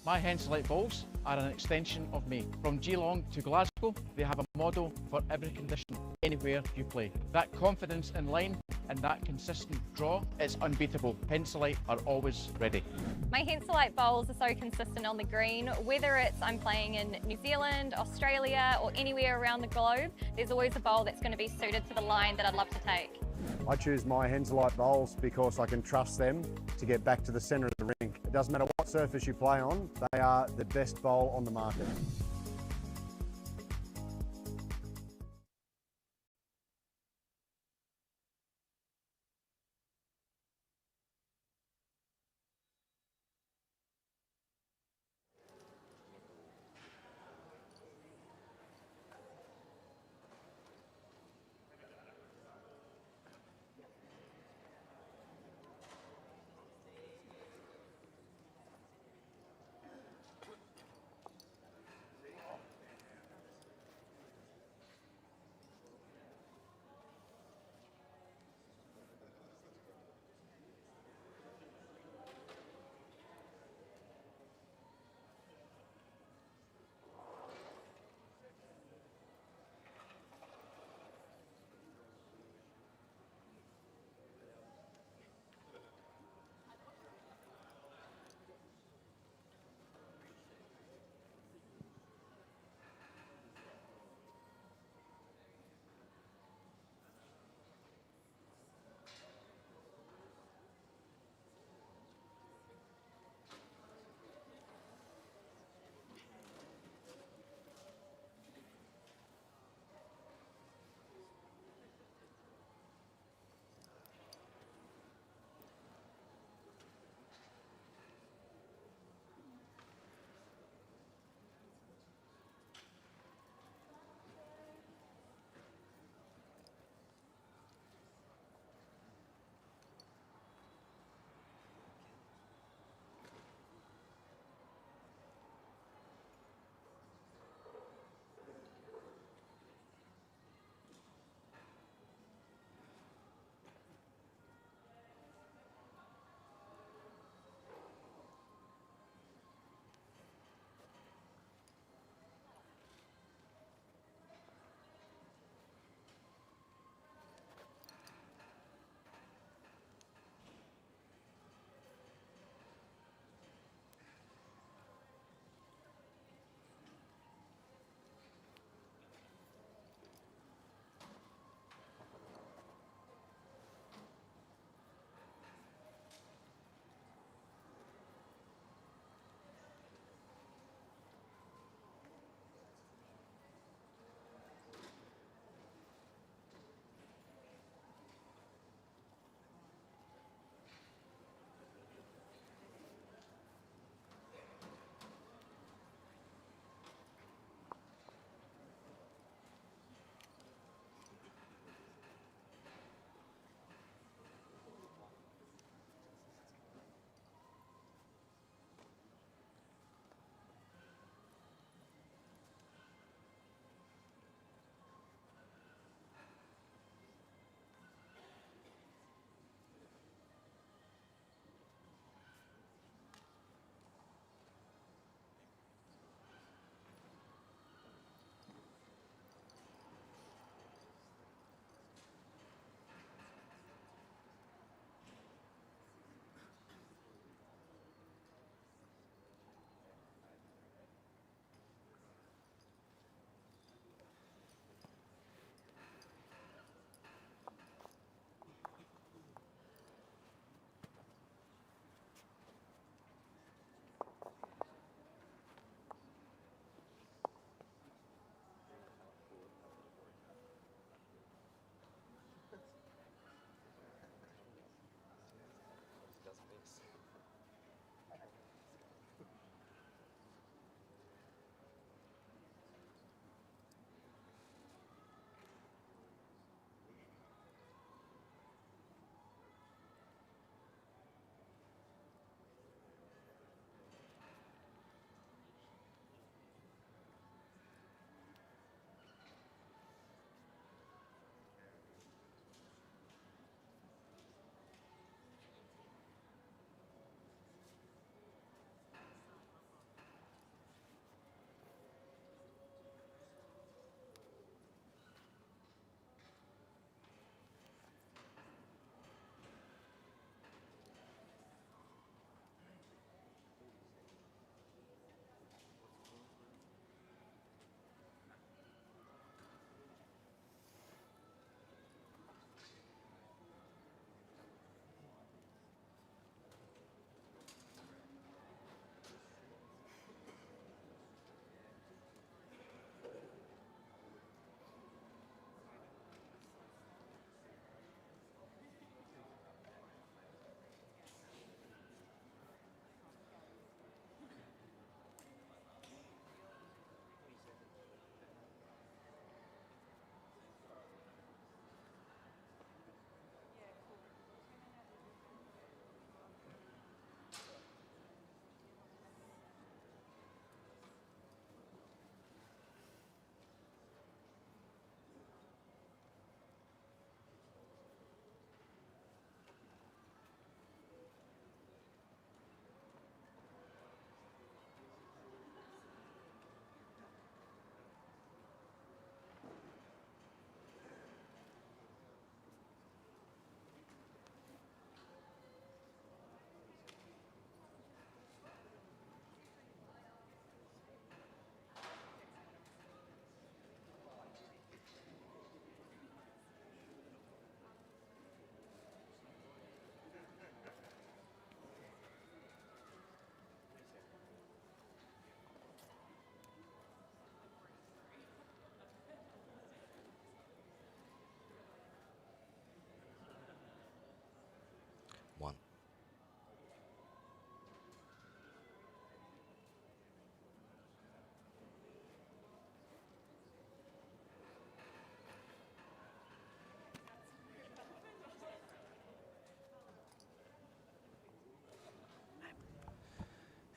My Henselite balls are an extension of me. From Geelong to Glasgow, they have a model for every condition, anywhere you play. That confidence in line and that consistent draw, it's unbeatable. Henselite are always ready. My Henselite bowls are so consistent on the green. Whether it's I'm playing in New Zealand, Australia, or anywhere around the globe, there's always a bowl that's going to be suited to the line that I'd love to take. I choose my Henselite bowls because I can trust them to get back to the centre of the rink. It doesn't matter what surface you play on, they are the best bowl on the market.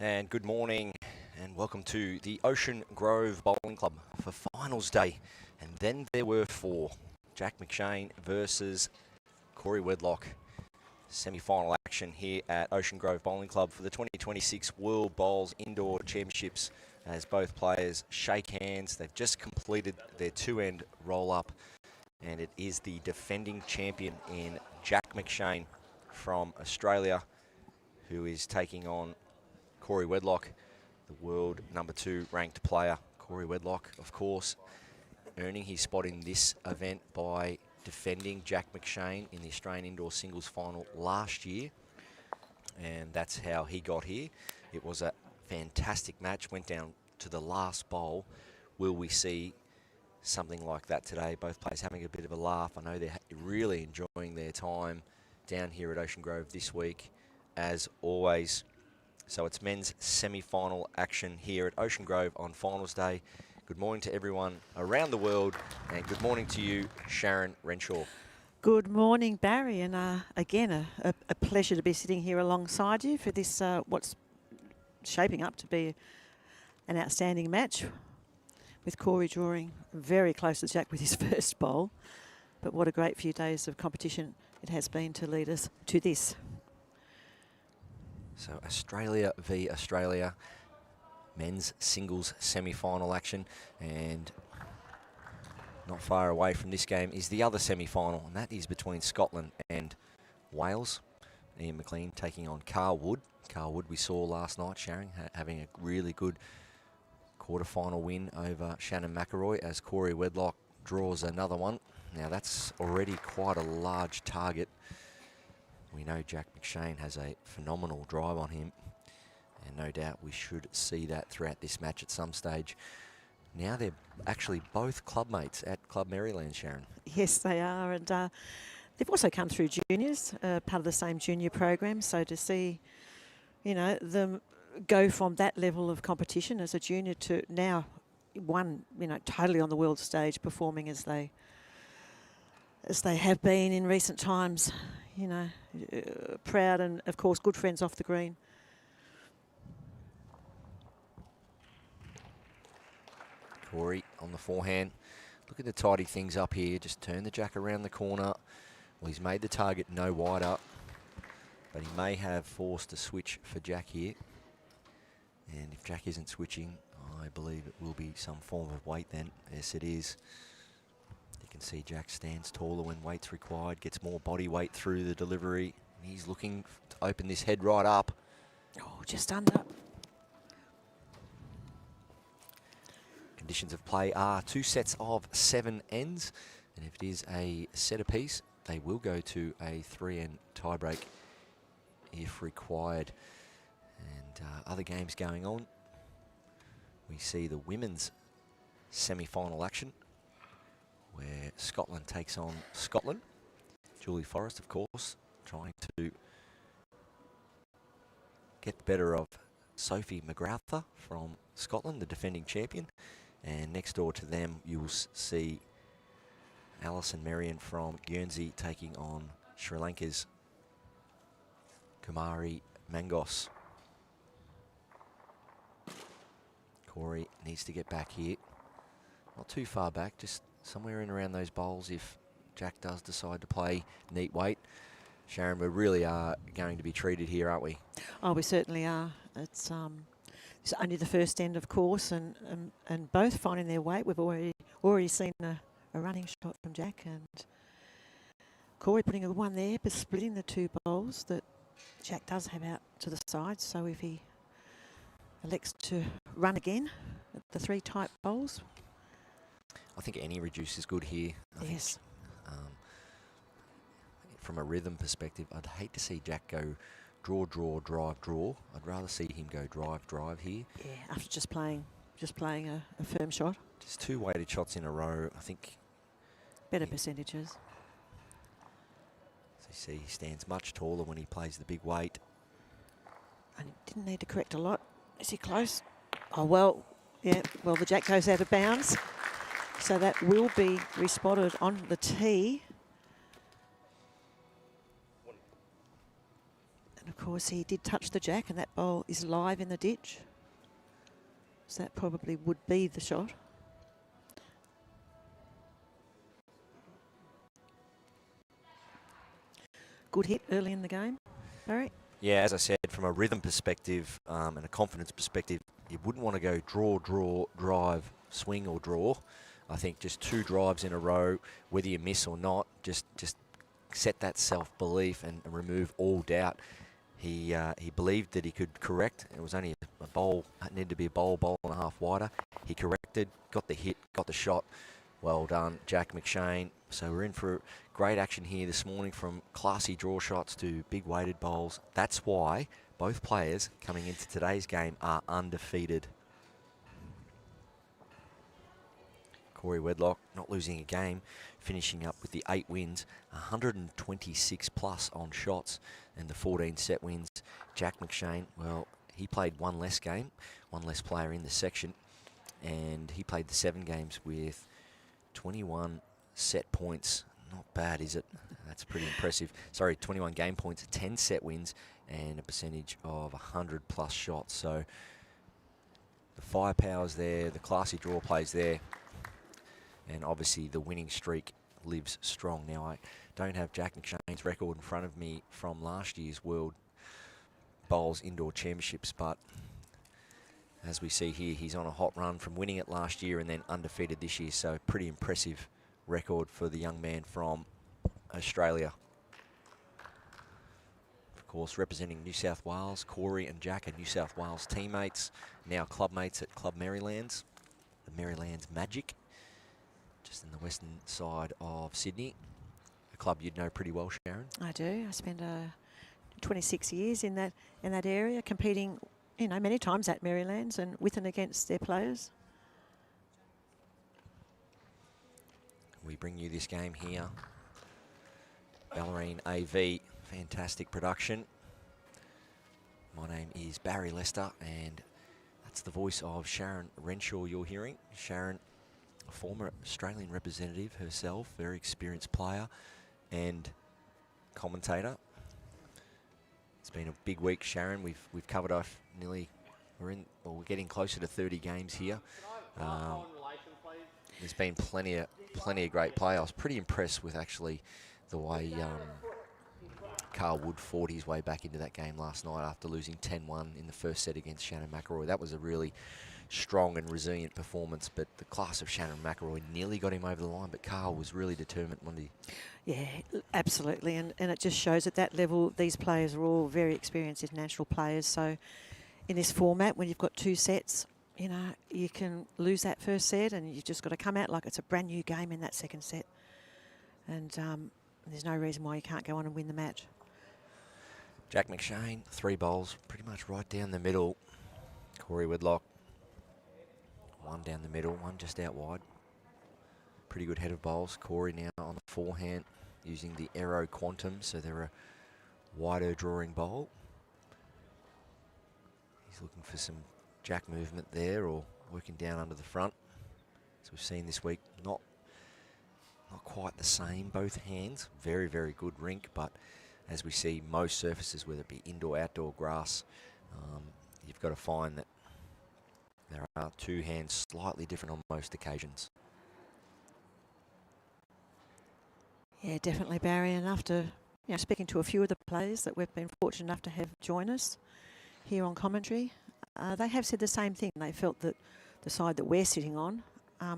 And good morning and welcome to the Ocean Grove Bowling Club for finals day. And then there were four. Jack McShane versus Cory Wedlock. Semi-final action here at Ocean Grove Bowling Club for the 2026 World Bowls Indoor Championships as both players shake hands. They've just completed their two-end roll-up and it is the defending champion in Jack McShane from Australia who is taking on Cory Wedlock, the world #2 ranked player. Cory Wedlock, of course, earning his spot in this event by defending Jack McShane in the Australian Indoor Singles Final last year. And that's how he got here. It was a fantastic match, went down to the last bowl. Will we see something like that today? Both players having a bit of a laugh. I know they're really enjoying their time down here at Ocean Grove this week, as always. So it's men's semi-final action here at Ocean Grove on finals day. Good morning to everyone around the world and good morning to you, Sharon Renshaw. Good morning, Barry, and again, a pleasure to be sitting here alongside you for this, what's shaping up to be an outstanding match, with Cory drawing very close to Jack with his first bowl. But what a great few days of competition it has been to lead us to this. So Australia v Australia, men's singles semi-final action, and not far away from this game is the other semi-final, and that is between Scotland and Wales. Ian McLean taking on Carl Wood. Carl Wood we saw last night, Sharon, having a really good quarter-final win over Shannon McElroy as Cory Wedlock draws another one. Now that's already quite a large target. We know Jack McShane has a phenomenal drive on him, and no doubt we should see that throughout this match at some stage. Now they're actually both clubmates at Club Maryland, Sharon. Yes, they are, and they've also come through juniors, part of the same junior program. So to see, you know, them go from that level of competition as a junior to now one, you know, totally on the world stage, performing as they have been in recent times. You know, proud and, of course, good friends off the green. Cory on the forehand. Looking to tidy things up here. Just turn the Jack around the corner. Well, he's made the target no wider, but he may have forced a switch for Jack here. And if Jack isn't switching, I believe it will be some form of weight then. Yes, it is. You can see Jack stands taller when weight's required, gets more body weight through the delivery. And he's looking to open this head right up. Oh, just under. Conditions of play are 2 sets of 7 ends. And if it is a set apiece, they will go to a 3-end tiebreak if required. And other games going on. We see the women's semi-final action, where Scotland takes on Scotland. Julie Forrest, of course, trying to get the better of Sophie McGrath from Scotland, the defending champion. And next door to them, you will see Alison Marion from Guernsey taking on Sri Lanka's Kumari Mangos. Cory needs to get back here. Not too far back, just somewhere in around those bowls if Jack does decide to play neat weight. Sharon, we really are going to be treated here, aren't we? Oh, we certainly are. It's only the first end, of course, and both finding their weight. We've already seen a running shot from Jack, and Cory putting a good one there, but splitting the two bowls that Jack does have out to the side. So if he elects to run again at the 3 tight bowls, I think any reduce is good here. I yes. think, from a rhythm perspective, I'd hate to see Jack go draw, draw, drive, draw. I'd rather see him go drive, drive here. Yeah, after just playing a firm shot. Just 2 weighted shots in a row. I think Better percentages. So you see he stands much taller when he plays the big weight. And he didn't need to correct a lot. Is he close? Oh, well, yeah. Well, the Jack goes out of bounds. So that will be respotted on the tee. And of course, he did touch the jack, and that bowl is live in the ditch. So that probably would be the shot. Good hit early in the game, Barry. Yeah, as I said, from a rhythm perspective and a confidence perspective, you wouldn't want to go draw, draw, drive, swing or draw. I think just 2 drives in a row, whether you miss or not, just set that self-belief and remove all doubt. He believed that he could correct. It was only a bowl, it needed to be a bowl and a half wider. He corrected, got the hit, got the shot. Well done, Jack McShane. So we're in for great action here this morning, from classy draw shots to big weighted bowls. That's why both players coming into today's game are undefeated. Cory Wedlock not losing a game, finishing up with the 8 wins, 126 plus on shots, and the 14 set wins. Jack McShane, well, he played 1 less game, 1 less player in the section, and he played the 7 games with 21 set points. Not bad, is it? That's pretty impressive. Sorry, 21 game points, 10 set wins, and a percentage of 100 plus shots. So the firepower's there, the classy draw plays there, and obviously the winning streak lives strong. Now, I don't have Jack McShane's record in front of me from last year's World Bowls Indoor Championships, but as we see here, he's on a hot run from winning it last year and then undefeated this year. So pretty impressive record for the young man from Australia. Of course, representing New South Wales, Cory and Jack are New South Wales teammates, now clubmates at Club Marylands, the Marylands Magic, just in the western side of Sydney, a club you'd know pretty well, Sharon. I do. I spent 26 years in that area, competing, you know, many times at Marylands and with and against their players. We bring you this game here. Ballerine AV, fantastic production. My name is Barry Lester, and that's the voice of Sharon Renshaw you're hearing. Sharon, a former Australian representative herself, very experienced player and commentator. It's been a big week, Sharon. We've covered off nearly, we're getting closer to 30 games here. There's been plenty of great play. I was pretty impressed with actually the way Carl Wood fought his way back into that game last night after losing 10-1 in the first set against Shannon McElroy. That was a really strong and resilient performance, but the class of Shannon McElroy nearly got him over the line, but Carl was really determined, wasn't he? Yeah, absolutely, and it just shows at that level these players are all very experienced international players. So in this format, when you've got 2 sets, you know, you can lose that first set and you've just got to come out like it's a brand new game in that second set. And there's no reason why you can't go on and win the match. Jack McShane, 3 bowls, pretty much right down the middle. Cory Wedlock, 1 down the middle, 1 just out wide. Pretty good head of bowls. Cory now on the forehand using the Aero Quantum, so they're a wider drawing bowl. He's looking for some jack movement there, or working down under the front. As we've seen this week, not quite the same, both hands. Very, very good rink, but as we see most surfaces, whether it be indoor, outdoor, grass, you've got to find that there are 2 hands slightly different on most occasions. Yeah, definitely, Barry. And after speaking to a few of the players that we've been fortunate enough to have join us here on commentary, they have said the same thing. They felt that the side that we're sitting on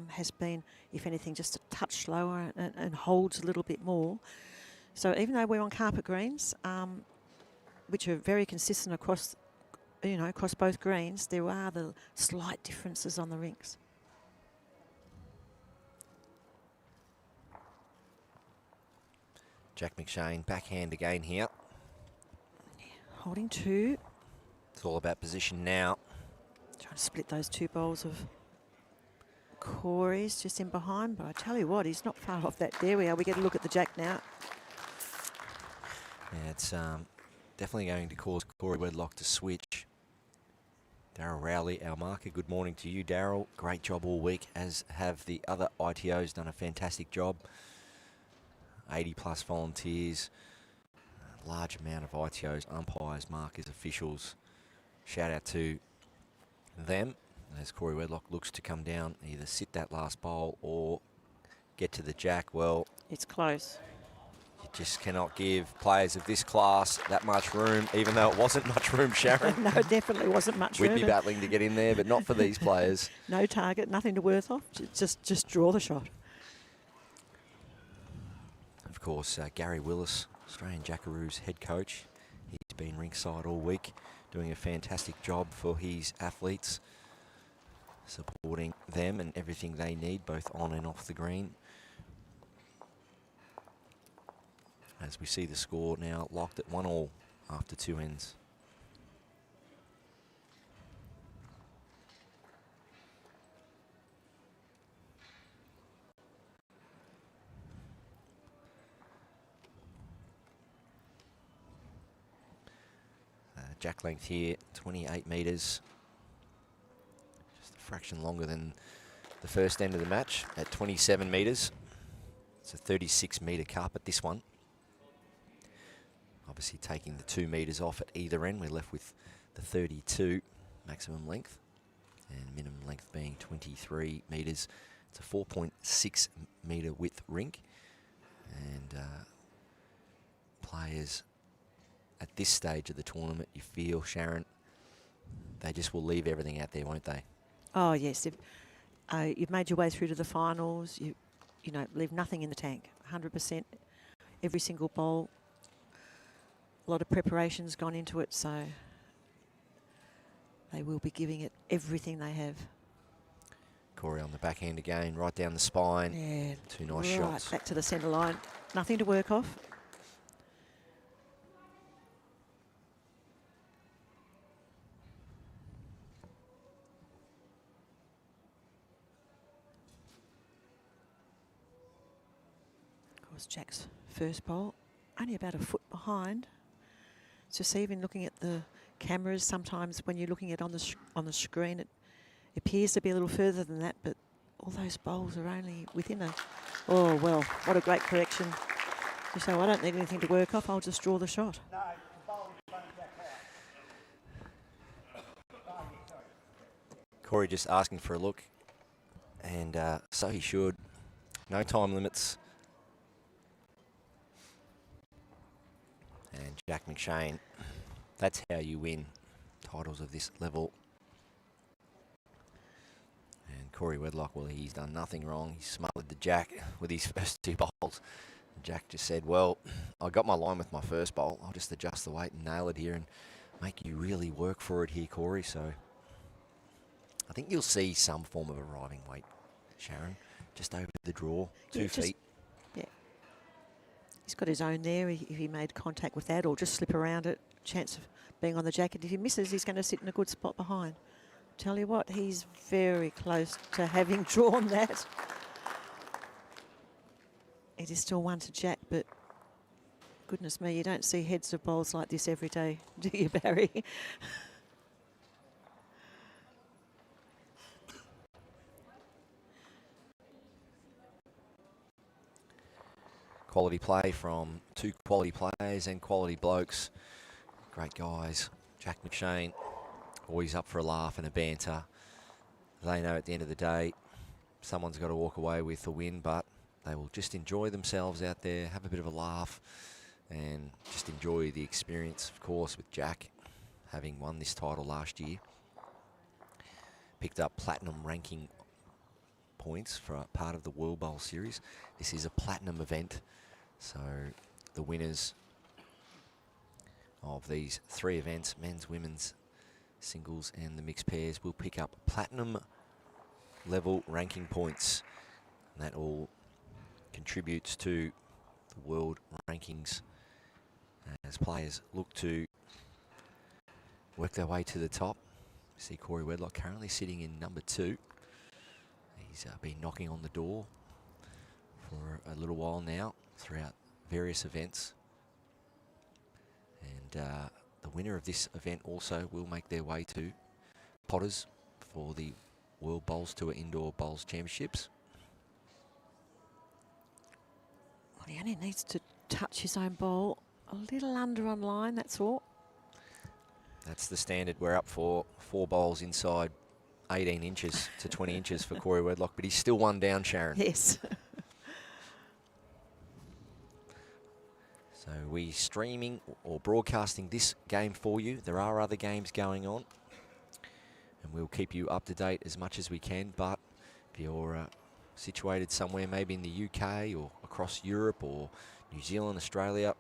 has been, if anything, just a touch slower and holds a little bit more. So even though we're on carpet greens, which are very consistent across both greens, there are the slight differences on the rinks. Jack McShane, backhand again here. Holding 2. It's all about position now. Trying to split those 2 bowls of Cory's just in behind, but I tell you what, he's not far off that. There we are. We get a look at the jack now. Yeah, it's definitely going to cause Cory Wedlock to switch. Darryl Rowley, our marker. Good morning to you, Darryl. Great job all week, as have the other ITOs done a fantastic job. 80 plus volunteers. large amount of ITOs, umpires, markers, officials. Shout out to them as Cory Wedlock looks to come down, either sit that last bowl or get to the jack. Well, It's close. you just cannot give players of this class that much room, even though it wasn't much room, Sharon. No, it definitely wasn't much We'd room. be battling to get in there, but not for these players. No target, nothing to worth off. Just draw the shot. Of course, Gary Willis, Australian Jackaroos head coach. He's been ringside all week, doing a fantastic job for his athletes, supporting them and everything they need, both on and off the green. As we see the score now locked at 1-1 after 2 ends. Jack length here, 28 metres. Just a fraction longer than the first end of the match at 27 metres. It's a 36 metre carpet, this one. Obviously taking the 2 metres off at either end, we're left with the 32 maximum length, and minimum length being 23 metres. It's a 4.6 metre width rink, and players at this stage of the tournament, you feel, Sharon, they just will leave everything out there, won't they? Oh yes, if, you've made your way through to the finals. You know, leave nothing in the tank. 100%, every single bowl. A lot of preparation's gone into it, so they will be giving it everything they have. Cory on the backhand again, right down the spine. Yeah, 2 nice shots. Back to the centre line. Nothing to work off. Of course, Jack's first bowl, only about a foot behind. It's just even looking at the cameras, sometimes when you're looking at on the screen, it appears to be a little further than that, but all those bowls are only within a... Oh, well, what a great correction. You say, well, I don't need anything to work off, I'll just draw the shot. Cory just asking for a look, and so he should. No time limits. And Jack McShane, that's how you win titles of this level. And Cory Wedlock, well, he's done nothing wrong. He smothered the Jack with his first 2 bowls. And Jack just said, well, I got my line with my first bowl. I'll just adjust the weight and nail it here and make you really work for it here, Cory. So I think you'll see some form of arriving weight, Sharon, just over the draw, 2 feet. Yeah. He's got his own there. If he made contact with that or just slip around it, chance of being on the jacket. If he misses, he's going to sit in a good spot behind. Tell you what, he's very close to having drawn that. It is still 1 to Jack, but goodness me, you don't see heads of bowls like this every day, do you, Barry? Quality play from 2 quality players and quality blokes. Great guys. Jack McShane, always up for a laugh and a banter. They know at the end of the day, someone's got to walk away with a win, but they will just enjoy themselves out there, have a bit of a laugh, and just enjoy the experience, of course, with Jack, having won this title last year. Picked up platinum ranking points for a part of the World Bowl Series. This is a platinum event, so the winners of these 3 events, men's, women's, singles and the mixed pairs, will pick up platinum level ranking points. And that all contributes to the world rankings as players look to work their way to the top. You see Cory Wedlock currently sitting in number 2. He's been knocking on the door for a little while now throughout various events. And the winner of this event also will make their way to Potters for the World Bowls Tour Indoor Bowls Championships. Well, he only needs to touch his own bowl a little under on line, that's all. That's the standard. We're up for 4 bowls inside 18 inches to 20 inches for Cory Wedlock, but he's still 1 down, Sharon. Yes. So we streaming or broadcasting this game for you. There are other games going on, and we'll keep you up to date as much as we can. But if you're situated somewhere, maybe in the UK or across Europe or New Zealand, Australia,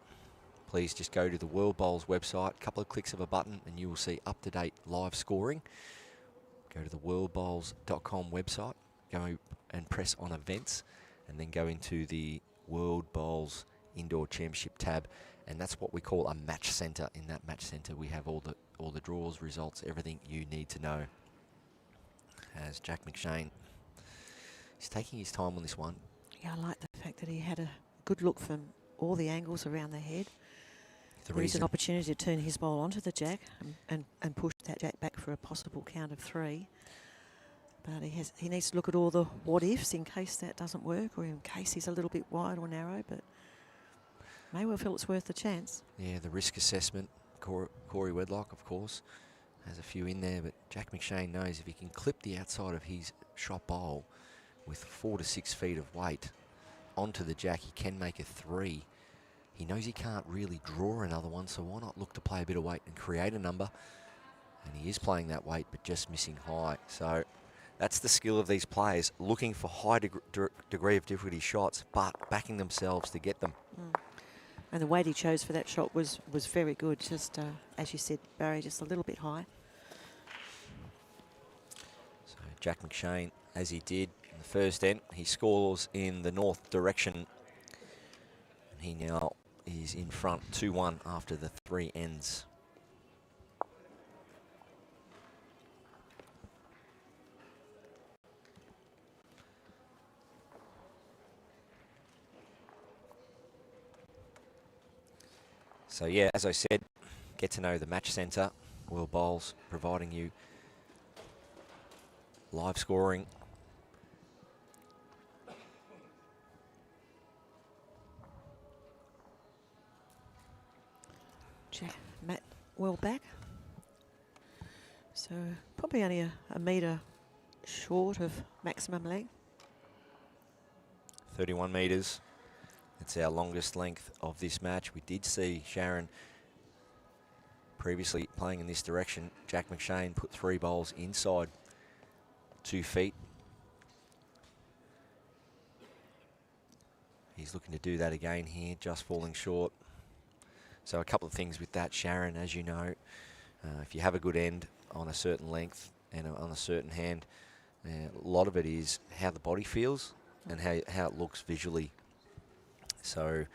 please just go to the World Bowls website, a couple of clicks of a button, and you will see up-to-date live scoring. Go to the worldbowls.com website, go and press on events, and then go into the World Bowls Indoor Championship tab, and that's what we call a match center. In that match center, we have all the draws, results, everything you need to know. As Jack McShane, he's taking his time on this one. Yeah, I like the fact that he had a good look from all the angles around the head. There's an opportunity to turn his bowl onto the jack and push that jack back for a possible count of 3. But he needs to look at all the what ifs in case that doesn't work, or in case he's a little bit wide or narrow, but may well feel it's worth the chance. Yeah, the risk assessment. Cory Wedlock, of course, has a few in there, but Jack McShane knows if he can clip the outside of his shot bowl with 4 to 6 feet of weight onto the jack, he can make a 3. He knows he can't really draw another one, so why not look to play a bit of weight and create a number? And he is playing that weight, but just missing high. So that's the skill of these players, looking for high degree of difficulty shots, but backing themselves to get them. And the weight he chose for that shot was very good. Just, as you said, Barry, just a little bit high. So Jack McShane, as he did in the first end, he scores in the north direction. And he now is in front 2-1 after the 3 ends. So yeah, as I said, get to know the match centre. World Bowls providing you live scoring. Matt well back. So probably only a metre short of maximum length. 31 metres. It's our longest length of this match. We did see Sharon previously playing in this direction. Jack McShane put 3 bowls inside 2 feet. He's looking to do that again here, just falling short. So a couple of things with that, Sharon, as you know, if you have a good end on a certain length and on a certain hand, a lot of it is how the body feels and how it looks visually. So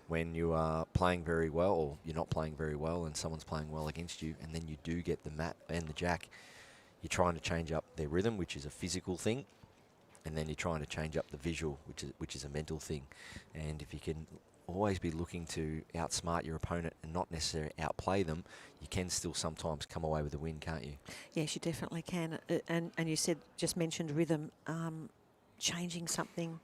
when you are playing very well, or you're not playing very well, and someone's playing well against you, and then you do get the mat and the jack, you're trying to change up their rhythm, which is a physical thing, and then you're trying to change up the visual, which is a mental thing. And if you can always be looking to outsmart your opponent and not necessarily outplay them, you can still sometimes come away with a win, can't you? Yes, you definitely can. And you just mentioned rhythm, changing something.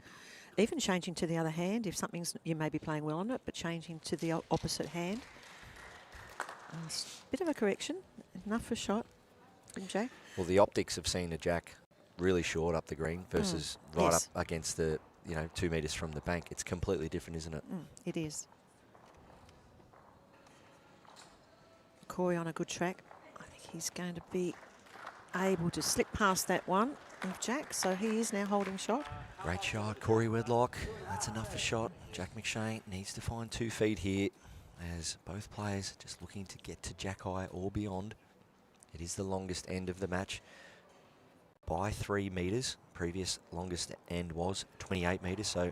Even changing to the other hand, if something's, you may be playing well on it, but changing to the opposite hand. Bit of a correction, enough for a shot from Jack. Well, the optics of seeing a jack really short up the green versus right up against the, 2 metres from the bank, it's completely different, isn't it? It is. Cory on a good track. I think he's going to be able to slip past that one of Jack, so he is now holding shot. Great shot, Cory Wedlock. That's enough for shot. Jack McShane needs to find 2 feet here, as both players just looking to get to jack high or beyond. It is the longest end of the match by 3 metres. Previous longest end was 28 metres, so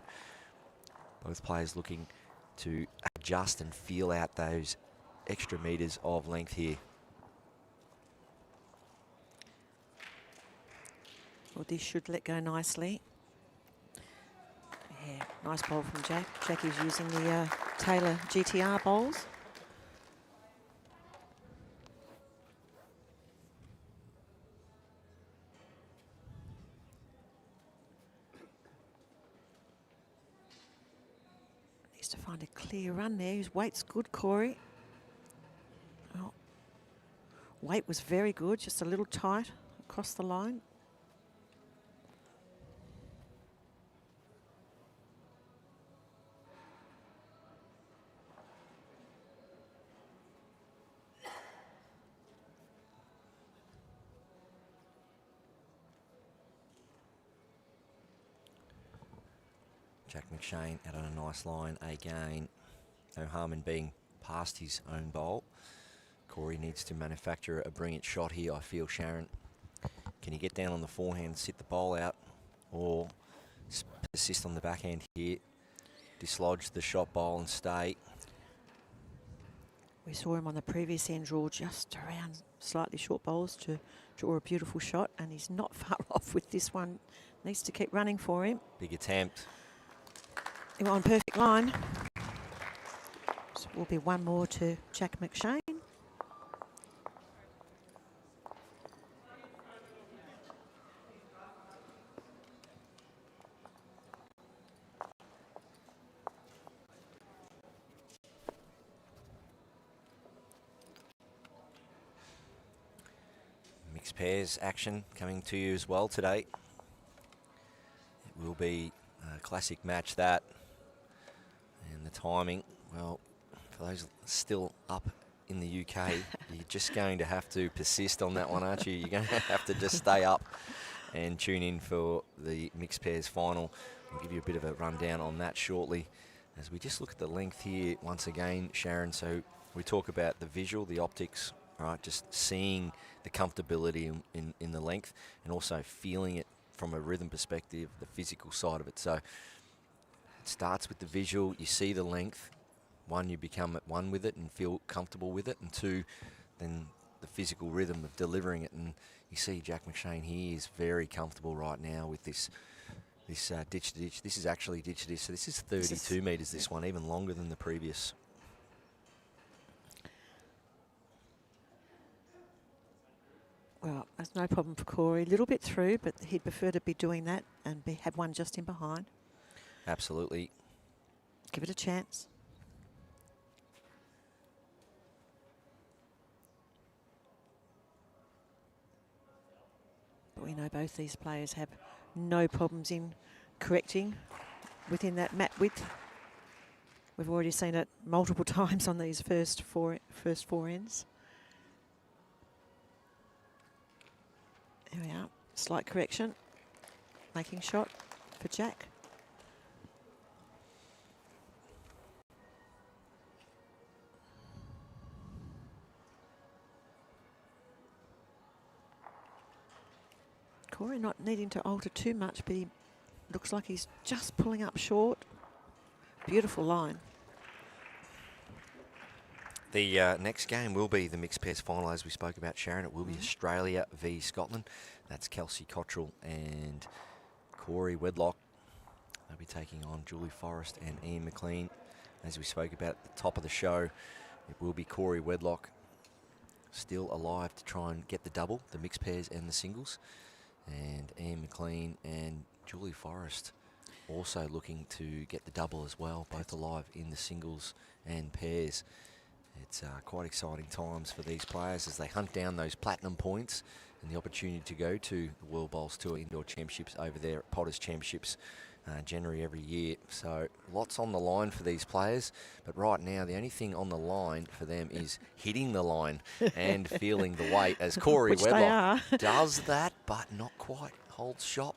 both players looking to adjust and feel out those extra metres of length here. Well, this should let go nicely. Yeah, nice bowl from Jack. Jack is using the Taylor GTR bowls. Needs to find a clear run there. His weight's good, Cory. Oh, weight was very good, just a little tight across the line. Jack McShane out on a nice line again. No harm in being past his own bowl. Cory needs to manufacture a brilliant shot here, I feel, Sharon. Can he get down on the forehand, sit the bowl out, or persist on the backhand here, dislodge the shot bowl and stay? We saw him on the previous end draw just around slightly short bowls to draw a beautiful shot, and he's not far off with this one. Needs to keep running for him. Big attempt. He went on perfect line. So will be one more to Jack McShane. Mixed pairs action coming to you as well today. It will be a classic match, that. And the timing, well, for those still up in the UK, you're just going to have to persist on that one, aren't you? You're going to have to just stay up and tune in for the mixed pairs final. I'll give you a bit of a rundown on that shortly as we just look at the length here once again, Sharon. So we talk about the visual, the optics, right? Just seeing the comfortability in the length and also feeling it from a rhythm perspective, the physical side of it. So it starts with the visual, you see the length. One, you become at one with it and feel comfortable with it, and two, then the physical rhythm of delivering it. And you see Jack McShane here is very comfortable right now with this ditch to ditch. This is actually ditch to ditch, so this is 32 metres, this one, even longer than the previous. Well, that's no problem for Cory. A little bit through, but he'd prefer to be doing that and have one just in behind. Absolutely. Give it a chance. But we know both these players have no problems in correcting within that mat width. We've already seen it multiple times on these first four ends. There we are. Slight correction. Making shot for Jack. Cory not needing to alter too much, but he looks like he's just pulling up short. Beautiful line. The next game will be the mixed pairs final, as we spoke about, Sharon. It will be Australia v Scotland. That's Kelsey Cottrell and Cory Wedlock. They'll be taking on Julie Forrest and Ian McLean. As we spoke about at the top of the show, it will be Cory Wedlock still alive to try and get the double, the mixed pairs and the singles. And Ian McLean and Julie Forrest also looking to get the double as well, both alive in the singles and pairs. It's quite exciting times for these players as they hunt down those platinum points and the opportunity to go to the World Bowls Tour Indoor Championships over there at Potters Championships January every year. So lots on the line for these players, but right now the only thing on the line for them is hitting the line and feeling the weight, as Cory Wedlock does that, but not quite. Holds shot.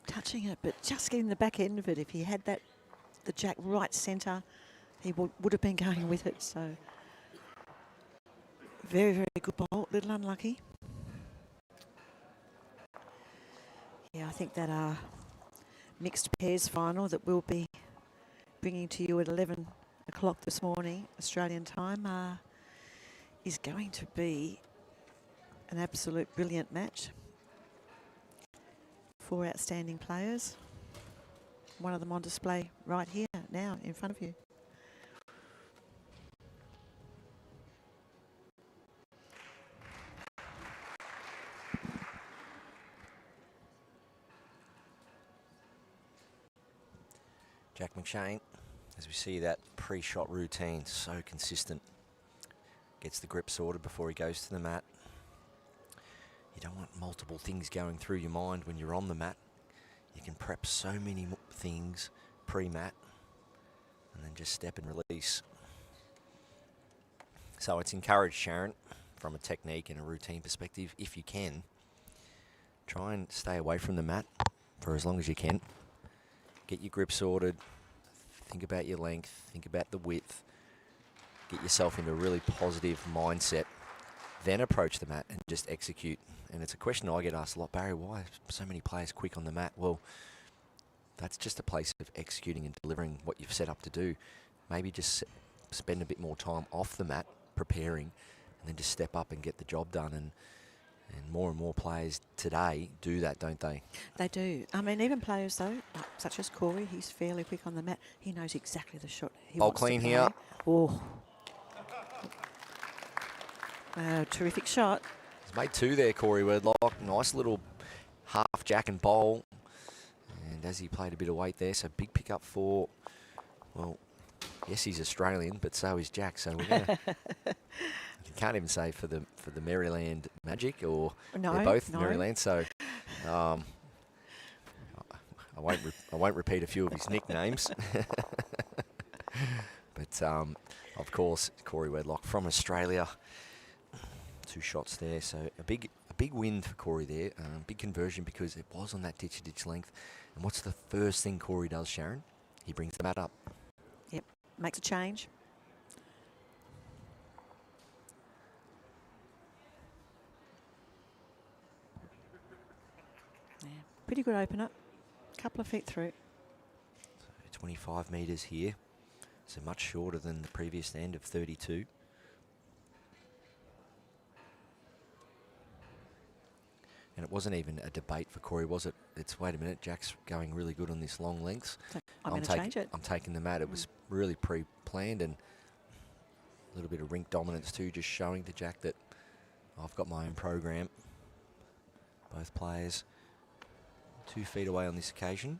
Touching it, but just getting the back end of it. If he had that, the Jack right centre, he would have been going with it. So very, very good bowl. Little unlucky. Yeah, I think that mixed pairs final that we'll be bringing to you at 11 o'clock this morning, Australian time, is going to be an absolute brilliant match. 4 outstanding players. One of them on display right here now in front of you. Jack McShane, as we see that pre-shot routine, so consistent. Gets the grip sorted before he goes to the mat. You don't want multiple things going through your mind when you're on the mat. You can prep so many things pre-mat and then just step and release. So it's encouraged, Sharon, from a technique and a routine perspective, if you can, try and stay away from the mat for as long as you can. Get your grip sorted, think about your length, think about the width, get yourself into a really positive mindset, then approach the mat and just execute. And it's a question I get asked a lot, Barry, why are so many players quick on the mat? Well, that's just a place of executing and delivering what you've set up to do. Maybe just spend a bit more time off the mat preparing and then just step up and get the job done. And more and more players today do that, don't they? They do. I mean, even players, though, such as Cory, he's fairly quick on the mat. He knows exactly the shot he wants clean to play. here. Oh. Terrific shot. He's made two there, Cory Wedlock. Nice little half jack and bowl. And as he played a bit of weight there, so big pickup for, well, yes, he's Australian, but so is Jack. So we're gonna, you can't even say for the Maryland Magic, or no, they're both no. Maryland. So I won't repeat a few of his nicknames. But of course, Cory Wedlock from Australia. 2 shots there, so a big win for Cory there. Big conversion because it was on that ditch-to-ditch length. And what's the first thing Cory does, Sharon? He brings the mat up. Yep, makes a change. Yeah, pretty good opener. Couple of feet through. So 25 metres here, so much shorter than the previous end of 32. And it wasn't even a debate for Cory, was it? It's, wait a minute, Jack's going really good on this long length. So I'm going to change it. I'm taking the mat. It was really pre-planned and a little bit of rink dominance too, just showing to Jack that I've got my own program. Both players 2 feet away on this occasion.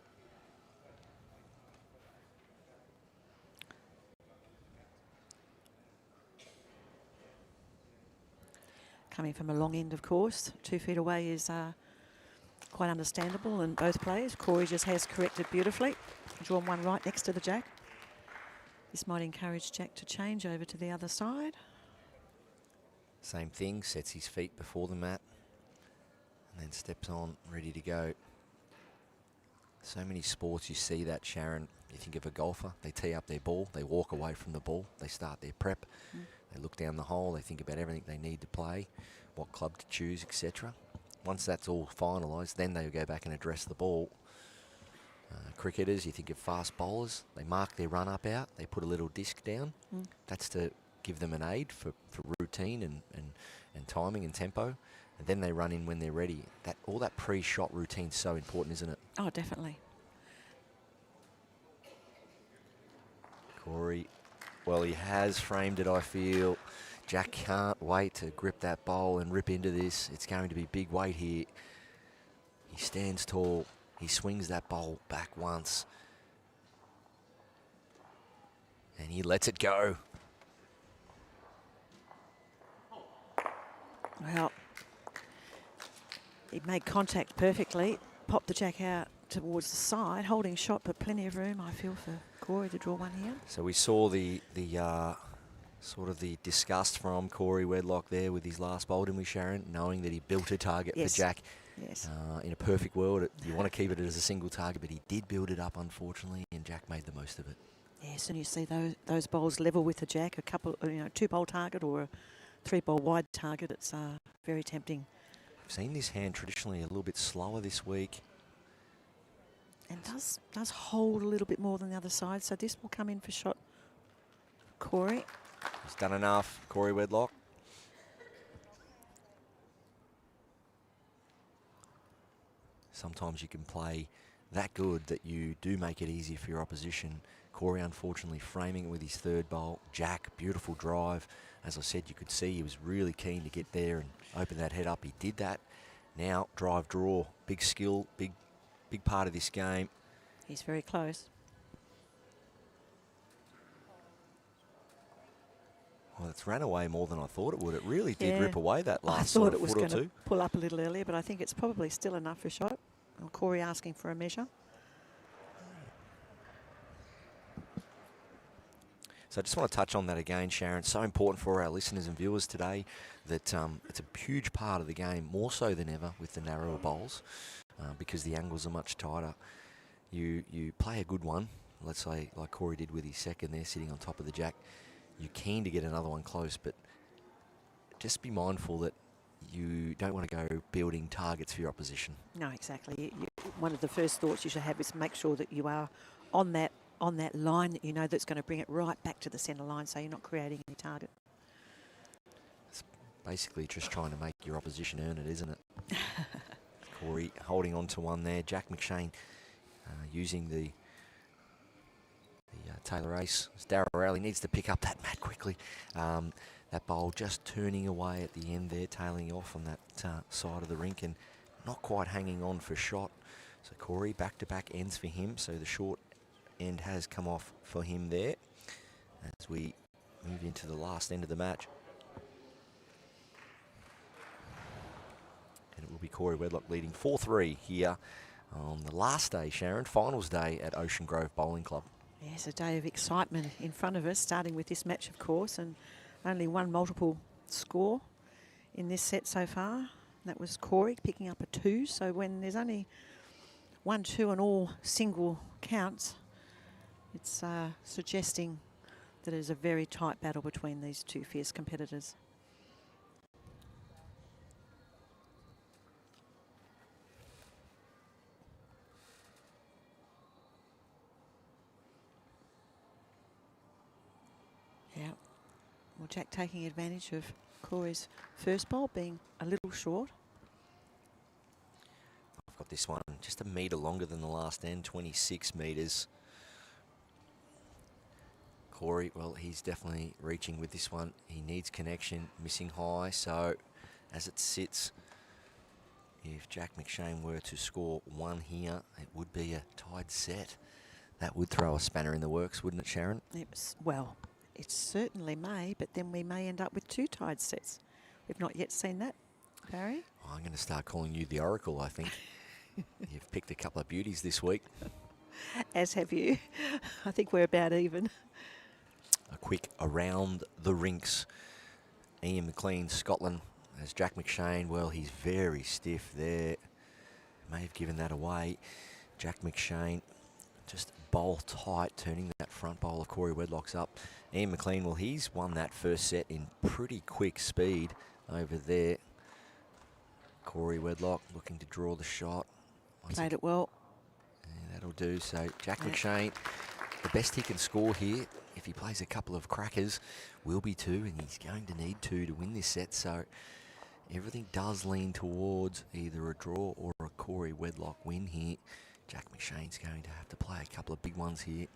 Coming from a long end, of course. 2 feet away is quite understandable, and both players. Cory just has corrected beautifully. Drawn one right next to the jack. This might encourage Jack to change over to the other side. Same thing, sets his feet before the mat and then steps on, ready to go. So many sports you see that, Sharon. You think of a golfer, they tee up their ball, they walk away from the ball, they start their prep. They look down the hole, they think about everything they need to play, what club to choose, etc. Once that's all finalised, then they go back and address the ball. Cricketers, you think of fast bowlers, they mark their run-up out, they put a little disc down. That's to give them an aid for routine and timing and tempo. And then they run in when they're ready. All that pre-shot routine's so important, isn't it? Oh, definitely. Cory, well, he has framed it, I feel. Jack can't wait to grip that bowl and rip into this. It's going to be big weight here. He stands tall. He swings that bowl back once. And he lets it go. Well, he made contact perfectly. Popped the jack out towards the side, holding shot, but plenty of room, I feel, for Cory to draw one here. So we saw the sort of the disgust from Cory Wedlock there with his last bowl, didn't we, Sharon? Knowing that he built a target for Jack. Yes. In a perfect world, you want to keep it as a single target, but he did build it up, unfortunately, and Jack made the most of it. Yes, and you see those bowls level with the jack, a couple, 2-bowl target or a 3-bowl wide target. It's very tempting. We've seen this hand traditionally a little bit slower this week. And does hold a little bit more than the other side, so this will come in for shot Cory. He's done enough, Cory Wedlock. Sometimes you can play that good that you do make it easy for your opposition. Cory, unfortunately, framing it with his 3rd bowl. Jack, beautiful drive. As I said, you could see he was really keen to get there and open that head up. He did that. Now, drive, draw, big skill, big part of this game. He's very close. Well, it's ran away more than I thought it would. It really did Yeah. rip away that I last thought sort it of was foot or going to two. pull up a little earlier, but I think it's probably still enough for a shot. And Cory asking for a measure. So I just want to touch on that again, Sharon. So important for our listeners and viewers today that it's a huge part of the game, more so than ever with the narrower bowls, because the angles are much tighter. You play a good one, let's say like Cory did with his second there, sitting on top of the jack. You're keen to get another one close, but just be mindful that you don't want to go building targets for your opposition. No, exactly. One of the first thoughts you should have is make sure that you are on that line that you know that's going to bring it right back to the centre line, so you're not creating any target. It's basically just trying to make your opposition earn it, isn't it? Cory holding on to one there. Jack McShane using the Taylor ace. Darryl Rowley needs to pick up that mat quickly. That bowl just turning away at the end there, tailing off on that side of the rink and not quite hanging on for shot. So Cory, back-to-back ends for him. So the short end has come off for him there as we move into the last end of the match. And it will be Cory Wedlock leading 4-3 here on the last day, Sharon, finals day at Ocean Grove Bowling Club. Yes, a day of excitement in front of us, starting with this match, of course, and only one multiple score in this set so far. That was Cory picking up a 2. So when there's only 1, 2 and all single counts, it's suggesting that it's a very tight battle between these two fierce competitors. Yeah. Well, Jack taking advantage of Cory's first bowl being a little short. I've got this one just a metre longer than the last end, 26 metres. Cory, well, he's definitely reaching with this one. He needs connection, missing high. So as it sits, if Jack McShane were to score 1 here, it would be a tied set. That would throw a spanner in the works, wouldn't it, Sharon? Well, it certainly may, but then we may end up with 2 tied sets. We've not yet seen that, Barry. Oh, I'm going to start calling you the Oracle, I think. You've picked a couple of beauties this week. As have you. I think we're about even. A quick around the rinks. Ian McLean, Scotland, as Jack McShane. Well, he's very stiff there. May have given that away. Jack McShane just bowl tight, turning that front bowl of Cory Wedlock's up. Ian McLean, well, he's won that first set in pretty quick speed over there. Cory Wedlock looking to draw the shot. Played it well. Yeah, that'll do. So Jack McShane, the best he can score here, if he plays a couple of crackers, will be 2, and he's going to need 2 to win this set. So everything does lean towards either a draw or a Cory Wedlock win here. Jack McShane's going to have to play a couple of big ones here.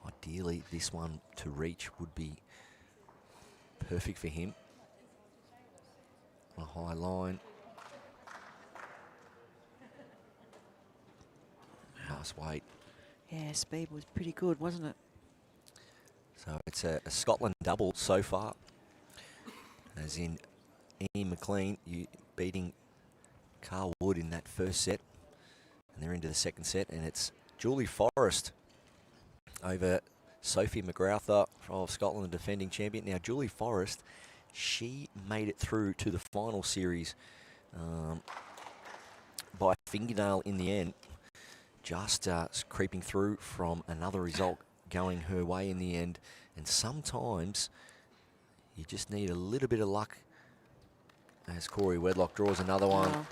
Ideally, this one to reach would be perfect for him. A high line. Nice weight. Yeah, speed was pretty good, wasn't it? So it's a Scotland double so far. As in Ian McLean beating Carl Wood in that first set. And they're into the second set, and it's Julie Forrest over Sophie McGrauther of Scotland, the defending champion. Now, Julie Forrest, she made it through to the final series by fingernail in the end. Just creeping through from another result going her way in the end. And sometimes you just need a little bit of luck as Cory Wedlock draws another one. Oh,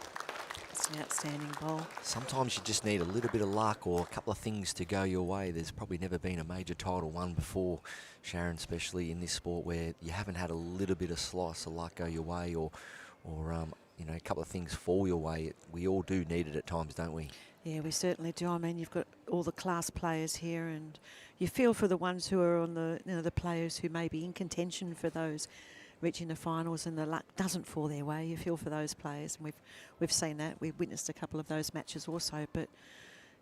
it's an outstanding bowl. Sometimes you just need a little bit of luck or a couple of things to go your way. There's probably never been a major title won before, Sharon, especially in this sport where you haven't had a little bit of slice of luck go your way or you know, a couple of things fall your way. We all do need it at times, don't we? Yeah, we certainly do. I mean, you've got all the class players here, and you feel for the ones who are on the, you know, the players who may be in contention for those reaching the finals, and the luck doesn't fall their way. You feel for those players, and we've seen that. We've witnessed a couple of those matches also. But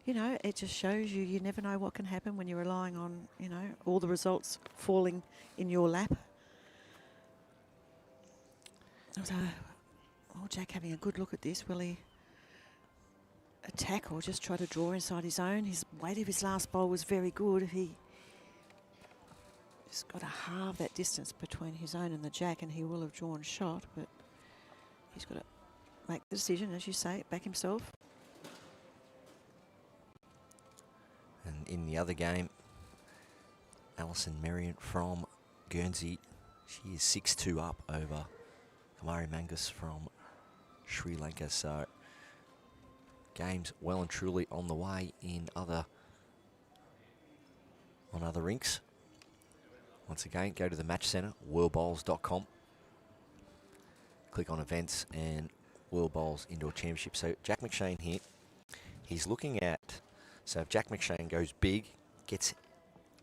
you know, it just shows you never know what can happen when you're relying on, you know, all the results falling in your lap. So, Jack having a good look at this. Will he attack or just try to draw inside his own? His weight of his last bowl was very good. He just got to halve that distance between his own and the Jack, and he will have drawn shot, but he's got to make the decision, as you say, back himself. And in the other game, Alison Merriant from Guernsey, she is 6-2 up over Kamari Mangus from Sri Lanka. So games well and truly on the way on other rinks. Once again, go to the Match Centre, worldbowls.com. Click on events and World Bowls Indoor Championship. So Jack McShane here, he's looking at, so if Jack McShane goes big, gets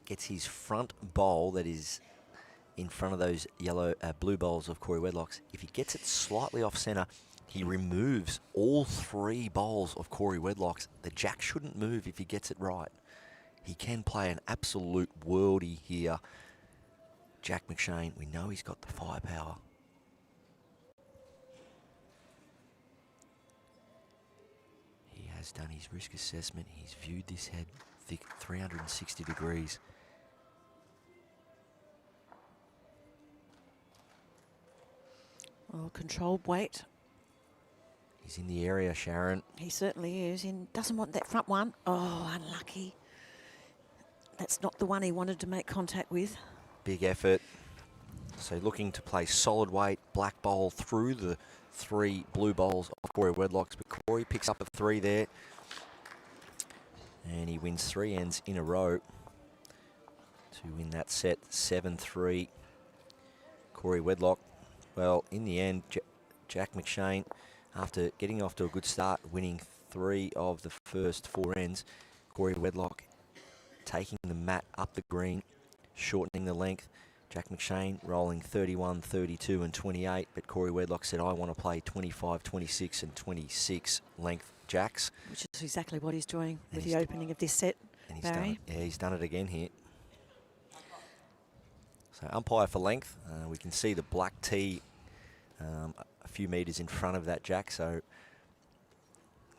his front bowl that is in front of those blue bowls of Cory Wedlock's, if he gets it slightly off centre, he removes all 3 bowls of Cory Wedlock's. The Jack shouldn't move if he gets it right. He can play an absolute worldie here. Jack McShane, we know he's got the firepower. He has done his risk assessment. He's viewed this head thick 360 degrees. Well, controlled weight. He's in the area, Sharon. He certainly is. He doesn't want that front one. Oh, unlucky. That's not the one he wanted to make contact with. Big effort. So looking to play solid weight, black bowl through the 3 blue bowls of Cory Wedlock's. But Cory picks up a 3 there. And he wins 3 ends in a row to win that set 7-3. Cory Wedlock, well, in the end, Jack McShane, after getting off to a good start, winning 3 of the first 4 ends, Cory Wedlock taking the mat up the green, shortening the length. Jack McShane rolling 31, 32 and 28, but Cory Wedlock said, I want to play 25, 26 and 26 length jacks. Which is exactly what he's doing with the opening of this set, and Barry. He's done it again here. So umpire for length. We can see the black tee a few metres in front of that Jack, so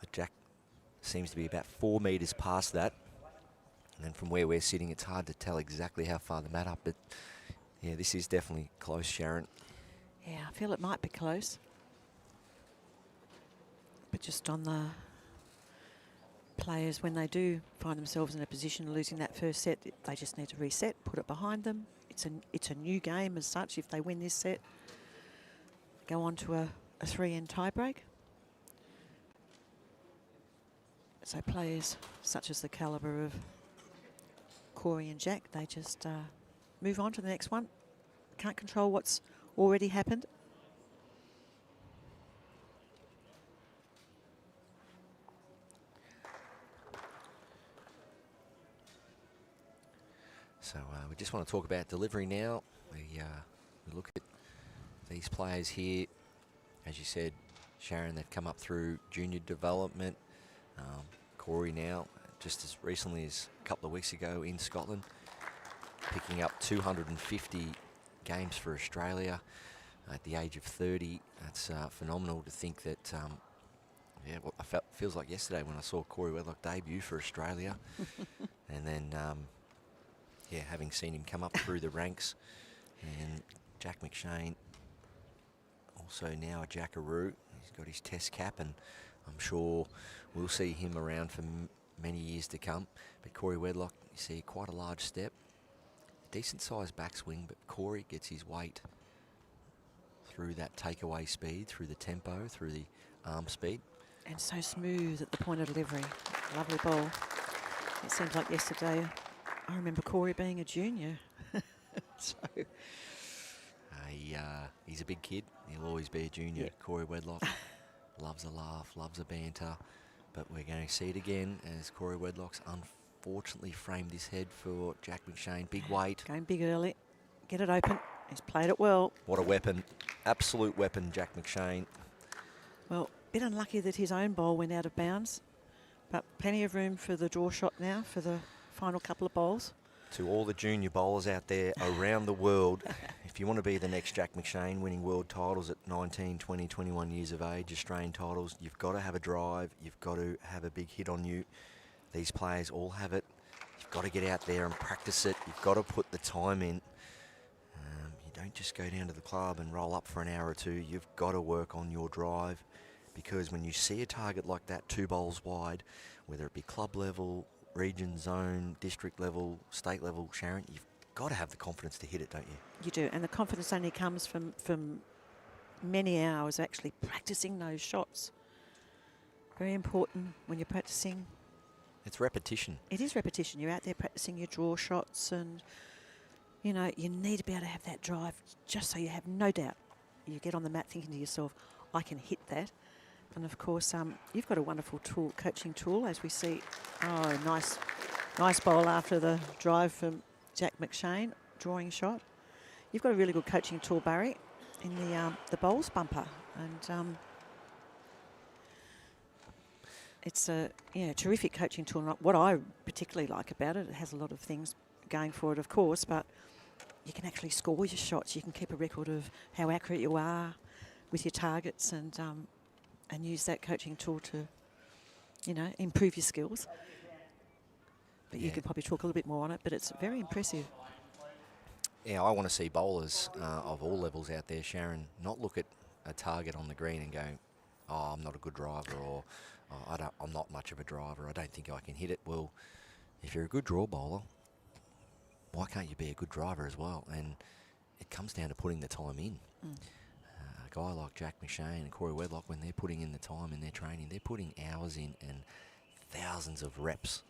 the Jack seems to be about 4 metres past that. And then from where we're sitting, it's hard to tell exactly how far the mat up, but yeah, this is definitely close, Sharon. Yeah, I feel it might be close. But just on the players, when they do find themselves in a position of losing that first set, they just need to reset, put it behind them. It's a new game as such. If they win this set, go on to a 3-end tiebreak. So players such as the calibre of Cory and Jack, they just move on to the next one. Can't control what's already happened. So we just want to talk about delivery now. We look at these players here. As you said, Sharon, they've come up through junior development. Cory now, just as recently as a couple of weeks ago in Scotland, picking up 250 games for Australia at the age of 30. That's phenomenal to think that, yeah, well, feels like yesterday when I saw Cory Wedlock debut for Australia. And then, yeah, having seen him come up through the ranks. And Jack McShane, also now a Jackaroo. He's got his test cap, and I'm sure we'll see him around for many years to come. But Cory Wedlock, you see quite a large step. Decent sized backswing, but Cory gets his weight through that takeaway speed, through the tempo, through the arm speed. And so smooth at the point of delivery. Lovely ball. It seems like yesterday, I remember Cory being a junior. So he's a big kid. He'll always be a junior. Yeah. Cory Wedlock loves a laugh, loves a banter. But we're going to see it again as Cory Wedlock's unfortunately framed his head for Jack McShane. Big weight. going big early. Get it open. He's played it well. What a weapon. Absolute weapon, Jack McShane. Well, bit unlucky that his own ball went out of bounds. But plenty of room for the draw shot now for the final couple of bowls. To all the junior bowlers out there around the world, if you want to be the next Jack McShane, winning world titles at 19, 20, 21 years of age, Australian titles, you've got to have a drive, you've got to have a big hit on you. These players all have it. You've got to get out there and practice it. You've got to put the time in. You don't just go down to the club and roll up for an hour or two. You've got to work on your drive, because when you see a target like that 2 bowls wide, whether it be club level, region, zone, district level, state level, Sharon, you've got to have the confidence to hit it, don't you? You do, and the confidence only comes from many hours actually practicing those shots. Very important when you're practicing. It's repetition. It is repetition. You're out there practicing your draw shots, and you know you need to be able to have that drive, just so you have no doubt. You get on the mat thinking to yourself, "I can hit that." And of course, you've got a wonderful tool, coaching tool, as we see. Oh, nice bowl after the drive from Jack McShane, drawing shot. You've got a really good coaching tool, Barry, in the bowls bumper, and it's a terrific coaching tool. What I particularly like about it, it has a lot of things going for it, of course, but you can actually score your shots. You can keep a record of how accurate you are with your targets, and use that coaching tool to, improve your skills. But you could probably talk a little bit more on it, but it's very impressive. Yeah, I want to see bowlers of all levels out there, Sharon, not look at a target on the green and go, "Oh, I'm not a good driver," or oh, I'm not much of a driver, I don't think I can hit it. Well, if you're a good draw bowler, why can't you be a good driver as well? And it comes down to putting the time in. A guy like Jack McShane and Cory Wedlock, when they're putting in the time in their training, they're putting hours in and thousands of reps.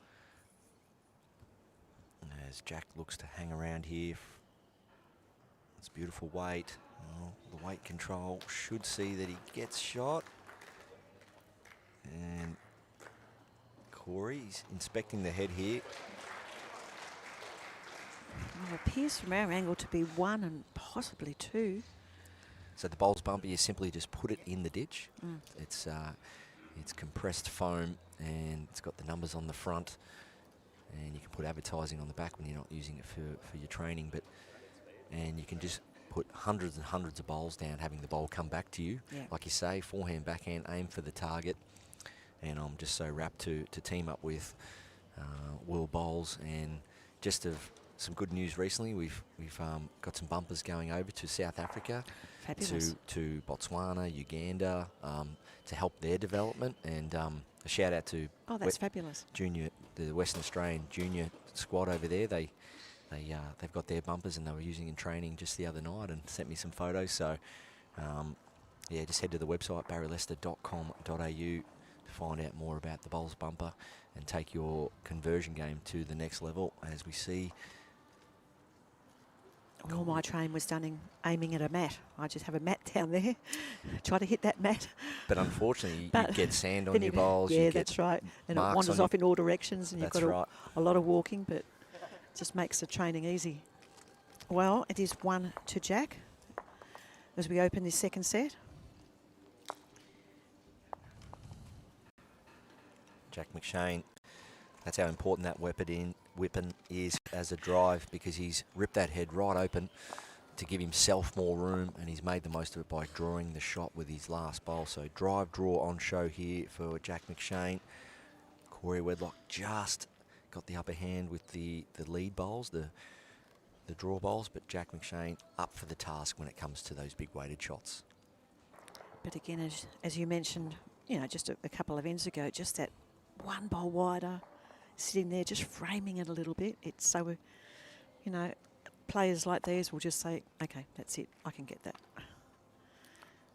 As Jack looks to hang around here, it's beautiful weight. Oh, the weight control should see that he gets shot. And Cory's inspecting the head here. Well, it appears from our angle to be 1 and possibly 2. So the bowls bumper, you simply just put it in the ditch. It's compressed foam, and it's got the numbers on the front, and you can put advertising on the back when you're not using it for your training. And you can just put hundreds and hundreds of bowls down, having the bowl come back to you. Yeah. Like you say, forehand, backhand, aim for the target. And I'm just so rapt to team up with World Bowls, and just of some good news recently. We've got some bumpers going over to South Africa, to Botswana, Uganda, to help their development. And a shout out to that's fabulous. The Western Australian junior squad over there. They've got their bumpers, and they were using in training just the other night, and sent me some photos. So just head to the website barrylester.com.au to find out more about the bowls bumper and take your conversion game to the next level. As we see, all my training was done aiming at a mat. I just have a mat down there, try to hit that mat. But unfortunately, you get sand on your bowls. Yeah, that's right. And it wanders off in all directions, and you've got a lot of walking, but it just makes the training easy. Well, it is 1 to Jack as we open this second set. Jack McShane, that's how important that weapon is as a drive, because he's ripped that head right open to give himself more room, and he's made the most of it by drawing the shot with his last bowl. So drive, draw on show here for Jack McShane. Cory Wedlock just got the upper hand with the lead bowls, the draw bowls, but Jack McShane up for the task when it comes to those big weighted shots. But again, as you mentioned, just a couple of ends ago, just that one bowl wider, sitting there just framing it a little bit. It's so, players like these will just say, okay, that's it, I can get that.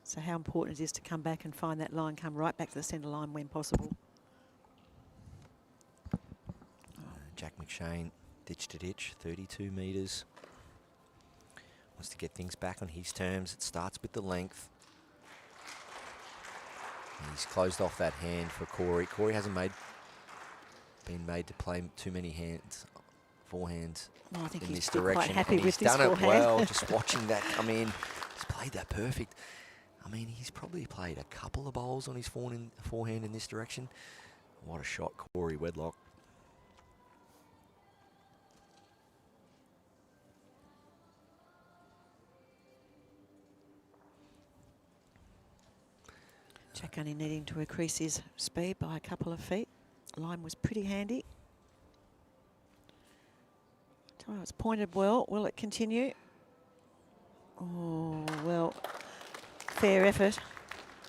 So how important it is to come back and find that line, come right back to the centre line when possible. Jack McShane, ditch to ditch, 32 metres. Wants to get things back on his terms. It starts with the length. He's closed off that hand for Cory. Cory hasn't been made to play too many forehands I think in he's this still direction. quite happy and with he's done this it forehand. well. Just watching that come in, he's played that perfect. I mean, he's probably played a couple of bowls on his forehand in this direction. What a shot, Cory Wedlock. Jack only needing to increase his speed by a couple of feet. Line was pretty handy. Oh, it's pointed well. Will it continue? Oh, well, fair effort.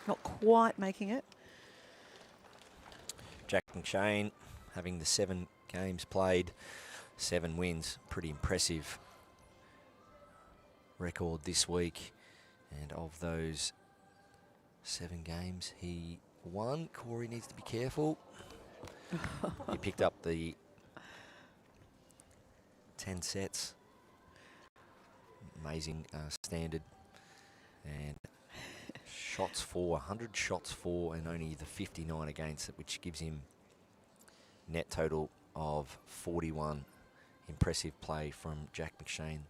Not quite making it. Jack McShane having the 7 games played, 7 wins. Pretty impressive record this week. And of those 7 games he won, Cory needs to be careful. He picked up the 10 sets. Amazing standard. And shots for, 100 shots for, and only the 59 against it, which gives him net total of 41. Impressive play from Jack McShane,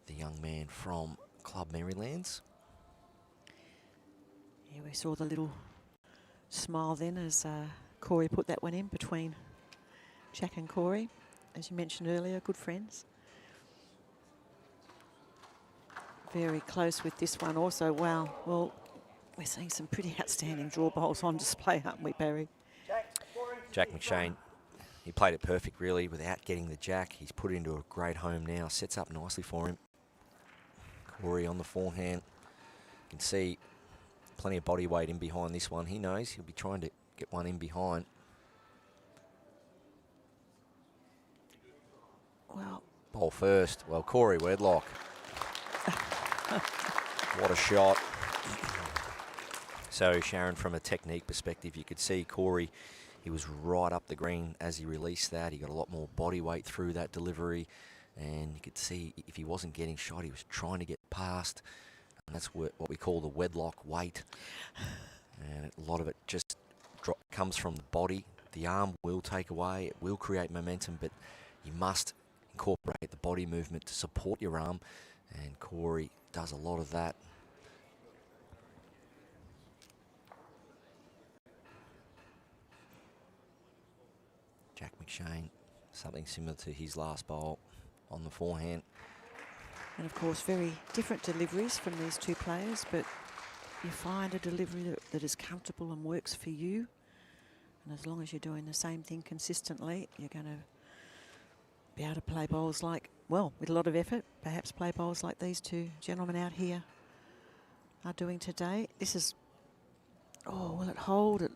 the young man from Club Marylands. Yeah, we saw the little smile then as Cory put that one in between Jack and Cory. As you mentioned earlier, good friends. Very close with this one also. Wow, well, we're seeing some pretty outstanding draw bowls on display, aren't we, Barry? Jack McShane, he played it perfect really without getting the jack. He's put it into a great home now, sets up nicely for him. Cory on the forehand. You can see plenty of body weight in behind this one. He knows he'll be trying to get one in behind. Well, Bowl first. Well, Cory Wedlock. What a shot. So, Sharon, from a technique perspective, you could see Cory, he was right up the green as he released that. He got a lot more body weight through that delivery. And you could see if he wasn't getting shot, he was trying to get past. And that's what we call the Wedlock weight. And a lot of it just comes from the body. The arm will take away. It will create momentum, but you must incorporate the body movement to support your arm. And Cory does a lot of that. Jack McShane, something similar to his last bowl on the forehand. and of course, very different deliveries from these two players, but you find a delivery that is comfortable and works for you. And as long as you're doing the same thing consistently, you're going to be able to play bowls like, well, with a lot of effort, perhaps play bowls like these two gentlemen out here are doing today. This is, oh, will it hold it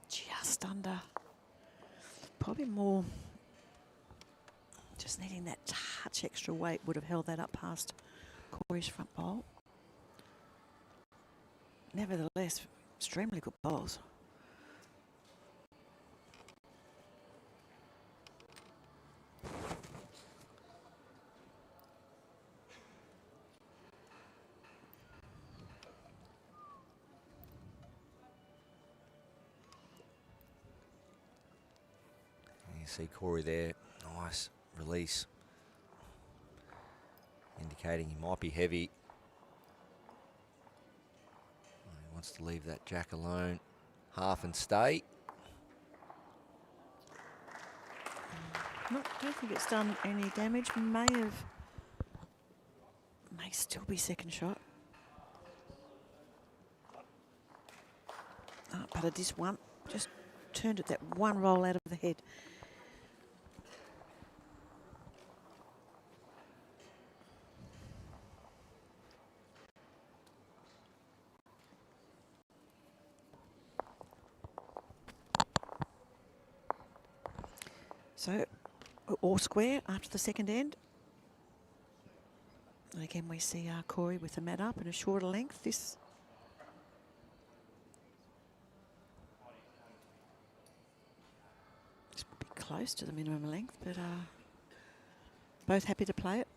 just under? Probably more, just needing that touch extra weight would have held that up past Cory's front bowl. Nevertheless, extremely good bowls. You see Cory there, nice release, indicating he might be heavy. He wants to leave that jack alone, half and stay. I don't think it's done any damage. May still be second shot. But it is one, just turned it that one roll out of the head. So, all square after the second end. And again, we see Cory with the mat up and a shorter length. This will be close to the minimum length, but both happy to play it.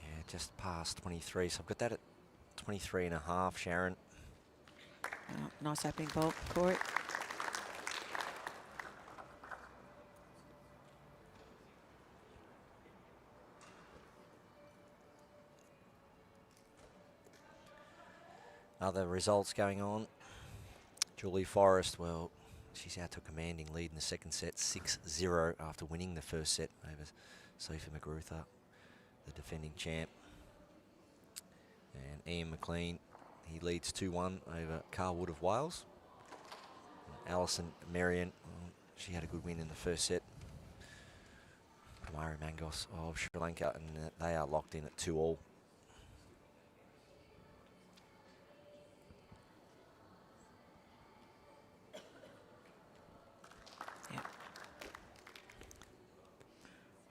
Yeah, just past 23, so I've got that at 23 and a half, Sharon. Oh, nice opening ball, Cory. Other results going on. Julie Forrest, well, she's out to a commanding lead in the second set, 6-0 after winning the first set over Sophie McGruther, the defending champ. And Ian McLean, he leads 2-1 over Carwood of Wales. And Alison Marion, well, she had a good win in the first set. Mari Mangos of Sri Lanka, and they are locked in at 2-all.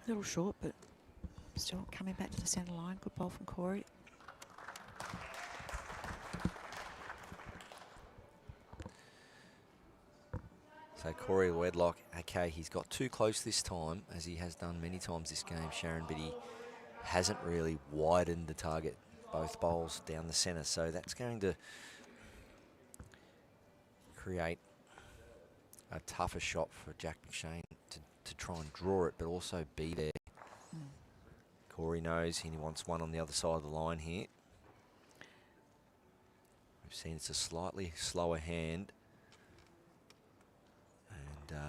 A little short, but still coming back to the centre line. Good ball from Cory. So Cory Wedlock, okay, he's got too close this time, as he has done many times this game, Sharon, but he hasn't really widened the target, both bowls down the centre. So that's going to create a tougher shot for Jack McShane to try and draw it, but also be there. Cory knows he wants one on the other side of the line here. We've seen it's a slightly slower hand. And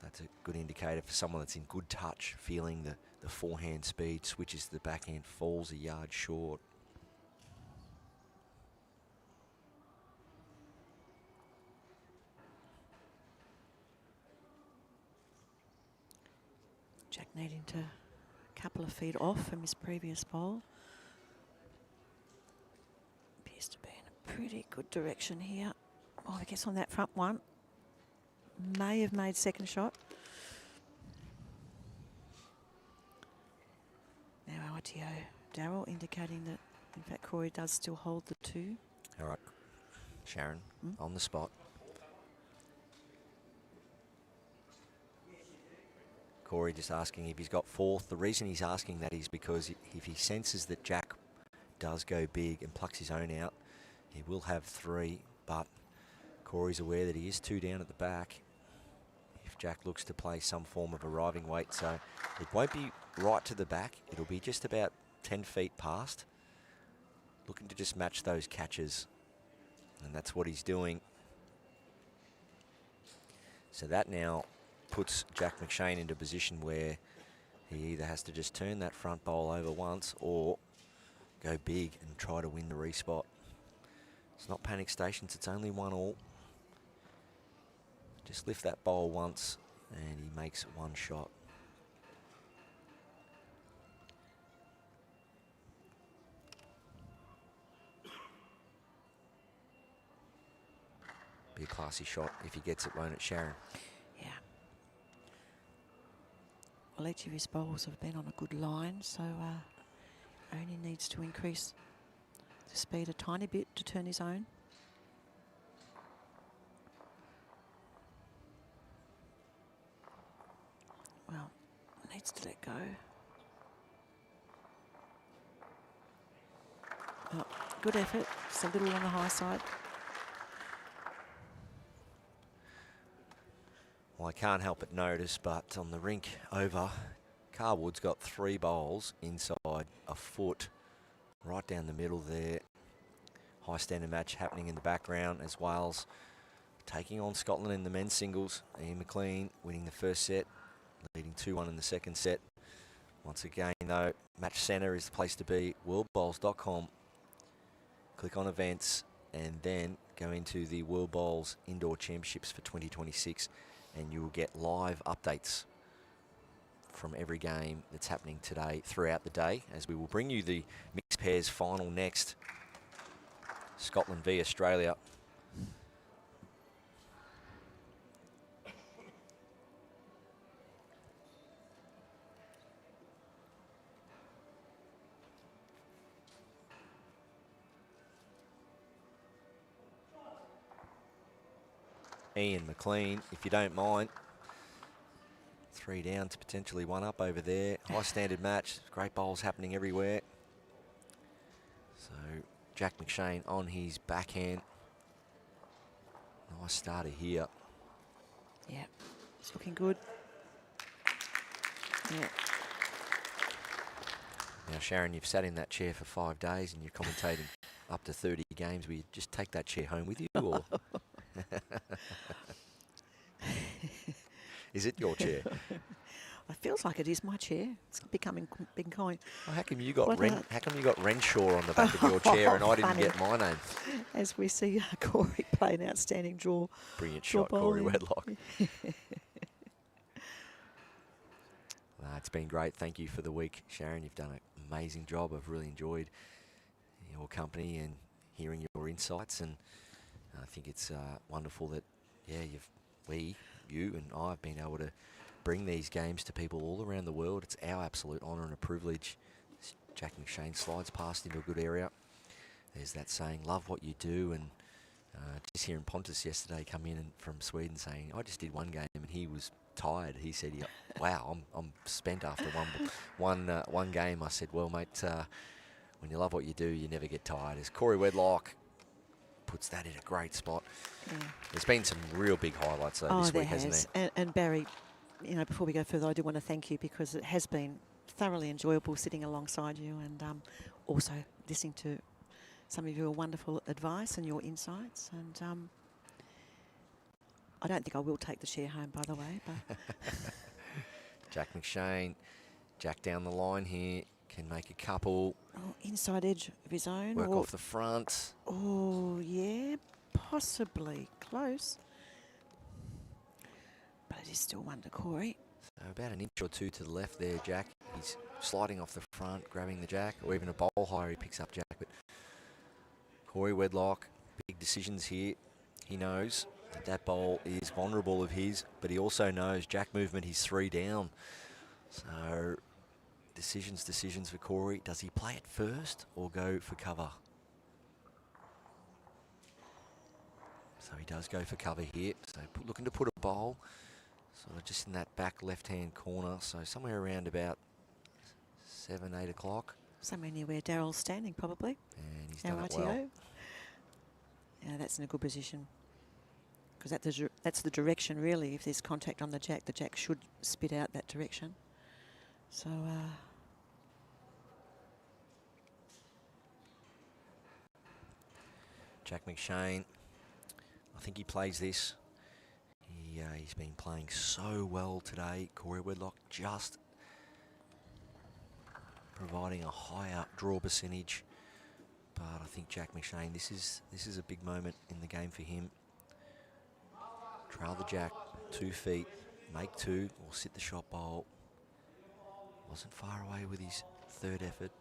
that's a good indicator for someone that's in good touch, feeling the forehand speed, switches to the backhand, falls a yard short. Jack needing to a couple of feet off from his previous bowl. Appears to be in a pretty good direction here. Oh, he gets on that front one. May have made second shot. Now ITO Darryl indicating that, in fact, Cory does still hold the 2. All right, Sharon, on the spot. Cory just asking if he's got fourth. The reason he's asking that is because if he senses that Jack does go big and plucks his own out, he will have 3, but Cory's aware that he is 2 down at the back if Jack looks to play some form of arriving weight. So it won't be right to the back. It'll be just about 10 feet past. Looking to just match those catches. And that's what he's doing. So that now puts Jack McShane into a position where he either has to just turn that front bowl over once or go big and try to win the respot. It's not panic stations, it's only 1-all. Just lift that bowl once and he makes one shot. Be a classy shot if he gets it, won't it, Sharon? Yeah. Well, each of his bowls have been on a good line, so only needs to increase the speed a tiny bit to turn his own. Well, needs to let go. Oh, good effort, just a little on the high side. Well, I can't help but notice, but on the rink over, Carwood's got 3 bowls inside a foot, right down the middle there. High standard match happening in the background as Wales taking on Scotland in the men's singles. Ian McLean winning the first set, leading 2-1 in the second set. Once again, though, Match Centre is the place to be, worldbowls.com. Click on events and then go into the World Bowls Indoor Championships for 2026. And you will get live updates from every game that's happening today throughout the day, as we will bring you the mixed pairs final next. Scotland v Australia. Ian McLean, if you don't mind. 3 down to potentially 1 up over there. High standard match. Great bowls happening everywhere. So Jack McShane on his backhand. Nice starter here. Yeah, it's looking good. Yeah. Now, Sharon, you've sat in that chair for 5 days and you're commentating up to 30 games, will you just take that chair home with you, or is it your chair? It feels like it is my chair. It's becoming big coin. Well, how come you got What a- how come you got Renshaw on the back of your chair and I didn't Funny. get my name? As we see Cory play an outstanding draw. Brilliant draw shot, Cory bowling. Wedlock. It's been great. Thank you for the week, Sharon. You've done an amazing job. I've really enjoyed your company and hearing your insights, and I think it's wonderful that you and I have been able to bring these games to people all around the world. It's our absolute honour and a privilege. Jack McShane slides past into a good area. There's that saying, love what you do, and just hearing Pontus yesterday come in from Sweden saying, I just did one game and he was tired. He said, wow, I'm spent after one game. I said, well, mate, when you love what you do, you never get tired. As Cory Wedlock puts that in a great spot. Yeah. There's been some real big highlights though this there week, hasn't there? And Barry, before we go further, I do want to thank you because it has been thoroughly enjoyable sitting alongside you and also listening to some of your wonderful advice and your insights. And I don't think I will take the chair home, by the way. But Jack McShane, Jack down the line here, can make a couple. Oh, inside edge of his own. Work off the front. Oh, yeah, possibly close. But it is still one to Cory. So about an inch or two to the left there, Jack. He's sliding off the front, grabbing the Jack, or even a bowl higher, he picks up Jack. But Cory Wedlock, big decisions here. He knows that bowl is vulnerable of his, but he also knows Jack movement, he's 3 down. So decisions for Cory. Does he play it first or go for cover? So he does go for cover here. So looking to put a bowl sort of just in that back left-hand corner. So somewhere around about 7, 8 o'clock. Somewhere near where Daryl's standing, probably. And he's Our done it RTO. well. Yeah, that's in a good position. Because that's the direction, really. If there's contact on the Jack should spit out that direction. So, Jack McShane, I think he plays this. He's been playing so well today. Cory Wedlock just providing a higher draw percentage. But I think Jack McShane, this is a big moment in the game for him. Trail the Jack 2 feet, make 2 or sit the shot bowl. Wasn't far away with his 3rd effort.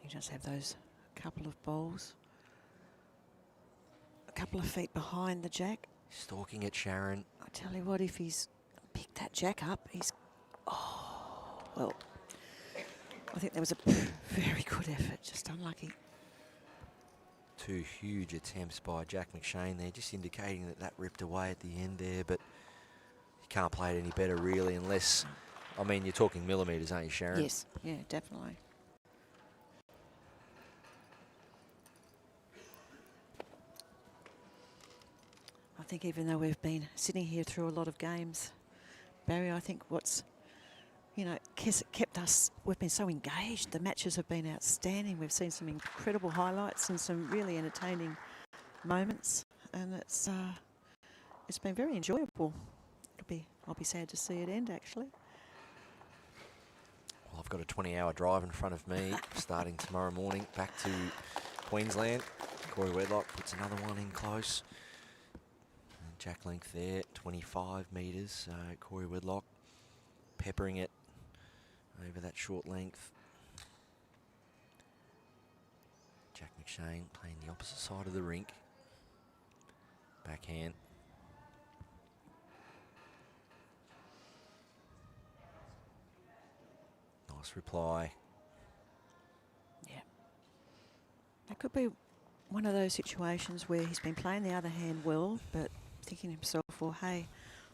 you just have those couple of bowls. A couple of feet behind the Jack. Stalking at Sharon. I tell you what, if he's picked that Jack up, he's... Oh, well, I think that was a very good effort, just unlucky. 2 huge attempts by Jack McShane there, just indicating that ripped away at the end there, but you can't play it any better really unless, I mean, you're talking millimetres, aren't you, Sharon? Yes, yeah, definitely. I think even though we've been sitting here through a lot of games, Barry, I think what's, kept us, we've been so engaged. The matches have been outstanding. We've seen some incredible highlights and some really entertaining moments, and it's been very enjoyable. I'll be sad to see it end, actually. Well, I've got a 20-hour drive in front of me starting tomorrow morning back to Queensland. Cory Wedlock puts another one in close. And Jack length there, 25 metres. So Cory Wedlock peppering it over that short length. Jack McShane playing the opposite side of the rink. Backhand. Nice reply. Yeah. That could be one of those situations where he's been playing the other hand well, but thinking to himself, well, hey,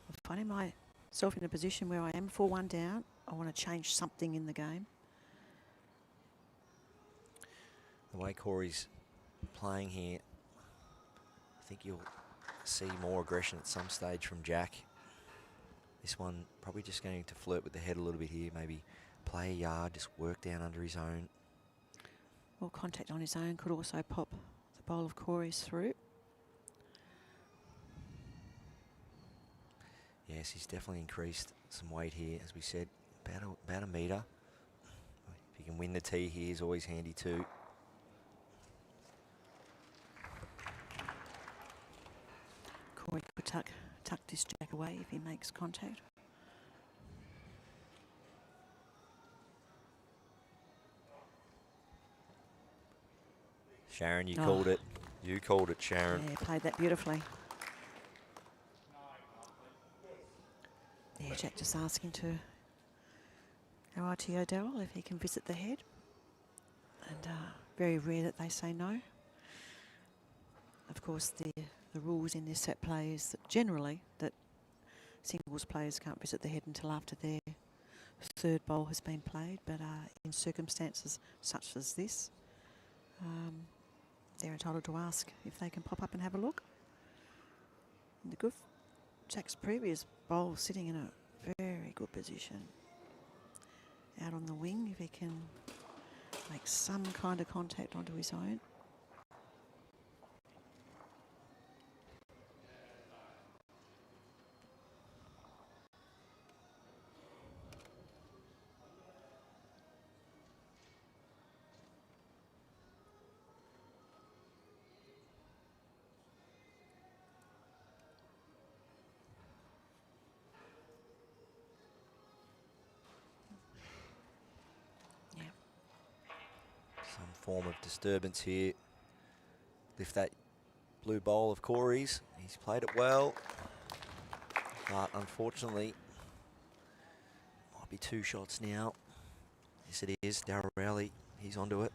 I'm finding myself in a position where I am 4-1 down. I want to change something in the game. The way Cory's playing here, I think you'll see more aggression at some stage from Jack. This one probably just going to flirt with the head a little bit here, maybe play a yard, just work down under his own. Or contact on his own could also pop the bowl of Cory's through. Yes, he's definitely increased some weight here, as we said, about a metre. If he can win the tee here, is always handy too. Cory could tuck this jack away if he makes contact. Sharon, you called it. You called it, Sharon. Yeah, played that beautifully. Yeah, Jack just asking to our ITO Darryl if he can visit the head. And very rare that they say no. Of course, the rules in this set play is that generally that singles players can't visit the head until after their third bowl has been played. But in circumstances such as this, they're entitled to ask if they can pop up and have a look. And the good Jack's previous bowl sitting in a very good position. Out on the wing, if he can make some kind of contact onto his own. Some form of disturbance here. Lift that blue bowl of Cory's. He's played it well. But unfortunately, might be 2 shots now. Yes, it is. Darryl Rowley, he's onto it.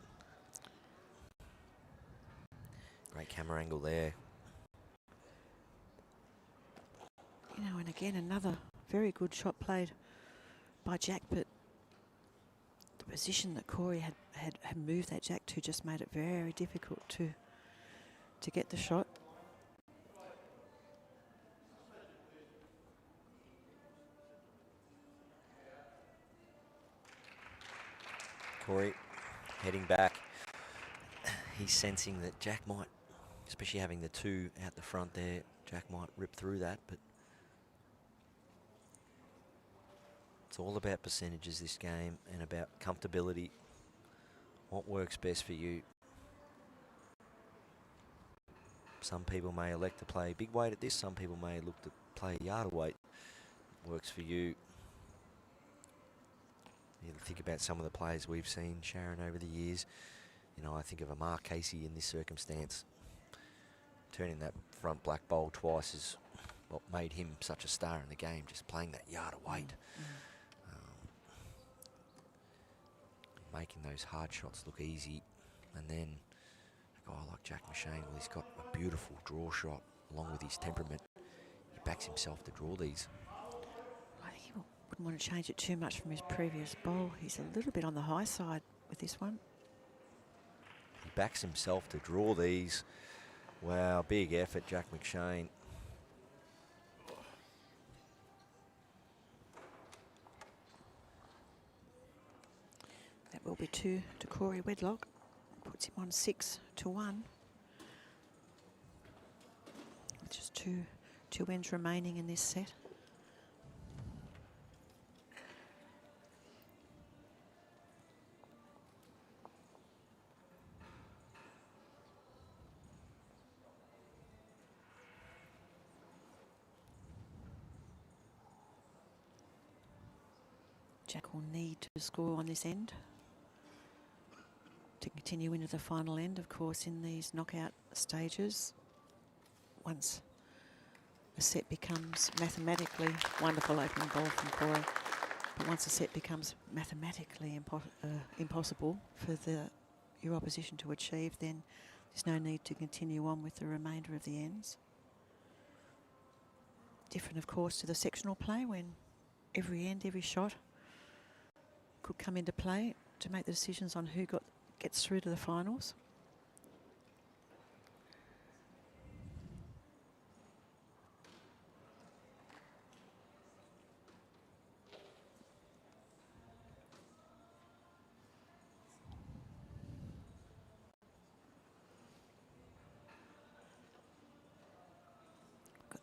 Great camera angle there. You know, and again, another very good shot played by Jack, but the position that Cory had moved that Jack to just made it very difficult to get the shot. Cory heading back. He's sensing that Jack might, especially having the 2 out the front there, Jack might rip through that, but it's all about percentages this game and about comfortability. What works best for you? Some people may elect to play big weight at this. Some people may look to play yard weight. Works for you. You think about some of the players we've seen, Sharon, over the years. You know, I think of a Mark Casey in this circumstance. Turning that front black bowl twice is what made him such a star in the game, just playing that yard of weight. Making those hard shots look easy. And then a guy like Jack McShane, well, he's got a beautiful draw shot along with his temperament. He backs himself to draw these. I think he wouldn't want to change it too much from his previous bowl. He's a little bit on the high side with this one. He backs himself to draw these. Wow, big effort, Jack McShane. That will be 2 to Cory Wedlock. Puts him on 6-1. With just two ends remaining in this set. Jack will need to score on this end to continue into the final end. Of course, in these knockout stages, once a set becomes mathematically wonderful opening ball from Cory, but once a set becomes mathematically impossible for your opposition to achieve, then there's no need to continue on with the remainder of the ends. Different, of course, to the sectional play when every end, every shot could come into play to make the decisions on who gets through to the finals.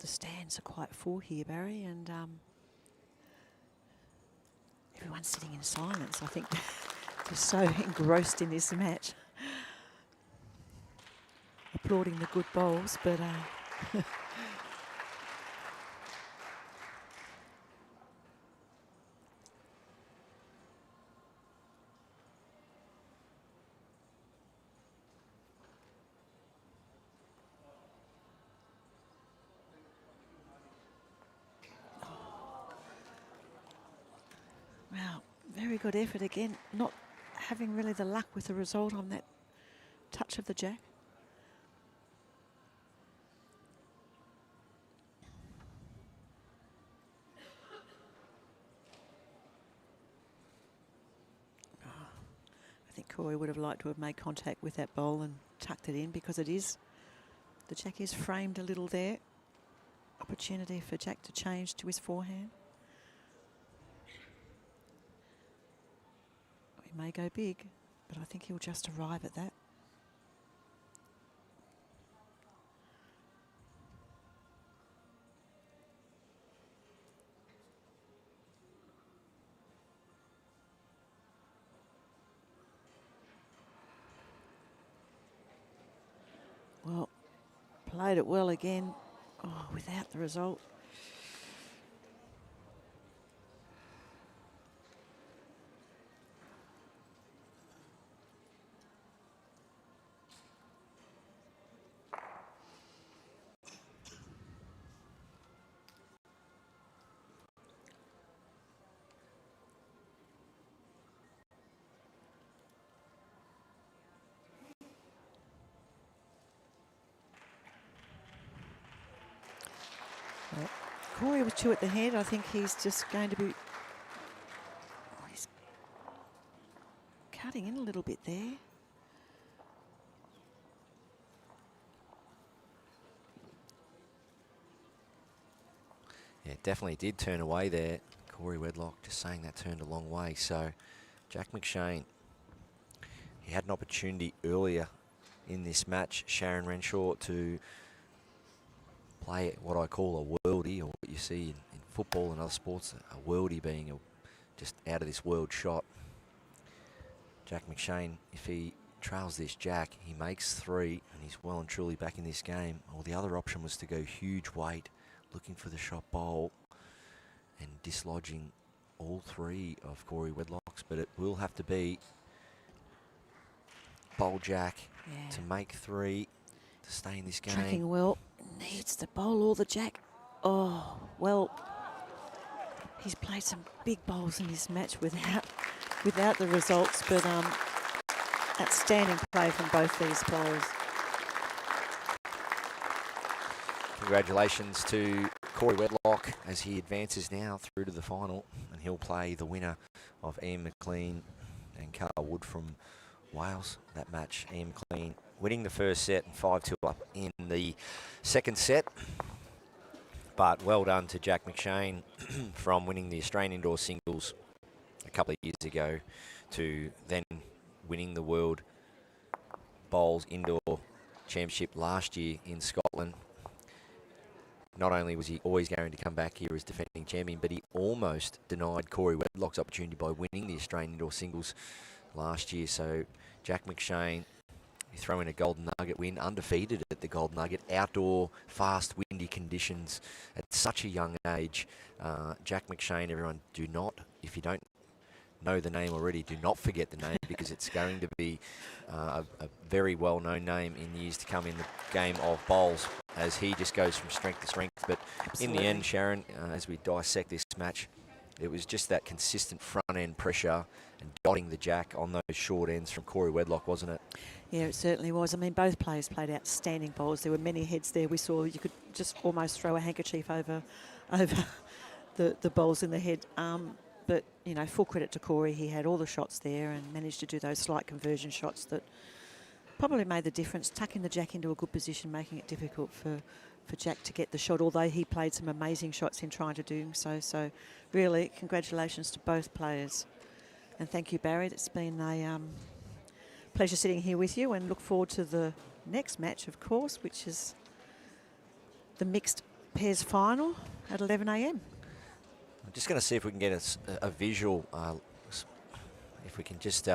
the stands are quite full here, Barry, and everyone's sitting in silence. I think they're so engrossed in this match, applauding the good bowls, but wow, very good effort again. Not having really the luck with the result on that touch of the jack. I think Cory would have liked to have made contact with that bowl and tucked it in, because it is, the jack is framed a little there. Opportunity for Jack to change to his forehand. He may go big, but I think he'll just arrive at that. Well, played it well again. Oh, without the result. Well, Cory was 2 at the head. I think he's just going to be... Oh, he's cutting in a little bit there. Yeah, definitely did turn away there. Cory Wedlock just saying that turned a long way. So Jack McShane, he had an opportunity earlier in this match, Sharon Renshaw, to play what I call a worldie, or what you see in football and other sports, a worldie being a just out of this world shot. Jack McShane, if he trails this jack, he makes 3 and he's well and truly back in this game. Or the other option was to go huge weight, looking for the shot bowl and dislodging all 3 of Cory Wedlock's, but it will have to be bowl jack to make 3 to stay in this game. Tracking well. Needs the bowl or the jack. Oh, well, he's played some big bowls in this match without the results, but outstanding play from both these players. Congratulations to Cory Wedlock as he advances now through to the final, and he'll play the winner of Ian McLean and Carl Wood from Wales. That match, Ian McLean winning the first set and 5-2 up in the second set. But well done to Jack McShane from winning the Australian Indoor Singles a couple of years ago to then winning the World Bowls Indoor Championship last year in Scotland. Not only was he always going to come back here as defending champion, but he almost denied Cory Wedlock's opportunity by winning the Australian Indoor Singles last year. So Jack McShane, you throw in a Golden Nugget win, undefeated at the Golden Nugget, outdoor, fast, windy conditions at such a young age. Jack McShane, everyone, do not, if you don't know the name already, do not forget the name, because it's going to be a very well-known name in years to come in the game of bowls, as he just goes from strength to strength. But Absolutely. in the end, Sharon, as we dissect this match, it was just that consistent front-end pressure and dotting the jack on those short ends from Cory Wedlock, wasn't it? Yeah, it certainly was. I mean, both players played outstanding bowls. There were many heads there. We saw you could just almost throw a handkerchief over the bowls in the head. But, you know, full credit to Cory. He had all the shots there and managed to do those slight conversion shots that probably made the difference, tucking the jack into a good position, making it difficult for Jack to get the shot, although he played some amazing shots in trying to do so. So, really, congratulations to both players. And thank you, Barry. It's been a pleasure sitting here with you, and look forward to the next match, of course, which is the mixed pairs final at 11 a.m. I'm just going to see if we can get a visual, if we can just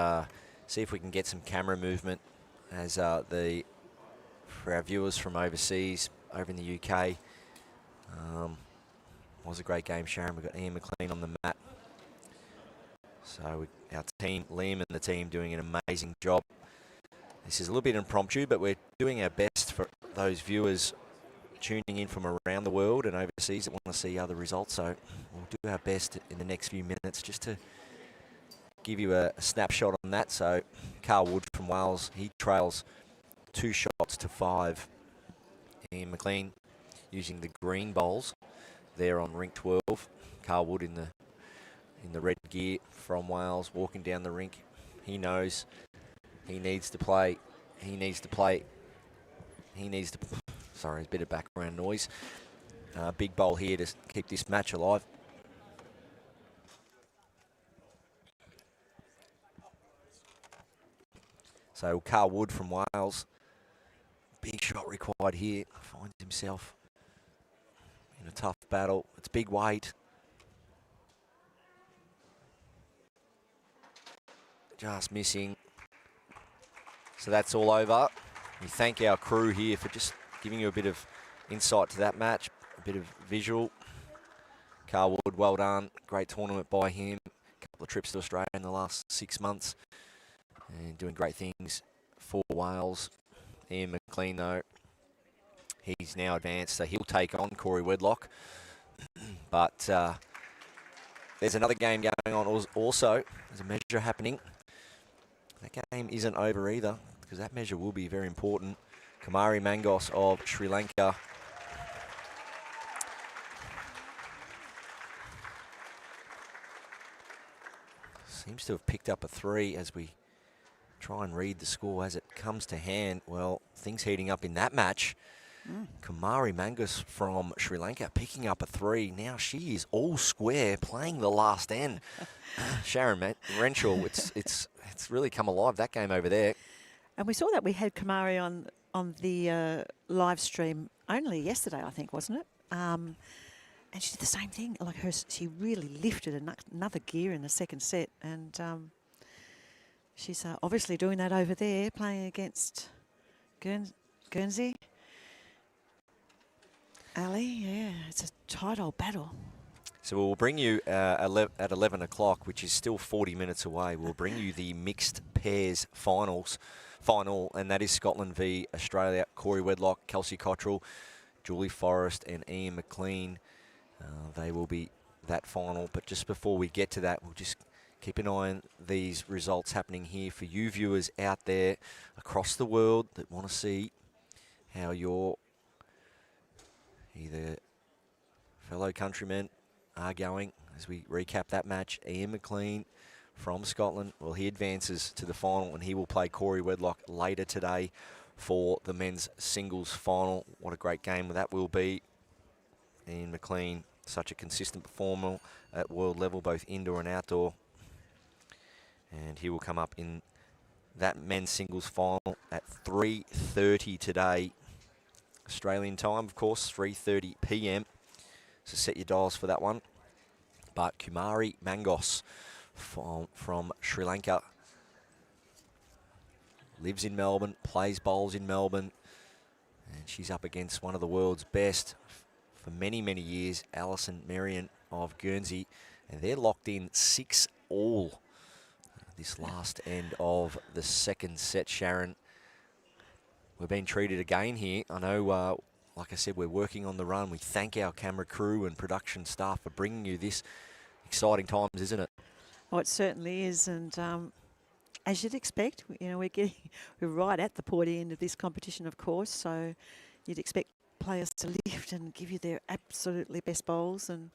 see if we can get some camera movement as for our viewers from overseas, over in the UK. Was a great game, Sharon. We've got Ian McLean on the mat. So our team, Liam and the team, doing an amazing job. This is a little bit impromptu, but we're doing our best for those viewers tuning in from around the world and overseas that want to see other results. So we'll do our best in the next few minutes just to give you a snapshot on that. So Carl Wood from Wales, he trails 2 shots to 5. Ian McLean using the green bowls there on rink 12. Carl Wood in the red gear from Wales, walking down the rink. He knows he needs to play. Sorry, there's a bit of background noise. Big bowl here to keep this match alive. So Carl Wood from Wales, big shot required here. Finds himself in a tough battle. It's big weight. Just missing. So that's all over. We thank our crew here for just giving you a bit of insight to that match, a bit of visual. Carl Wood, well done. Great tournament by him. A couple of trips to Australia in the last 6 months. And doing great things for Wales. Ian McLean, though, he's now advanced, so he'll take on Cory Wedlock. But there's another game going on also. There's a measure happening. That game isn't over either, because that measure will be very important. Cory Mangos of Sri Lanka. Seems to have picked up a 3 as we try and read the score as it comes to hand. Well, things heating up in that match. Cory Mangos from Sri Lanka picking up a 3. Now she is all square, playing the last end. Sharon Renshaw, it's really come alive, that game over there. And we saw that we had Cory on the live stream only yesterday, I think, wasn't it? And she did the same thing. Like she really lifted another gear in the second set, and she's obviously doing that over there, playing against Guernsey. Ali, yeah, it's a tight old battle. So we'll bring you at 11 o'clock, which is still 40 minutes away. We'll bring you the mixed pairs final, and that is Scotland v Australia. Cory Wedlock, Kelsey Cottrell, Julie Forrest and Ian McLean. They will be that final. But just before we get to that, we'll just keep an eye on these results happening here for you viewers out there across the world that want to see how your either fellow countrymen are going as we recap that match. Ian McLean from Scotland, well, he advances to the final and he will play Cory Wedlock later today for the men's singles final. What a great game that will be. Ian McLean, such a consistent performer at world level, both indoor and outdoor. And he will come up in that men's singles final at 3:30 today. Australian time, of course, 3:30 p.m. So set your dials for that one. But Cory Mangos from Sri Lanka lives in Melbourne, plays bowls in Melbourne, and she's up against one of the world's best for many, many years, Alison Marion of Guernsey, and they're locked in 6-all this last end of the second set, Sharon. We're being treated again here. I know, like I said, we're working on the run. We thank our camera crew and production staff for bringing you this exciting times, isn't it? Oh, it certainly is. And as you'd expect, you know, we're right at the pointy end of this competition, of course. So you'd expect players to lift and give you their absolutely best bowls. And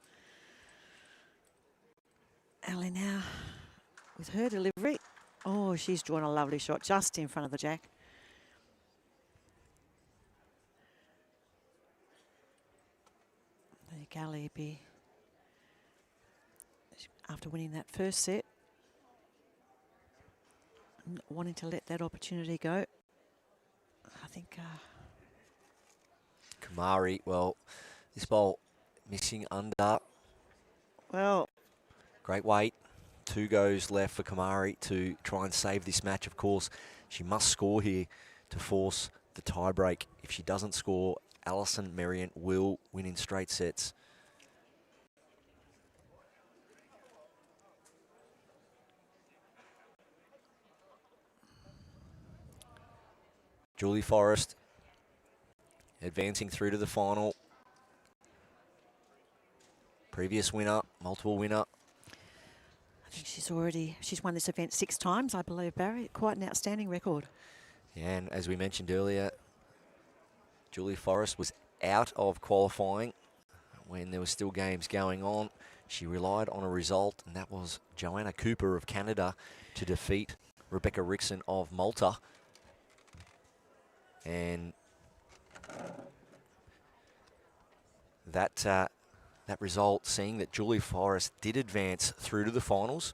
Ali now with her delivery. Oh, she's drawn a lovely shot just in front of the jack. Ali be, after winning that first set, not wanting to let that opportunity go. I think Cory, well, This bowl missing under. Well, Great weight. 2 goes left for Kumari to try and save this match. Of course, she must score here to force the tiebreak. If she doesn't score, Alison Merrion will win in straight sets. Julie Forrest advancing through to the final. Previous winner, multiple winner. I think she's won this event 6 times, I believe, Barry. Quite an outstanding record. Yeah, and as we mentioned earlier, Julie Forrest was out of qualifying when there were still games going on. She relied on a result, and that was Joanna Cooper of Canada to defeat Rebecca Rickson of Malta. And that result, seeing that Julie Forrest did advance through to the finals,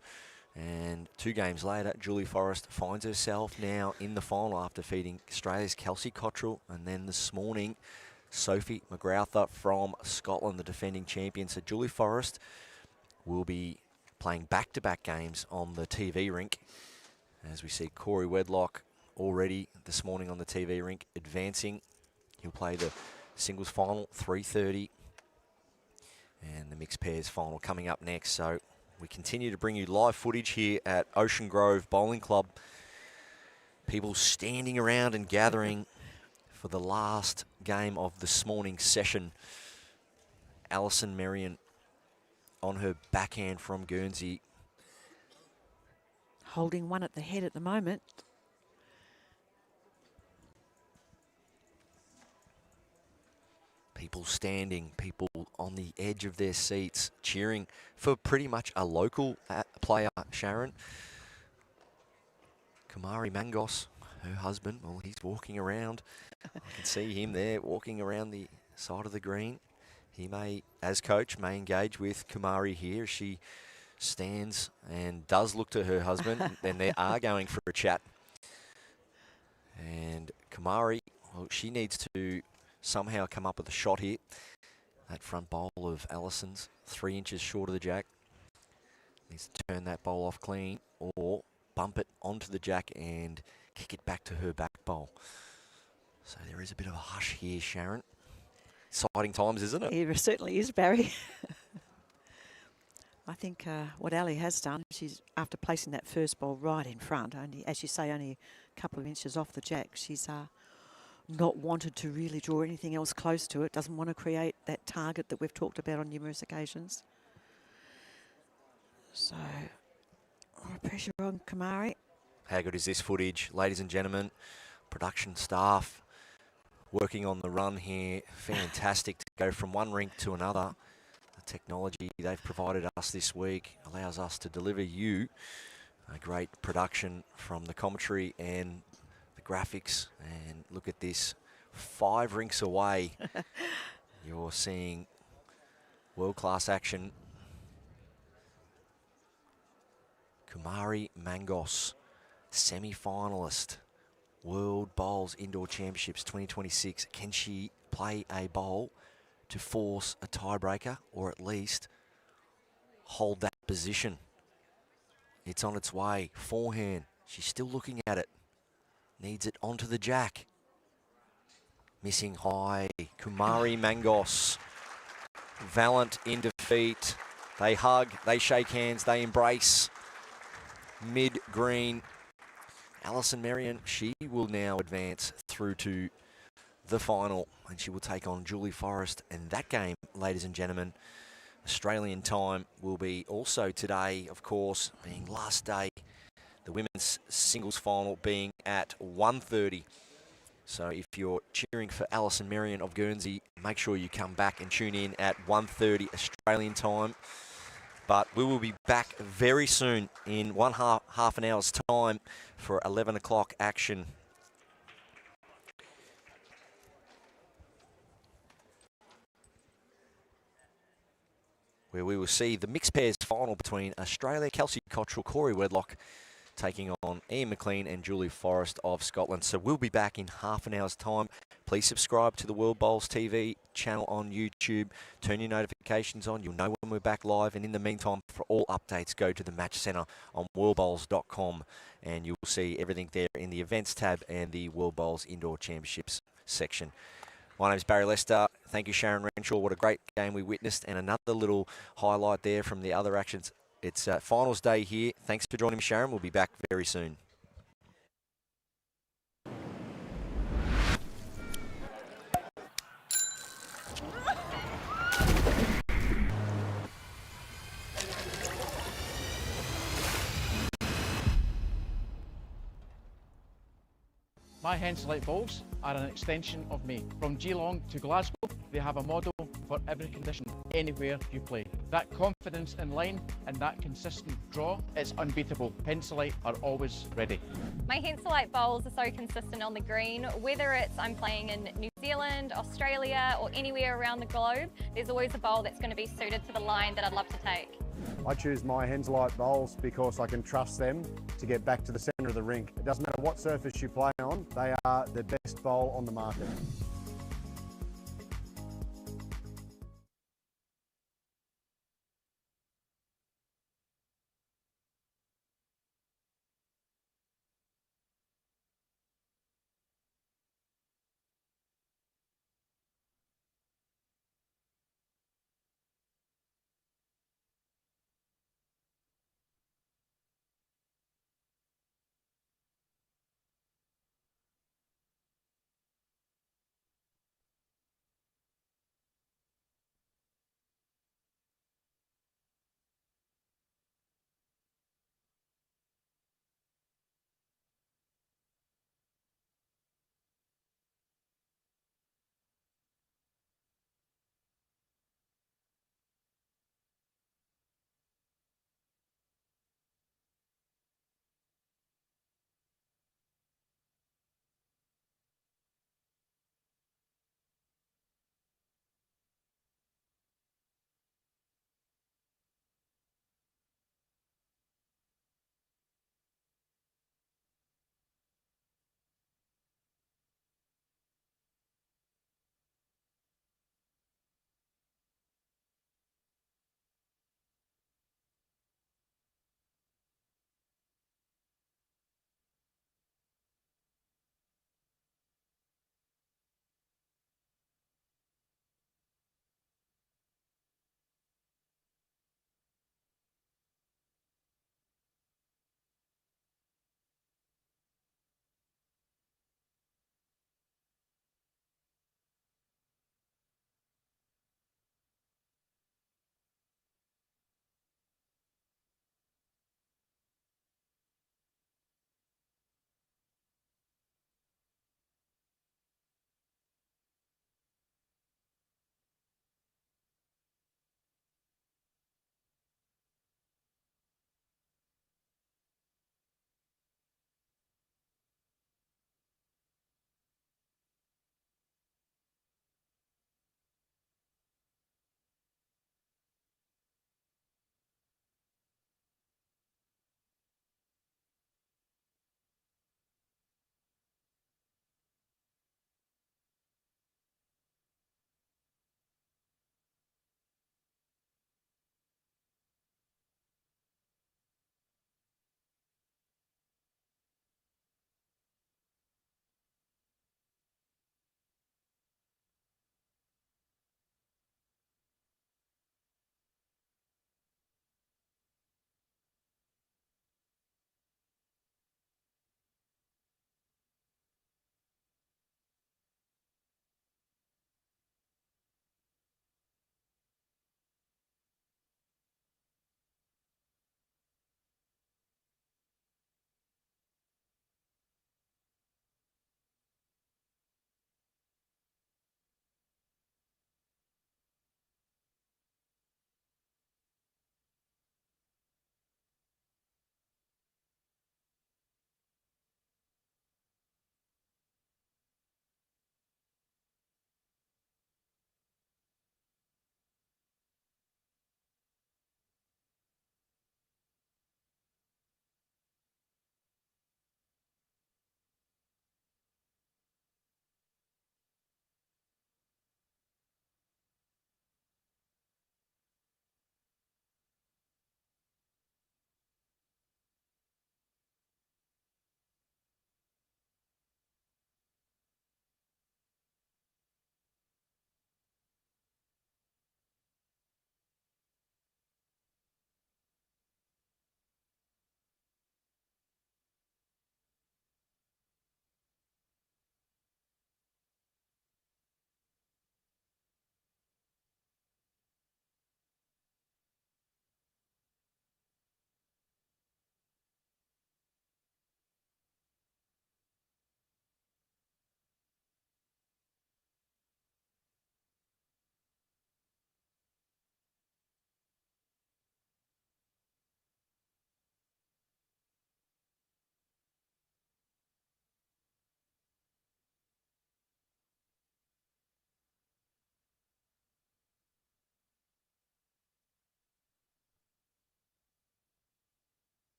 and 2 games later, Julie Forrest finds herself now in the final after defeating Australia's Kelsey Cottrell, and then this morning, Sophie McGrauther from Scotland, the defending champion. So Julie Forrest will be playing back-to-back games on the TV rink, as we see Cory Wedlock already this morning on the TV rink advancing. He'll play the singles final 3:30, and the mixed pairs final coming up next. So we continue to bring you live footage here at Ocean Grove Bowling Club. People standing around and gathering for the last game of this morning's session. Alison Merrion on her backhand from Guernsey. Holding one at the head at the moment. People standing, people on the edge of their seats, cheering for pretty much a local player, Sharon. Kumari Mangos, her husband, well, he's walking around. I can see him there walking around the side of the green. He may, as coach, may engage with Kumari here. She stands and does look to her husband, and they are going for a chat. And Kumari, well, she needs to somehow come up with a shot here. That front bowl of Alison's 3 inches short of the jack. Needs to turn that bowl off clean or bump it onto the jack and kick it back to her back bowl. So there is a bit of a hush here, Sharon. Exciting times, isn't it? It certainly is, Barry. I think what Ali has done, she's after placing that first ball right in front, only, as you say, only a couple of inches off the jack, she's not wanted to really draw anything else close to it, doesn't want to create that target that we've talked about on numerous occasions. So, a lot of pressure on Kumari. How good is this footage, ladies and gentlemen? Production staff working on the run here. Fantastic to go from one rink to another. The technology they've provided us this week allows us to deliver you a great production from the commentary and graphics. And look at this, 5 rinks away. You're seeing world-class action. Kumari Mangos, semi-finalist, World Bowls Indoor Championships 2026. Can she play a bowl to force a tiebreaker, or at least hold that position? It's on its way. Forehand, she's still looking at it. Needs it onto the jack. Missing high. Kumari Mangos. Valiant in defeat. They hug, they shake hands, they embrace. Mid-green. Alison Merrion, she will now advance through to the final, and she will take on Julie Forrest. And that game, ladies and gentlemen, Australian time, will be also today, of course, being last day. The women's singles final being at 1:30. So if you're cheering for Alison Merrion of Guernsey, make sure you come back and tune in at 1:30 Australian time. But we will be back very soon in half an hour's time for 11 o'clock action. Where we will see the mixed pairs final between Australia, Kelsey Cottrell, Cory Wedlock, taking on Ian McLean and Julie Forrest of Scotland. So we'll be back in half an hour's time. Please subscribe to the World Bowls TV channel on YouTube. Turn your notifications on. You'll know when we're back live. And in the meantime, for all updates, go to the Match Centre on worldbowls.com and you'll see everything there in the events tab and the World Bowls Indoor Championships section. My name's Barry Lester. Thank you, Sharon Renshaw. What a great game we witnessed. And another little highlight there from the other actions. It's finals day here. Thanks for joining me, Sharon. We'll be back very soon. My Henselite balls are an extension of me. From Geelong to Glasgow, they have a model for every condition, anywhere you play. That confidence in line and that consistent draw is unbeatable. Henselite are always ready. My Henselite bowls are so consistent on the green, whether it's I'm playing in New Zealand, Australia, or anywhere around the globe, there's always a bowl that's going to be suited to the line that I'd love to take. I choose my Henselite bowls because I can trust them to get back to the centre of the rink. It doesn't matter what surface you play on, they are the best bowl on the market.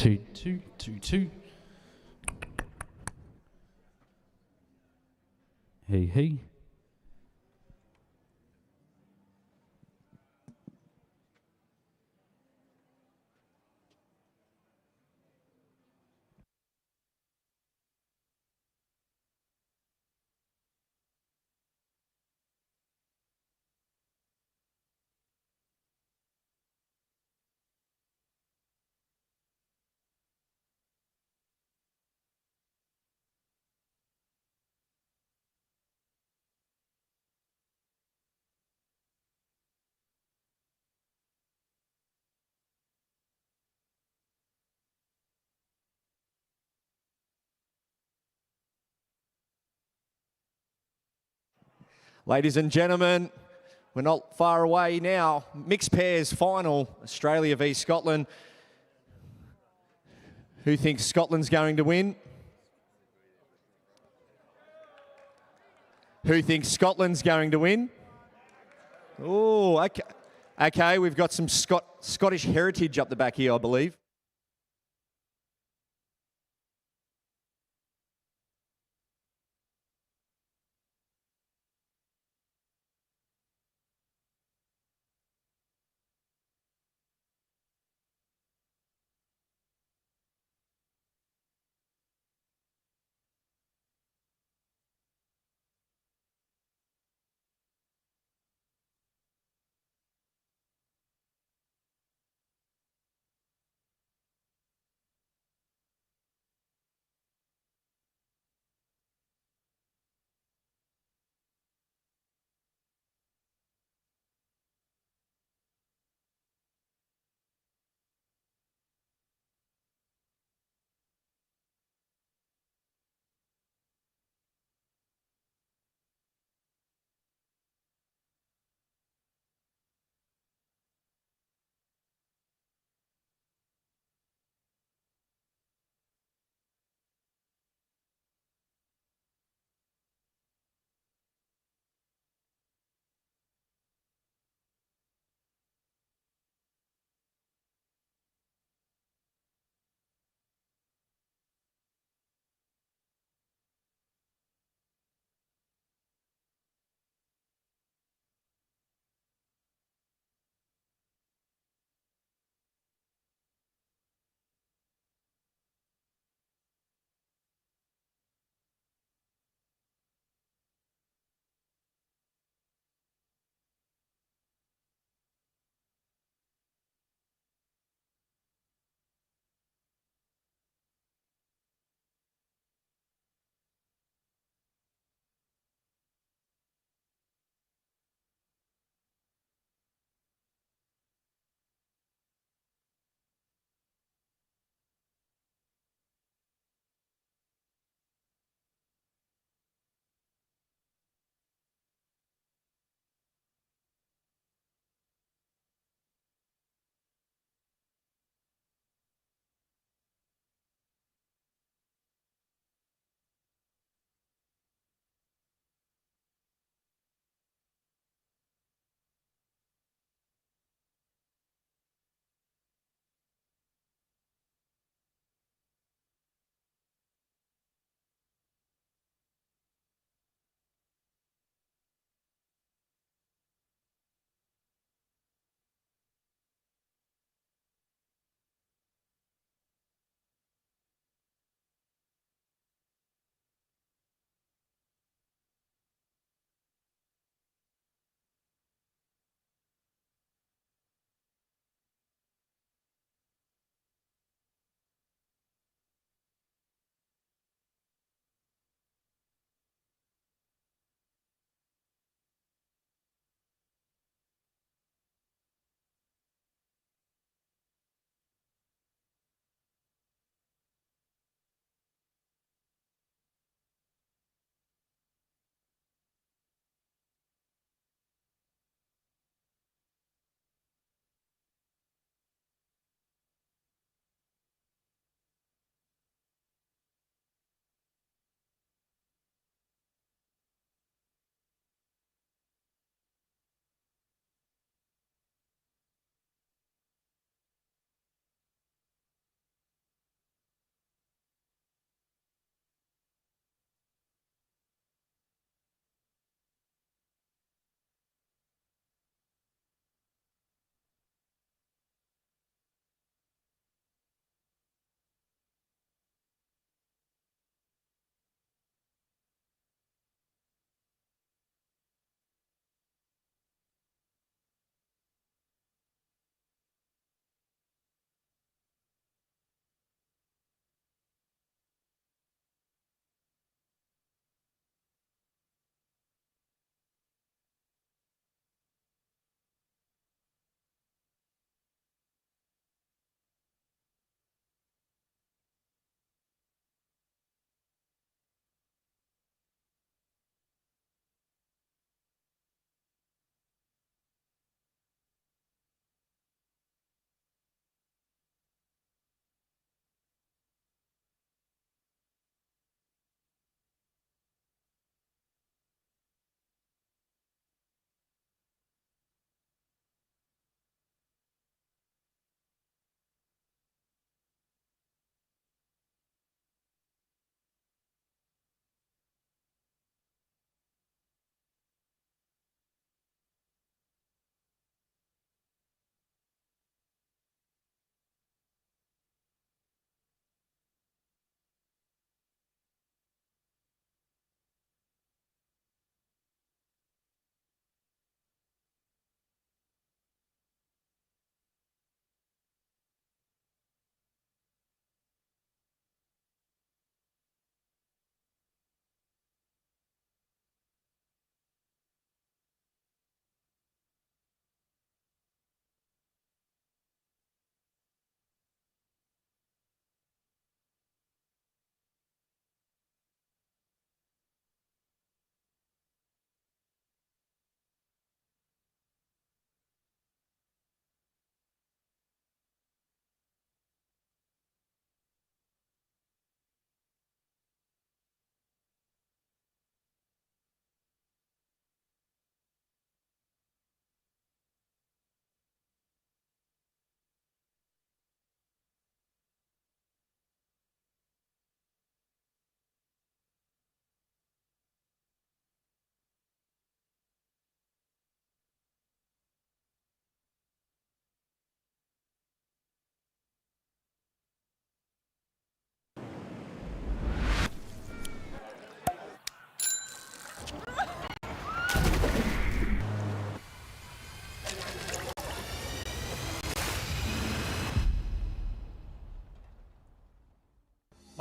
2-2, 2-2. Hey. Ladies and gentlemen, we're not far away now. Mixed pairs final, Australia v Scotland. Who thinks Scotland's going to win? Who thinks Scotland's going to win? Oh, okay. Okay, we've got some Scottish heritage up the back here, I believe.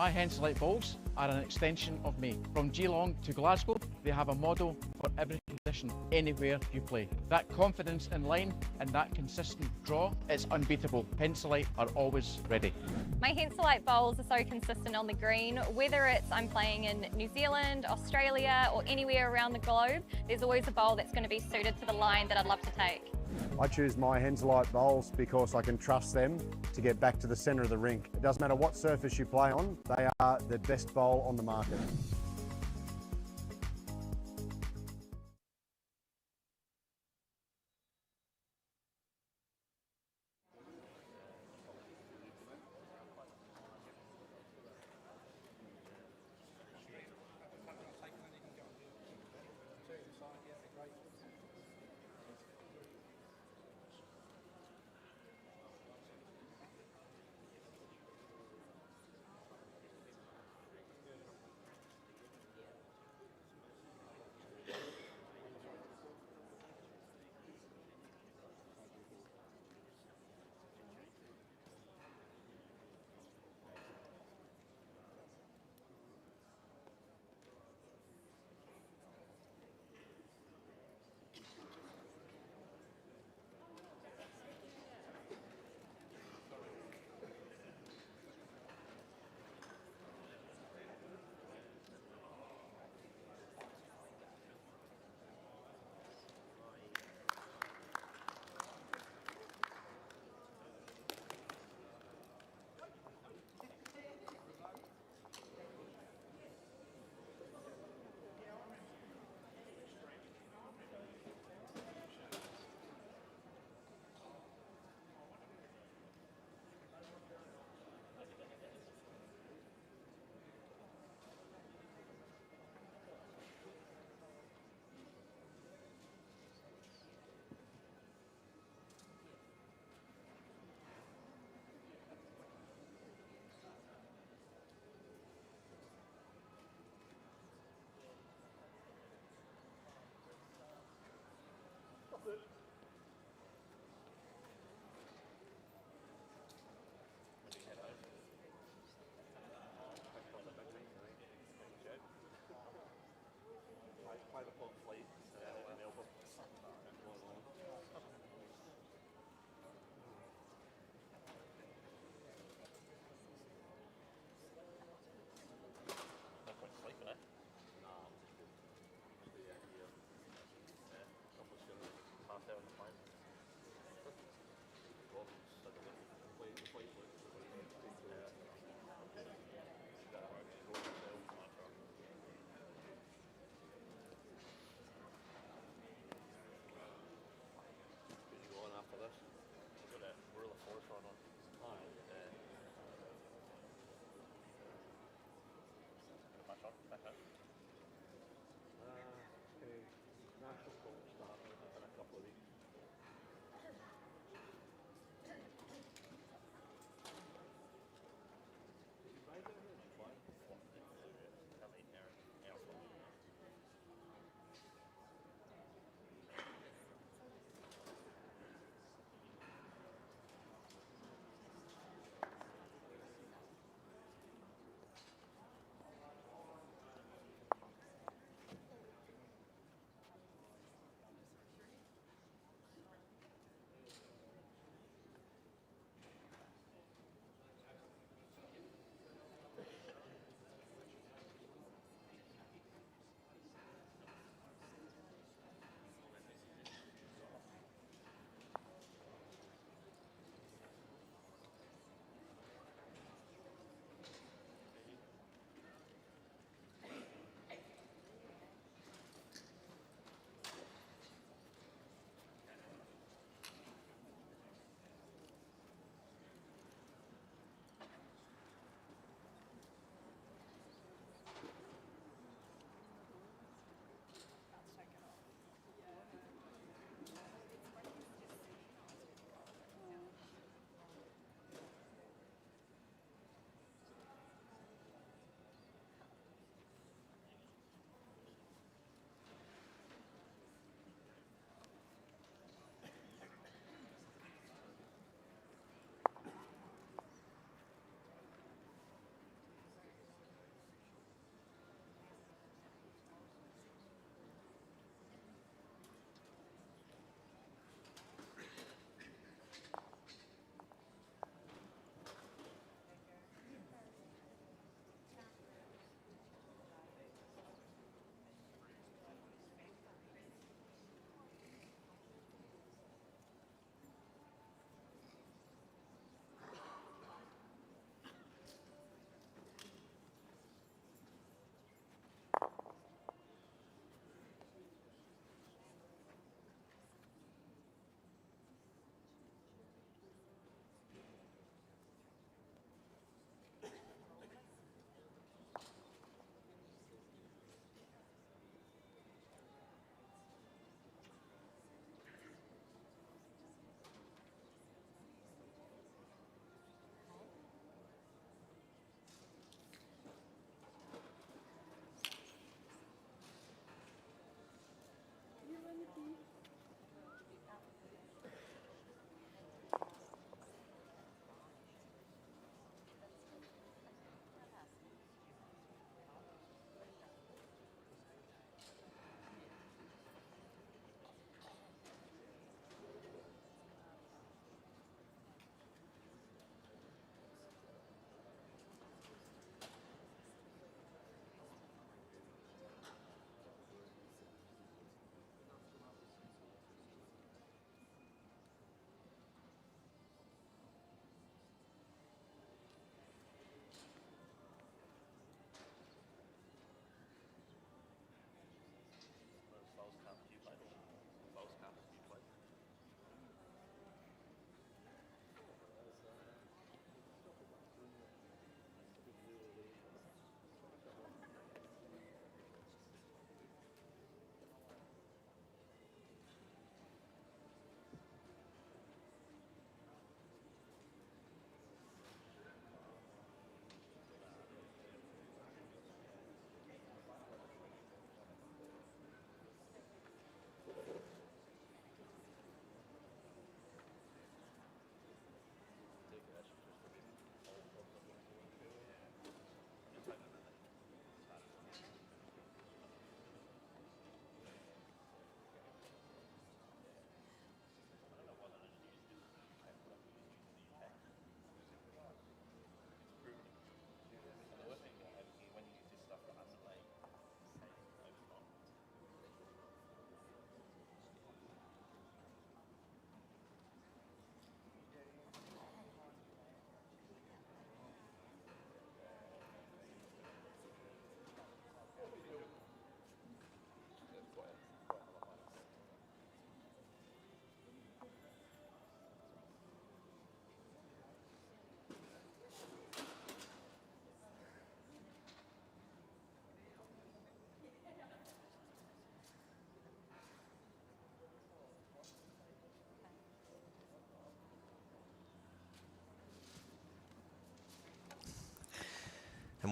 My Henselite balls are an extension of me. From Geelong to Glasgow, they have a model for every condition, anywhere you play. That confidence in line and that consistent draw is unbeatable. Henselite are always ready. My Henselite bowls are so consistent on the green, whether it's I'm playing in New Zealand, Australia, or anywhere around the globe, there's always a bowl that's going to be suited to the line that I'd love to take. I choose my Henselite bowls because I can trust them to get back to the centre of the rink. It doesn't matter what surface you play on, they are the best bowl on the market.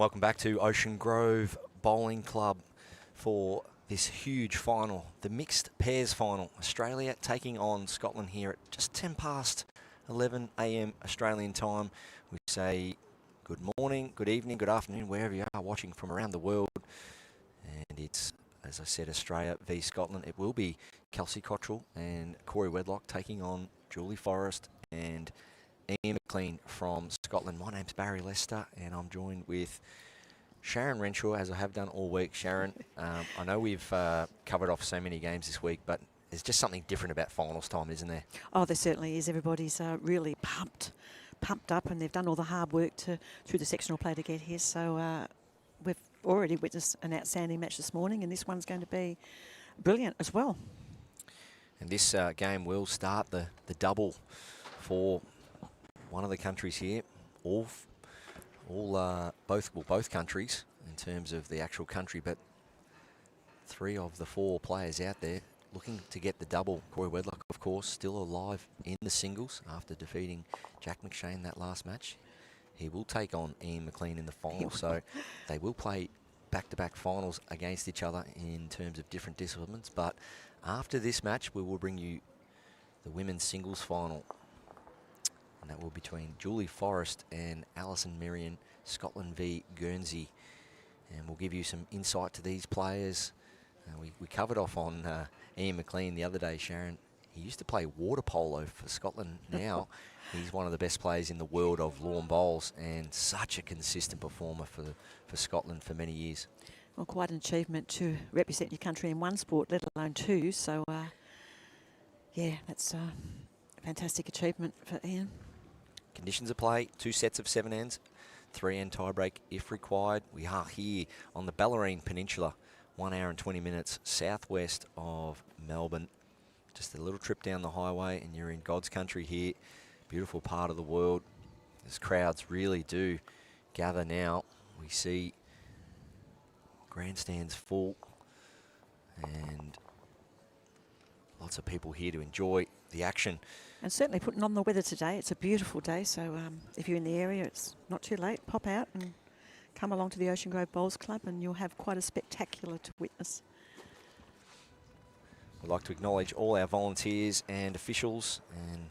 welcome back to Ocean Grove Bowling Club for this huge final, the mixed pairs final. Australia taking on Scotland here at just 10 past 11 a.m. Australian time. We say good morning, good evening, good afternoon, wherever you are watching from around the world. And it's, as I said, Australia v Scotland. It will be Kelsey Cottrell and Cory Wedlock taking on Julie Forrest and Ian McLean from Scotland. My name's Barry Lester, and I'm joined with Sharon Renshaw, as I have done all week. Sharon, I know we've covered off so many games this week, but there's just something different about finals time, isn't there? Oh, there certainly is. Everybody's really pumped up, and they've done all the hard work through the sectional play to get here. So we've already witnessed an outstanding match this morning, and this one's going to be brilliant as well. And this game will start the double for one of the countries here. Both countries in terms of the actual country, but 3 of the 4 players out there looking to get the double. Cory Wedlock, of course, still alive in the singles after defeating Jack McShane that last match. He will take on Ian McLean in the final, so they will play back-to-back finals against each other in terms of different disciplines. But after this match, we will bring you the women's singles final. And that will be between Julie Forrest and Alison Marion, Scotland v Guernsey. And we'll give you some insight to these players. We covered off on Ian McLean the other day, Sharon. He used to play water polo for Scotland. Now he's one of the best players in the world of lawn bowls, and such a consistent performer for Scotland for many years. Well, quite an achievement to represent your country in one sport, let alone 2. So, yeah, that's a fantastic achievement for Ian. Conditions of play, 2 sets of 7 ends, 3 end tiebreak if required. We are here on the Bellarine Peninsula, 1 hour and 20 minutes southwest of Melbourne. Just a little trip down the highway and you're in God's country here. Beautiful part of the world. As crowds really do gather now. We see grandstands full and lots of people here to enjoy the action. And certainly putting on the weather today. It's a beautiful day, so if you're in the area, it's not too late. Pop out and come along to the Ocean Grove Bowls Club and you'll have quite a spectacular to witness. We'd like to acknowledge all our volunteers and officials. And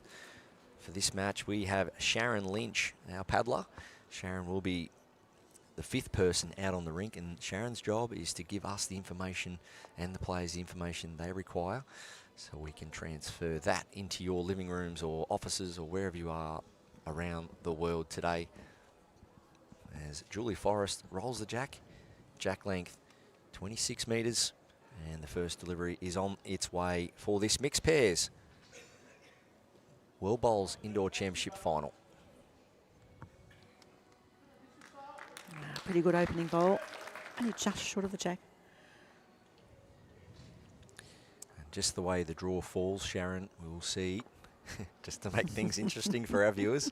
for this match, we have Sharon Lynch, our paddler. Sharon will be the 5th person out on the rink, and Sharon's job is to give us the information and the players the information they require, so we can transfer that into your living rooms or offices or wherever you are around the world today. As Julie Forrest rolls the jack length 26 metres, and the first delivery is on its way for this mixed pairs World Bowls Indoor Championship final. Pretty good opening bowl, only just short of the jack. Just the way the draw falls, Sharon, we will see, just to make things interesting for our viewers,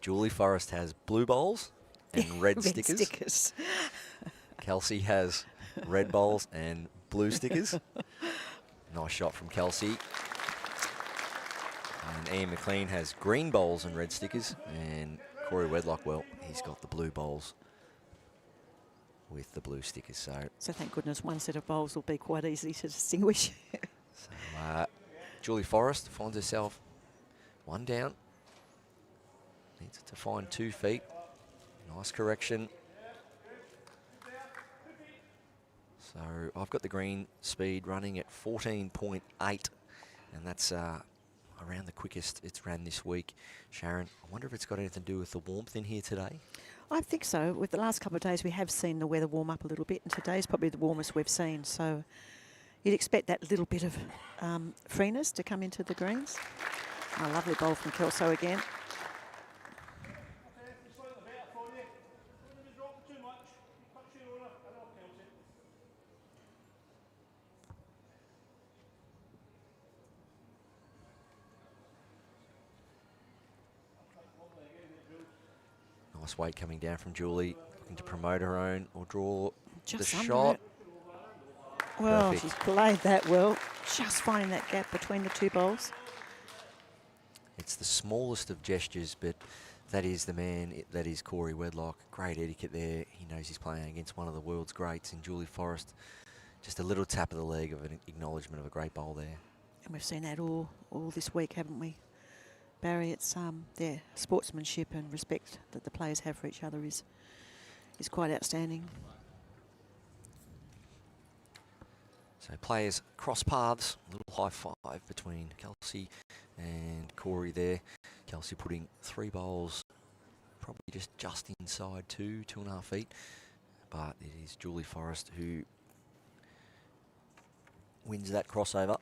Julie Forrest has blue bowls and red stickers. Kelsey has red bowls and blue stickers. Nice shot from Kelsey. And Ian McLean has green bowls and red stickers. And Cory Wedlock, well, he's got the blue bowls with the blue stickers. So thank goodness one set of bowls will be quite easy to distinguish. So Julie Forrest finds herself 1 down. Needs to find 2 feet. Nice correction. So I've got the green speed running at 14.8, and that's around the quickest it's ran this week. Sharon, I wonder if it's got anything to do with the warmth in here today? I think so. With the last couple of days, we have seen the weather warm up a little bit, and today's probably the warmest we've seen. So you'd expect that little bit of freeness to come into the greens. A lovely bowl from Kelso again. Nice weight coming down from Julie, looking to promote her own or draw Just the under shot. it. Well, Perfect. she's played that well, just finding that gap between the 2 bowls. It's the smallest of gestures, but that is the man, that is Cory Wedlock. Great etiquette there. He knows he's playing against one of the world's greats in Julie Forrest. Just a little tap of the leg of an acknowledgement of a great bowl there. And we've seen that all this week, haven't we, Barry? It's their sportsmanship and respect that the players have for each other is quite outstanding. So players cross paths, a little high five between Kelsey and Cory there. Kelsey putting 3 bowls, probably just inside 2.5 feet. But it is Julie Forrest who wins that crossover.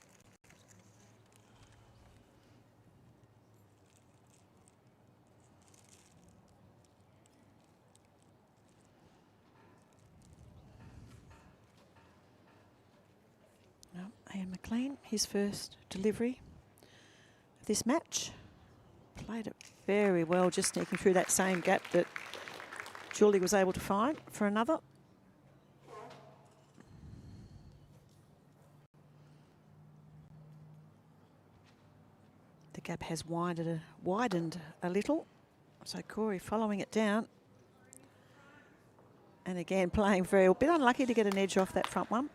Ian McLean, his first delivery of this match. Played it very well, just sneaking through that same gap that Julie was able to find for another. The gap has widened a little. So Cory following it down. And again, playing a bit unlucky to get an edge off that front one.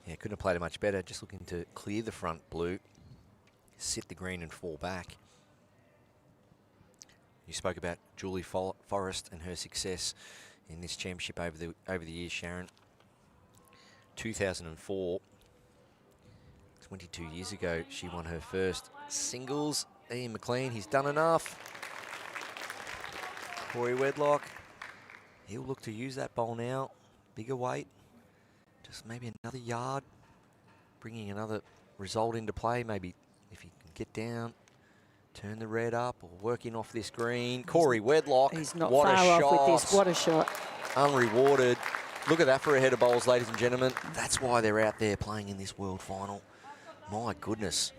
Yeah, couldn't have played it much better. Just looking to clear the front blue, sit the green and fall back. You spoke about Julie Forrest and her success in this championship over the years, Sharon. 2004, 22 years ago, she won her first singles. Ian McLean, he's done enough. Cory Wedlock, he'll look to use that bowl now. Bigger weight. Just maybe another yard, bringing another result into play. Maybe if he can get down, turn the red up, or working off this green. Cory Wedlock, he's not what far a off shot. with this. What a shot. Unrewarded. Look at that for a head of bowls, ladies and gentlemen. That's why they're out there playing in this world final. My goodness.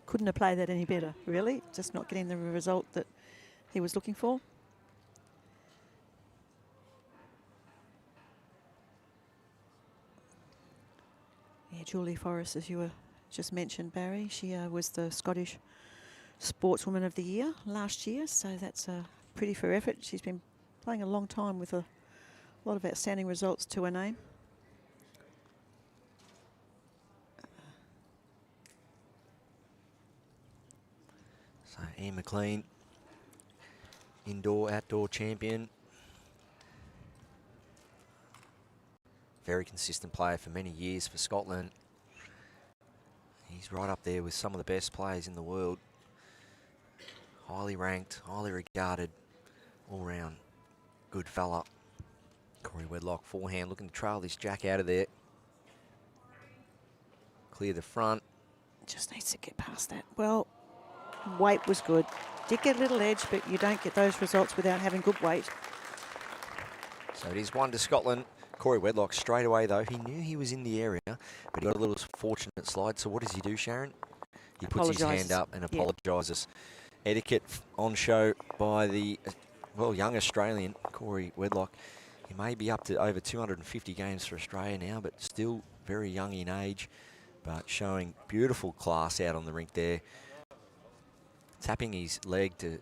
Couldn't have played that any better, really. Just not getting the result that he was looking for. Yeah, Julie Forrest, as you were just mentioned, Barry, she was the Scottish Sportswoman of the Year last year, so that's a pretty fair effort. She's been playing a long time with a lot of outstanding results to her name. So Ian McLean, indoor-outdoor champion. Very consistent player for many years for Scotland. He's right up there with some of the best players in the world. Highly ranked, highly regarded, all-round good fella. Cory Wedlock, forehand, looking to trail this jack out of there. Clear the front. Just needs to get past that. Well, weight was good. Did get a little edge, but you don't get those results without having good weight. So it is 1 to Scotland. Cory Wedlock straight away, though. He knew he was in the area, but he got a little fortunate slide. So what does he do, Sharon? He puts his hand up and apologises. Yeah. Etiquette on show by the, well, young Australian, Cory Wedlock. He may be up to over 250 games for Australia now, but still very young in age, but showing beautiful class out on the rink there. Tapping his leg to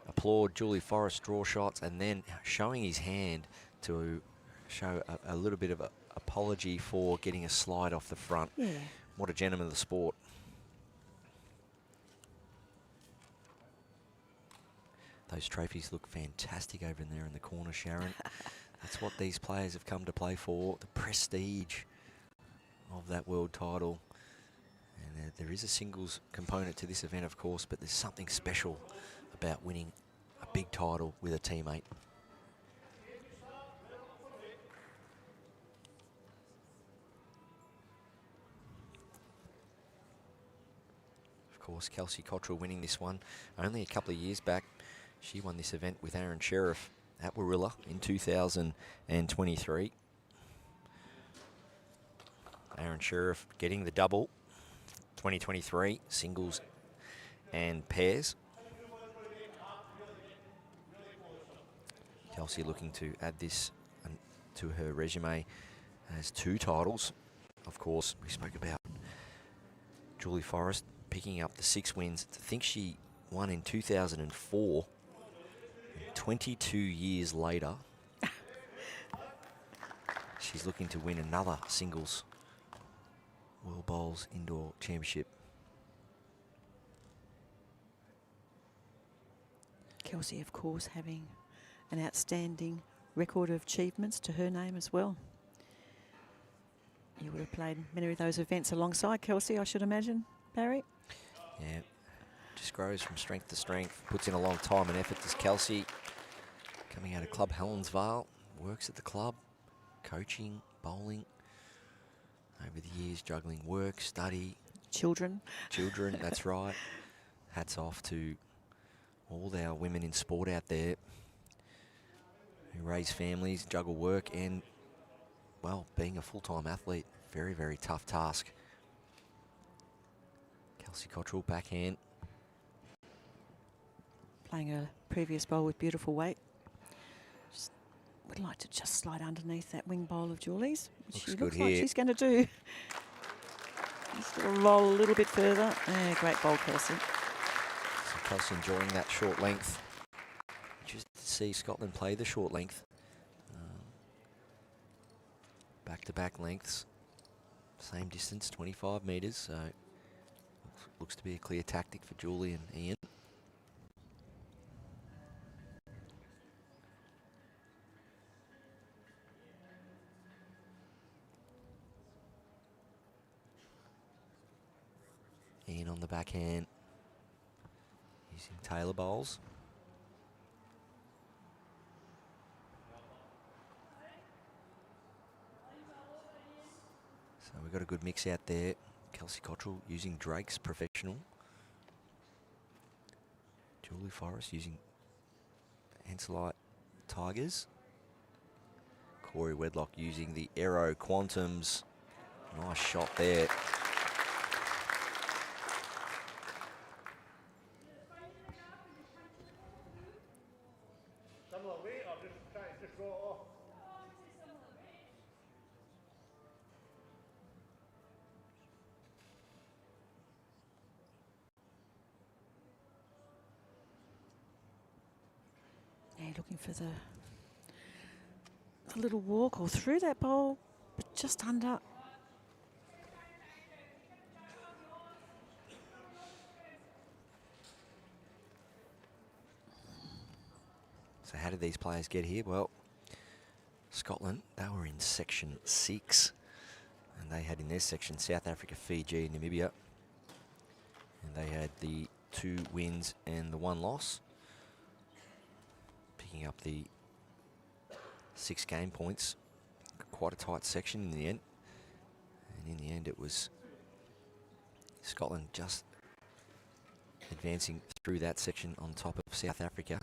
applaud Julie Forrest draw shots, and then showing his hand to show a little bit of an apology for getting a slide off the front. Yeah. What a gentleman of the sport. Those trophies look fantastic over there in the corner, Sharon. That's what these players have come to play for, the prestige of that world title. And there is a singles component to this event, of course, but there's something special about winning a big title with a teammate. Of course, Kelsey Cottrell winning this one only a couple of years back. She won this event with Aaron Sheriff at Warilla in 2023. Aaron Sheriff getting the double, 2023, singles and pairs. Kelsey looking to add this to her resume as 2 titles. Of course, we spoke about Julie Forrest picking up the 6 wins. To think she won in 2004. 22 years later, she's looking to win another singles World Bowls Indoor Championship. Kelsey, of course, having an outstanding record of achievements to her name as well. You would have played many of those events alongside Kelsey, I should imagine, Barry. Yeah, just grows from strength to strength, puts in a long time and effort. This Kelsey, coming out of Club Helensvale, works at the club, coaching, bowling. Over the years, juggling work, study. Children, that's right. Hats off to all our women in sport out there who raise families, juggle work, and, well, being a full-time athlete, very, very tough task. Kelsey Cottrell, backhand. playing a previous bowl with beautiful weight. Just would like to just slide underneath that wing bowl of Julie's, which Looks she good looks like here. she's going to do. Just going to roll a little bit further. Great bowl, Kelsey. So Kelsey enjoying that short length. Just to see Scotland play the short length. Back-to-back lengths. Same distance, 25 metres. So looks to be a clear tactic for Julie and Ian. Ian on the backhand, using tailor bowls. So we've got a good mix out there. Kelsey Cottrell using Drake's Professional. Julie Forrest using Henselite Tigers. Cory Wedlock using the Aero Quantums. Nice shot there. Looking for the little walk or through that bowl, but just under. So how did these players get here? Well, Scotland, they were in section 6, and they had in their section South Africa, Fiji and Namibia, and they had the 2 wins and the 1 loss, picking up the 6 game points. Quite a tight section in the end, and in the end it was Scotland just advancing through that section on top of South Africa.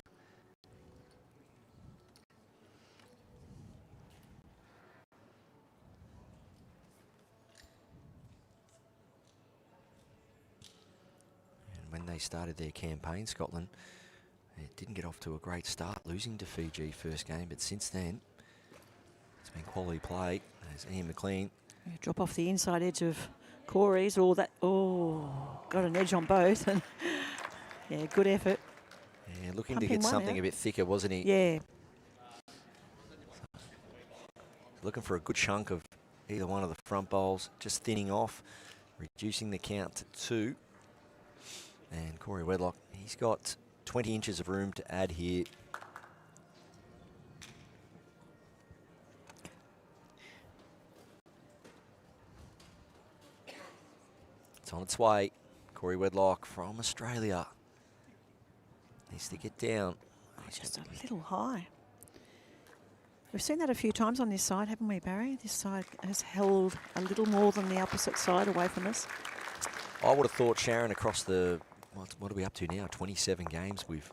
When they started their campaign, Scotland, it didn't get off to a great start, losing to Fiji first game, but since then, it's been quality play. There's Ian McLean. Drop off the inside edge of Cory's, all that. Oh, got an edge on both. Yeah, good effort. Yeah, looking Pumping to get one something out. a bit thicker, wasn't he? Yeah. Looking for a good chunk of either one of the front bowls, just thinning off, reducing the count to 2. And Cory Wedlock, he's got 20 inches of room to add here. It's on its way. Cory Wedlock from Australia. Needs to get down. Just a little high. We've seen that a few times on this side, haven't we, Barry? This side has held a little more than the opposite side away from us. I would have thought, Sharon, across the, what are we up to now? 27 games we've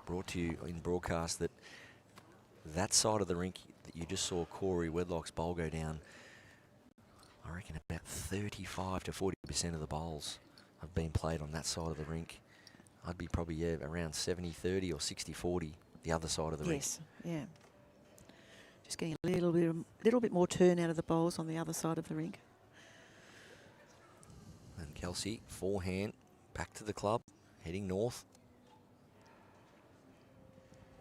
brought to you in broadcast, that side of the rink that you just saw Cory Wedlock's bowl go down, I reckon about 35 to 40% of the bowls have been played on that side of the rink. I'd be probably around 70-30 or 60-40 the other side of the rink. Yes, yeah. Just getting a little bit more turn out of the bowls on the other side of the rink. And Kelsey, forehand, back to the club. heading north.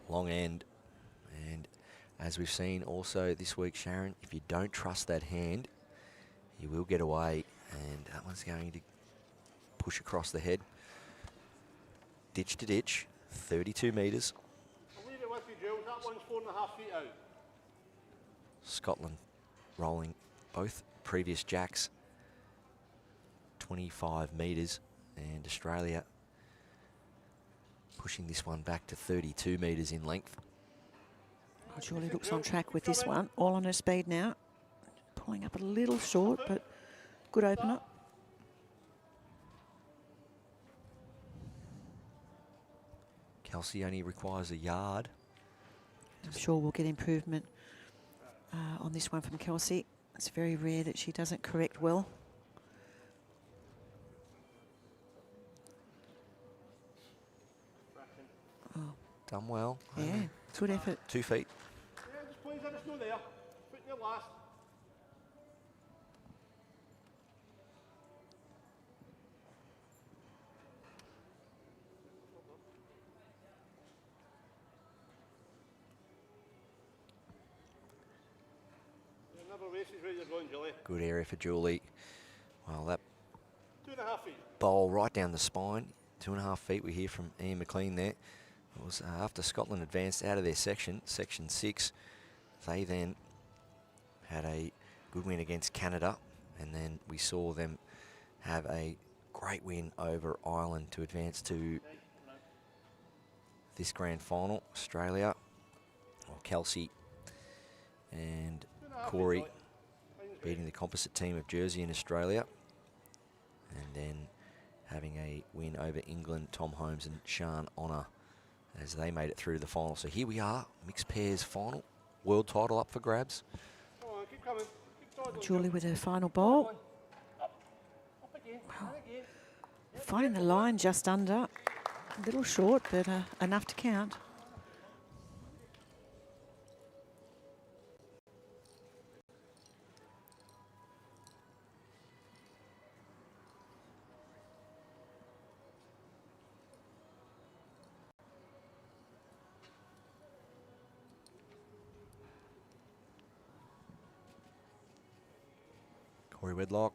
Long end. And as we've seen also this week, Sharon, if you don't trust that hand, you will get away. And that one's going to push across the head. Ditch to ditch, 32 metres. I'll leave it with you, Jules. That one's 4.5 feet out. Scotland rolling both previous jacks 25 metres, and Australia pushing this one back to 32 metres in length. Well, Julie looks on track with this one, all on her speed now. Pulling up a little short, but good opener. Kelsey only requires a yard. I'm sure we'll get improvement on this one from Kelsey. It's very rare that she doesn't correct well. Oh, Done well. yeah, good effort. 2 feet. Yeah, just please, it's not there. Put your last. Never races where you're going, Julie. Good area for Julie. Well, that 2.5 feet. bowl right down the spine. 2.5 feet we hear from Ian McLean there. It was after Scotland advanced out of their section, section 6. They then had a good win against Canada, and then we saw them have a great win over Ireland to advance to this grand final. Australia, or Kelsey and Cory beating the composite team of Jersey and Australia, and then having a win over England, Tom Holmes and Sian Honour, as they made it through to the final. So here we are, mixed pairs final, world title up for grabs. Come on, keep coming. Keep toddling, Julie with her final ball. Up again. Wow. And again. Finding the line just under. A little short, but enough to count. Cory Wedlock,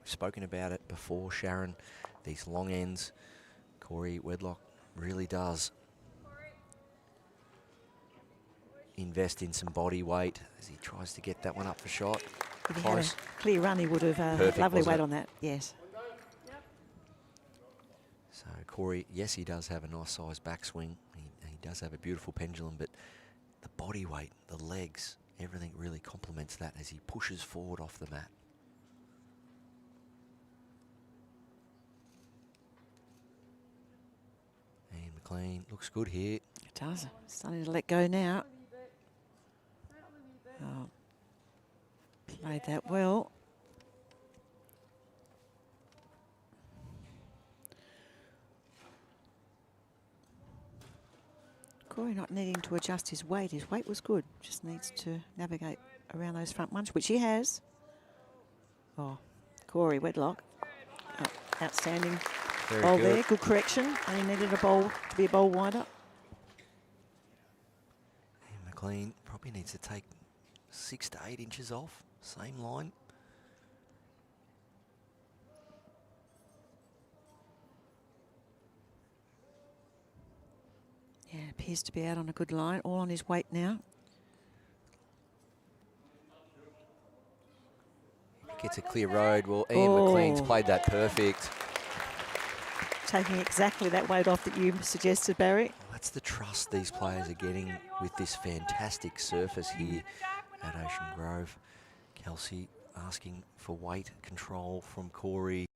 we've spoken about it before, Sharon, these long ends. Cory Wedlock really does invest in some body weight as he tries to get that one up for shot. If he had a Close. clear run, he would have Perfect, lovely wasn't weight it? on that. Yes. So Cory, yes, he does have a nice size backswing. He does have a beautiful pendulum, but the body weight, the legs, everything really complements that as he pushes forward off the mat. And McLean looks good here. It does. Starting to let go now. Oh, played that well. Cory not needing to adjust his weight. His weight was good. Just needs to navigate around those front ones, which he has. Oh, Cory Wedlock. Oh, outstanding Very bowl good. there. Good correction. And he needed a bowl to be a bowl winder. And McLean probably needs to take 6 to 8 inches off. Same line. Yeah, appears to be out on a good line. All on his weight now. Gets a clear road. Well, Ian McLean's Oh. played that perfect. Taking exactly that weight off that you suggested, Barry. Well, that's the trust these players are getting with this fantastic surface here at Ocean Grove. Kelsey asking for weight control from Cory.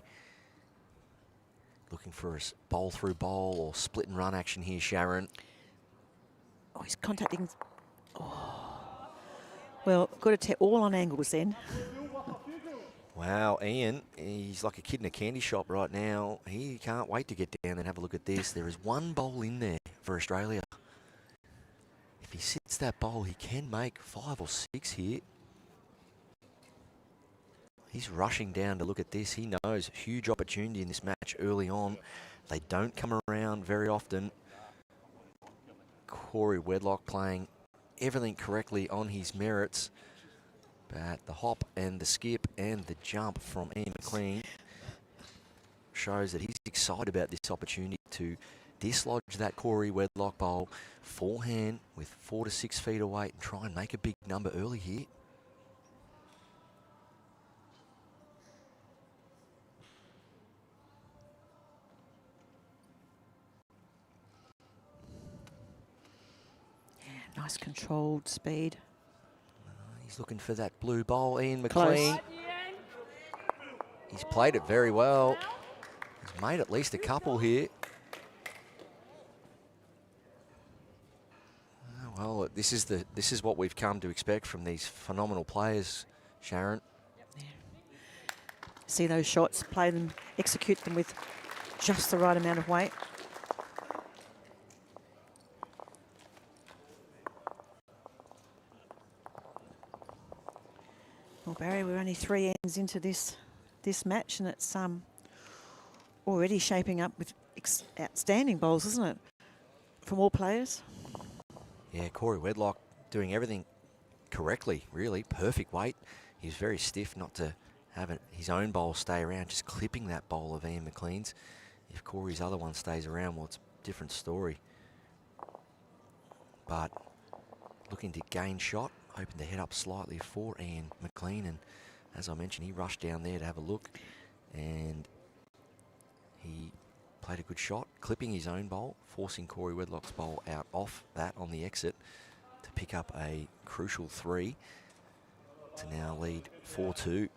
Looking for a bowl through bowl or split and run action here, Sharon. Oh, he's contacting. Oh. Well, got to tell all on angles then. Wow, Ian, he's like a kid in a candy shop right now. He can't wait to get down and have a look at this. There is one bowl in there for Australia. If he sits that bowl, he can make 5 or 6 here. He's rushing down to look at this. He knows huge opportunity in this match early on. They don't come around very often. Cory Wedlock playing everything correctly on his merits. But the hop and the skip and the jump from Ian McLean shows that he's excited about this opportunity to dislodge that Cory Wedlock bowl forehand with 4 to 6 feet away and try and make a big number early here. Nice controlled speed. He's looking for that blue bowl, Ian Close. McLean. He's played it very well. He's made at least a couple here. Oh, well, this is what we've come to expect from these phenomenal players, Sharon. See those shots, play them, execute them with just the right amount of weight. Well, Barry, we're only 3 ends into this match, and it's already shaping up with outstanding bowls, isn't it, from all players? Yeah, Cory Wedlock doing everything correctly, really. Perfect weight. He's very stiff not to have his own bowl stay around, just clipping that bowl of Ian McLean's. If Cory's other one stays around, well, it's a different story. But looking to gain shot, opened the head up slightly for Ian McLean, and as I mentioned, he rushed down there to have a look, and he played a good shot, clipping his own bowl, forcing Cory Wedlock's bowl out off that on the exit to pick up a crucial 3 to now lead 4-2.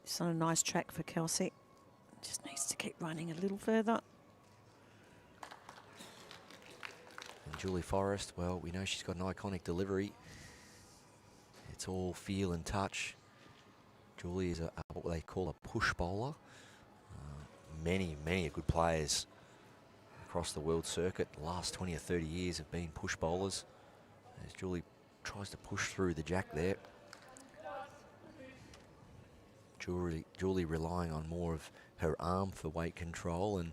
It's on a nice track for Kelsey. Just needs to keep running a little further. And Julie Forrest, well, we know she's got an iconic delivery. It's all feel and touch. Julie is what they call a push bowler. Many good players across the world circuit the last 20 or 30 years have been push bowlers. As Julie tries to push through the jack there. Julie relying on more of her arm for weight control, and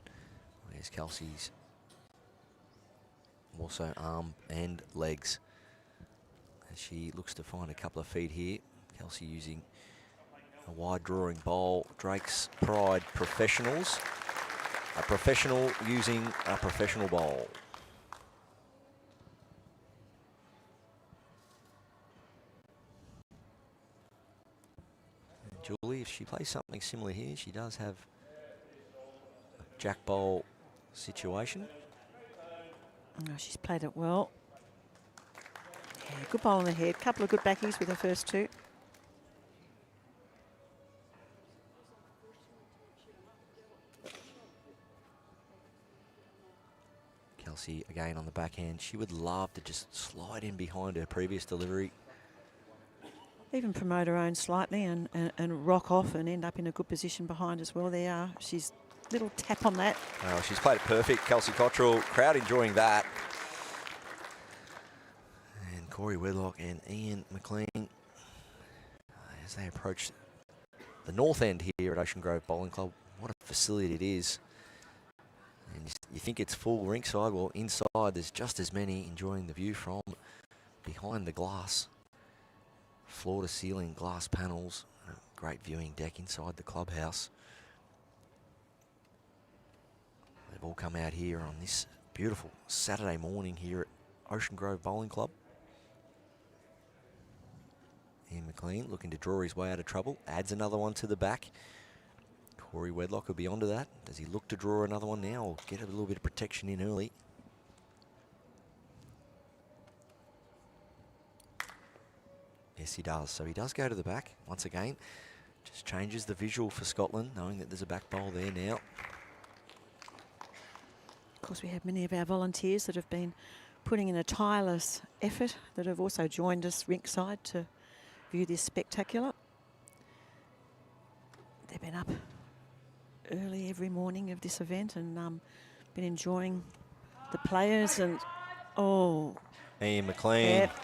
there's Kelsey's also arm and legs as she looks to find a couple of feet here. Kelsey using a wide drawing bowl. Drake's Pride Professionals. A professional using a professional bowl. Julie, if she plays something similar here, she does have a jack bowl situation. Oh, she's played it well. Yeah, good bowl on the head. Couple of good backies with her first 2. Kelsey again on the backhand. She would love to just slide in behind her previous delivery. Even promote her own slightly and rock off and end up in a good position behind as well. There are. She's little tap on that. Oh, she's played it perfect. Kelsey Cottrell, crowd enjoying that. And Cory Wedlock and Ian McLean as they approach the north end here at Ocean Grove Bowling Club. What a facility it is. And you think it's full rinkside. Well, inside there's just as many enjoying the view from behind the glass. Floor to ceiling glass panels, a great viewing deck inside the clubhouse. They've all come out here on this beautiful Saturday morning here at Ocean Grove Bowling Club. Ian McLean looking to draw his way out of trouble, adds another one to the back. Cory Wedlock will be onto that. Does he look to draw another one now or get a little bit of protection in early? Yes, he does. So he does go to the back once again. Just changes the visual for Scotland, knowing that there's a back bowl there now. Of course, we have many of our volunteers that have been putting in a tireless effort that have also joined us rinkside to view this spectacular. They've been up early every morning of this event and been enjoying the players and, oh. Ian McLean. Yep.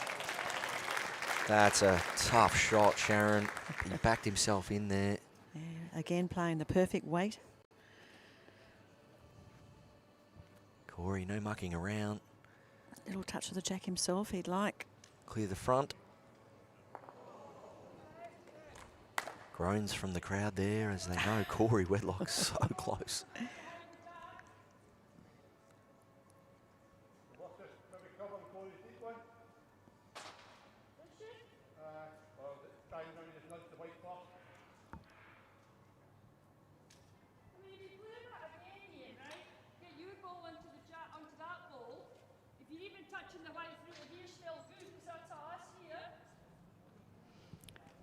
That's a tough shot, Sharon. He backed himself in there. Yeah, again, playing the perfect weight. Cory, no mucking around. Little touch of the jack himself, he'd like. Clear the front. Groans from the crowd there as they know Cory Wedlock's so close.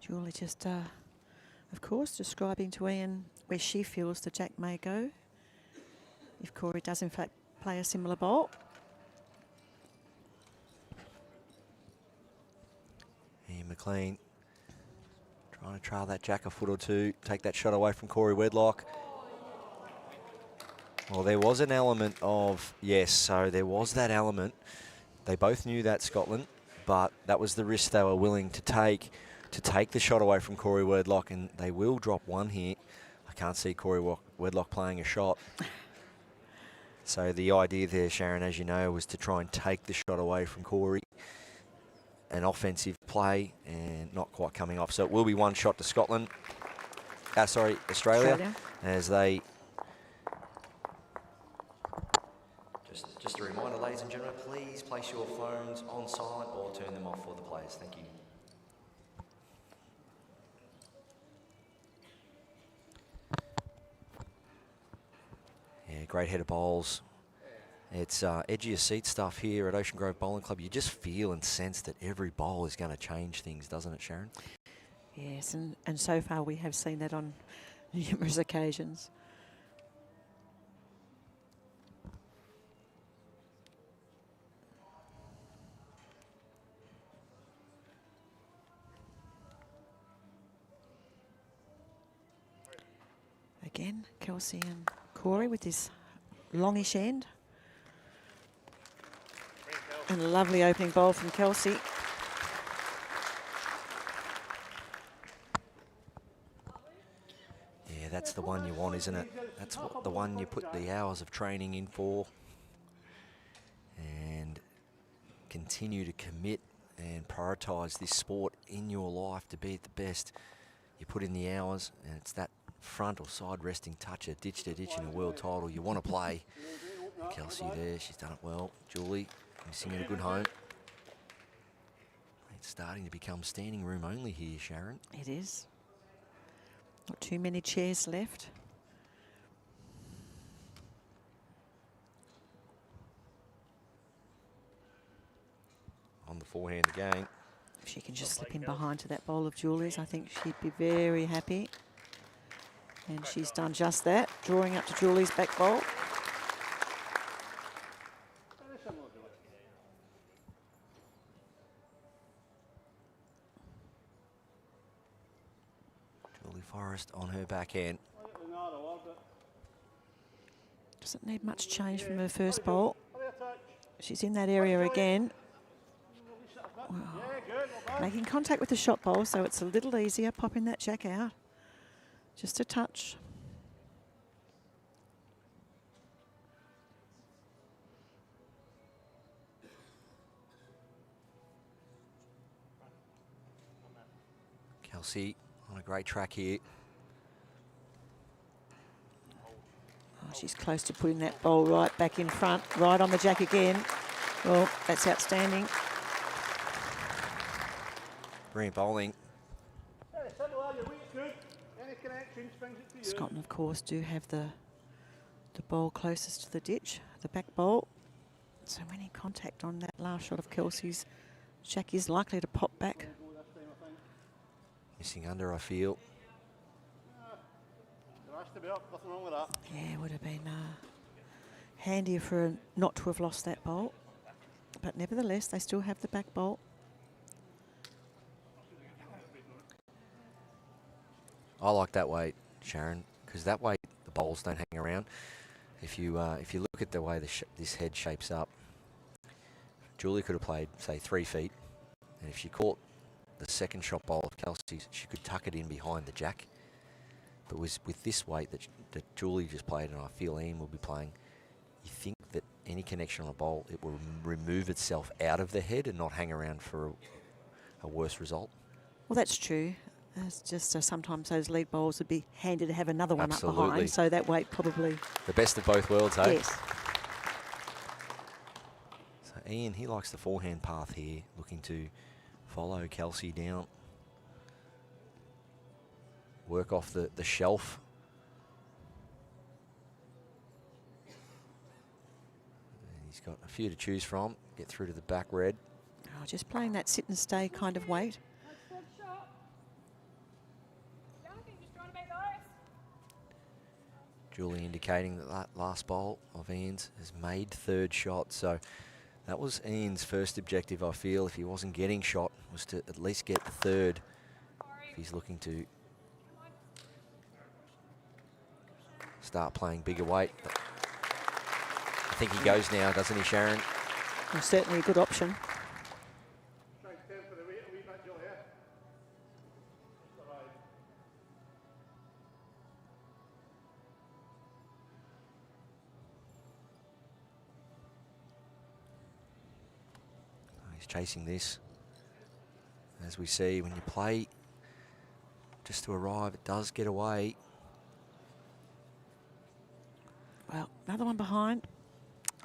Julie just, of course, describing to Ian where she feels the jack may go if Cory does in fact play a similar bowl. Ian McLean trying to trail that jack a foot or two, take that shot away from Cory Wedlock. Well, there was an element of, yes, so there was that element. They both knew that, Scotland, but that was the risk they were willing to take the shot away from Cory Wedlock, and they will drop one here. I can't see Cory Wedlock playing a shot. So the idea there, Sharon, as you know, was to try and take the shot away from Cory. An offensive play and not quite coming off. So it will be one shot to Scotland. Australia. As they... Just a reminder, ladies and gentlemen, please place your phones on silent or turn them off for the players. Thank you. Yeah, great head of bowls. It's edge of your seat stuff here at Ocean Grove Bowling Club. You just feel and sense that every bowl is going to change things, doesn't it, Sharon? Yes, and so far we have seen that on numerous occasions. Again, Kelsey and Cory with this longish end. And a lovely opening bowl from Kelsey. Yeah, that's the one you want, isn't it? That's the one you put the hours of training in for. And continue to commit and prioritise this sport in your life to be at the best. You put in the hours, and it's that front or side resting toucher, ditch to ditch in a world title. You want to play. Kelsey there, she's done it well. Julie, missing at a good home. It's starting to become standing room only here, Sharon. It is. Not too many chairs left. On the forehand again. If she can just slip in behind to that bowl of Julie's, I think she'd be very happy. And she's done just that, drawing up to Julie's back bowl. Julie Forrest on her backhand. Doesn't need much change from her first bowl. She's in that area again. Wow. Making contact with the shot bowl, so it's a little easier, popping that jack out. Just a touch. Kelsey on a great track here. Oh, she's close to putting that bowl right back in front, right on the jack again. Well, that's outstanding. Brilliant bowling. Scotland, of course, do have the bowl closest to the ditch, the back bowl. So any contact on that last shot of Kelsey's, jack is likely to pop back. Missing under, I feel. Nothing wrong with that. Yeah, it would have been handier for her not to have lost that bowl. But nevertheless, they still have the back bowl. I like that weight, Sharon, because that weight, the bowls don't hang around. If you look at the way this head shapes up, Julie could have played, say, 3 feet, and if she caught the second shot bowl of Kelsey's, she could tuck it in behind the jack. But with this weight that Julie just played, and I feel Ian will be playing, you think that any connection on a bowl, it will remove itself out of the head and not hang around for a worse result. Well, that's true. It's just sometimes those lead bowls would be handy to have another one up Absolutely. behind, so that weight probably... The best of both worlds, eh? Yes. So Ian, he likes the forehand path here, looking to follow Kelsey down. Work off the shelf. And he's got a few to choose from. Get through to the back red. Oh, just playing that sit and stay kind of weight. Julie indicating that last bowl of Ian's has made third shot. So that was Ian's first objective, I feel, if he wasn't getting shot, was to at least get the third. If he's looking to start playing bigger weight. But I think he goes now, doesn't he, Sharon? Well, certainly a good option. He's chasing this. As we see, when you play just to arrive, it does get away. Well, another one behind.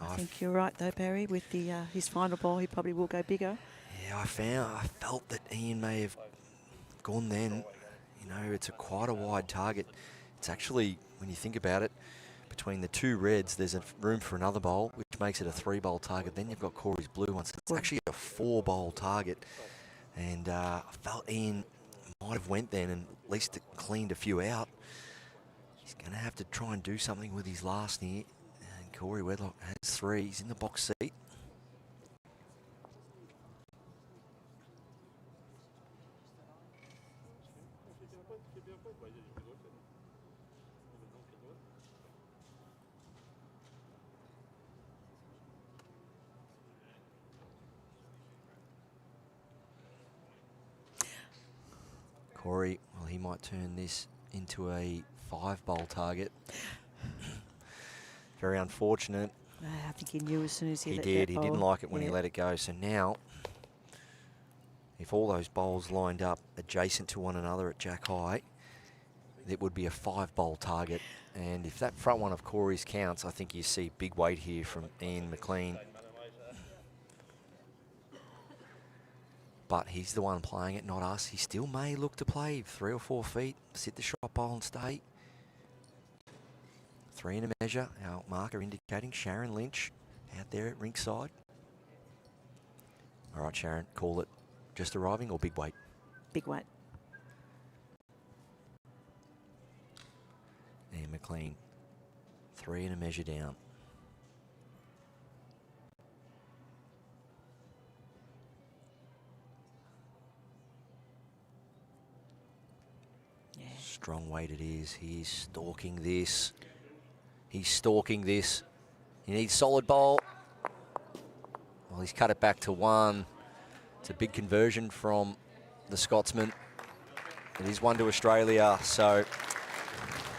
I think you're right though, Barry. With the his final ball, he probably will go bigger. Yeah, I felt that Ian may have gone then. You know, it's quite a wide target. It's actually, when you think about it, between the two reds, there's a room for another bowl, which makes it a 3-bowl target. Then you've got Cory's blue one, so it's actually a 4-bowl target. And I felt Ian might have went then and at least cleaned a few out. He's going to have to try and do something with his last here. And Cory Wedlock has 3. He's in the box seat. Cory, well, he might turn this into a 5-bowl target. Very unfortunate. I think he knew as soon as he let did. that He bowl. didn't like it when he let it go. So now, if all those bowls lined up adjacent to one another at jack high, it would be a 5-bowl target. And if that front one of Cory's counts, I think you see big weight here from Ian McLean. But he's the one playing it, not us. He still may look to play 3 or 4 feet, sit the shot bowl and stay. 3 and a measure. Our marker indicating Sharon Lynch out there at ringside. All right, Sharon, call it just arriving or big weight? Big weight. And McLean, 3 and a measure down. Strong weight it is. He's stalking this. He's stalking this. He needs solid bowl. Well, he's cut it back to 1. It's a big conversion from the Scotsman. It is 1 to Australia, so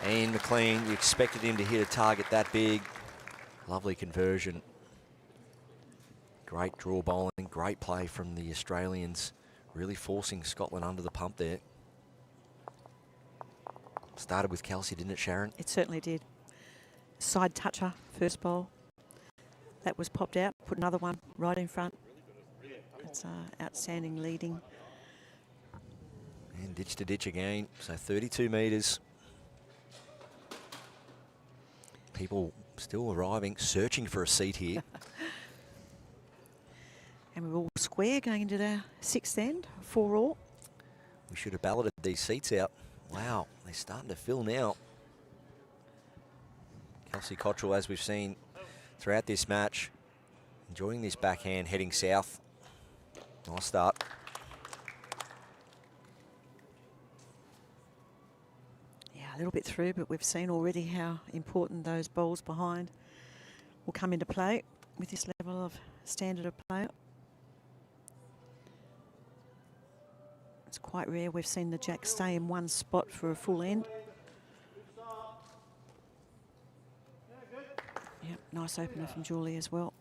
Ian McLean, you expected him to hit a target that big. Lovely conversion. Great draw bowling, great play from the Australians, really forcing Scotland under the pump there. Started with Kelsey, didn't it, Sharon? It certainly did. Side toucher, first bowl. That was popped out, put another one right in front. It's outstanding leading. And ditch to ditch again, so 32 metres. People still arriving, searching for a seat here. And we're all square going into the 6th end, 4 all. We should have balloted these seats out. Wow, they're starting to fill now. Kelsey Cottrell, as we've seen throughout this match, enjoying this backhand, heading south. Nice start. Yeah, a little bit through, but we've seen already how important those bowls behind will come into play with this level of standard of play. It's quite rare we've seen the jack stay in one spot for a full end. Yep, nice opener from Julie as well.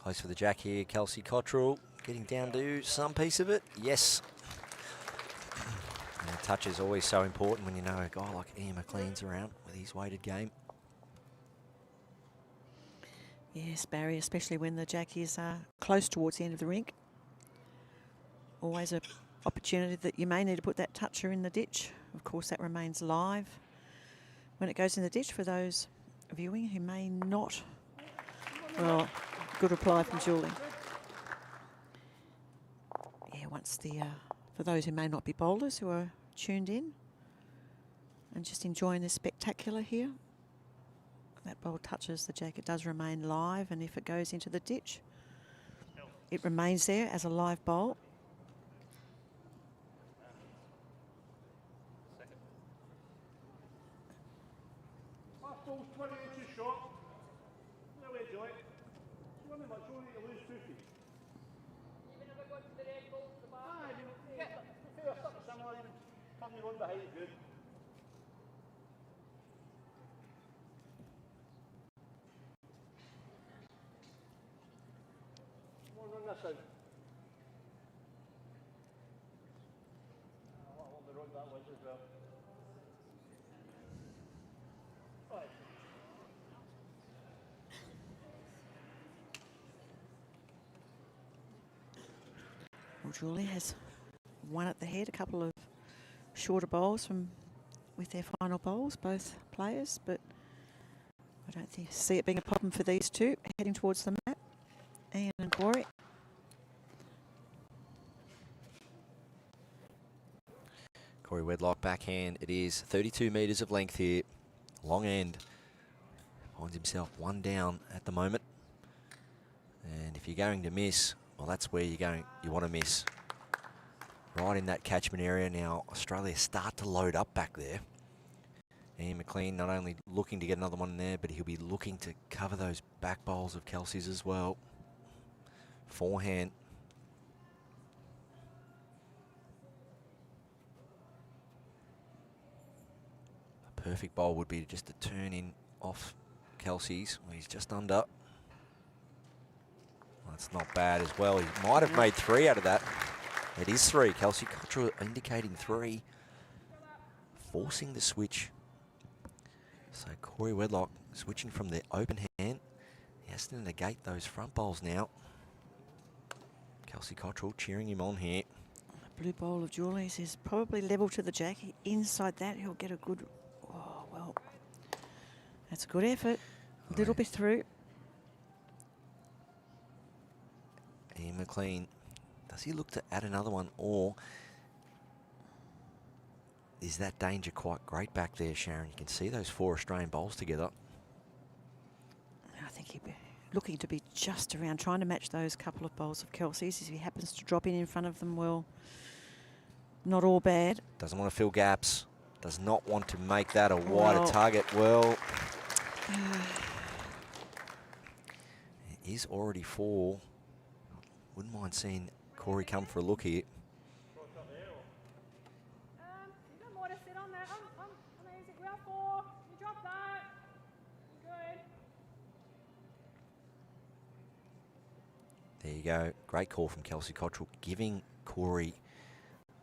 Close for the jack here, Kelsey Cottrell getting down to some piece of it. Yes. And touch is always so important when you know a guy like Ian McLean's around with his weighted game. Yes, Barry, especially when the jack is close towards the end of the rink. Always an opportunity that you may need to put that toucher in the ditch. Of course, that remains live when it goes in the ditch for those viewing who may not. Well, good reply from Julie. Yeah, once the, for those who may not be bowlers who are tuned in and just enjoying this spectacular here, that bowl touches the jack, it does remain live, and if it goes into the ditch, it remains there as a live bowl. Last ball's 20 inches short. No way, Joy. You want me much, only to lose 50. Even if I got to the red ball to the bar? Aye, fair, something similar, even turn me on behind good. Come on, run this out. I want the road that was as well. Right. Well, Julie has one at the head, a couple of shorter bowls from with their final bowls, both players, but I don't see it being a problem for these two heading towards the mat. Ian and Cory. Cory Wedlock backhand. It is 32 metres of length here. Long end. Finds himself one down at the moment. And if you're going to miss, well, that's where you want to miss. Right in that catchment area. Now, Australia start to load up back there. Ian McLean not only looking to get another one in there, but he'll be looking to cover those back bowls of Kelsey's as well. Forehand. A perfect bowl would be just to turn in off Kelsey's. Well, he's just under. That's not bad as well. He might have made 3 out of that. It is 3. Kelsey Cottrell indicating 3. Forcing the switch. So Cory Wedlock switching from the open hand. He has to negate those front bowls now. Kelsey Cottrell cheering him on here. The blue bowl of Julie's is probably level to the jack. Inside that, he'll get a good... Oh, well, that's a good effort. A little bit through. Ian McLean, does he look to add another one, or is that danger quite great back there, Sharon? You can see those 4 Australian bowls together. I think he'd be looking to be just around, trying to match those couple of bowls of Kelsey's. If he happens to drop in front of them, well, not all bad. Doesn't want to fill gaps. Does not want to make that a wider target. Well, it is already 4. Wouldn't mind seeing Cory come for a look here. You don't want to sit on that. I'm amazing. Well, 4. You drop that. Good. There you go. Great call from Kelsey Cottrell, giving Cory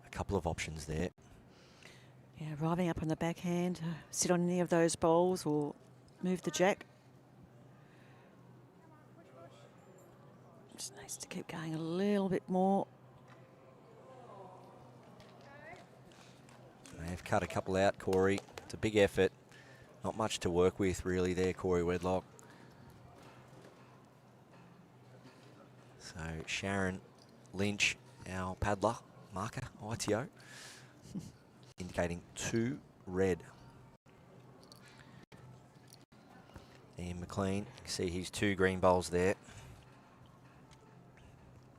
a couple of options there. Yeah, arriving up on the backhand, sit on any of those bowls or move the jack. Just needs to keep going a little bit more. They've cut a couple out, Cory. It's a big effort. Not much to work with really there, Cory Wedlock. So Sharon Lynch, our paddler, marker, ITO. indicating 2 red. Ian McLean, you can see his 2 green bowls there.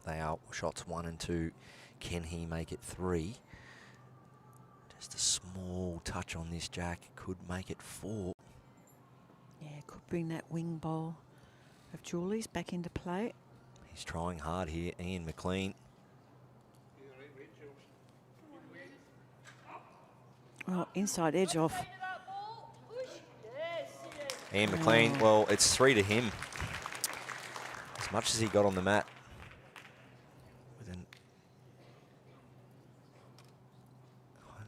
They are shots 1 and 2. Can he make it 3? Just a small touch on this, Jack. Could make it 4. Yeah, could bring that wing bowl of Julie's back into play. He's trying hard here, Ian McLean. Well, inside edge off. Ian McLean, well, it's 3 to him. As much as he got on the mat. With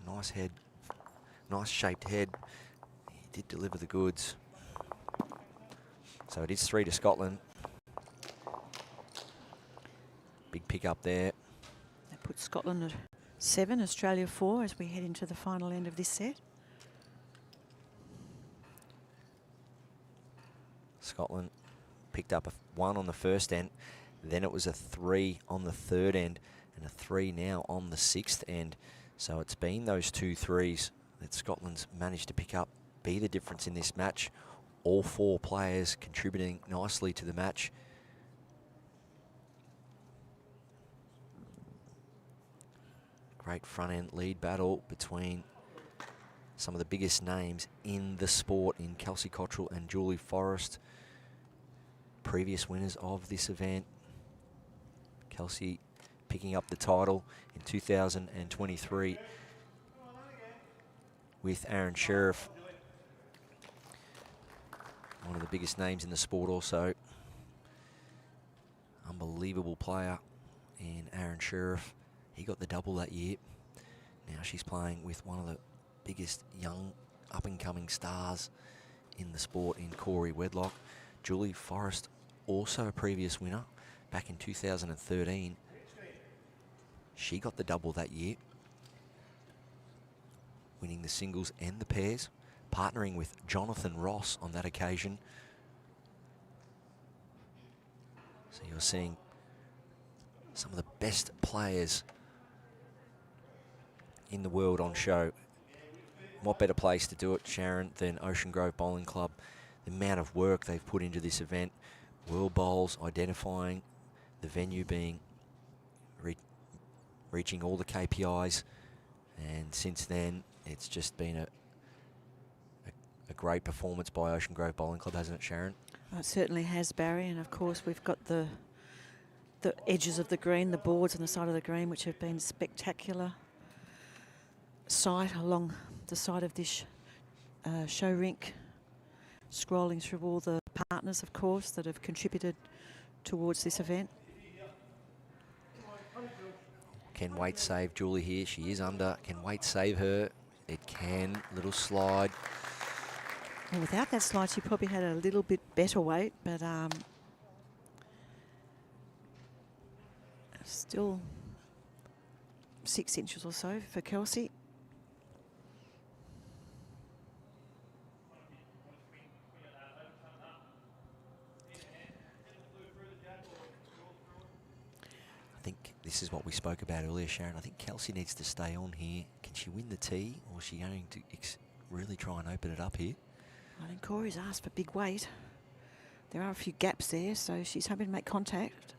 a nice head, nice shaped head. He did deliver the goods. So it is 3 to Scotland. Big pick up there. That puts Scotland at 7, Australia 4 as we head into the final end of this set. Scotland picked up a 1 on the first end, then it was a 3 on the third end, and a 3 now on the 6th end. So it's been those 2 threes that Scotland's managed to pick up, be the difference in this match. All 4 players contributing nicely to the match. Great front end lead battle between some of the biggest names in the sport in Kelsey Cottrell and Julie Forrest, previous winners of this event. Kelsey picking up the title in 2023 with Aaron Sheriff, one of the biggest names in the sport also. Unbelievable player in Aaron Sheriff. He got the double that year. Now she's playing with one of the biggest young up-and-coming stars in the sport in Cory Wedlock. Julie Forrest, also a previous winner back in 2013. She got the double that year, winning the singles and the pairs, partnering with Jonathan Ross on that occasion. So you're seeing some of the best players in the world on show. What better place to do it, Sharon, than Ocean Grove Bowling Club? The amount of work they've put into this event, World Bowls, identifying the venue being reaching all the KPIs, and since then it's just been a great performance by Ocean Grove Bowling Club, hasn't it, Sharon? Oh, it certainly has, Barry, and of course we've got the edges of the green, the boards on the side of the green, which have been spectacular sight along the side of this show rink, scrolling through all the partners, of course, that have contributed towards this event. Can Waite save Julie here? She is under. Can Waite save her? It can. Little slide. Well, without that slide, she probably had a little bit better weight, but still 6 inches or so for Kelsey. I think this is what we spoke about earlier, Sharon. I think Kelsey needs to stay on here. Can she win the tee, or is she going to really try and open it up here? I think Cory's asked for big weight. There are a few gaps there, so she's hoping to make contact.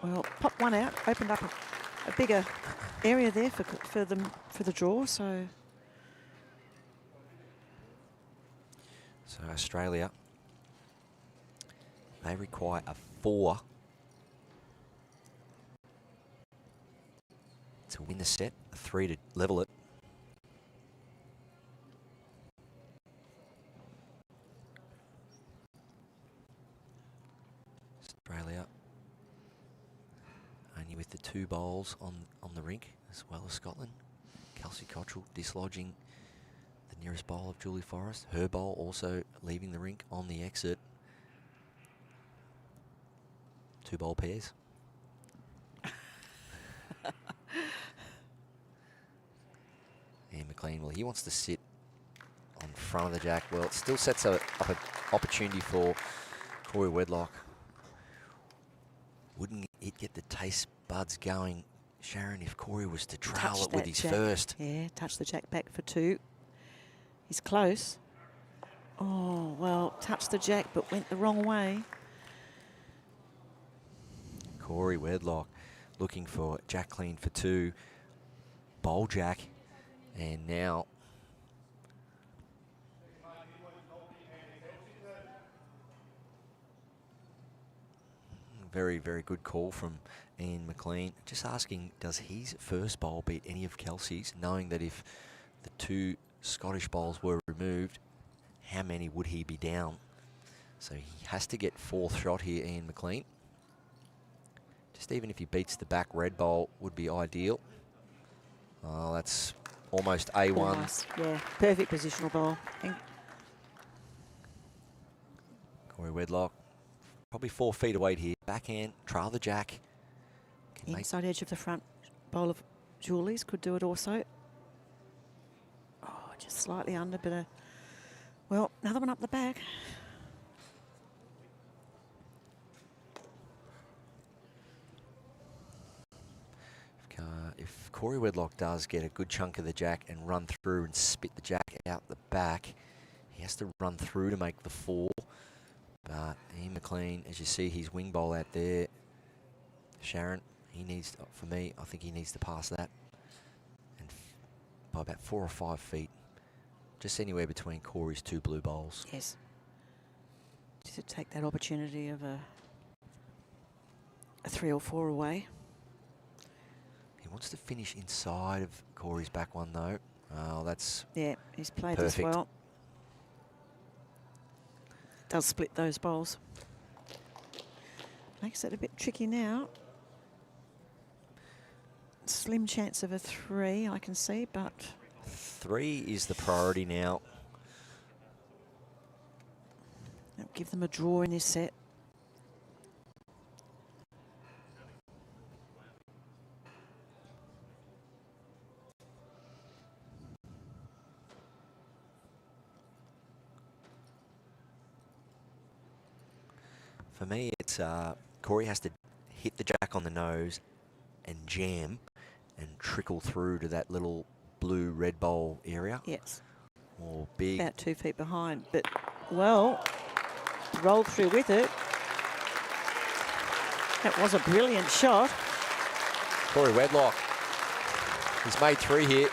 Well, popped one out, opened up a bigger area there for the draw. So Australia, they require a 4 to win the set, a 3 to level it. Australia only with the 2 bowls on the rink, as well as Scotland. Kelsey Cottrell dislodging the nearest bowl of Julie Forrest. Her bowl also leaving the rink on the exit. 2 bowl pairs. Ian McLean, well, he wants to sit on front of the jack. Well, it still sets up an opportunity for Cory Wedlock. Wouldn't it get the taste buds going Sharon, if Cory was to trail Touched it with that his jack. first. Yeah, touch the jack back for 2. He's close. Oh, well, touched the jack but went the wrong way. Cory Wedlock looking for jack clean for 2. Bowl jack. And now very, very good call from Ian McLean. Just asking, does his first bowl beat any of Kelsey's, knowing that if the 2 Scottish bowls were removed, how many would he be down? So he has to get 4th shot here, Ian McLean. Just even if he beats the back red bowl would be ideal. Oh, that's almost A1. Almost, yeah, perfect positional bowl. Cory Wedlock, probably 4 feet away here. Backhand, trail the jack. Can Inside edge of the front bowl of Julie's could do it also. Oh, just slightly under, but well, another one up the back. If Cory Wedlock does get a good chunk of the jack and run through and spit the jack out the back, he has to run through to make the 4. But Ian McLean, as you see his wing bowl out there, Sharon, he needs, for me, I think he needs to pass that. And by about 4 or 5 feet, just anywhere between Cory's 2 blue bowls. Yes. Just to take that opportunity of a 3 or 4 away. He wants to finish inside of Cory's back one, though. Oh, that's yeah, he's played perfect. as well. Does split those bowls. Makes it a bit tricky now. Slim chance of a 3, I can see, but 3 is the priority now. that'll give them a draw in this set. For me, it's Cory has to hit the jack on the nose and jam and trickle through to that little blue-red bowl area. Yes. Or big. About 2 feet behind, but well, rolled through with it. That was a brilliant shot. Cory Wedlock, he's made 3 here.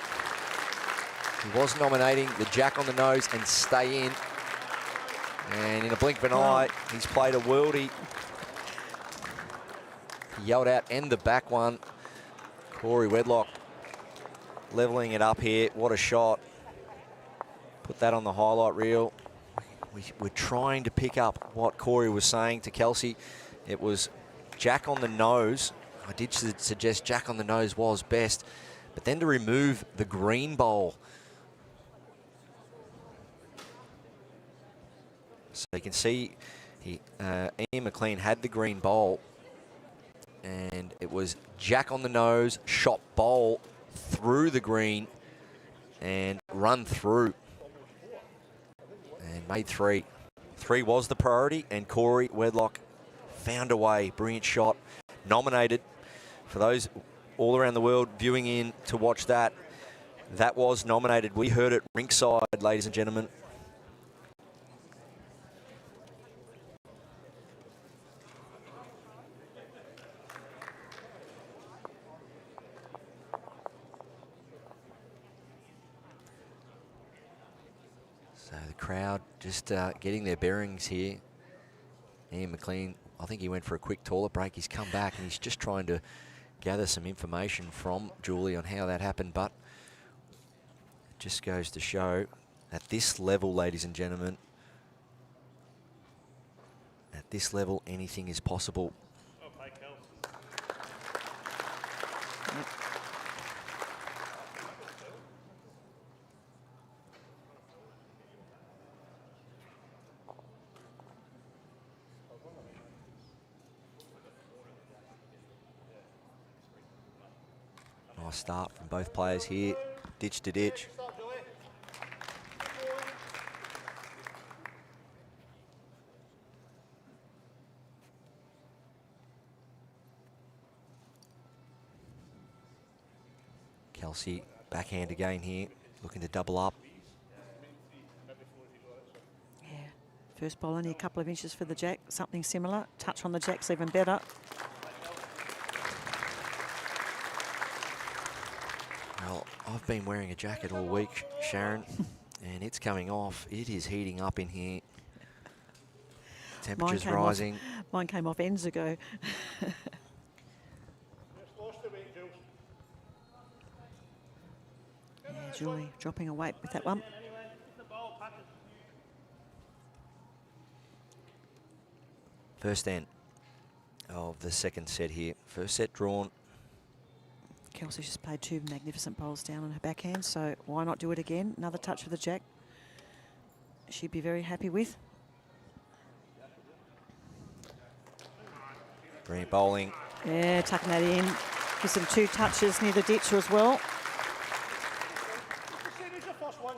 He was nominating the jack on the nose and stay in. And in a blink of an eye, he's played a worldie. He yelled out, and the back one. Cory Wedlock levelling it up here. What a shot. Put that on the highlight reel. We're trying to pick up what Cory was saying to Kelsey. It was jack on the nose. I did suggest jack on the nose was best. But then to remove the green bowl. So you can see Ian McLean had the green bowl, and it was jack on the nose, shot bowl through the green, and run through, and made 3. 3 was the priority, and Cory Wedlock found a way. Brilliant shot. Nominated. For those all around the world viewing in to watch that, that was nominated. We heard it ringside, ladies and gentlemen. So the crowd just getting their bearings here. Ian McLean, I think he went for a quick toilet break. He's come back and he's just trying to gather some information from Julie on how that happened. But it just goes to show at this level, ladies and gentlemen, at this level, anything is possible. Nice start from both players here, ditch to ditch. Kelsey, backhand again here, looking to double up. Yeah, first ball only a couple of inches for the jack, something similar. Touch on the jack's even better. Well, I've been wearing a jacket all week, Sharon, and it's coming off. It is heating up in here. Temperatures rising. Mine came off ends ago. Just lost the weight, Jules. Yeah, Julie dropping a weight with that one. Anyway, the ball, pack it. First end of the second set here. First set drawn. Kelsey just played 2 magnificent bowls down on her backhand, so why not do it again? Another touch with the jack. She'd be very happy with. Brilliant bowling. Yeah, tucking that in. Gives them 2 touches near the ditch as well. Who's the first one?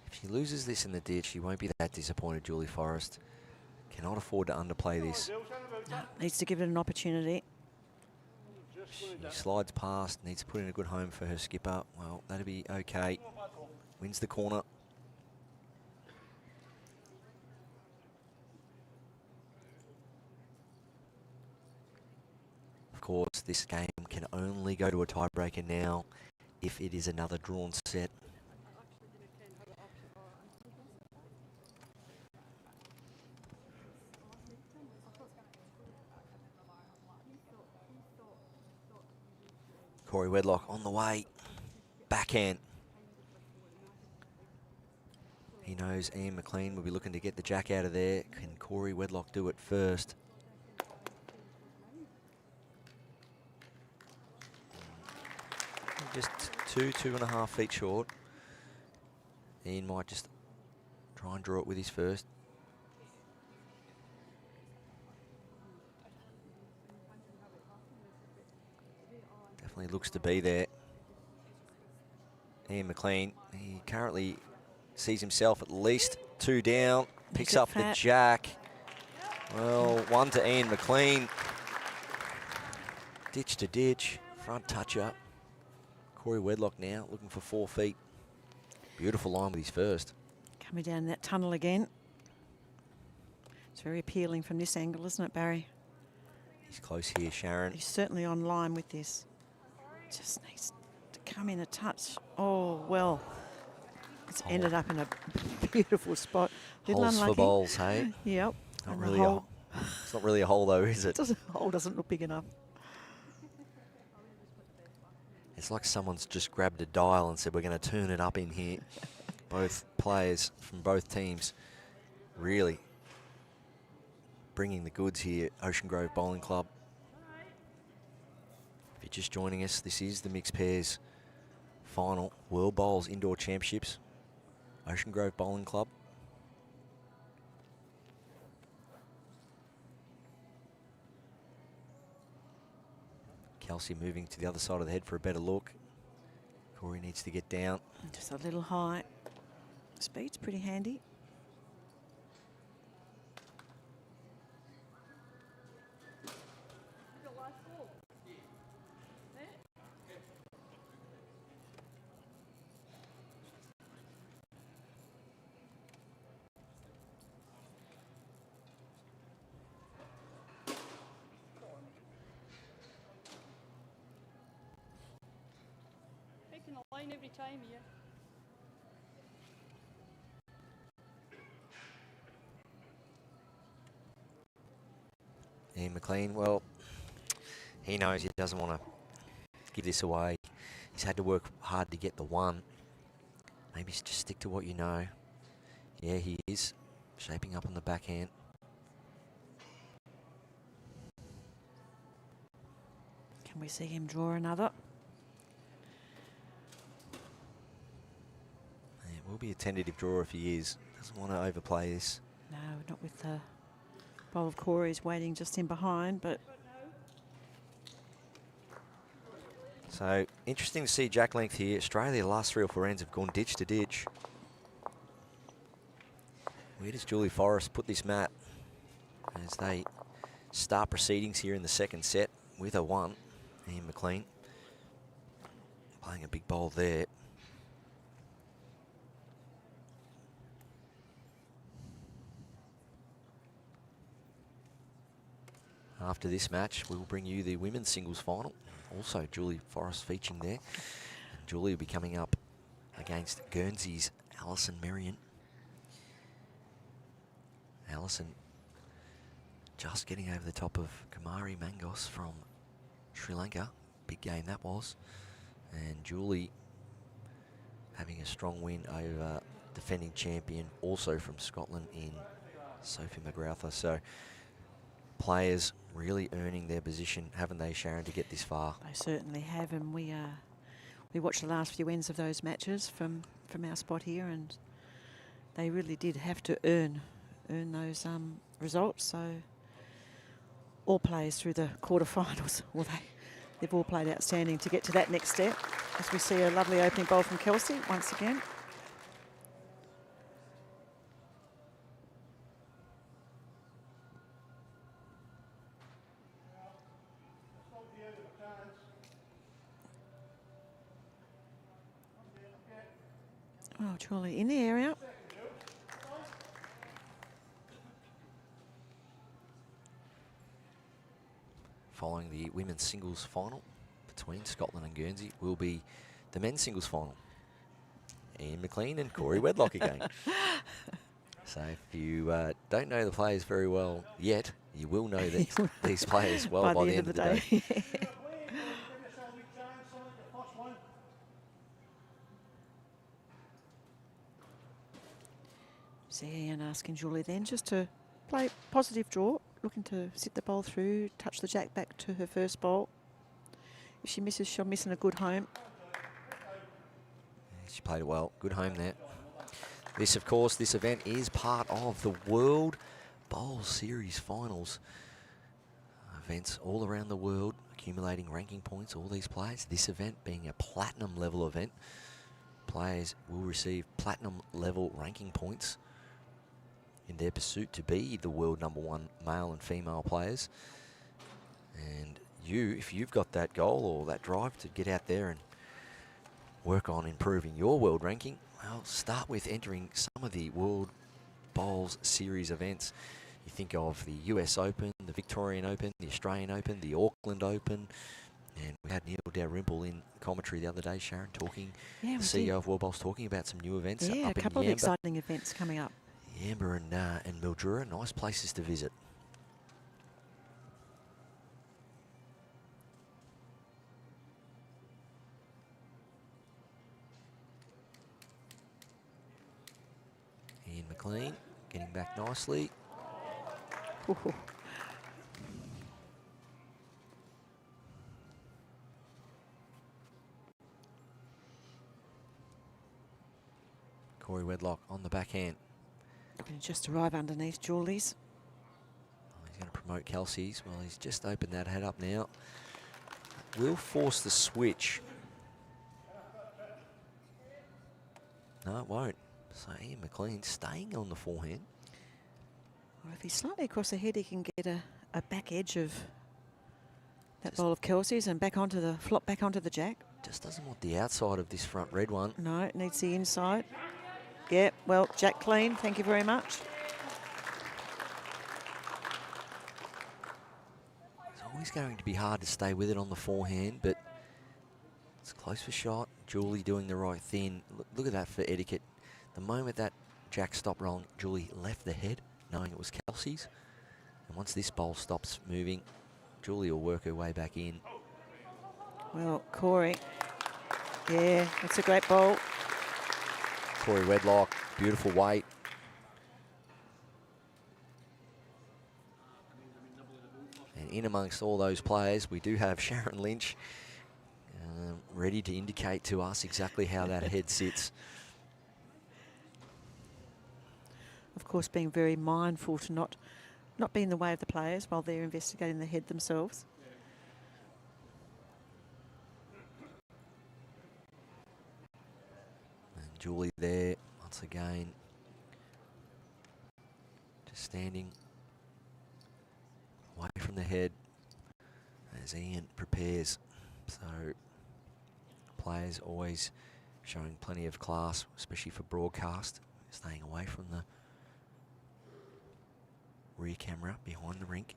If she loses this in the ditch, she won't be that disappointed, Julie Forrest. Cannot afford to underplay this. No, needs to give it an opportunity. She slides past, needs to put in a good home for her skipper. Well, that'll be okay. Wins the corner. Of course, this game can only go to a tiebreaker now if it is another drawn set. Cory Wedlock on the way. Backhand. He knows Ian McLean will be looking to get the jack out of there. Can Cory Wedlock do it first? Just 2.5 feet short. Ian might just try and draw it with his first. Definitely looks to be there. Ian McLean, he currently sees himself at least 2 down. Picks up the jack. Well, 1 to Ian McLean. Ditch to ditch, front toucher. Cory Wedlock now looking for 4 feet. Beautiful line with his first. Coming down that tunnel again. It's very appealing from this angle, isn't it, Barry? He's close here, Sharon. He's certainly on line with this. Just needs to come in a touch. Oh, well. It's ended up in a beautiful spot. Little Holes unlucky. for bowls, hey? Yep. Not And the really hole- it's not really a hole though, is it? The hole doesn't look big enough. It's like someone's just grabbed a dial and said, we're going to turn it up in here. Both players from both teams really bringing the goods here at Ocean Grove Bowling Club. If you're just joining us, this is the mixed pairs final World Bowls Indoor Championships, Ocean Grove Bowling Club. Kelsey moving to the other side of the head for a better look. Cory needs to get down. Just a little high. Speed's pretty handy. Taking the line every time here. Ian McLean, well, he knows he doesn't want to give this away. He's had to work hard to get the 1. Maybe just stick to what you know. Yeah, he is shaping up on the backhand. Can we see him draw another? It will be a tentative draw if he is. Doesn't want to overplay this. No, not with the bowl of Cory's waiting just in behind, but So interesting to see jack length here. Australia, the last 3 or 4 ends have gone ditch to ditch. Where does Julie Forrest put this mat as they start proceedings here in the second set with a 1. Ian McLean playing a big bowl there. After this match, we will bring you the women's singles final. Also, Julie Forrest featuring there. And Julie will be coming up against Guernsey's Alison Merrion. Alison just getting over the top of Kumari Mangos from Sri Lanka. Big game that was. And Julie having a strong win over defending champion, also from Scotland, in Sophie McGrauther. So players really earning their position, haven't they, Sharon, to get this far? They certainly have, and we watched the last few ends of those matches from our spot here, and they really did have to earn those results. So all players through the quarterfinals, well, they've all played outstanding to get to that next step. As we see a lovely opening bowl from Kelsey once again. Oh, Julie in the area. Following the women's singles final between Scotland and Guernsey will be the men's singles final. Ian McLean and Cory Wedlock again. So if you don't know the players very well yet, you will know these players well by the end of the day. See Ian asking Julie then just to play positive draw, looking to sit the bowl through, touch the jack back to her first bowl. If she misses, she'll miss in a good home. She played it well. Good home there. This, of course, this event is part of the World Bowl Series Finals. Events all around the world, accumulating ranking points, all these players. This event being a platinum level event. Players will receive platinum level ranking points in their pursuit to be the world #1 male and female players. And you, if you've got that goal or that drive to get out there and work on improving your world ranking, well, start with entering some of the World Bowls Series events. You think of the US Open, the Victorian Open, the Australian Open, the Auckland Open. And we had Neil Dalrymple in commentary the other day, Sharon, talking, the CEO of World Bowls, talking about some new events up in Yamba. Yeah, a couple of exciting events coming up. Yamba and Mildura, nice places to visit. Ian McLean getting back nicely. Ooh. Cory Wedlock on the backhand. Going to just arrive underneath Julie's. Oh, he's going to promote Kelsey's. Well, he's just opened that head up now. Will force the switch. No, it won't. So Ian McLean staying on the forehand. Well, if he's slightly across the head, he can get a back edge of that bowl of Kelsey's and back onto the flop, back onto the jack. Just doesn't want the outside of this front red one. No, it needs the inside. Yeah, well, jack clean. Thank you very much. It's always going to be hard to stay with it on the forehand, but it's close for shot. Julie doing the right thing. Look at that for etiquette. The moment that jack stopped rolling, Julie left the head, knowing it was Kelsey's. And once this bowl stops moving, Julie will work her way back in. Well, Cory, yeah, that's a great bowl. Cory Wedlock, beautiful weight. And in amongst all those players, we do have Sharon Lynch ready to indicate to us exactly how that head sits. Of course, being very mindful to not be in the way of the players while they're investigating the head themselves. And Julie there, once again, just standing away from from the head as Ian prepares. So players always showing plenty of class, especially for broadcast, staying away from the rear camera behind the rink.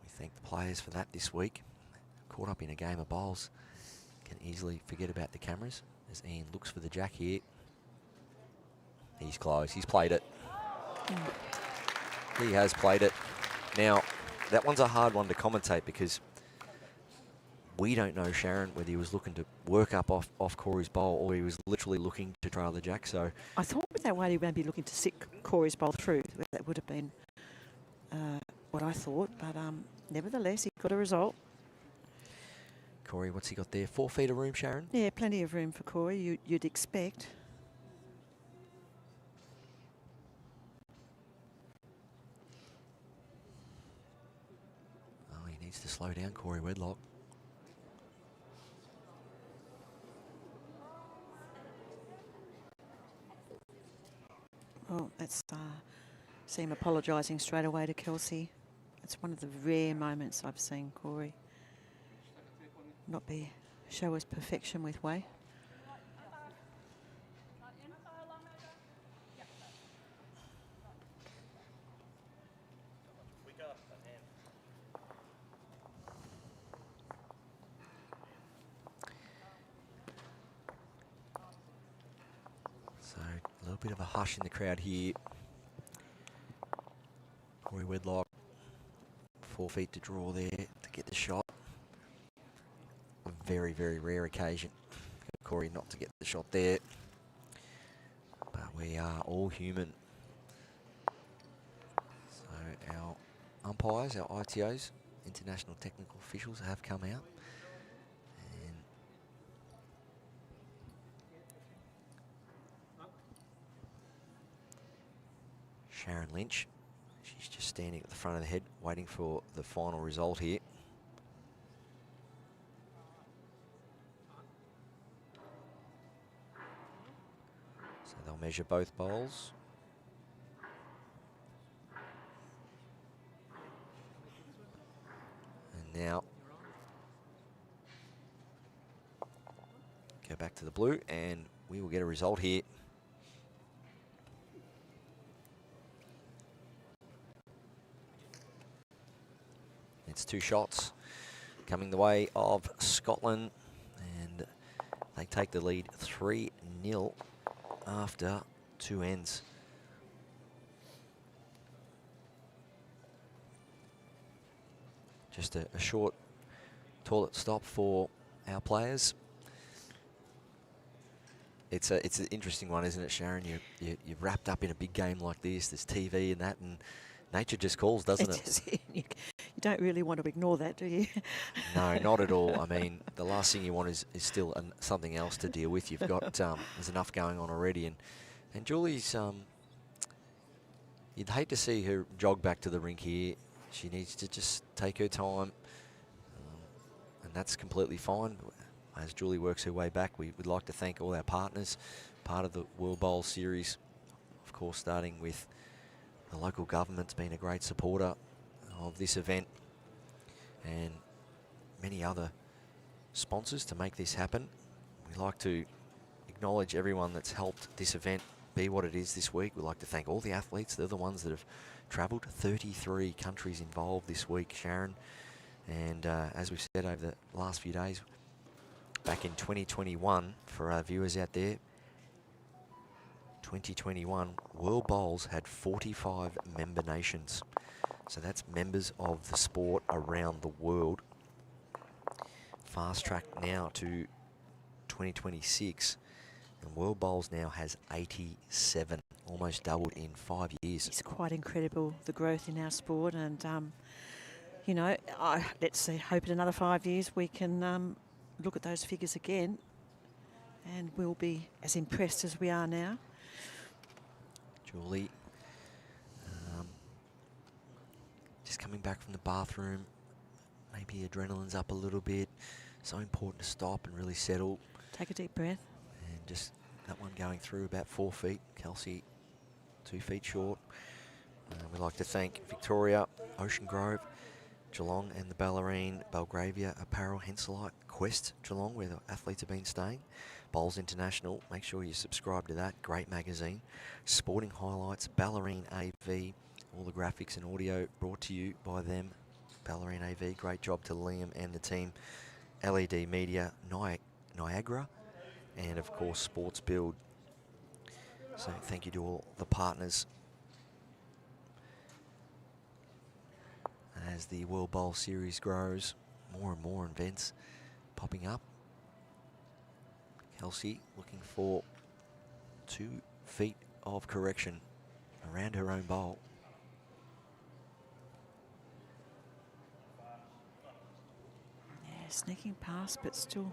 We thank the players for that this week. Caught up in a game of bowls, can easily forget about the cameras as Ian looks for the jack here. He's close, he's played it. He has played it. Now, that one's a hard one to commentate because we don't know, Sharon, whether he was looking to work up off Cory's bowl or he was literally looking to trail the jack. So I thought with that way he would be looking to sit Cory's bowl through. That would have been what I thought, but nevertheless, he got a result. Cory, what's he got there? 4 feet of room, Sharon? Yeah, plenty of room for Cory, you'd expect. Oh, he needs to slow down, Cory Wedlock. Well, let's see him apologising straight away to Kelsey. It's one of the rare moments I've seen Cory not show his perfection with way. So a little bit of a hush in the crowd here. Cory Wedlock, 4 feet to draw there to get the shot. A very, very rare occasion for Cory not to get the shot there. But we are all human. So our umpires, our ITOs, international technical officials, have come out. And Sharon Lynch, she's just standing at the front of the head, waiting for the final result here. So they'll measure both bowls. And now go back to the blue and we will get a result here. It's 2 shots coming the way of Scotland, and they take the lead 3-0 after 2 ends. Just a short toilet stop for our players. It's an interesting one, isn't it, Sharon? You're wrapped up in a big game like this. There's TV and that, and nature just calls, doesn't it? You don't really want to ignore that, do you? No, not at all. I mean, the last thing you want is still something else to deal with. You've got there's enough going on already, and Julie's you'd hate to see her jog back to the rink here. She needs to just take her time, and that's completely fine. As Julie works her way back, we would like to thank all our partners, part of the World Bowl Series, of course, starting with the local government's been a great supporter of this event, and many other sponsors to make this happen. We'd like to acknowledge everyone that's helped this event be what it is this week. We'd like to thank all the athletes. They're the ones that have travelled. 33 countries involved this week, Sharon. And as we've said over the last few days, back in 2021, for our viewers out there, 2021, World Bowls had 45 member nations. So that's members of the sport around the world. Fast track now to 2026, and World Bowls now has 87, almost doubled in 5 years. It's quite incredible, the growth in our sport, and you know, let's see, hope in another 5 years we can look at those figures again, and we'll be as impressed as we are now. Julie, just coming back from the bathroom, maybe adrenaline's up a little bit. So important to stop and really settle. Take a deep breath. And just that one going through about 4 feet. Kelsey, 2 feet short. We'd like to thank Victoria Ocean Grove, Geelong and the Ballerine, Belgravia Apparel, Henselite, Quest, Geelong, where the athletes have been staying. Bowls International, make sure you subscribe to that, great magazine. Sporting Highlights, Ballerine AV, all the graphics and audio brought to you by them. Ballerine AV, great job to Liam and the team. LED Media, Niagara, and of course Sports Build. So thank you to all the partners. As the World Bowl Series grows, more and more events popping up. Kelsey looking for 2 feet of correction around her own bowl. Yeah, sneaking past, but still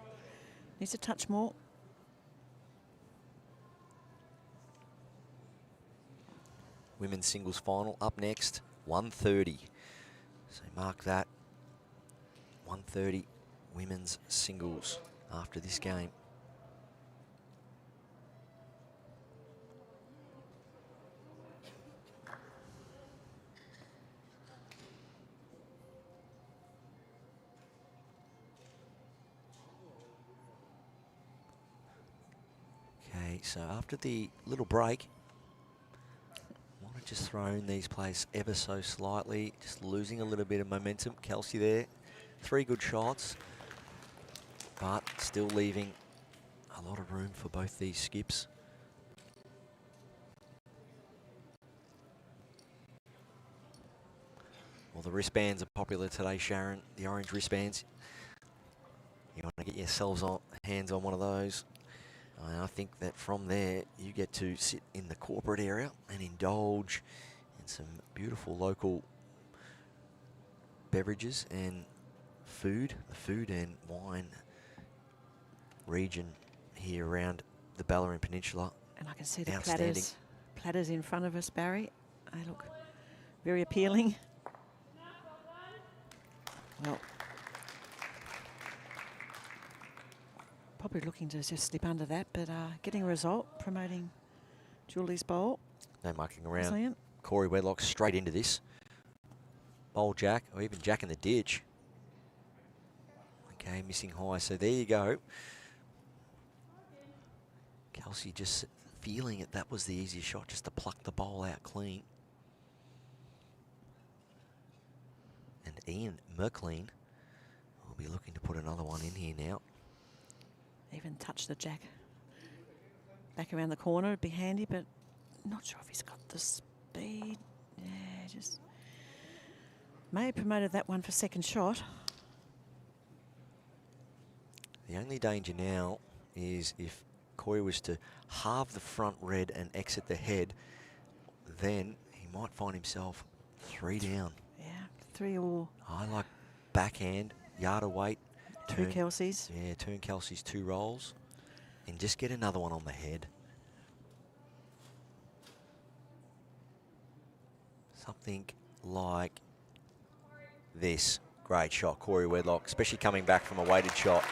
needs a touch more. Women's singles final up next, 1:30. So mark that, 1:30 women's singles after this game. Okay, so after the little break, I want to just throw in these plays ever so slightly, just losing a little bit of momentum. Kelsey there, 3 good shots, but still leaving a lot of room for both these skips. Well, the wristbands are popular today, Sharon, the orange wristbands. You want to get yourselves hands on one of those. And I think that from there, you get to sit in the corporate area and indulge in some beautiful local beverages and food, the food and wine region here around the Ballerine Peninsula. And I can see the platters in front of us, Barry. They look very appealing. Well, probably looking to just slip under that, but getting a result, promoting Julie's bowl. No mucking around. Brilliant. Cory Wedlock straight into this. Bowl jack, or even jack in the ditch. Okay, missing high, so there you go. Kelsey just feeling it, that was the easiest shot, just to pluck the bowl out clean. And Ian McLean will be looking to put another one in here now. Even touch the jack back around the corner, it'd be handy, but not sure if he's got the speed. Yeah, just may have promoted that one for second shot. The only danger now is if Cory was to halve the front red and exit the head, then he might find himself 3 down. Yeah, 3 all. I like backhand, yard await. Two Kelseys. Yeah, turn Kelsey's 2 rolls and just get another one on the head. Something like this. Great shot, Cory Wedlock, especially coming back from a weighted shot.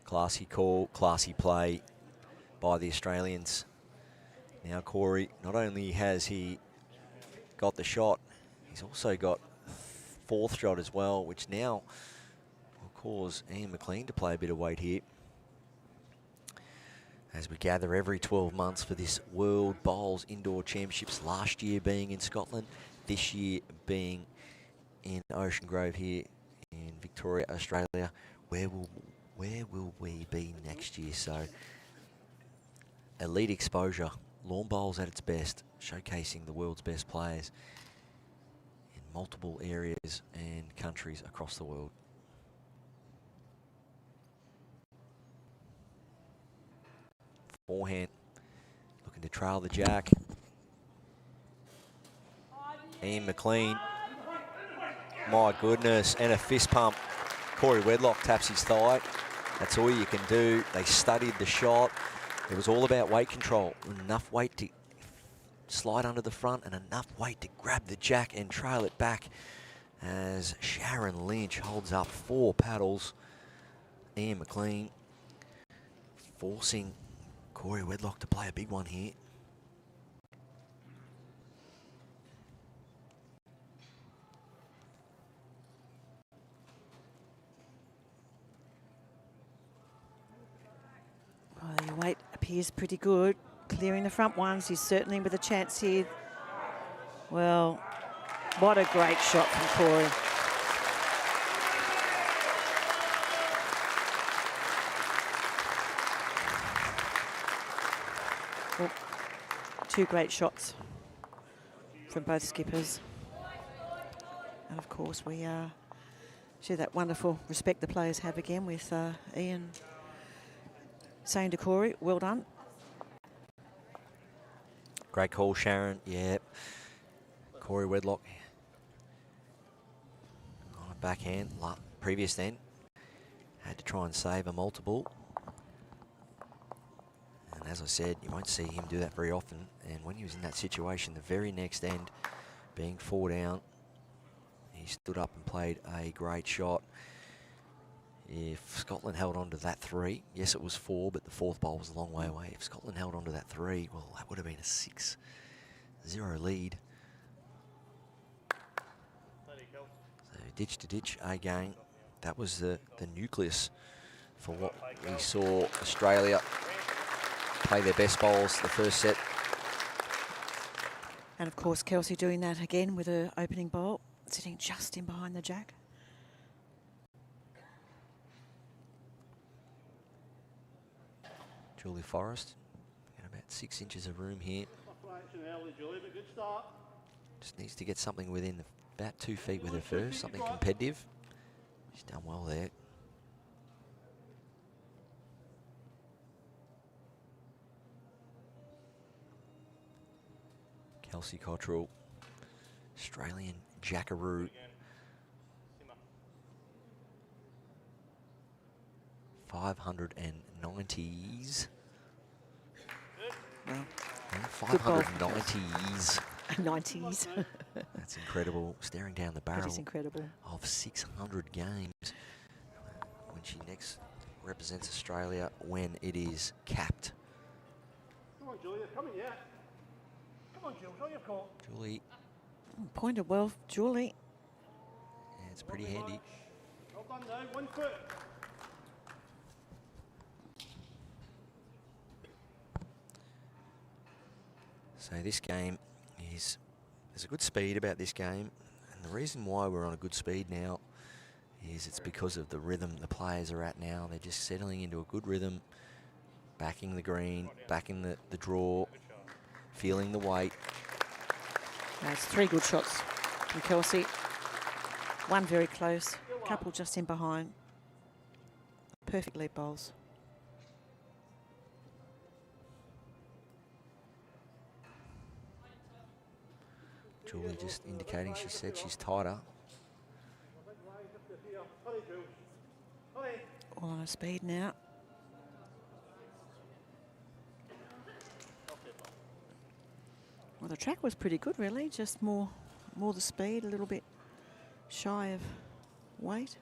Classy call, classy play by the Australians. Now Cory, not only has he got the shot, he's also got 4th shot as well, which now will cause Ian McLean to play a bit of weight here. As we gather every 12 months for this World Bowls Indoor Championships, last year being in Scotland, this year being in Ocean Grove here in Victoria, Australia. Where will we be next year? So elite exposure. Lawn bowls at its best, showcasing the world's best players in multiple areas and countries across the world. Forehand, looking to trail the jack. Ian McLean, my goodness, and a fist pump. Cory Wedlock taps his thigh. That's all you can do. They studied the shot. It was all about weight control. Enough weight to slide under the front and enough weight to grab the jack and trail it back as Sharon Lynch holds up 4 paddles. Ian McLean forcing Cory Wedlock to play a big one here. Well, your weight appears pretty good. Clearing the front ones, he's certainly with a chance here. Well, what a great shot from Cory. Well, two great shots from both skippers. And of course, we share that wonderful respect the players have again with Ian saying to Cory, well done. Great call, Sharon. Yep. Cory Wedlock on a backhand, previous then. Had to try and save a multiple. And as I said, you won't see him do that very often. And when he was in that situation, the very next end, being 4 down, he stood up and played a great shot. If Scotland held on to that 3, yes, it was 4, but the 4th bowl was a long way away. If Scotland held on to that 3, well, that would have been a 6-0 lead. So ditch to ditch again. That was the nucleus for what we saw Australia play their best bowls the first set. And of course, Kelsey doing that again with her opening bowl, sitting just in behind the jack. Julie Forrest, got about 6 inches of room here. Just needs to get something within about 2 feet with her first, something competitive. She's done well there. Kelsey Cottrell, Australian Jackaroo. 590s. Well, 590s. 90s. That's incredible. Staring down the barrel. That is incredible. Of 600 games. When she next represents Australia, when it is capped. Come on, Julia, come in, yeah. Come on, Jules, all you've got. Julie. Pointed well, Julie. Yeah, it's pretty handy. Well done now, 1 foot. So this game is, there's a good speed about this game, and the reason why we're on a good speed now is it's because of the rhythm the players are at now. They're just settling into a good rhythm, backing the green, backing the draw, feeling the weight. That's 3 good shots from Kelsey. 1 very close, couple just in behind. Perfect lead bowls. Julie just indicating, she said she's tighter. All on a speed now. Well, the track was pretty good, really. Just more the speed, a little bit shy of weight.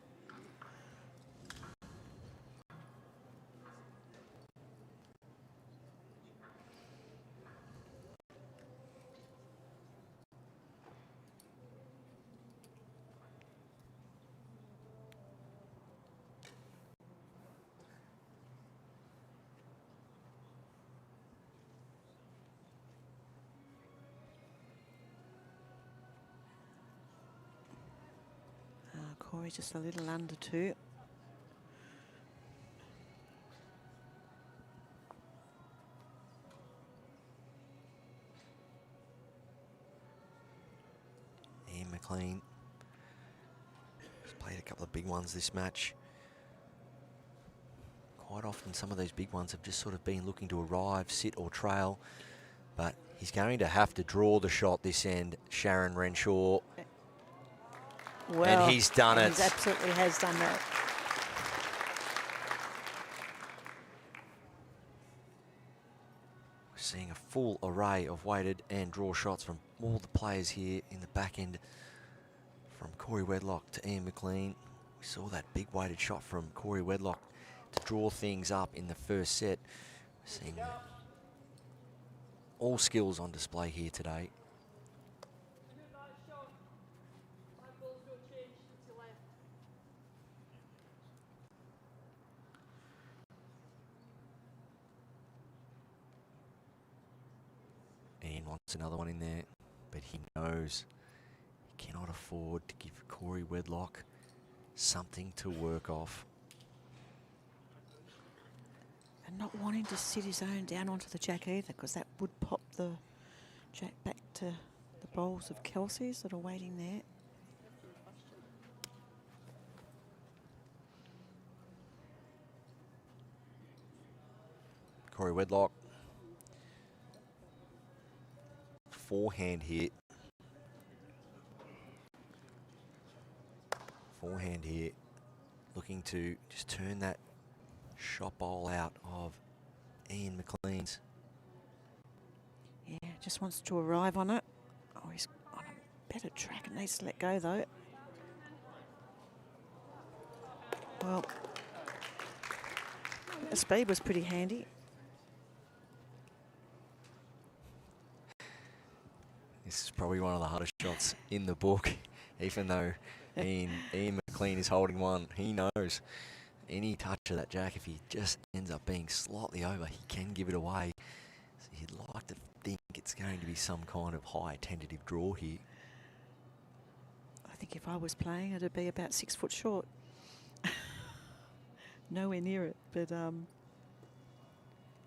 Cory just a little under 2. Ian McLean has played a couple of big ones this match. Quite often some of those big ones have just sort of been looking to arrive, sit or trail, but he's going to have to draw the shot this end, Sharon Renshaw. Well, and he's done it. He absolutely has done that. We're seeing a full array of weighted and draw shots from all the players here in the back end. From Cory Wedlock to Ian McLean. We saw that big weighted shot from Cory Wedlock to draw things up in the first set. Seeing all skills on display here today. Ian wants another one in there, but he knows he cannot afford to give Cory Wedlock something to work off. And not wanting to sit his own down onto the jack either, because that would pop the jack back to the bowls of Kelsey's that are waiting there. Cory Wedlock, forehand hit. Forehand here, looking to just turn that shot bowl out of Ian McLean's. Yeah, just wants to arrive on it. Oh, he's on a better track and needs to let go though. Well, the speed was pretty handy. This is probably one of the hardest shots in the book, even though Ian McLean is holding one. He knows any touch of that jack, if he just ends up being slightly over, he can give it away. So you'd like to think it's going to be some kind of high tentative draw here. I think if I was playing, it'd be about 6 foot short. Nowhere near it, but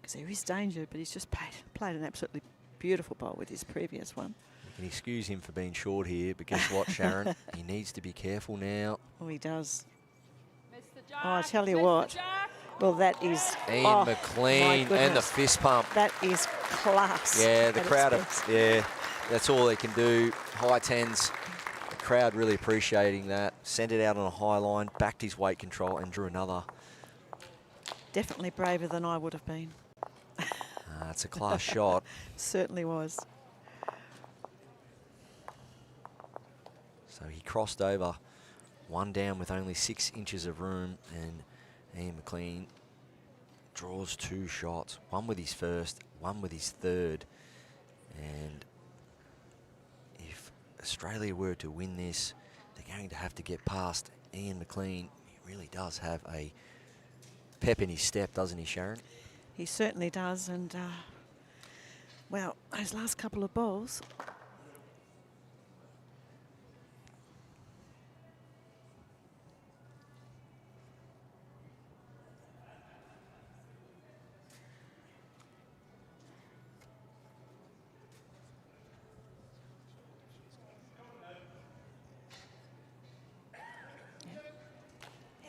because there is danger, but he's just played an absolutely beautiful bowl with his previous one. You can excuse him for being short here, but guess what, Sharon? He needs to be careful now. Oh, he does. Oh, I tell you what. Well, that is Ian McLean and the fist pump. That is class. Yeah, the crowd, yeah, that's all they can do. High tens. The crowd really appreciating that. Sent it out on a high line, backed his weight control and drew another. Definitely braver than I would have been. It's a class shot. Certainly was. So he crossed over, one down with only 6 inches of room, and Ian McLean draws 2 shots, one with his first, one with his third. And if Australia were to win this, they're going to have to get past Ian McLean. He really does have a pep in his step, doesn't he, Sharon? He certainly does, and well, those last couple of bowls.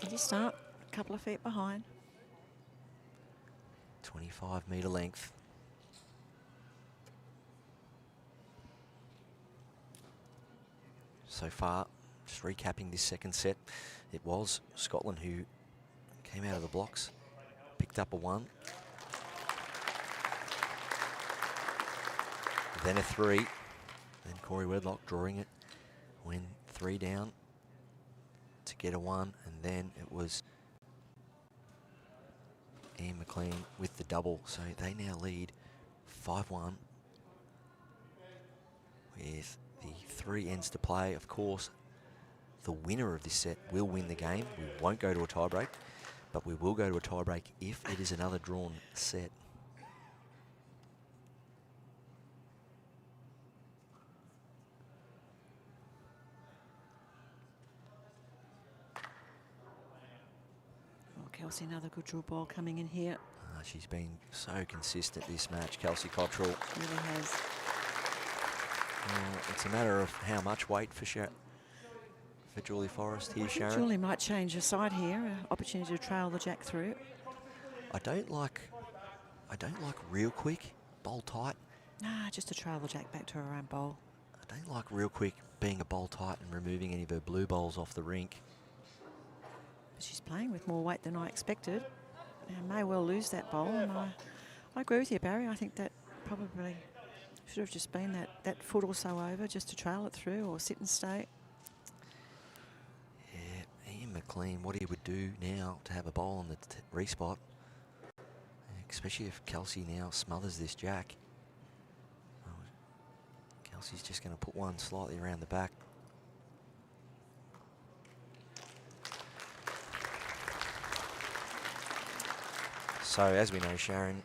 Heady start, a couple of feet behind. 25-metre length. So far, just recapping this second set, it was Scotland who came out of the blocks, picked up a 1, then a 3, then Cory Wedlock drawing it, went 3 down to get a 1, and then it was Ian McLean with the double. So they now lead 5-1 with the 3 ends to play. Of course, the winner of this set will win the game. We won't go to a tiebreak, but we will go to a tiebreak if it is another drawn set. Kelsey, another good draw ball coming in here. She's been so consistent this match, Kelsey Cottrell. Really has. It's a matter of how much weight for Julie Forrest here, Sharon. Julie might change her side here. Opportunity to trail the jack through. I don't like real quick, bowl tight. Nah, just to trail the jack back to her own bowl. I don't like real quick being a bowl tight and removing any of her blue bowls off the rink. But she's playing with more weight than I expected. And may well lose that bowl. And I agree with you, Barry. I think that probably should have just been that foot or so over just to trail it through or sit and stay. Yeah, Ian McLean what he would do now to have a bowl on the respot, especially if Kelsey now smothers this jack. Kelsey's just going to put one slightly around the back. So as we know, Sharon,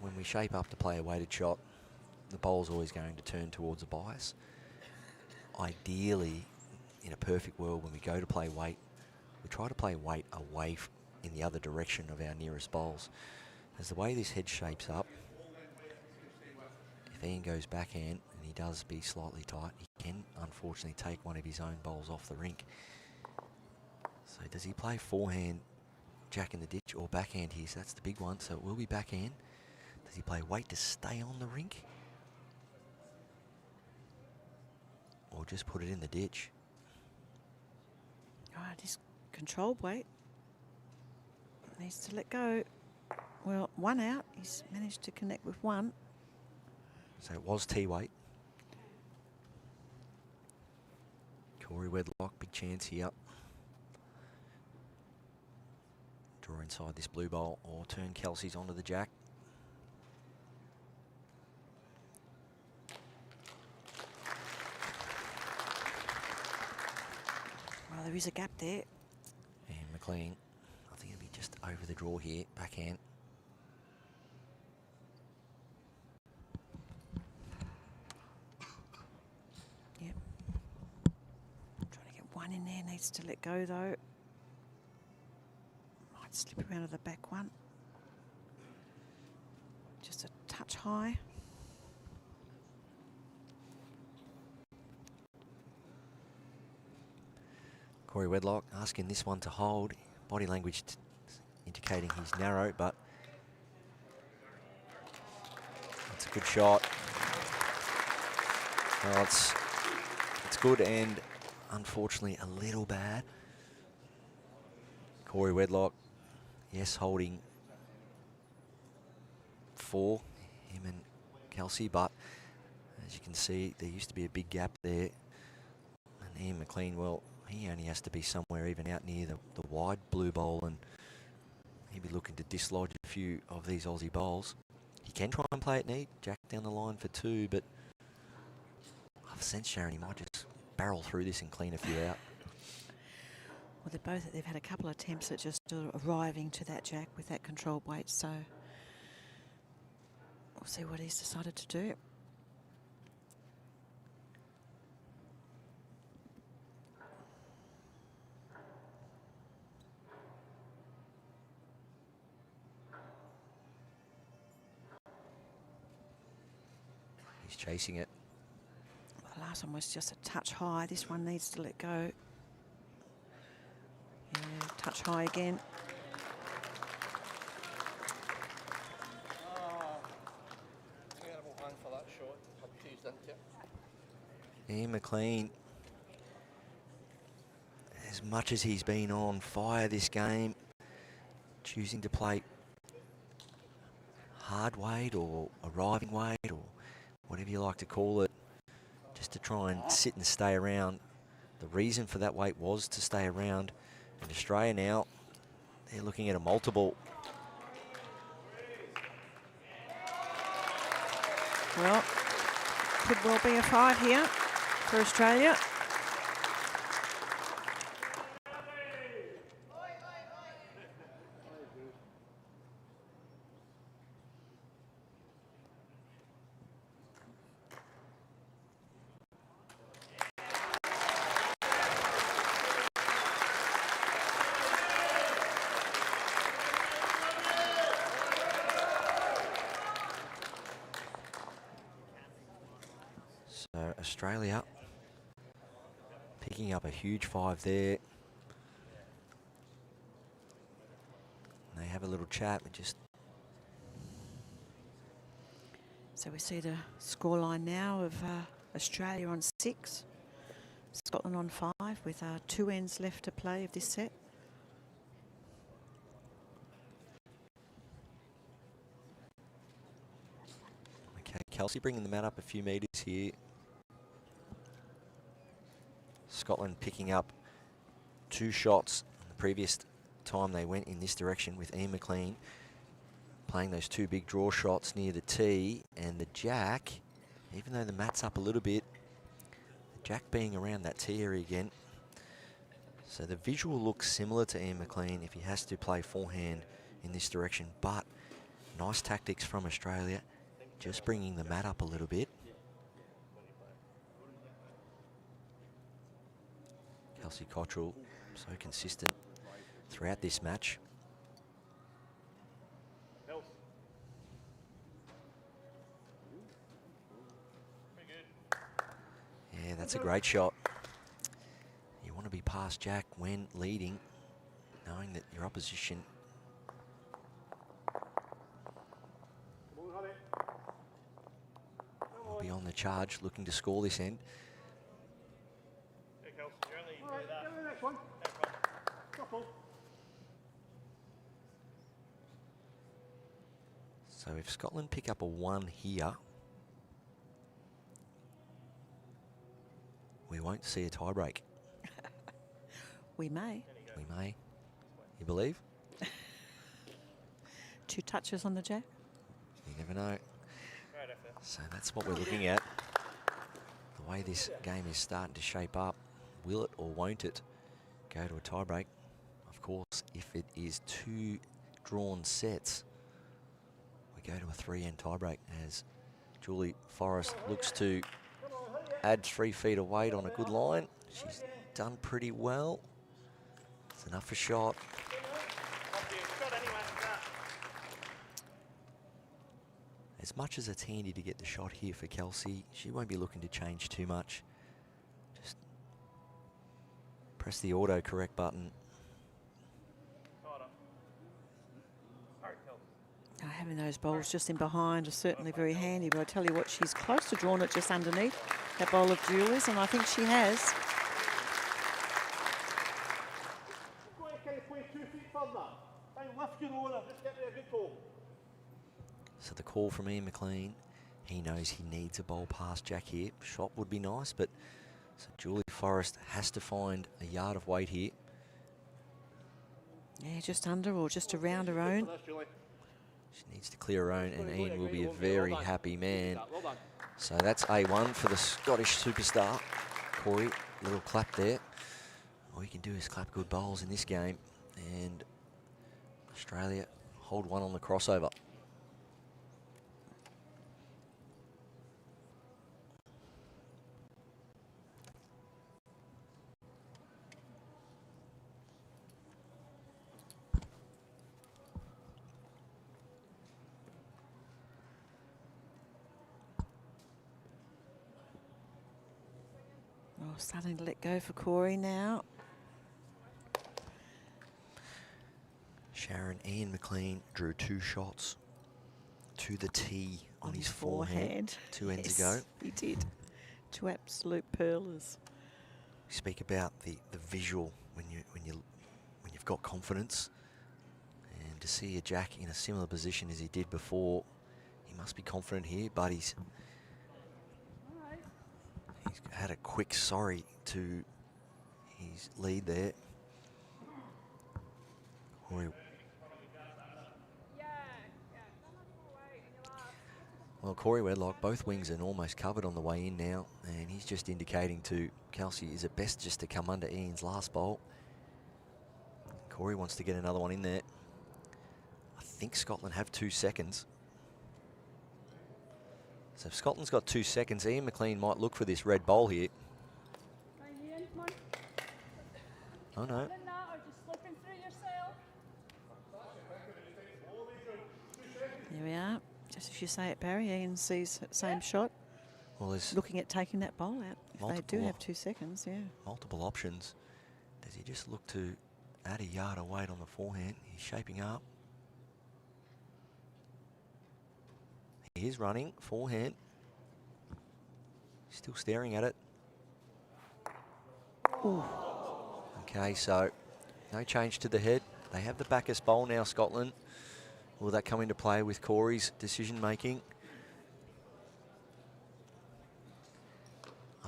when we shape up to play a weighted shot, the bowl's always going to turn towards a bias. Ideally, in a perfect world, when we go to play weight, we try to play weight away in the other direction of our nearest bowls. As the way this head shapes up, if Ian goes backhand and he does be slightly tight, he can unfortunately take one of his own bowls off the rink. So does he play forehand, jack in the ditch, or backhand here? So that's the big one. So it will be backhand. Does he play weight to stay on the rink? Or just put it in the ditch? All right, his controlled weight needs to let go. Well, one out. He's managed to connect with one. So it was T-weight. Cory Wedlock, big chance here. Draw inside this blue bowl or turn Kelsey's onto the jack. Well, there is a gap there. And McLean, I think it'll be just over the draw here, backhand. Yep. Trying to get one in there, needs to let go though. Might slip around to the back one. Just a touch high. Cory Wedlock asking this one to hold. Body language indicating he's narrow, but it's a good shot. Well, it's good and unfortunately a little bad. Cory Wedlock, yes, holding 4, him and Kelsey, but as you can see, there used to be a big gap there. And Ian McLean, well, he only has to be somewhere even out near the wide blue bowl, and he'd be looking to dislodge a few of these Aussie bowls. He can try and play it neat, jack down the line for 2, but I've sensed, Sharon, he might just barrel through this and clean a few out. Well, they've had a couple of attempts at just arriving to that jack with that controlled weight, so we'll see what he's decided to do. He's chasing it. The last one was just a touch high. This one needs to let go. Yeah, touch high again. Terrible hand for that shot. I've teased into it. Ian McLean, as much as he's been on fire this game, choosing to play hard weight or arriving weight or whatever you like to call it, just to try and sit and stay around. The reason for that weight was to stay around. And Australia now, they're looking at a multiple. Well, could well be a 5 here for Australia. So Australia picking up a huge 5 there. And they have a little chat, but just So we see the scoreline now of Australia on 6, Scotland on 5, with 2 ends left to play of this set. okay, Kelsey bringing the mat up a few metres here. Scotland picking up 2 shots the previous time they went in this direction with Ian McLean playing those 2 big draw shots near the tee, and the jack, even though the mat's up a little bit, the jack being around that tee area again. So the visual looks similar to Ian McLean if he has to play forehand in this direction, but nice tactics from Australia, just bringing the mat up a little bit. Kelsey Cottrell, so consistent throughout this match. Yeah, that's a great shot. You want to be past Jack when leading, knowing that your opposition will be on the charge, looking to score this end. So if Scotland pick up a 1 here, we won't see a tie break. We may. We may. You believe? 2 touches on the jack. You never know. So that's what we're looking at. The way this game is starting to shape up, will it or won't it go to a tie break? Of course, if it is 2 drawn sets, we go to a 3-end tie break as Julie Forrest looks to add 3 feet of weight on a good line. She's done pretty well. It's enough for shot. As much as it's handy to get the shot here for Kelsey, she won't be looking to change too much. Just press the auto-correct button. Having those bowls just in behind is certainly very handy, but I tell you what, she's close to drawing it just underneath that bowl of Julie's, and I think she has. So the call from Ian McLean, he knows he needs a bowl past Jack here. Shot would be nice, but so Julie Forrest has to find a yard of weight here. Yeah, just under or just around her own. She needs to clear her own, and Ian will be a very happy man. So that's A1 for the Scottish superstar. Cory, little clap there. All you can do is clap good bowls in this game, and Australia hold 1 on the crossover. Oh, starting to let go for Cory now. Sharon, Ian McLean drew 2 shots to the tee on his forehand 2 ends ago. He did. 2 absolute pearlers. We speak about the visual when you've got confidence, and to see a Jack in a similar position as he did before, he must be confident here, but he's had a quick sorry to his lead there. Well, Cory Wedlock, both wings are almost covered on the way in now, and he's just indicating to Kelsey, is it best just to come under Ian's last bowl? Cory wants to get another one in there. I think Scotland have 2 seconds. So if Scotland's got 2 seconds, Ian McLean might look for this red bowl here. Oh no. There we are. Just as you say it, Barry, Ian sees the same shot. Well, there's looking at taking that bowl out. If they do have 2 seconds, yeah. multiple options. Does he just look to add a yard of weight on the forehand? He's shaping up. He is running forehand. Still staring at it. Ooh. Okay, so no change to the head. They have the backest bowl now, Scotland. Will that come into play with Cory's decision making?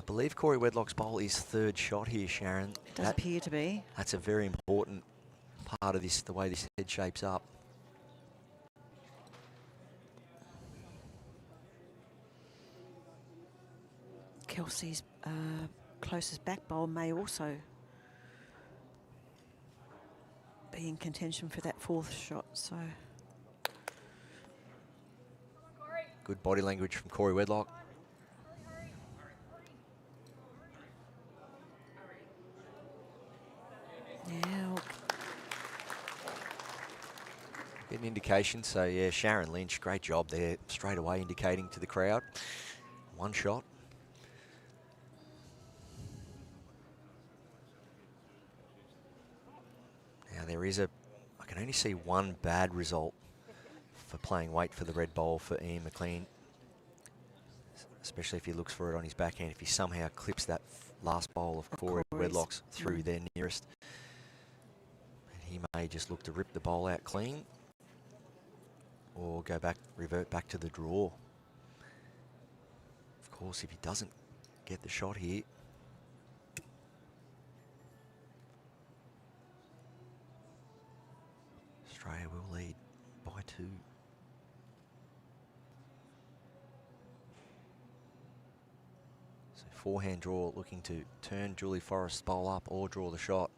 believe Cory Wedlock's bowl is third shot here, Sharon. It does appear to be. That's a very important part of this, the way this head shapes up. Kelsey's closest back bowl may also be in contention for that fourth shot. So good body language from Cory Wedlock. yeah, Get an indication. So yeah, Sharon Lynch, great job there. Straight away indicating to the crowd. One shot. Now there is I can only see one bad result for playing weight for the red bowl for Ian McLean. Especially if he looks for it on his backhand. If he somehow clips that last bowl of Cory Wedlock's through their nearest. And he may just look to rip the bowl out clean. Or go back, revert back to the draw. Of course, if he doesn't get the shot here, Australia will lead by 2. So forehand draw, looking to turn Julie Forrest's bowl up or draw the shot.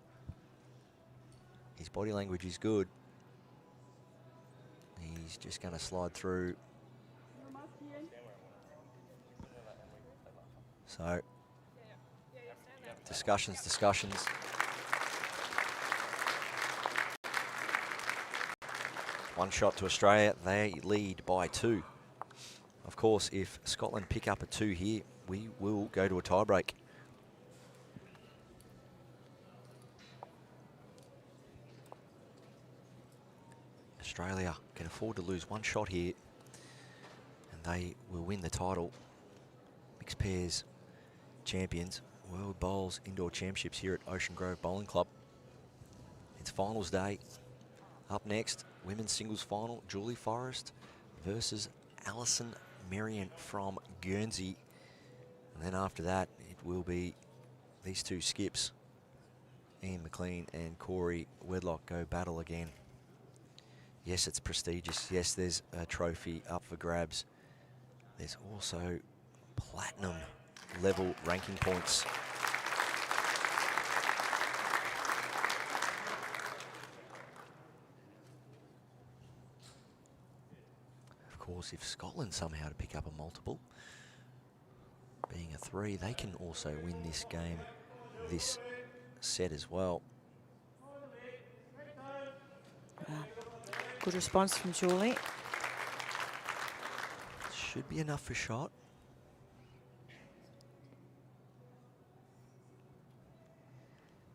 His body language is good. He's just going to slide through. So, discussions. One shot to Australia. They lead by 2. Of course, if Scotland pick up a 2 here, we will go to a tiebreak. Australia can afford to lose one shot here and they will win the title. Mixed pairs champions, World Bowls Indoor Championships here at Ocean Grove Bowling Club. It's finals day. Up next, women's singles final, Julie Forrest versus Alison Marion from Guernsey. And then after that, it will be these two skips, Ian McLean and Cory Wedlock, go battle again. Yes, it's prestigious. Yes, there's a trophy up for grabs. There's also platinum level ranking points. Of course, if Scotland somehow to pick up a multiple, being a 3, they can also win this game, this set as well. Good response from Julie. Should be enough for shot.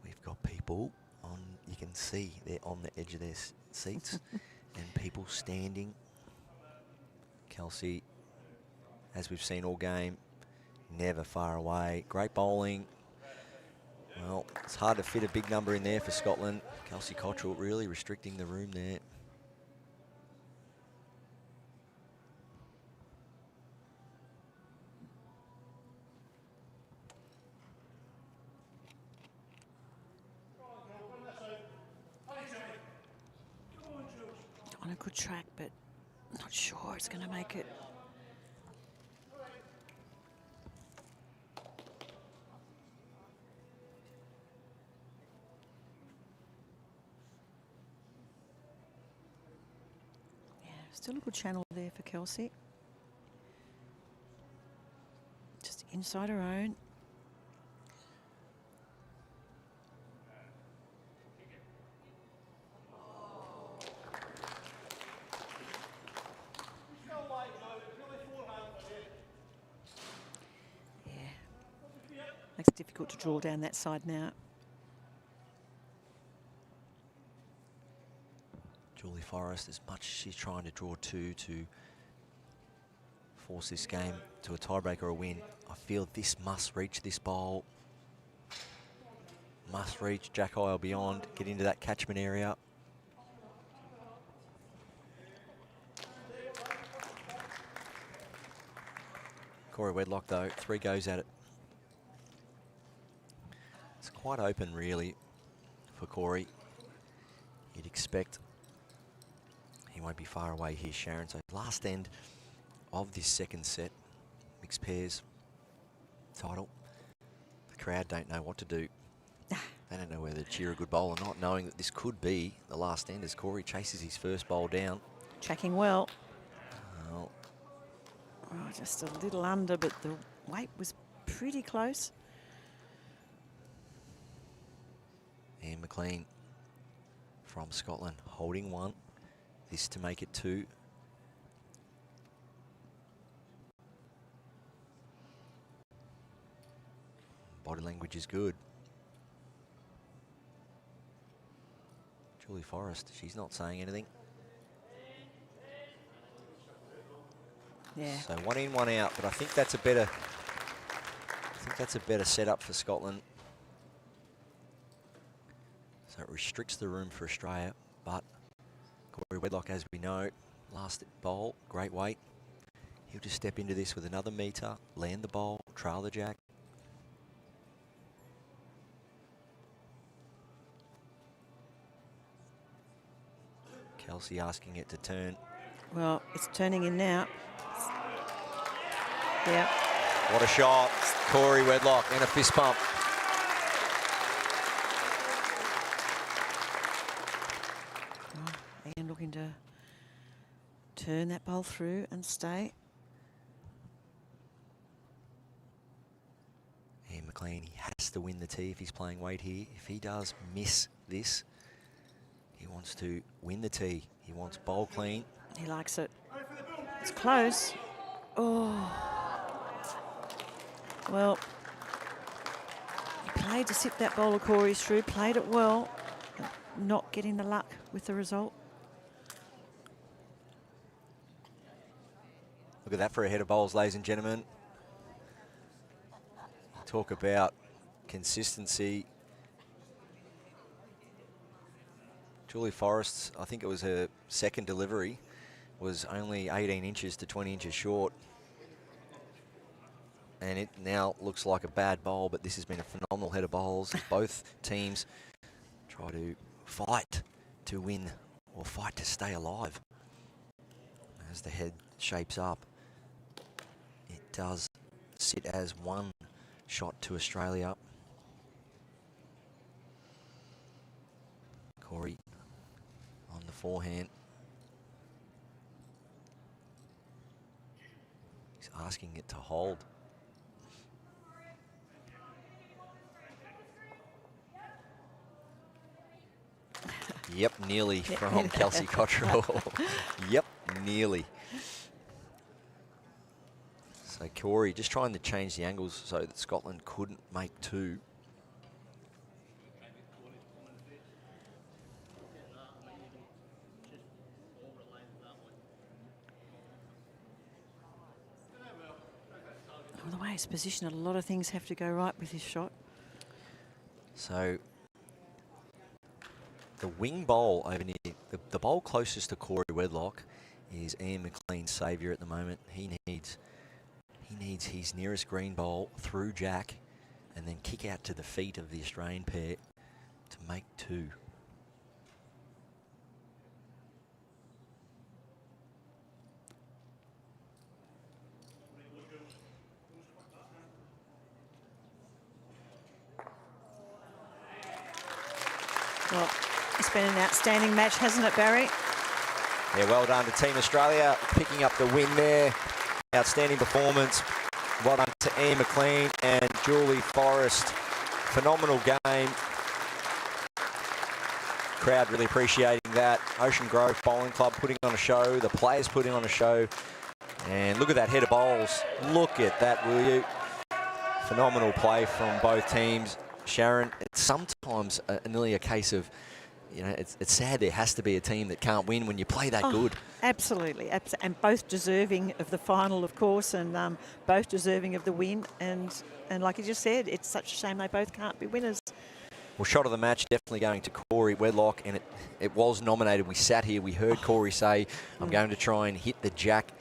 We've got people on, you can see they're on the edge of their seats and people standing. Kelsey, as we've seen all game, never far away. Great bowling. Well, it's hard to fit a big number in there for Scotland. Kelsey Cottrell really restricting the room there. On a good track, but not sure it's going to make it. Yeah, still a good channel there for Kelsey. Just inside her own. Makes it difficult to draw down that side now. Julie Forrest, as much as she's trying to draw 2 to force this game to a tiebreak or a win, I feel this must reach this bowl. Must reach Jack Isle beyond, get into that catchment area. Cory Wedlock though, 3 goes at it. quite open, really, for Cory. You'd expect he won't be far away here, Sharon. So last end of this second set, mixed pairs title. The crowd don't know what to do. They don't know whether to cheer a good bowl or not, knowing that this could be the last end as Cory chases his first bowl down. Tracking well. Oh, Oh, just a little under, but the weight was pretty close. Ian McLean from Scotland holding one. This to make it two. Body language is good. Julie Forrest, she's not saying anything. Yeah. So 1 in, 1 out, but I think that's a better setup for Scotland. So it restricts the room for Australia, but Cory Wedlock, as we know, last bowl, great weight. He'll just step into this with another metre, land the bowl, trail the jack. Kelsey asking it to turn. Well, it's turning in now. Yeah. What a shot. Cory Wedlock and a fist pump. Oh, Ian looking to turn that bowl through and stay. Ian McLean, he has to win the tee if he's playing weight here. If he does miss this, he wants to win the tee. He wants bowl clean. He likes it. It's close. Oh. Well, he played to sit that bowl of Cory's through, played it well, not getting the luck with the result. Look at that for a head of bowls, ladies and gentlemen. Talk about consistency. Julie Forrest, I think it was her second delivery, was only 18 inches to 20 inches short. And it now looks like a bad bowl, but this has been a phenomenal head of bowls as both teams try to fight to win or fight to stay alive. As the head shapes up, it does sit as one shot to Australia. Cory on the forehand. He's asking it to hold. Yep, nearly from Kelsey Cottrell. Yep, nearly. So Cory just trying to change the angles so that Scotland couldn't make two. Well, the way it's positioned, a lot of things have to go right with his shot. So the wing bowl over near, the bowl closest to Cory Wedlock is Ian McLean's saviour at the moment. He needs his nearest green bowl through jack and then kick out to the feet of the Australian pair to make two. Well, it's been an outstanding match, hasn't it, Barry? Yeah, well done to Team Australia, picking up the win there. Outstanding performance. Well done to Ian McLean and Julie Forrest. Phenomenal game. Crowd really appreciating that. Ocean Grove Bowling Club putting on a show. The players putting on a show. And look at that head of bowls. Look at that, will you? Phenomenal play from both teams. Sharon, it's sometimes nearly a case of, you know, it's sad there has to be a team that can't win when you play that good. Absolutely. And both deserving of the final, of course, and both deserving of the win. And like you just said, it's such a shame they both can't be winners. Well, shot of the match definitely going to Cory Wedlock, and it was nominated. We sat here, we heard Cory say, I'm going to try and hit the jack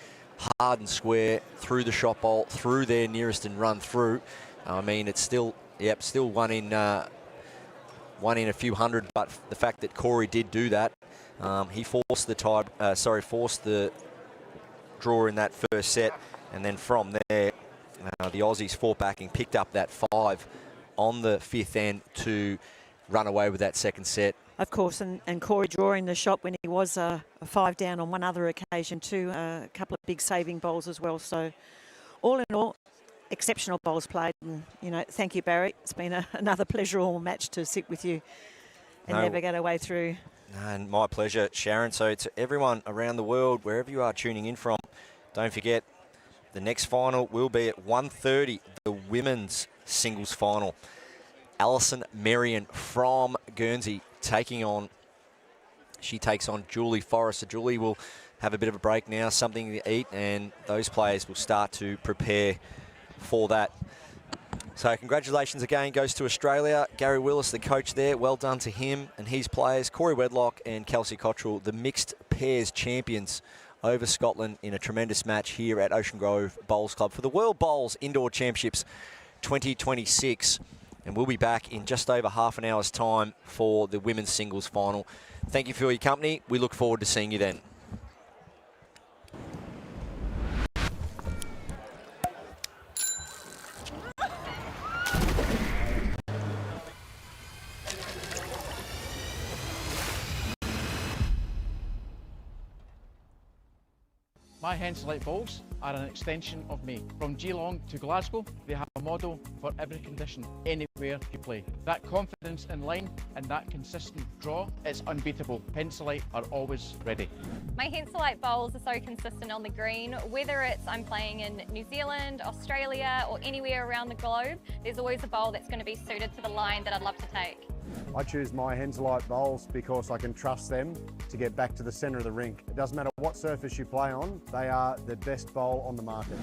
hard and square through the shot bowl, through their nearest and run through. I mean, it's still, yep, still 1 in, one in a few hundred, but the fact that Cory did do that, he forced the draw in that first set, and then from there, the Aussies fought back and picked up that 5 on the 5th end to run away with that second set. Of course, and Cory drawing the shot when he was a 5 down on one other occasion too, a couple of big saving bowls as well. So all in all, exceptional bowls played. And, you know, thank you, Barry. It's been another pleasurable match to sit with you and navigate our way through. And my pleasure, Sharon. So to everyone around the world, wherever you are tuning in from, don't forget, the next final will be at 1:30, the women's singles final. Alison Marion from Guernsey she takes on Julie Forrest. So Julie will have a bit of a break now, something to eat, and those players will start to prepare for that. So congratulations again goes to Australia. Gary Willis, the coach there, well done to him and his players. Cory Wedlock and Kelsey Cottrell, the mixed pairs champions over Scotland in a tremendous match here at Ocean Grove Bowls Club for the World Bowls Indoor Championships 2026. And we'll be back in just over half an hour's time for the women's singles final. Thank you for your company. We look forward to seeing you then. My Henselite bowls are an extension of me. From Geelong to Glasgow, they have a model for every condition, anywhere you play. That confidence in line and that consistent draw, it's unbeatable. Henselite are always ready. My Henselite bowls are so consistent on the green, whether it's I'm playing in New Zealand, Australia, or anywhere around the globe, there's always a bowl that's going to be suited to the line that I'd love to take. I choose my Henselite bowls because I can trust them to get back to the centre of the rink. It doesn't matter what surface you play on, they are the best bowl on the market.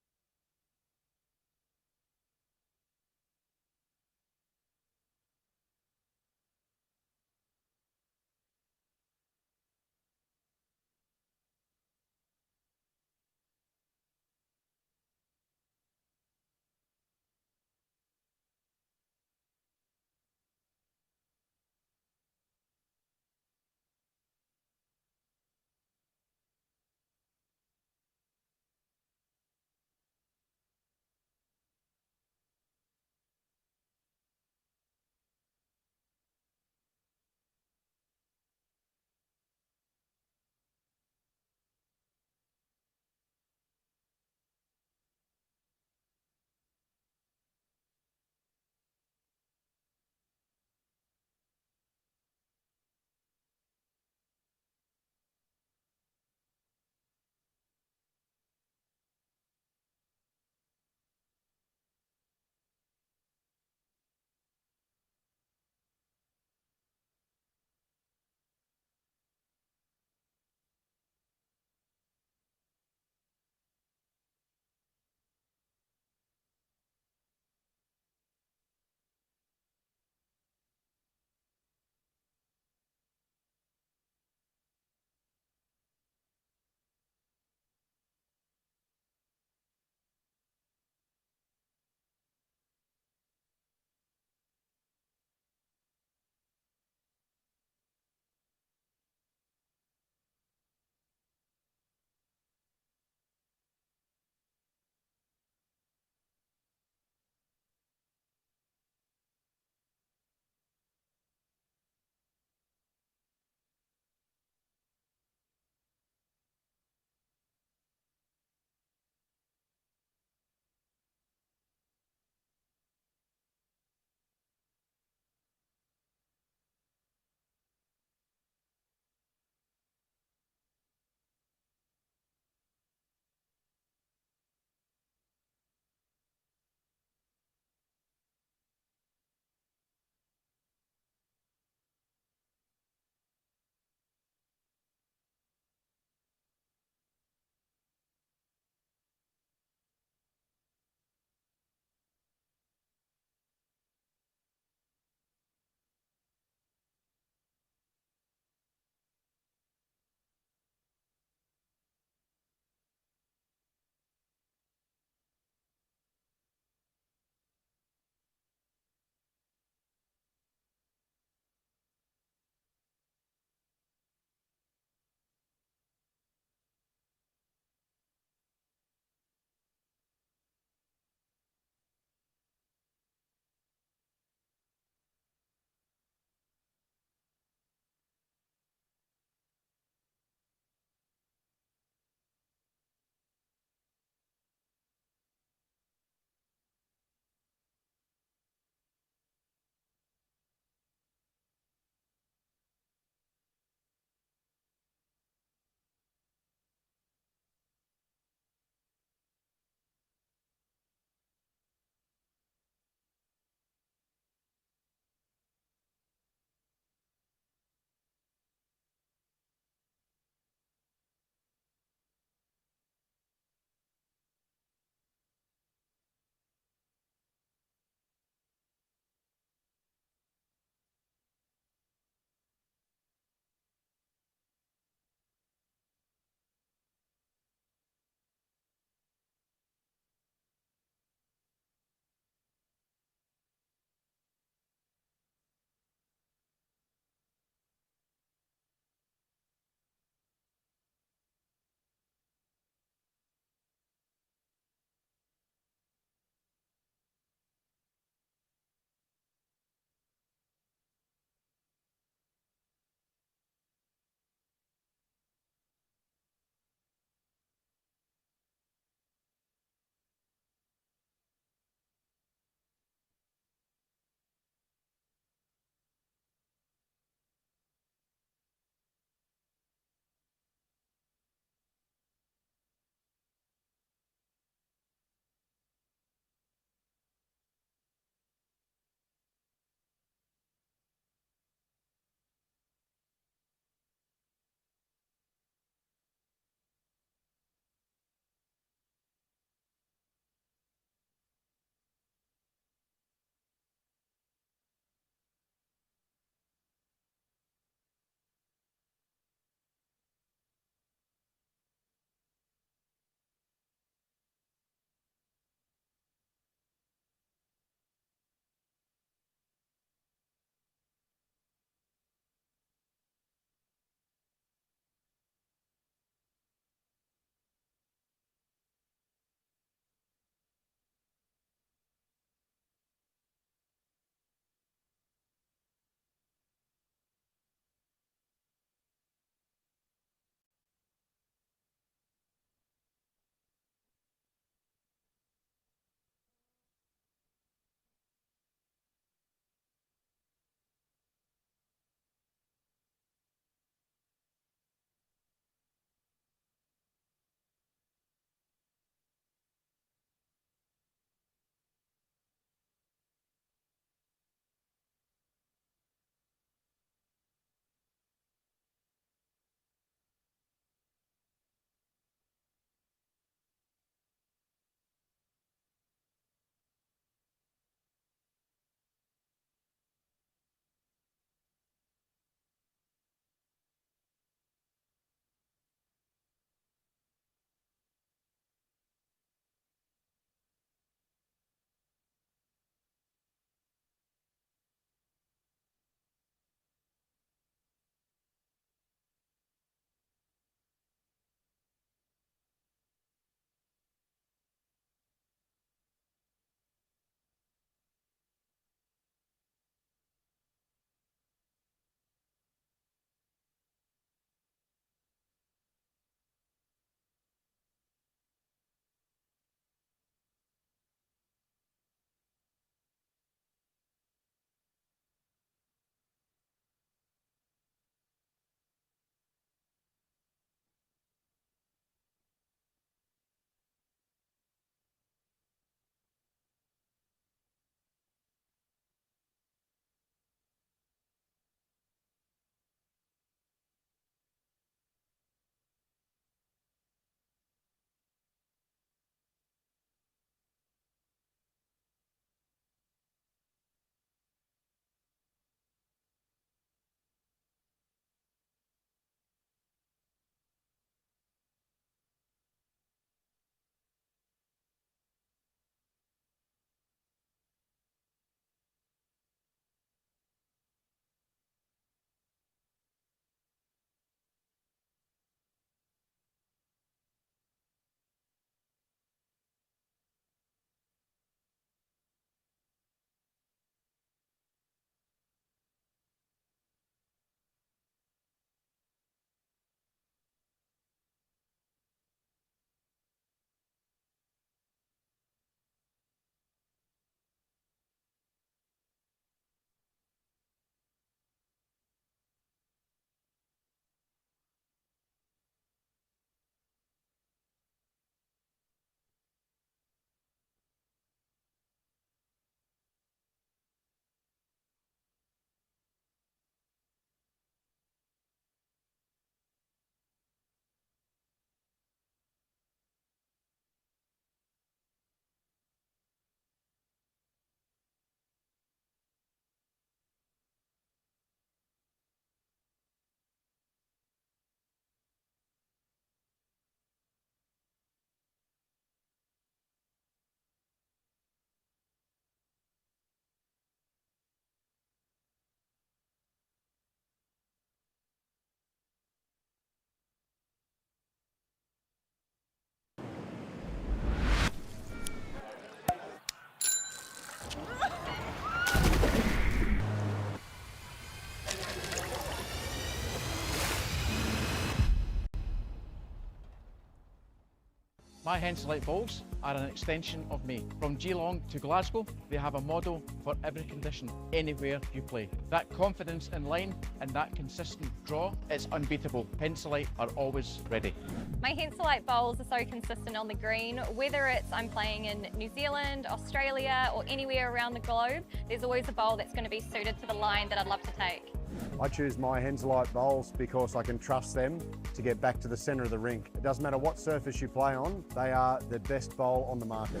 My Henselite balls are an extension of me. From Geelong to Glasgow, they have a model for every condition, anywhere you play. That confidence in line and that consistent draw, it's unbeatable. Henselite are always ready. My Henselite bowls are so consistent on the green, whether it's I'm playing in New Zealand, Australia, or anywhere around the globe, there's always a bowl that's going to be suited to the line that I'd love to take. I choose my Henselite bowls because I can trust them to get back to the centre of the rink. It doesn't matter what surface you play on, they are the best bowl on the market.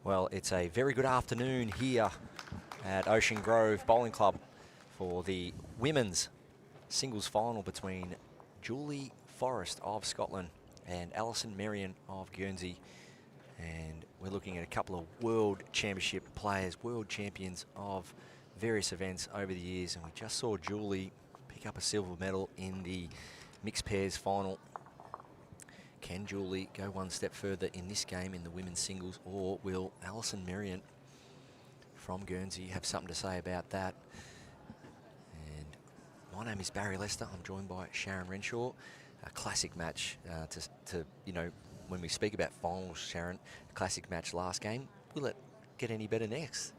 Well, it's a very good afternoon here at Ocean Grove Bowling Club for the women's singles final between Julie Forrest of Scotland and Alison Marion of Guernsey. And we're looking at a couple of world championship players, world champions of various events over the years. And we just saw Julie pick up a silver medal in the mixed pairs final. Can Julie go one step further in this game in the women's singles, or will Alison Marion from Guernsey have something to say about that? And my name is Barry Lester. I'm joined by Sharon Renshaw. A classic match to you know, when we speak about finals, Sharon, a classic match last game. Will it get any better next?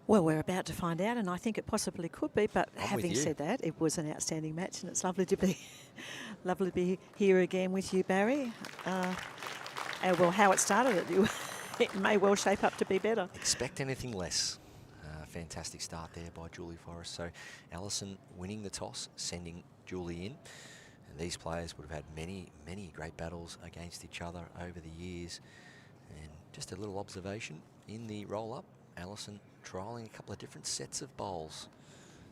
Well, we're about to find out, and I think it possibly could be. But I'm having with you. said that, it was an outstanding match, and it's lovely to be, lovely to be here again with you, Barry. Well, how it started, it may well shape up to be better. Expect anything less. Fantastic start there by Julie Forrest. So Alison winning the toss, sending Julie in. And these players would have had many, many great battles against each other over the years. And just a little observation in the roll-up, Alison trialling a couple of different sets of bowls.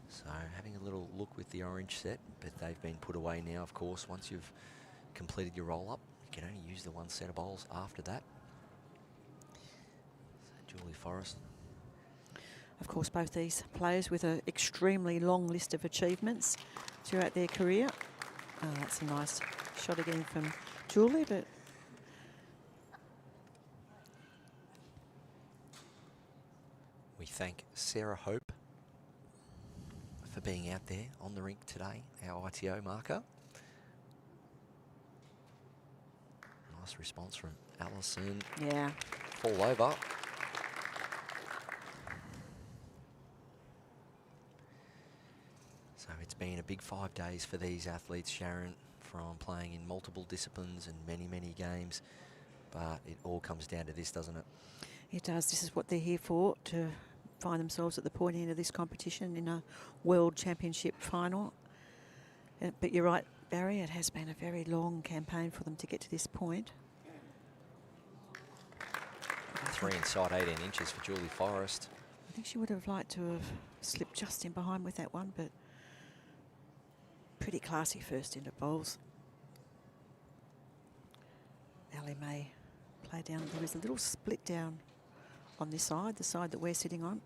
So having a little look with the orange set, but they've been put away now, of course. Once you've completed your roll-up, you can only use the one set of bowls after that. So Julie Forrest. Of course, both these players with an extremely long list of achievements throughout their career. That's a nice shot again from Julie, but we thank Sarah Hope for being out there on the rink today, our ITO marker. Nice response from Alison. yeah. Fall over. So it's been a big 5 days for these athletes, Sharon, from playing in multiple disciplines and many, many games. But it all comes down to this, doesn't it? It does. This is what they're here for, to find themselves at the point end of this competition in a World Championship final. But you're right, Barry, it has been a very long campaign for them to get to this point. 3 inside 18 inches for Julie Forrest. I think she would have liked to have slipped just in behind with that one, but pretty classy first into bowls. Ali May play down. There is a little split down on this side, the side that we're sitting on.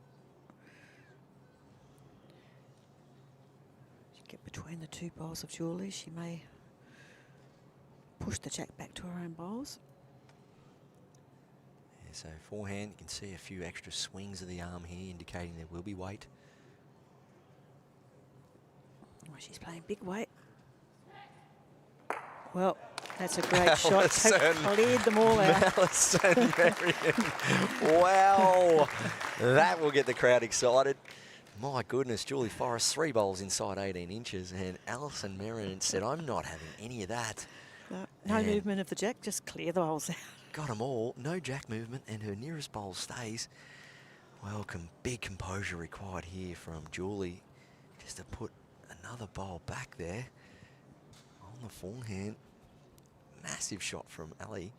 She get between the two bowls of Julie. She may push the jack back to her own bowls. Yeah, so forehand, you can see a few extra swings of the arm here, indicating there will be weight. Oh, she's playing big weight. Well, that's a great shot. Cleared them all out. Alison Marion. Wow. That will get the crowd excited. My goodness, Julie Forrest, 3 bowls inside 18 inches, and Alison Marion said, I'm not having any of that. No movement of the jack, just clear the bowls out. Got them all, no jack movement, and her nearest bowl stays. Well, big composure required here from Julie, just to put another bowl back there on the forehand. Massive shot from Ali.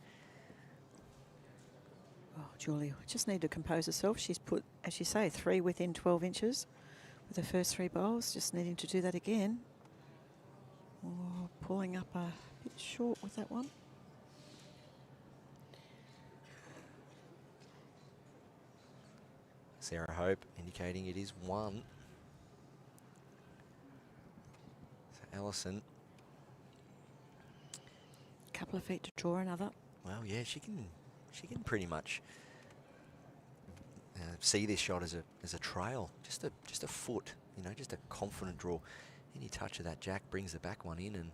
Oh, Julie just need to compose herself. She's put, as you say, 3 within 12 inches with her first 3 bowls. Just needing to do that again. Oh, pulling up a bit short with that one. Sarah Hope indicating it is 1. So Alison. Couple of feet to draw another. Well, yeah, she can pretty much see this shot as a trail, just a foot, you know, just a confident draw. Any touch of that jack brings the back one in, and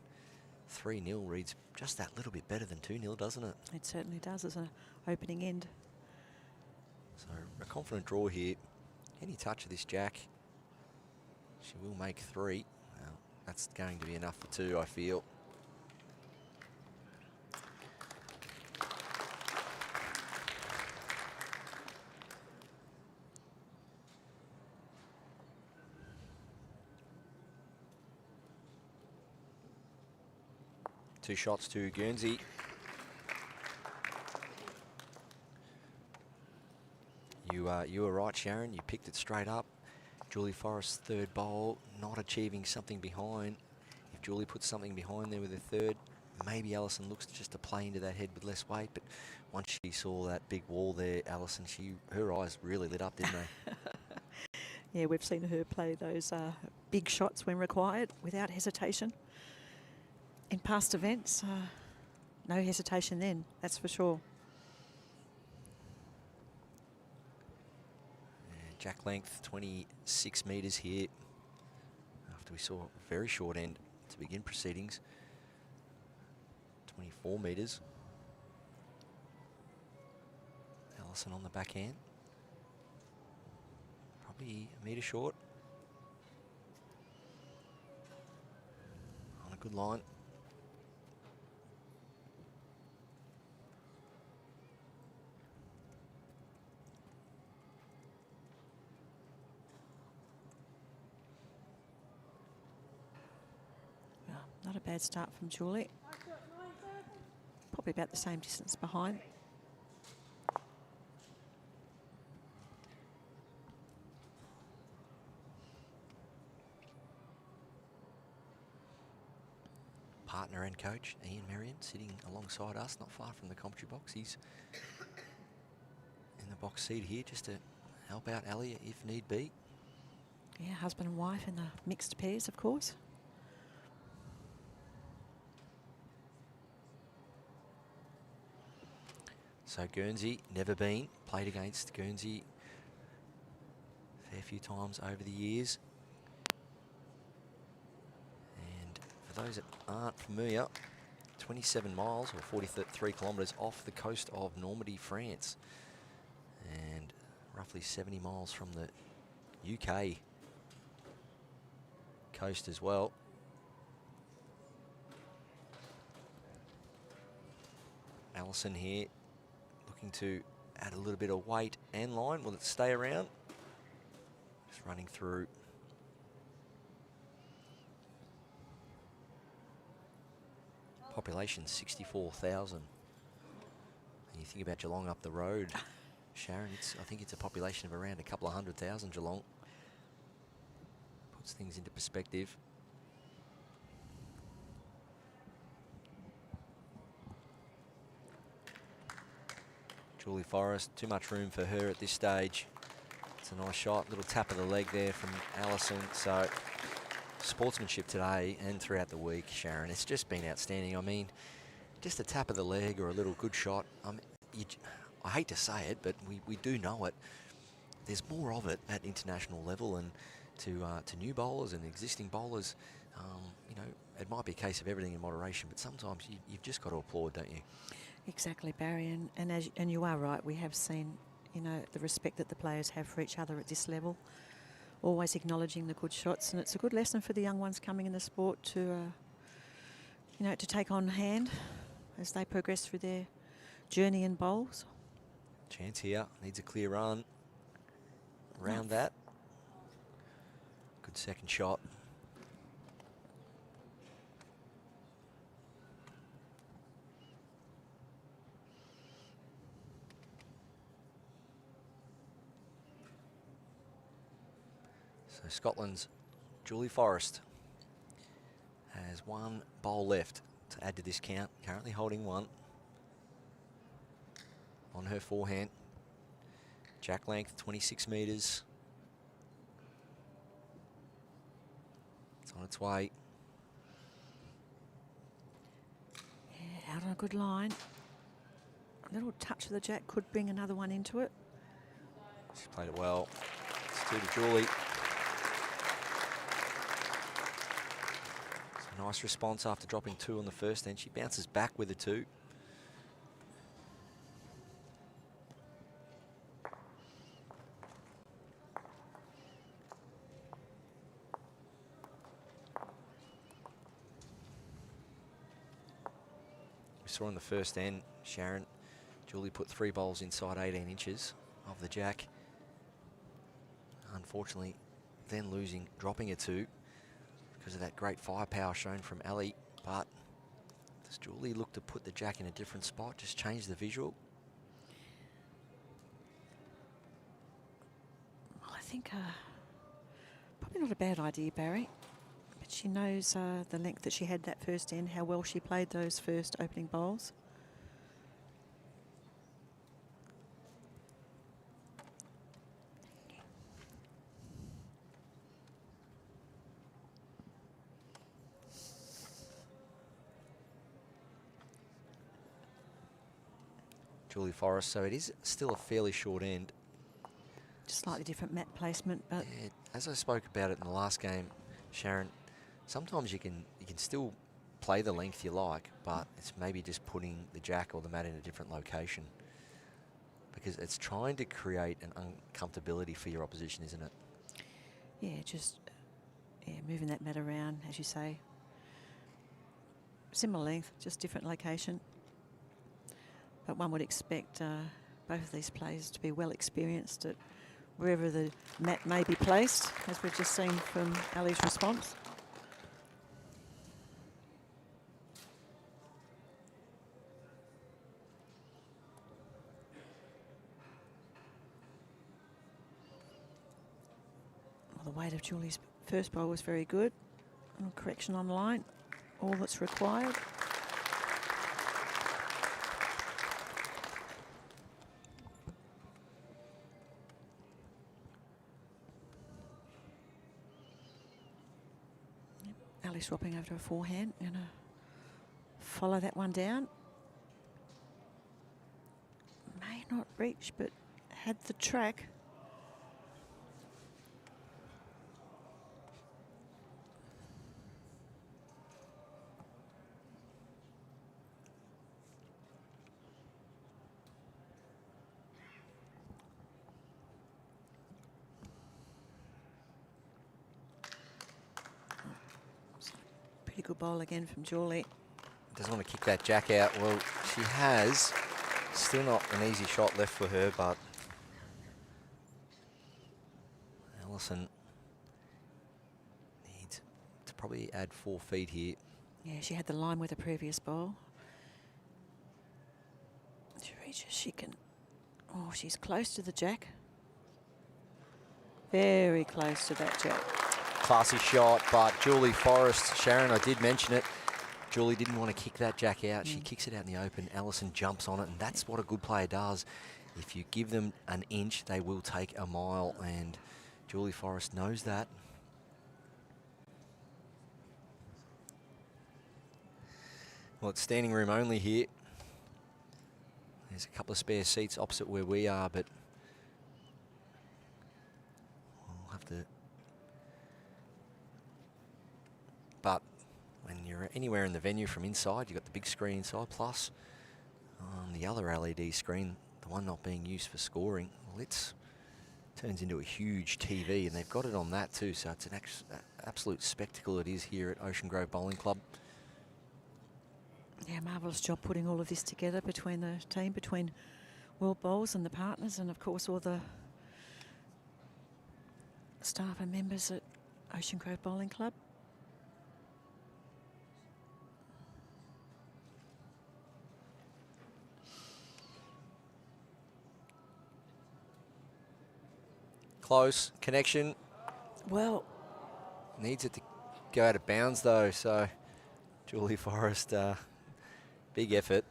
3-0 reads just that little bit better than 2-0, doesn't it? It certainly does as an opening end. So a confident draw here. Any touch of this jack, she will make 3. Well, that's going to be enough for 2, I feel. Two shots to Guernsey. You were right, Sharon. You picked it straight up. Julie Forrest's third bowl, not achieving something behind. If Julie puts something behind there with her third, maybe Alison looks just to play into that head with less weight. But once she saw that big wall there, Alison, her eyes really lit up, didn't they? Yeah, we've seen her play those big shots when required without hesitation. In past events, no hesitation then, that's for sure. And jack length, 26 metres here. After we saw a very short end to begin proceedings. 24 metres. Alison on the backhand. Probably a metre short. On a good line. Well, not a bad start from Julie. Probably about the same distance behind. Partner and coach Ian Merrion sitting alongside us, not far from the commentary box. He's in the box seat here just to help out Ali if need be. Yeah, husband and wife in the mixed pairs, of course. So Guernsey, never been. Played against Guernsey a fair few times over the years. And for those that aren't familiar, 27 miles or 43 kilometres off the coast of Normandy, France. And roughly 70 miles from the UK coast as well. Alison here looking to add a little bit of weight and line. Will it stay around? Just running through. Population 64,000. And you think about Geelong up the road, Sharon, I think it's a population of around a couple of 100,000 Geelong. Puts things into perspective. Julie Forrest, too much room for her at this stage. It's a nice shot, little tap of the leg there from Alison. So sportsmanship today and throughout the week, Sharon, it's just been outstanding. I mean, just a tap of the leg or a little good shot. I hate to say it, but we do know it. There's more of it at international level, and to new bowlers and existing bowlers, you know, it might be a case of everything in moderation, but sometimes you've just got to applaud, don't you? Exactly, Barry, and you are right. We have seen, you know, the respect that the players have for each other at this level, always acknowledging the good shots, and it's a good lesson for the young ones coming in the sport to, you know, to take on hand as they progress through their journey in bowls. Chance here, needs a clear run around that. Good second shot. So Scotland's Julie Forrest has one bowl left to add to this count, currently holding one on her forehand. Jack length, 26 metres. It's on its way. Yeah, out on a good line. A little touch of the jack could bring another one into it. She played it well. It's two to Julie. It's a nice response after dropping two on the first end. She bounces back with a two. Saw in the first end, Sharon, Julie put three bowls inside 18 inches of the jack. Unfortunately, then dropping a two because of that great firepower shown from Ali. But does Julie look to put the jack in a different spot, just change the visual? think probably not a bad idea, Barry. But she knows the length that she had that first end, how well she played those first opening bowls. Julie Forrest, so it is still a fairly short end. Slightly different mat placement, but Yeah, as I spoke about it in the last game, Sharon, sometimes you can still play the length you like, but it's maybe just putting the jack or the mat in a different location, because it's trying to create an uncomfortability for your opposition, isn't it? yeah, just moving that mat around, as you say. Similar length, just different location. But one would expect both of these players to be well experienced at wherever the mat may be placed, as we've just seen from Ali's response. Well, the weight of Julie's first bowl was very good. Correction on line, all that's required. Ali swapping over to a forehand. Going to follow that one down. May not reach, but had the track. Pretty good bowl again from Julie. Doesn't want to kick that jack out. Well, she has. Still not an easy shot left for her, but Allison needs to probably add 4 feet here. Yeah, she had the line with the previous bowl. She reaches, she can. Oh, she's close to the jack. Very close to that jack. Classy shot, but Julie Forrest, Sharon, I did mention it. Julie didn't want to kick that jack out. She kicks it out in the open. Allison jumps on it, and that's what a good player does. If you give them an inch, they will take a mile, and Julie Forrest knows that. Well, it's standing room only here. There's a couple of spare seats opposite where we are, but we'll have to. But when you're anywhere in the venue from inside, you've got the big screen inside, plus the other LED screen, the one not being used for scoring, well, it turns into a huge TV, and they've got it on that too, so it's an absolute spectacle it is here at Ocean Grove Bowling Club. Yeah, marvellous job putting all of this together between the team, between World Bowls and the partners, and of course all the staff and members at Ocean Grove Bowling Club. Close connection. Well, needs it to go out of bounds though, so Julie Forrest, big effort.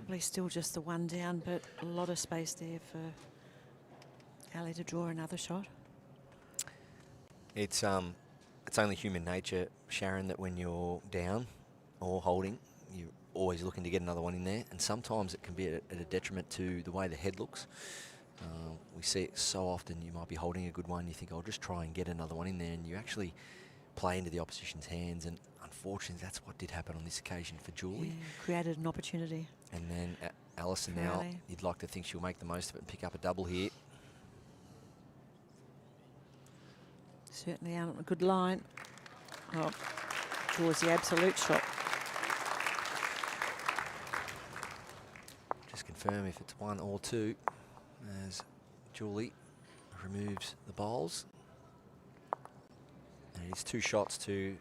probably still just the one down, but a lot of space there for Ali to draw another shot. It's only human nature, Sharon, that when you're down or holding, you're always looking to get another one in there, and sometimes it can be at a detriment to the way the head looks. We see it so often. You might be holding a good one, you think, I'll just try and get another one in there, and you actually play into the opposition's hands, and unfortunately that's what did happen on this occasion for Julie. Yeah, created an opportunity. And then Alison For now, Ali. you'd like to think she'll make the most of it and pick up a double here. Certainly out on a good line. Oh, draws the absolute shot. Just confirm if it's 1 or 2 as Julie removes the bowls. And it's 2 shots to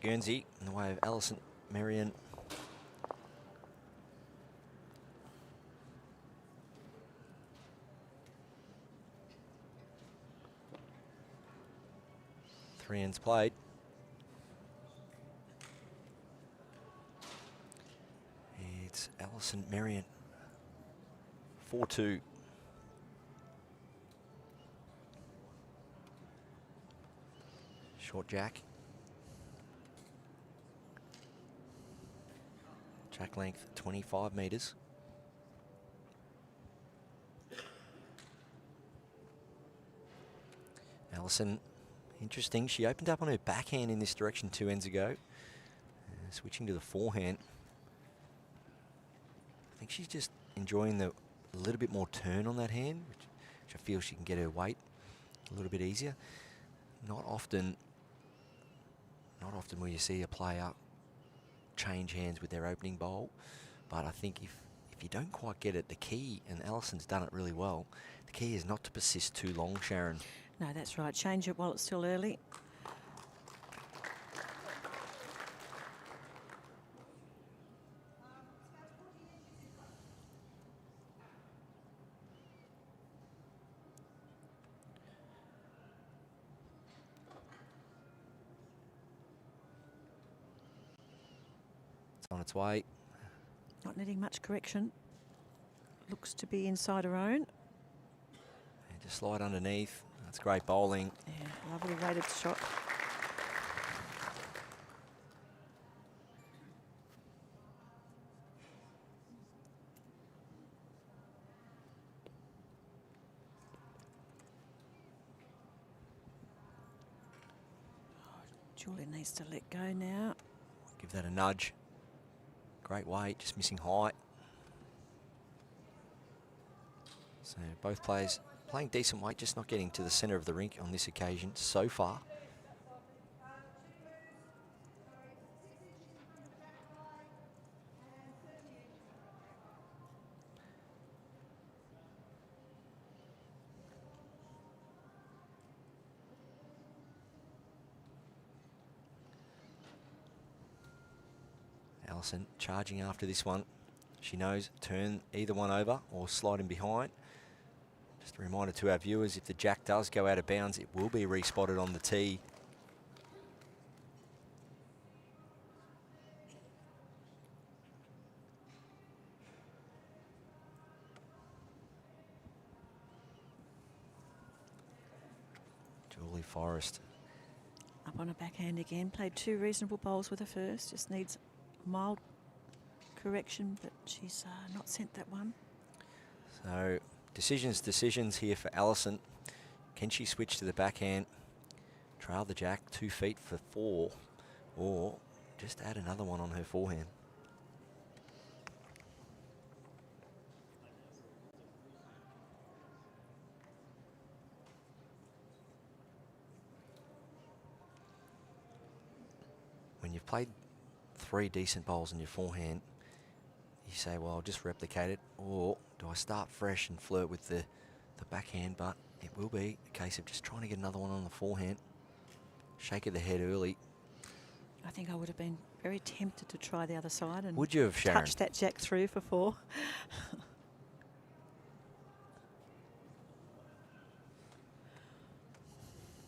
Guernsey in the way of Alison Marion. 3 ends played. It's Alison Merriant. 4-2. Short jack. Jack length 25 metres. Alison, interesting. She opened up on her backhand in this direction 2 ends ago. Switching to the forehand. I think she's just enjoying a little bit more turn on that hand, which I feel she can get her weight a little bit easier. Not often will you see a player change hands with their opening bowl, but I think if you don't quite get it, the key, and Alison's done it really well, the key is not to persist too long, Sharon. No, that's right. Change it while it's still early. It's on its way. Not needing much correction. Looks to be inside her own. And just slide underneath. That's great bowling. Yeah, lovely weighted shot. Julie needs to let go now. Give that a nudge. Great weight, just missing height. So both players playing decent weight, just not getting to the centre of the rink on this occasion so far. Alison charging after this one. She knows turn either one over or slide in behind. Just a reminder to our viewers, if the jack does go out of bounds, it will be respotted on the tee. Julie Forrest. Up on a backhand again. Played 2 reasonable bowls with her first. Just needs mild correction, but she's not sent that one. So decisions here for Alison. Can she switch to the backhand, trail the jack 2 feet for 4, or just add another one on her forehand? When you've played 3 decent bowls in your forehand, you say, well, I'll just replicate it, or do I start fresh and flirt with the backhand? But it will be a case of just trying to get another one on the forehand. Shake of the head early. I think I would have been very tempted to try the other side and Would you have, Sharon? touch that jack through for 4.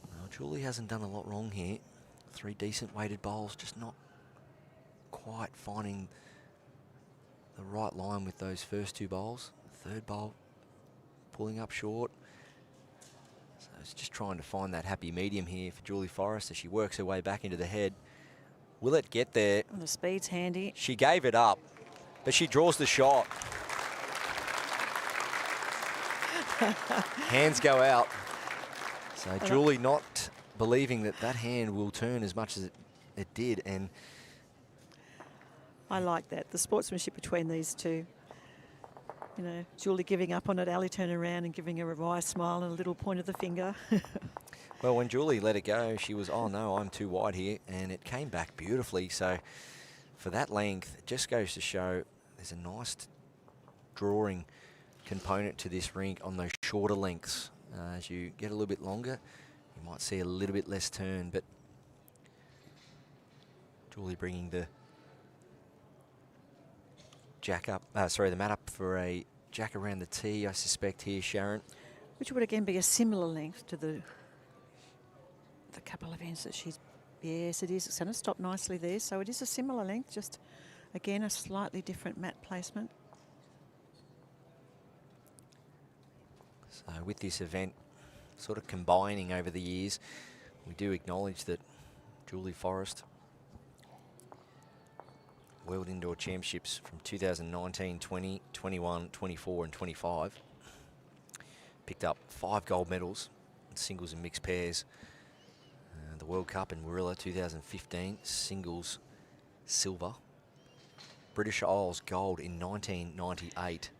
Well, Julie hasn't done a lot wrong here. 3 decent weighted bowls, just not quite finding the right line with those first 2 bowls. The 3rd bowl pulling up short. So it's just trying to find that happy medium here for Julie Forrest as she works her way back into the head. Will it get there? And the speed's handy. She gave it up, but she draws the shot. Hands go out. So Julie not believing that that hand will turn as much as it did, and I like that, the sportsmanship between these two. You know, Julie giving up on it, Ali turning around and giving her a wry smile and a little point of the finger. well, when Julie let it go, she was, oh no, I'm too wide here, and it came back beautifully. So for that length, it just goes to show there's a nice drawing component to this rink on those shorter lengths. As you get a little bit longer, you might see a little bit less turn, but Julie bringing the jack up, the mat up for a jack around the tee, I suspect here, Sharon. Which would again be a similar length to the the couple of ends that she's... Yes, it is. It's going to stop nicely there. So it is a similar length, just, again, a slightly different mat placement. So with this event sort of combining over the years, we do acknowledge that Julie Forrest, World Indoor Championships from 2019, 20, 21, 24 and 25, picked up 5 gold medals in singles and mixed pairs. The World Cup in Warilla 2015, singles silver. British Isles gold in 1998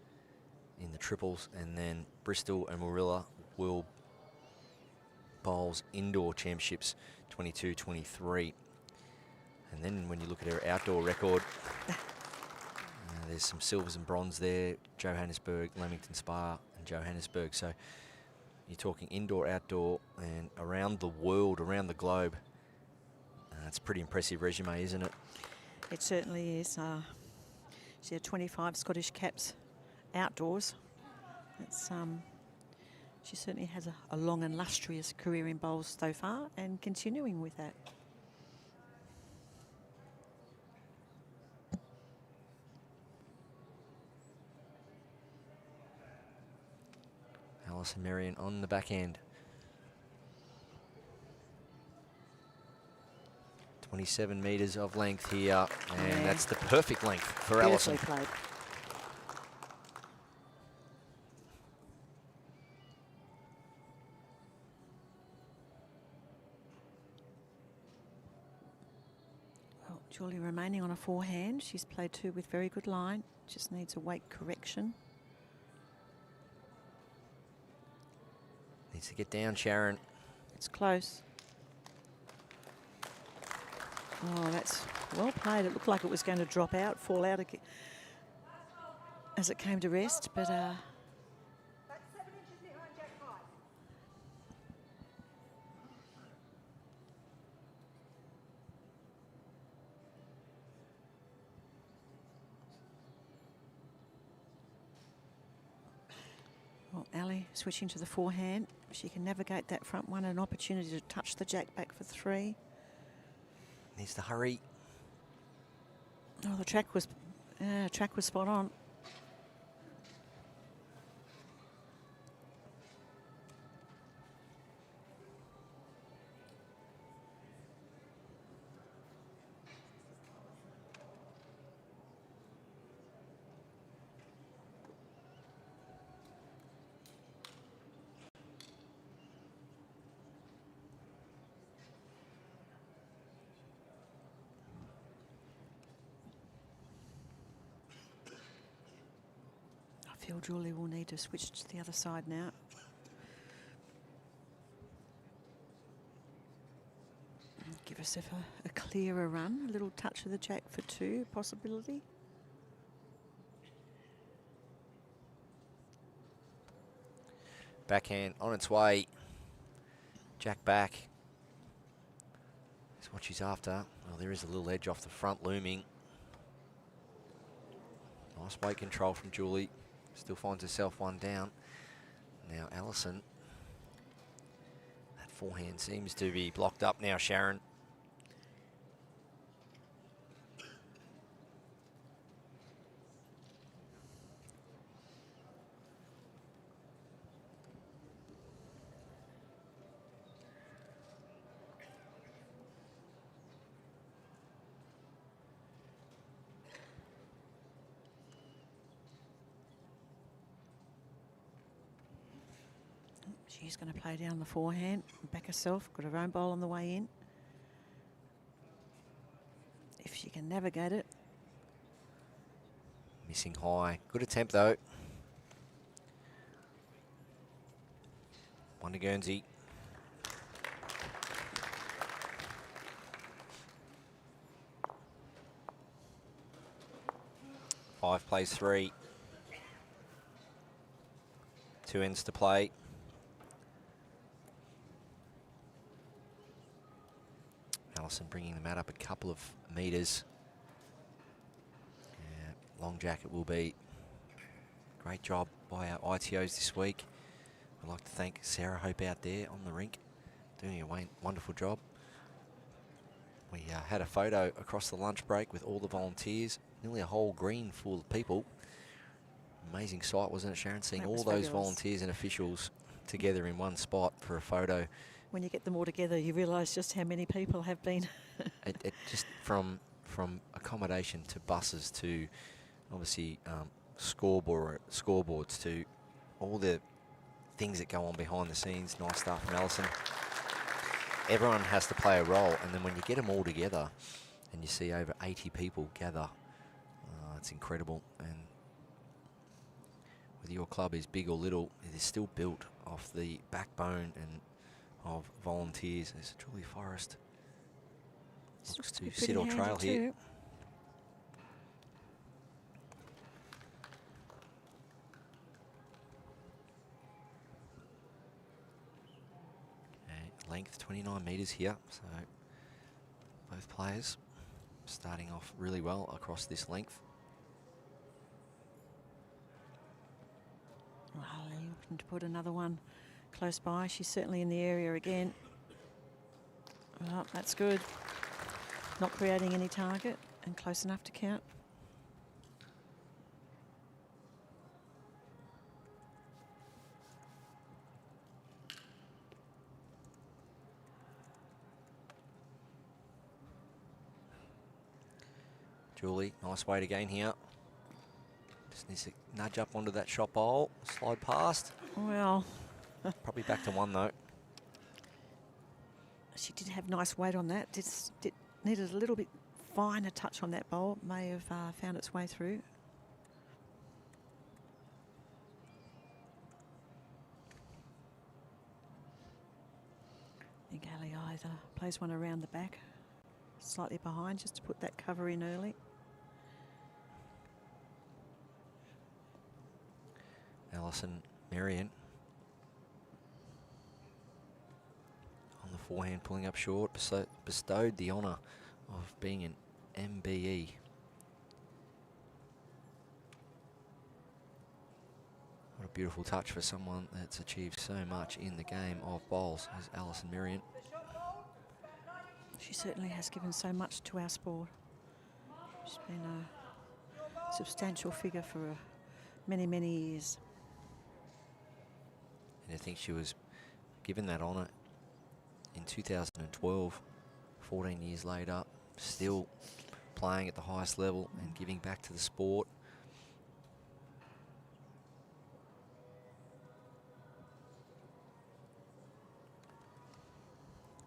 in the triples, and then Bristol and Warilla World Bowls Indoor Championships 22-23. And then when you look at her outdoor record, there's some silvers and bronze there, Johannesburg, Leamington Spa and Johannesburg. So you're talking indoor, outdoor, and around the world, around the globe. It's a pretty impressive resume, isn't it? It certainly is. She had 25 Scottish caps outdoors. It's she certainly has a long and illustrious career in bowls so far, and continuing with that. Alison Marion on the back end. 27 metres of length here, and that's the perfect length for Alison. Beautifully played. Well, Julie remaining on a forehand. She's played 2 with very good line. Just needs a weight correction. Needs to get down, Sharon. It's close. Oh, that's well played. It looked like it was going to drop out, fall out as it came to rest, but That's 7 inches behind Jack High. well, Ali switching to the forehand. She can navigate that front one, an opportunity to touch the jack back for 3. Needs to hurry. Oh, the track was spot on. I feel Julie will need to switch to the other side now. Give herself a clearer run, a little touch of the jack for 2 possibility. Backhand on its way. Jack back. That's what she's after. Well, there is a little edge off the front looming. Nice weight control from Julie. Still finds herself one down. Now Alison. That forehand seems to be blocked up now, Sharon. She's going to play down the forehand, back herself, got her own bowl on the way in. If she can navigate it. Missing high. Good attempt though. One to Guernsey. Five plays 3. 2 ends to play. Alison bringing the mat up a couple of metres. Yeah, long jack it will be. Great job by our ITOs this week. I'd like to thank Sarah Hope out there on the rink doing a wonderful job. We had a photo across the lunch break with all the volunteers, nearly a whole green full of people. Amazing sight, wasn't it, Sharon? Seeing That all was those fabulous. volunteers and officials together in one spot for a photo. When you get them all together, you realise just how many people have been. It just from accommodation to buses to obviously scoreboards to all the things that go on behind the scenes. Nice stuff from Alison. Everyone has to play a role, and then when you get them all together and you see over 80 people gather, it's incredible. And whether your club is big or little, it is still built off the backbone and of volunteers. There's Julie Forrest. Looks to sit or trail here. Length 29 metres here, so both players starting off really well across this length. Riley looking to put another one close by. She's certainly in the area again. Oh, that's good. Not creating any target and close enough to count. Julie, nice weight again here. Just needs to nudge up onto that shot bowl, slide past. Well, Probably back to one though. she did have nice weight on that. Needed a little bit finer touch on that bowl. May have found its way through. I think Ali either plays one around the back, slightly behind, just to put that cover in early. Alison Marion on the forehand, pulling up short, bestowed the honour of being an MBE. What a beautiful touch for someone that's achieved so much in the game of bowls as Alison Marion. She certainly has given so much to our sport. She's been a substantial figure for many, many years. And I think she was given that honour in 2012, 14 years later, still playing at the highest level and giving back to the sport.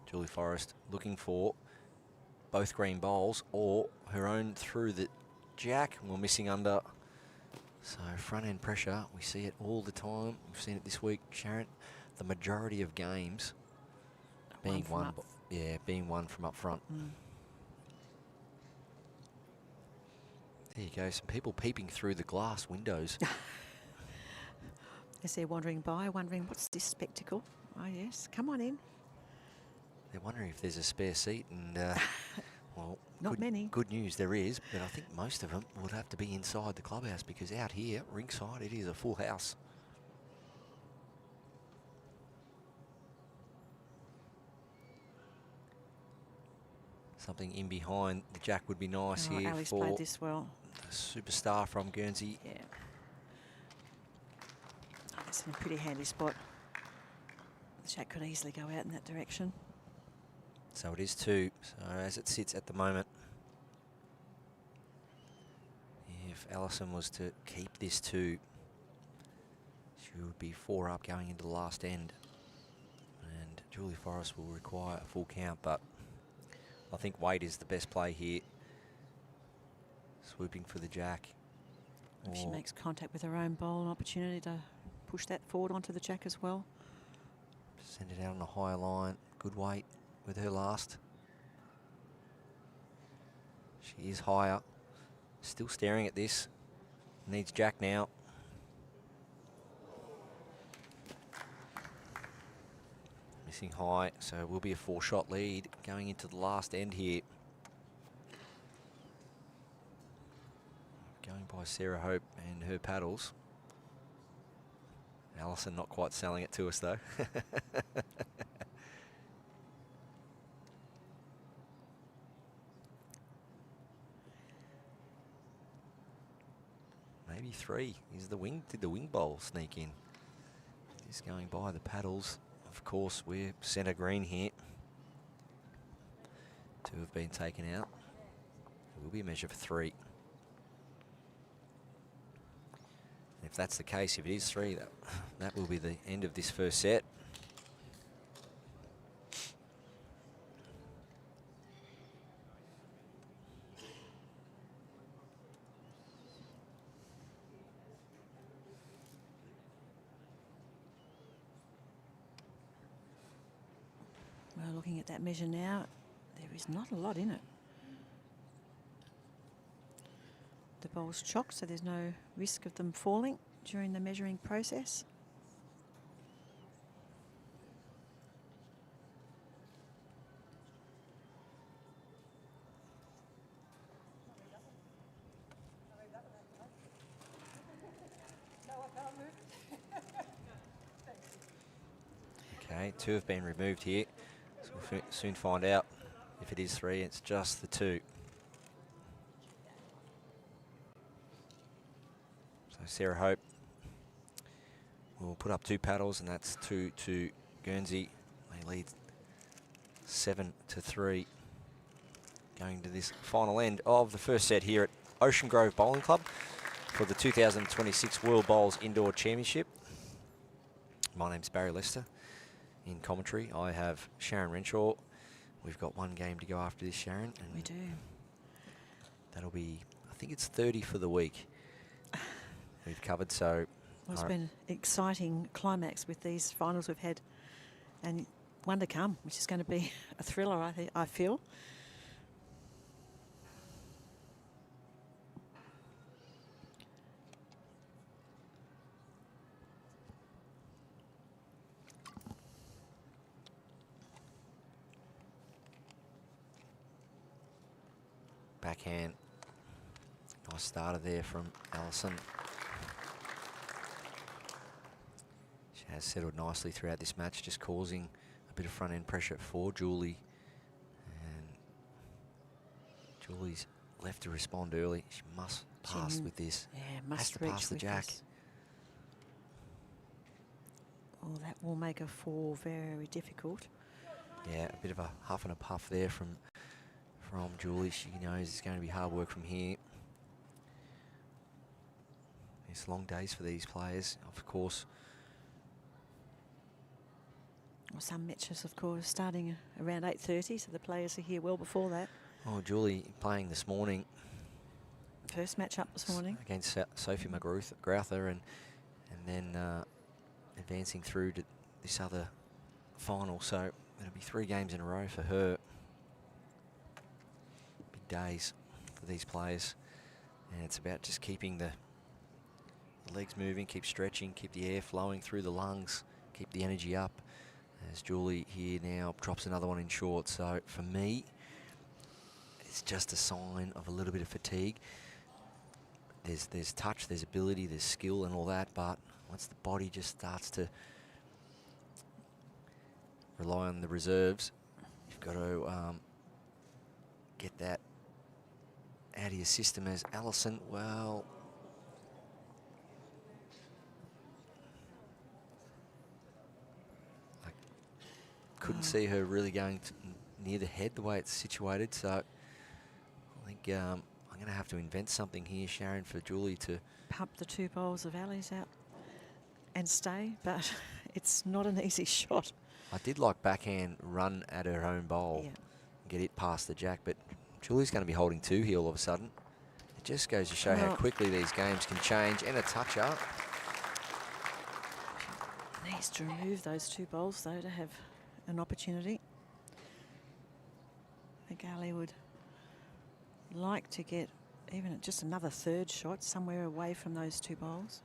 Julie Forrest looking for both green bowls or her own through the jack. We're missing under. So front end pressure, we see it all the time. We've seen it this week, Sharon. The majority of games being being won from up front. There you go, some people peeping through the glass windows. As they're wandering by, wondering what's this spectacle? Oh yes, come on in. They're wondering if there's a spare seat, and well, Not many. Good news, there is, but I think most of them would have to be inside the clubhouse, because out here, ringside, it is a full house. Something in behind the jack would be nice here Ali's for played this well. the superstar from Guernsey. Yeah. Oh, that's in a pretty handy spot. The jack could easily go out in that direction. So it is two. So as it sits at the moment, if Alison was to keep this two, she would be 4 up going into the last end. And Julie Forrest will require a full count, but I think weight is the best play here. Swooping for the jack. If she makes contact with her own bowl, an opportunity to push that forward onto the jack as well. Send it out on a higher line. Good weight with her last. She is higher. Still staring at this. Needs jack now. Missing high, so it will be a 4-shot lead going into the last end here. Going by Sarah Hope and her paddles. Alison not quite selling it to us though. 3. Did the wing bowl sneak in? Just going by the paddles. Of course, we're centre green here. 2 have been taken out. It will be a measure for 3. If that's the case, if it is 3, that will be the end of this first set. Well, looking at that measure now, there is not a lot in it. The bowl's chocked, so there's no risk of them falling during the measuring process. Okay, 2 have been removed here. So we'll soon find out if it is 3. It's just the 2. So Sarah Hope will put up 2 paddles, and that's 2 to Guernsey. They lead 7-3 going to this final end of the first set here at Ocean Grove Bowling Club for the 2026 World Bowls Indoor Championship. My name's Barry Lester. In commentary, I have Sharon Renshaw. We've got 1 game to go after this, Sharon. And We do. that'll be, I think it's 30 for the week we've covered. So Well, it's been an exciting climax with these finals we've had, and one to come, which is going to be a thriller, I feel. backhand. Nice starter there from Allison. She has settled nicely throughout this match, just causing a bit of front end pressure for Julie. And Julie's left to respond early. She must pass with this. Yeah, must has to reach pass the with jack. this. Oh, that will make a 4 very difficult. Yeah, a bit of a huff and a puff there from Julie. She knows it's going to be hard work from here. It's long days for these players, of course. Well, some matches, of course, starting around 8:30, so the players are here well before that. Oh, Julie playing this morning. First match up this morning. Against Sophie McGrauther and then advancing through to this other final. So it'll be 3 games in a row for her. Big days for these players. And it's about just keeping the legs moving, keep stretching, keep the air flowing through the lungs, keep the energy up. As Julie here now drops another one in short. So for me, it's just a sign of a little bit of fatigue. There's touch, there's ability, there's skill and all that, but once the body just starts to rely on the reserves, you've got to get that out of your system. As Allison, well, I couldn't see her really going near the head the way it's situated, so I think I'm going to have to invent something here, Sharon, for Julie to Pump the 2 bowls of Ali's out and stay, but it's not an easy shot. I did like backhand run at her own bowl, get it past the jack, but Julie's going to be holding 2 here all of a sudden. It just goes to show how quickly these games can change. And a touch up. Needs to remove those 2 bowls, though, to have an opportunity. I think Ali would like to get even just another 3rd shot somewhere away from those 2 bowls.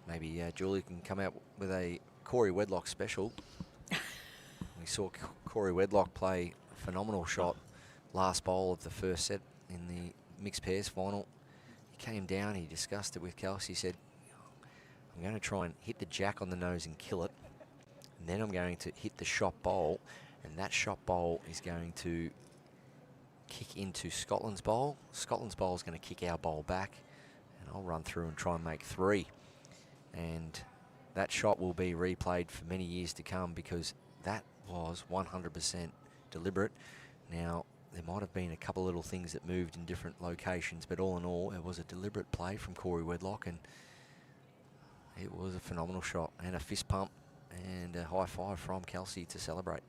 Maybe Julie can come out with a Cory Wedlock special. We saw Cory Wedlock play a phenomenal shot last bowl of the first set in the mixed pairs final. He came down, he discussed it with Kelsey. He said, I'm going to try and hit the jack on the nose and kill it. And then I'm going to hit the shot bowl And that shot bowl is going to kick into Scotland's bowl. Scotland's bowl is going to kick our bowl back. And I'll run through and try and make 3. And that shot will be replayed for many years to come because that was 100% deliberate. Now, there might have been a couple of little things that moved in different locations, but all in all, it was a deliberate play from Cory Wedlock, and it was a phenomenal shot and a fist pump and a high five from Kelsey to celebrate.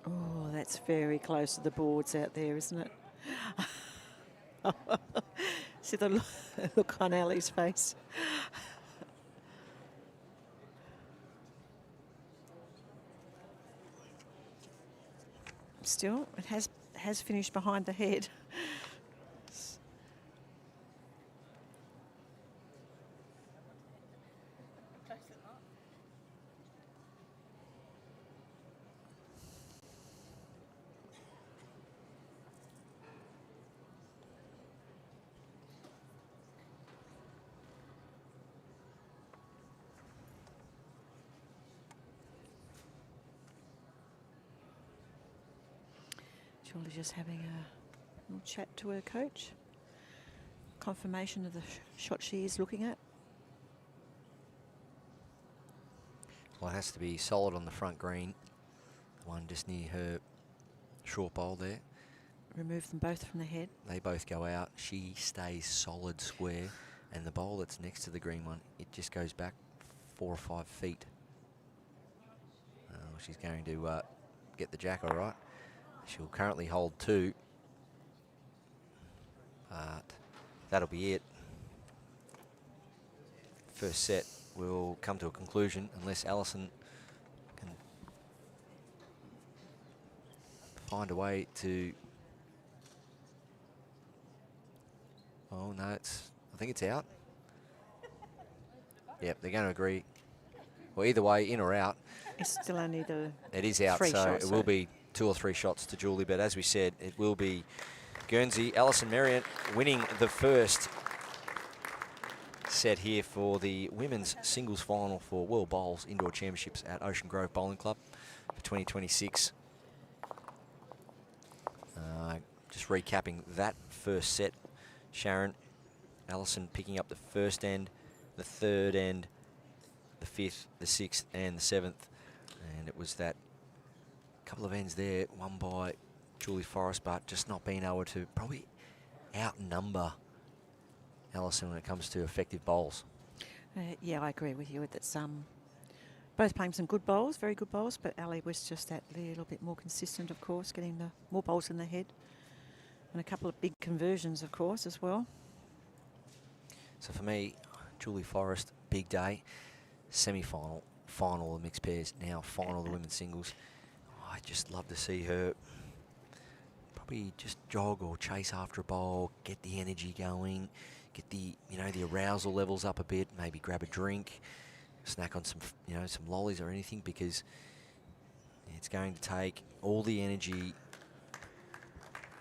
Oh, that's very close to the boards out there, isn't it? See the look on Ali's face. Still, it has finished behind the head. Julie's just having a little chat to her coach. Confirmation of the shot she is looking at. Well, it has to be solid on the front green. The one just near her short bowl there. Remove them both from the head. They both go out. She stays solid square. And the bowl that's next to the green one, it just goes back 4 or 5 feet. She's going to get the jack all right. She'll currently hold 2. But that'll be it. First set will come to a conclusion unless Alison can find a way to... Oh, no, I think it's out. Yep, they're going to agree. Well, either way, in or out. It's still only the It is out, 3 so shots, it will be 2 or 3 shots to Julie. But as we said, it will be Guernsey, Alison Merriott winning the first set here for the women's singles final for World Bowls Indoor Championships at Ocean Grove Bowling Club for 2026. Just recapping that first set, Sharon, Alison picking up the first end, the third end, the 5th, the 6th and the 7th. And it was that couple of ends there, won by Julie Forrest, but just not being able to probably outnumber Alison when it comes to effective bowls. Yeah, I agree with you. That's both playing some good bowls, very good bowls, but Ali was just that little bit more consistent, of course, getting the more bowls in the head. And a couple of big conversions, of course, as well. So for me, Julie Forrest, big day. Semi-final, final of mixed pairs, now final of the women's singles. I just love to see her probably just jog or chase after a bowl, get the energy going, get the, the arousal levels up a bit, maybe grab a drink, snack on some, some lollies or anything, because it's going to take all the energy,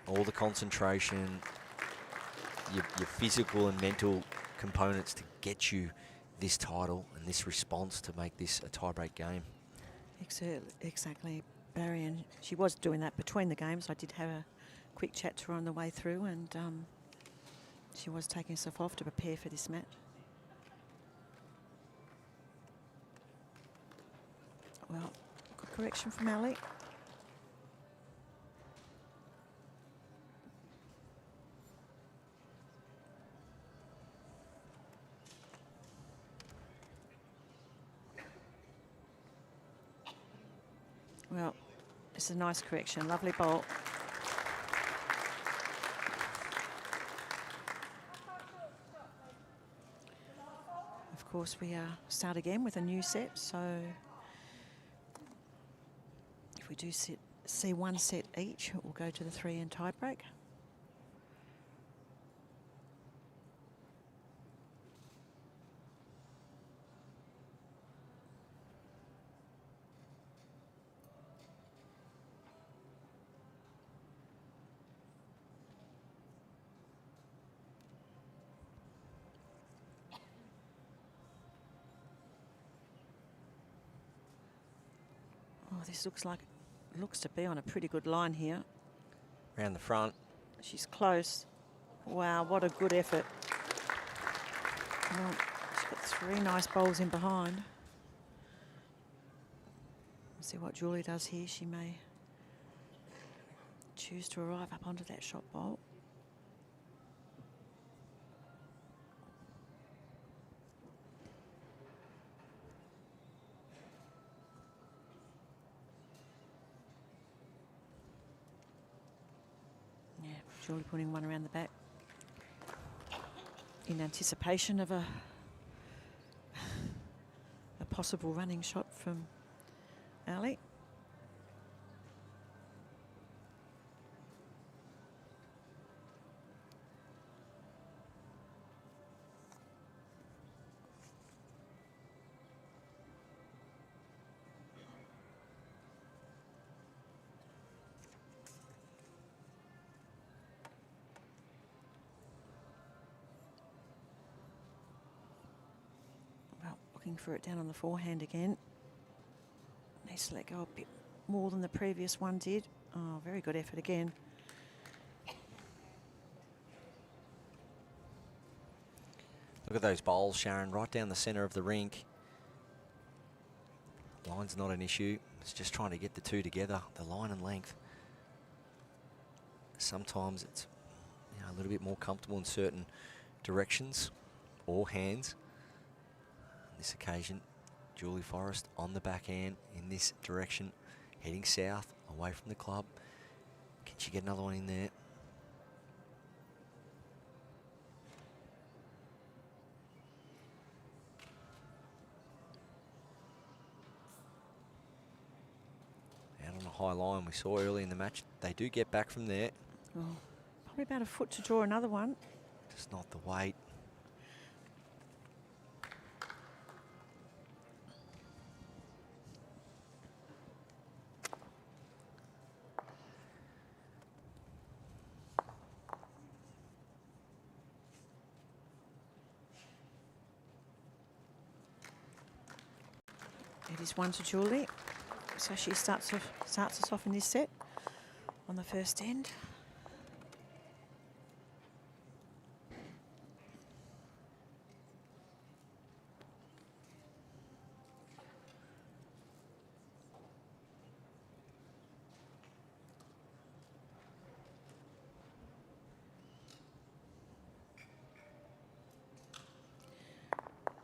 all the concentration, your physical and mental components to get you this title and this response to make this a tie-break game. Exactly, Barry, and she was doing that between the games. I did have a quick chat to her on the way through, and she was taking herself off to prepare for this match. Well, good correction from Ali. Well, it's a nice correction, lovely bowl. Of course, we start again with a new set, so if we do see 1 set each, it will go to the 3-end tiebreak. this looks to be on a pretty good line here. Around the front. She's close. Wow, what a good effort. Well, she's got 3 nice bowls in behind. Let's see what Julie does here. She may choose to arrive up onto that shot bowl. Yeah, Julie putting one around the back in anticipation of a possible running shot from Ali. Well, looking for it down on the forehand again. Needs to let go a bit more than the previous one did. Oh, very good effort again. Look at those bowls, Sharon, right down the centre of the rink. Line's not an issue. It's just trying to get the two together, the line and length. Sometimes it's a little bit more comfortable in certain directions or hands. On this occasion, Julie Forrest on the backhand in this direction, heading south, away from the club. Can she get another one in there? Out on a high line we saw early in the match. They do get back from there. Oh, probably about a foot to draw another one. Just not the weight. It is 1 to Julie. So she starts us off in this set on the first end.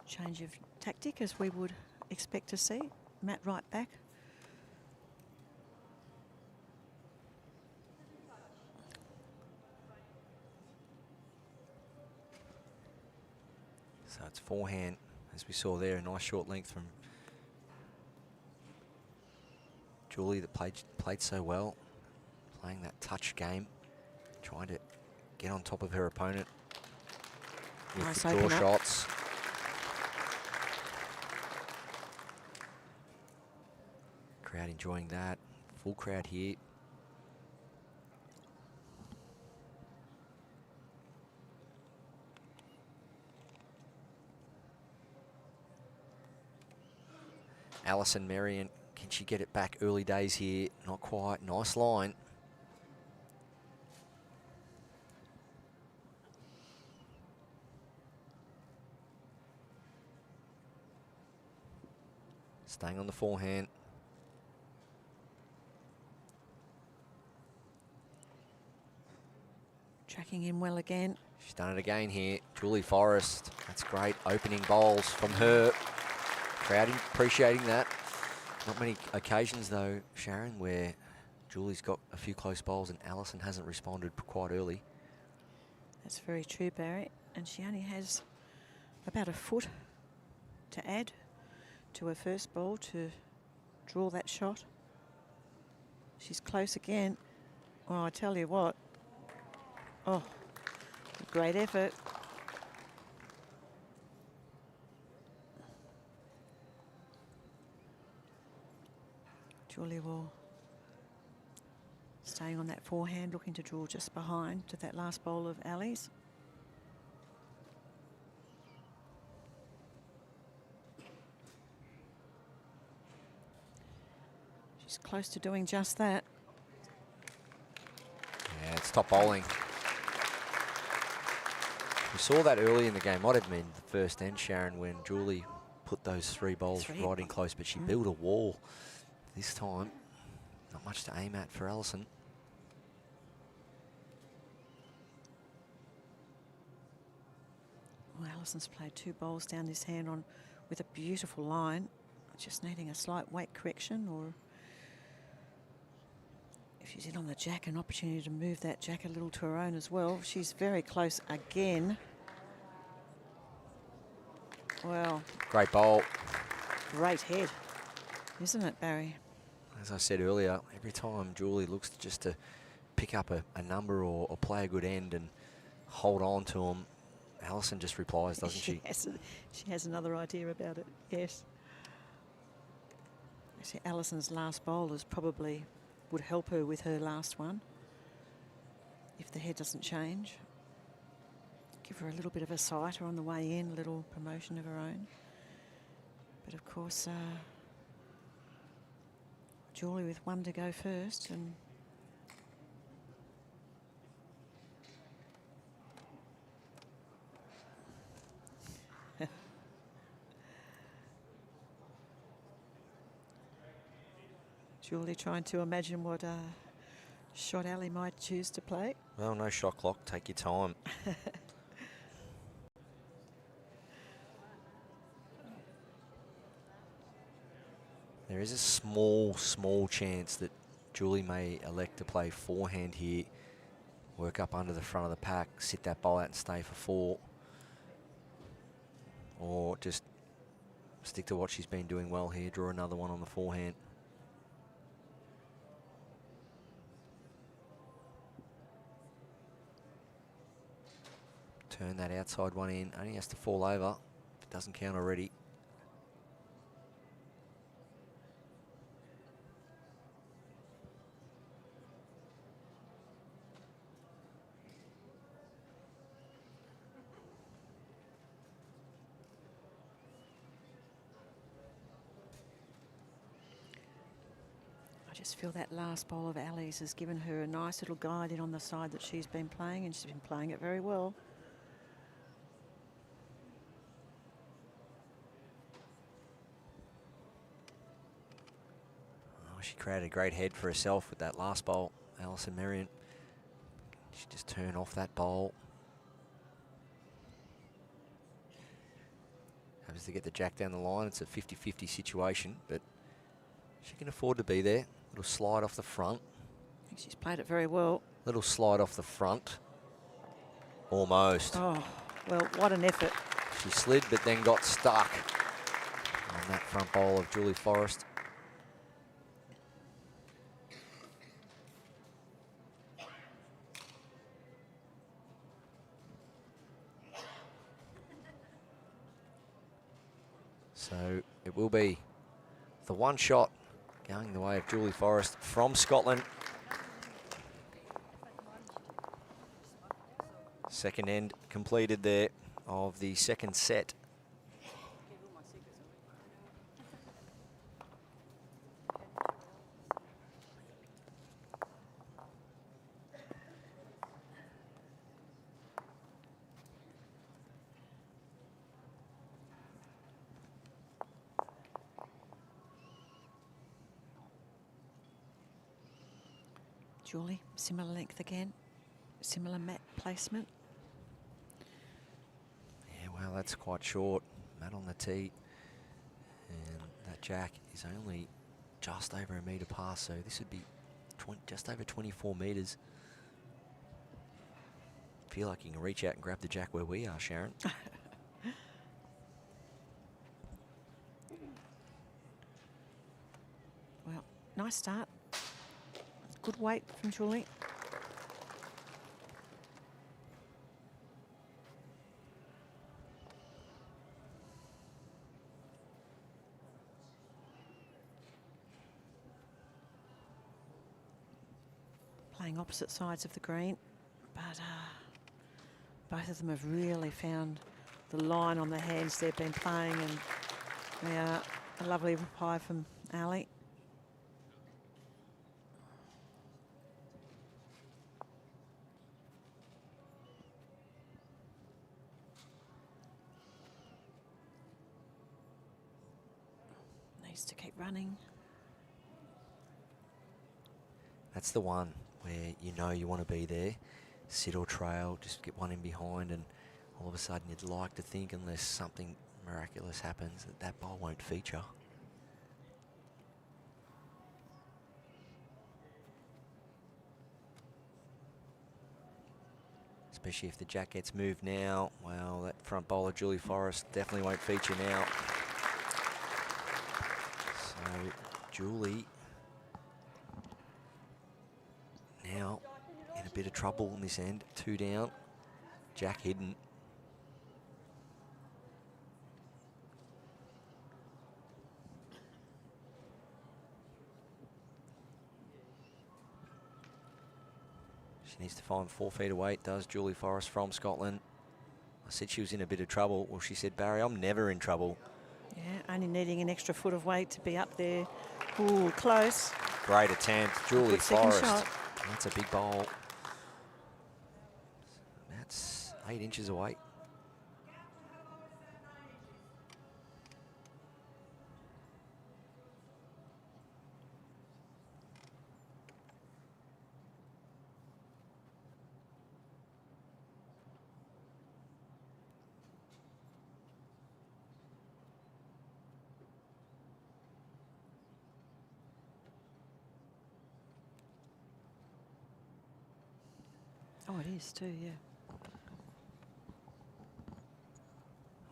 Change of tactic as we would expect to see. Matt right back. So it's forehand, as we saw there, a nice short length from Julie that played so well, playing that touch game, trying to get on top of her opponent with Nice the draw opener. shots. Crowd enjoying that. Full crowd here. Alison Marion, can she get it back? Early days here, not quite. Nice line. Staying on the forehand. Tracking in well again. She's done it again here. Julie Forrest, that's great. Opening bowls from her. Crowd appreciating that. Not many occasions though, Sharon, where Julie's got a few close bowls and Alison hasn't responded quite early. That's very true, Barry. And she only has about a foot to add to her first bowl to draw that shot. She's close again. Well, I tell you what. Oh, great effort. Julie will staying on that forehand, looking to draw just behind to that last bowl of Ali's. She's close to doing just that. Yeah, it's top bowling. We saw that early in the game. Might have been the first end, Sharon, when Julie put those 3 bowls right in close, but she built a wall. This time, not much to aim at for Allison. Well, Allison's played 2 bowls down this hand on with a beautiful line, just needing a slight weight correction, or if she's in on the jack, an opportunity to move that jack a little to her own as well. She's very close again. Well, Great bowl. great head, isn't it, Barry? As I said earlier, every time Julie looks just to pick up a number or play a good end and hold on to them, Allison just replies, doesn't she? She has another idea about it, yes. See, Allison's last bowl is probably would help her with her last one if the head doesn't change. Give her a little bit of a sighter on the way in, a little promotion of her own. But of course, Julie with 1 to go first, and Julie trying to imagine what shot Ali might choose to play. Well, no shot clock. Take your time. There is a small chance that Julie may elect to play forehand here, work up under the front of the pack, sit that ball out and stay for 4. Or just stick to what she's been doing well here, draw another one on the forehand. Turn that outside one in, only has to fall over, if it doesn't count already. I just feel that last bowl of Ali's has given her a nice little guide in on the side that she's been playing, and she's been playing it very well. Oh, she created a great head for herself with that last bowl, Alison Merrion. She just turned off that bowl. Happens to get the jack down the line. It's a 50-50 situation, but she can afford to be there. Little slide off the front. I think she's played it very well. Little slide off the front. Almost. Oh, well, what an effort. She slid, but then got stuck on that front bowl of Julie Forrest. So it will be the one shot going the way of Julie Forrest from Scotland. Second end completed there of the second set. Julie, similar length again, similar mat placement. Yeah, well, that's quite short. Mat on the tee. And that jack is only just over a metre past, so this would be just over 24 metres. Feel like you can reach out and grab the jack where we are, Sharon. Well, nice start. Good weight from Julie. Playing opposite sides of the green, but both of them have really found the line on the hands they've been playing, and they are a lovely reply from Ali. Needs to keep running. That's the one where you know you want to be there. Sit or trail, just get one in behind, and all of a sudden you'd like to think, unless something miraculous happens, that that bowl won't feature. Especially if the jack gets moved now. Well, that front bowler, Julie Forrest, definitely won't feature now. So, Julie now in a bit of trouble in this end. 2 down. Jack hidden. She needs to find 4 feet away. Does Julie Forrest from Scotland. I said she was in a bit of trouble. Well, she said, Barry, I'm never in trouble. Yeah, only needing an extra foot of weight to be up there. Ooh, close. Great attempt. Julie Good second Forrest. shot. That's a big bowl. That's 8 inches away. Oh, it is too, yeah.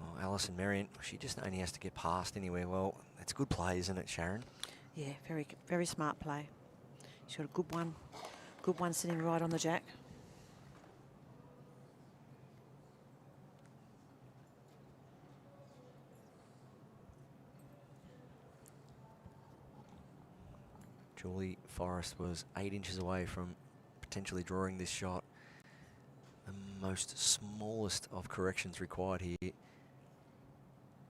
Oh, Alison Marion, she just only has to get past anywhere. Well, it's good play, isn't it, Sharon? Yeah, very smart play. She's got a good one sitting right on the jack. Julie Forrest was 8 inches away from potentially drawing this shot. The most smallest of corrections required here.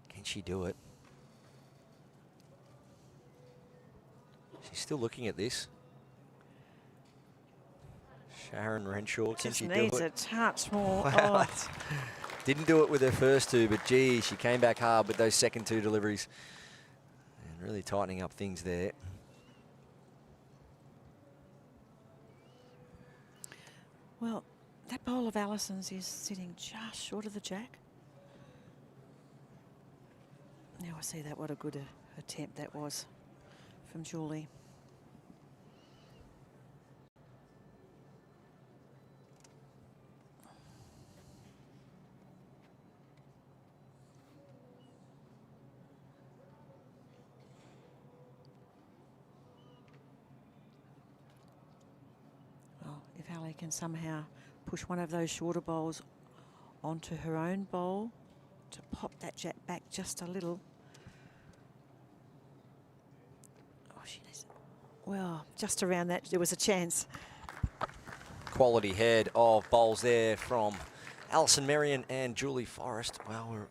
Can she do it? She's still looking at this. Sharon Renshaw, can Just she do needs it? a touch more. Wow, Oh. didn't do it with her first 2, but gee, she came back hard with those second 2 deliveries. And really tightening up things there. Well, that bowl of Alison's is sitting just short of the jack. Now I see that. What a good attempt that was from Julie. Well, if Ali can somehow push one of those shorter bowls onto her own bowl to pop that jack back just a little. Oh, she needs. Well, just around that, there was a chance. Quality head of bowls there from Alison Marion and Julie Forrest. Well, we're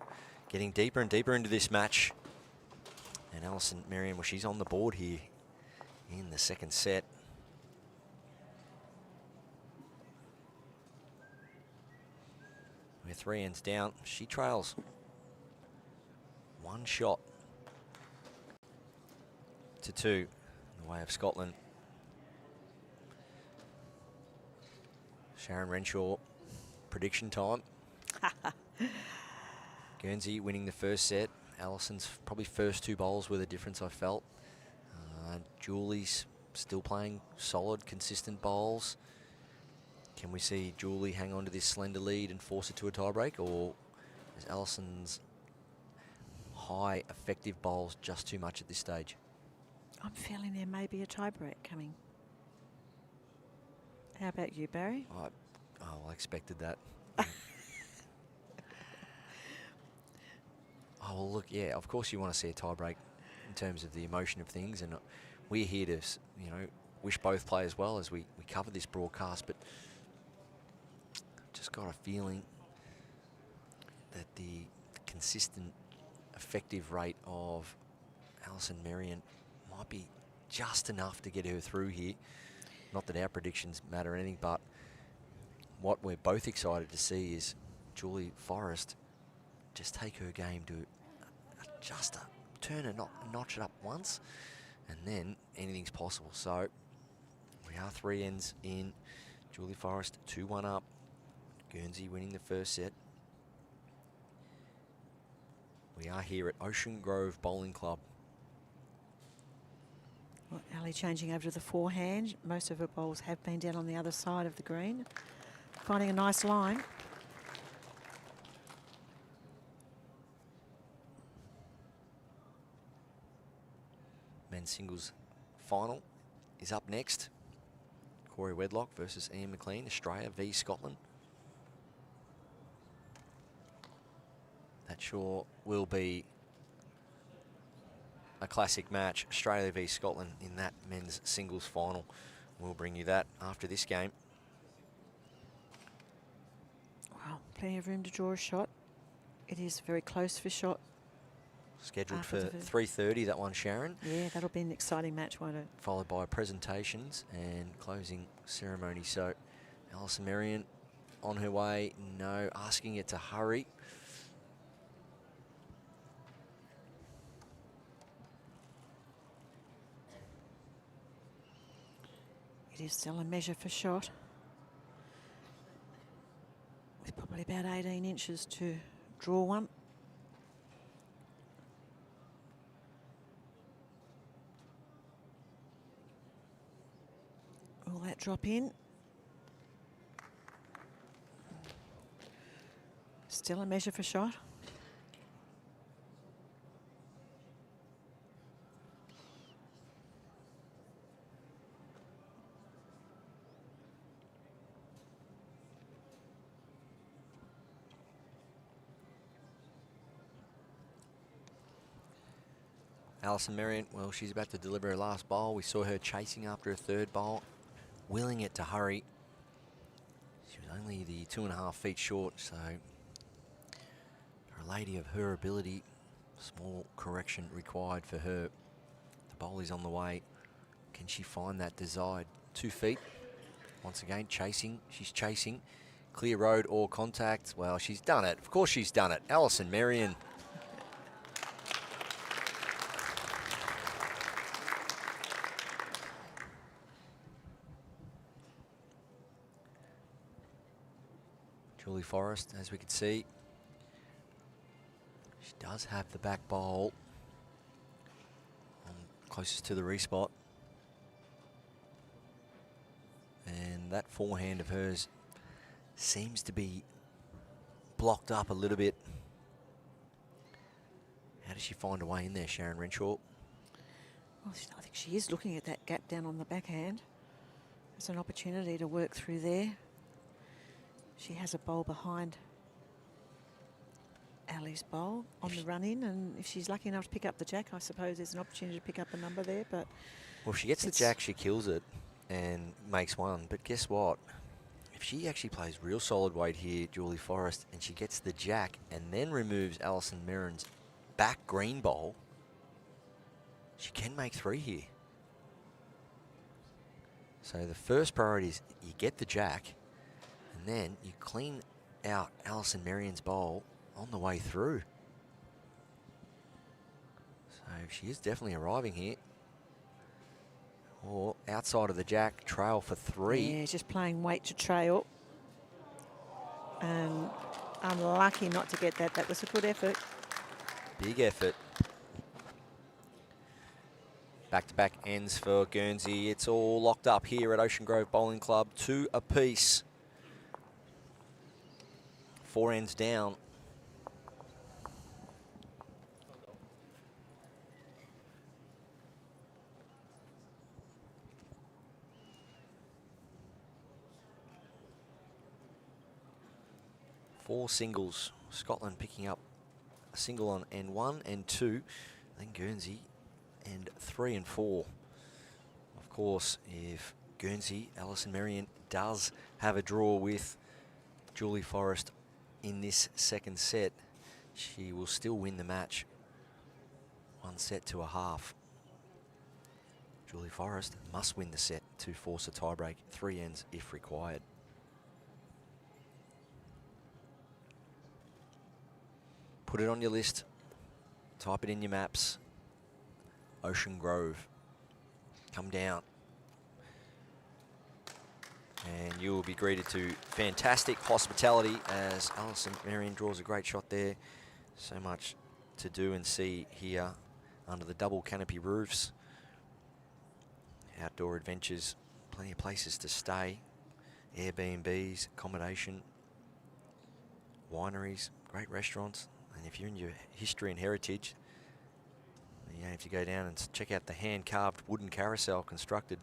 getting deeper and deeper into this match. And Alison Marion, well, she's on the board here in the second set. We're 3 ends down. She trails 1 shot to 2 in the way of Scotland. Sharon Renshaw, prediction time. Guernsey winning the first set. Alison's probably first 2 bowls were the difference, I felt. Julie's still playing solid, consistent bowls. Can we see Julie hang on to this slender lead and force it to a tiebreak, or is Alison's high effective bowls just too much at this stage? I'm feeling there may be a tiebreak coming. How about you, Barry? I expected that. Oh, well, look, yeah, of course you want to see a tiebreak in terms of the emotion of things, and we're here to, you know, wish both players well as we cover this broadcast, but just got a feeling that the consistent effective rate of Alison Marion might be just enough to get her through here. Not that our predictions matter or anything, but what we're both excited to see is Julie Forrest just take her game to just a turn it, notch it up once, and then anything's possible. So we are 3 ends in. Julie Forrest 2-1 up. Guernsey winning the first set. We are here at Ocean Grove Bowling Club. Well, Ali changing over to the forehand. Most of her bowls have been down on the other side of the green. Finding a nice line. Men's singles final is up next. Cory Wedlock versus Ian McLean, Australia v Scotland. That sure will be a classic match, Australia v Scotland in that men's singles final. We'll bring you that after this game. Wow, plenty of room to draw a shot. It is very close for shot. Scheduled After for the 3:30, that one, Sharon. Yeah, that'll be an exciting match, won't it? Followed by presentations and closing ceremony. So Alison Marion on her way. No, asking it to hurry. It is still a measure for shot. With probably about 18 inches to draw one. Will that drop in? Still a measure for shot. Alison Marion, well, she's about to deliver her last bowl. We saw her chasing after her third bowl, willing it to hurry. She was only the 2.5 feet short, so for a lady of her ability, small correction required for her. The bowl is on the way. Can she find that desired 2 feet? Once again, chasing. She's chasing. Clear road or contact. Well, she's done it. Of course she's done it. Alison Marion. Julie Forrest, as we can see, she does have the back bowl closest to the respot. And that forehand of hers seems to be blocked up a little bit. How does she find a way in there, Sharon Renshaw? Well, I think she is looking at that gap down on the backhand. There's an opportunity to work through there. She has a bowl behind Ali's bowl on the run in, and if she's lucky enough to pick up the jack, I suppose there's an opportunity to pick up a number there. But well, if she gets the jack, she kills it and makes one. But guess what? If she actually plays real solid weight here, Julie Forrest, and she gets the jack and then removes Alison Marion's back green bowl, she can make 3 here. So the first priority is you get the jack, and then you clean out Alison Marion's bowl on the way through. So she is definitely arriving here. Or outside of the jack, trail for 3. yeah, just playing weight to trail. And unlucky not to get that. That was a good effort. Big effort. Back-to-back ends for Guernsey. It's all locked up here at Ocean Grove Bowling Club. 2 apiece. 4 ends down. Four singles. Scotland picking up a single on N1 and 2. Then Guernsey and 3 and 4. Of course, if Guernsey, Alison Marion, does have a draw with Julie Forrest in this second set, she will still win the match 1 set to a half. Julie Forrest must win the set to force a tiebreak, 3 ends if required. Put it on your list, type it in your maps, Ocean Grove. Come down. And you will be greeted to fantastic hospitality as Alison Marion draws a great shot there. So much to do and see here under the double canopy roofs. Outdoor adventures, plenty of places to stay. Airbnbs, accommodation, wineries, great restaurants. And if you're in your history and heritage, you have to go down and check out the hand-carved wooden carousel constructed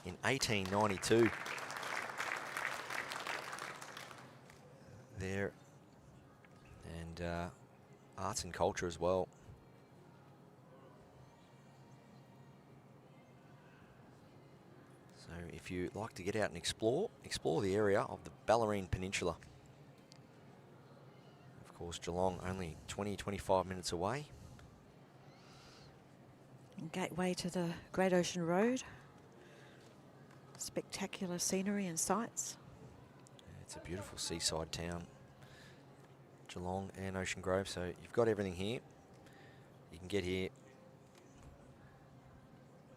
in 1892. There. And arts and culture as well. So if you like to get out and explore the area of the Ballerine Peninsula. Of course, Geelong only 20-25 minutes away. Gateway to the Great Ocean Road. Spectacular scenery and sights. It's a beautiful seaside town, Geelong and Ocean Grove, so you've got everything here. You can get here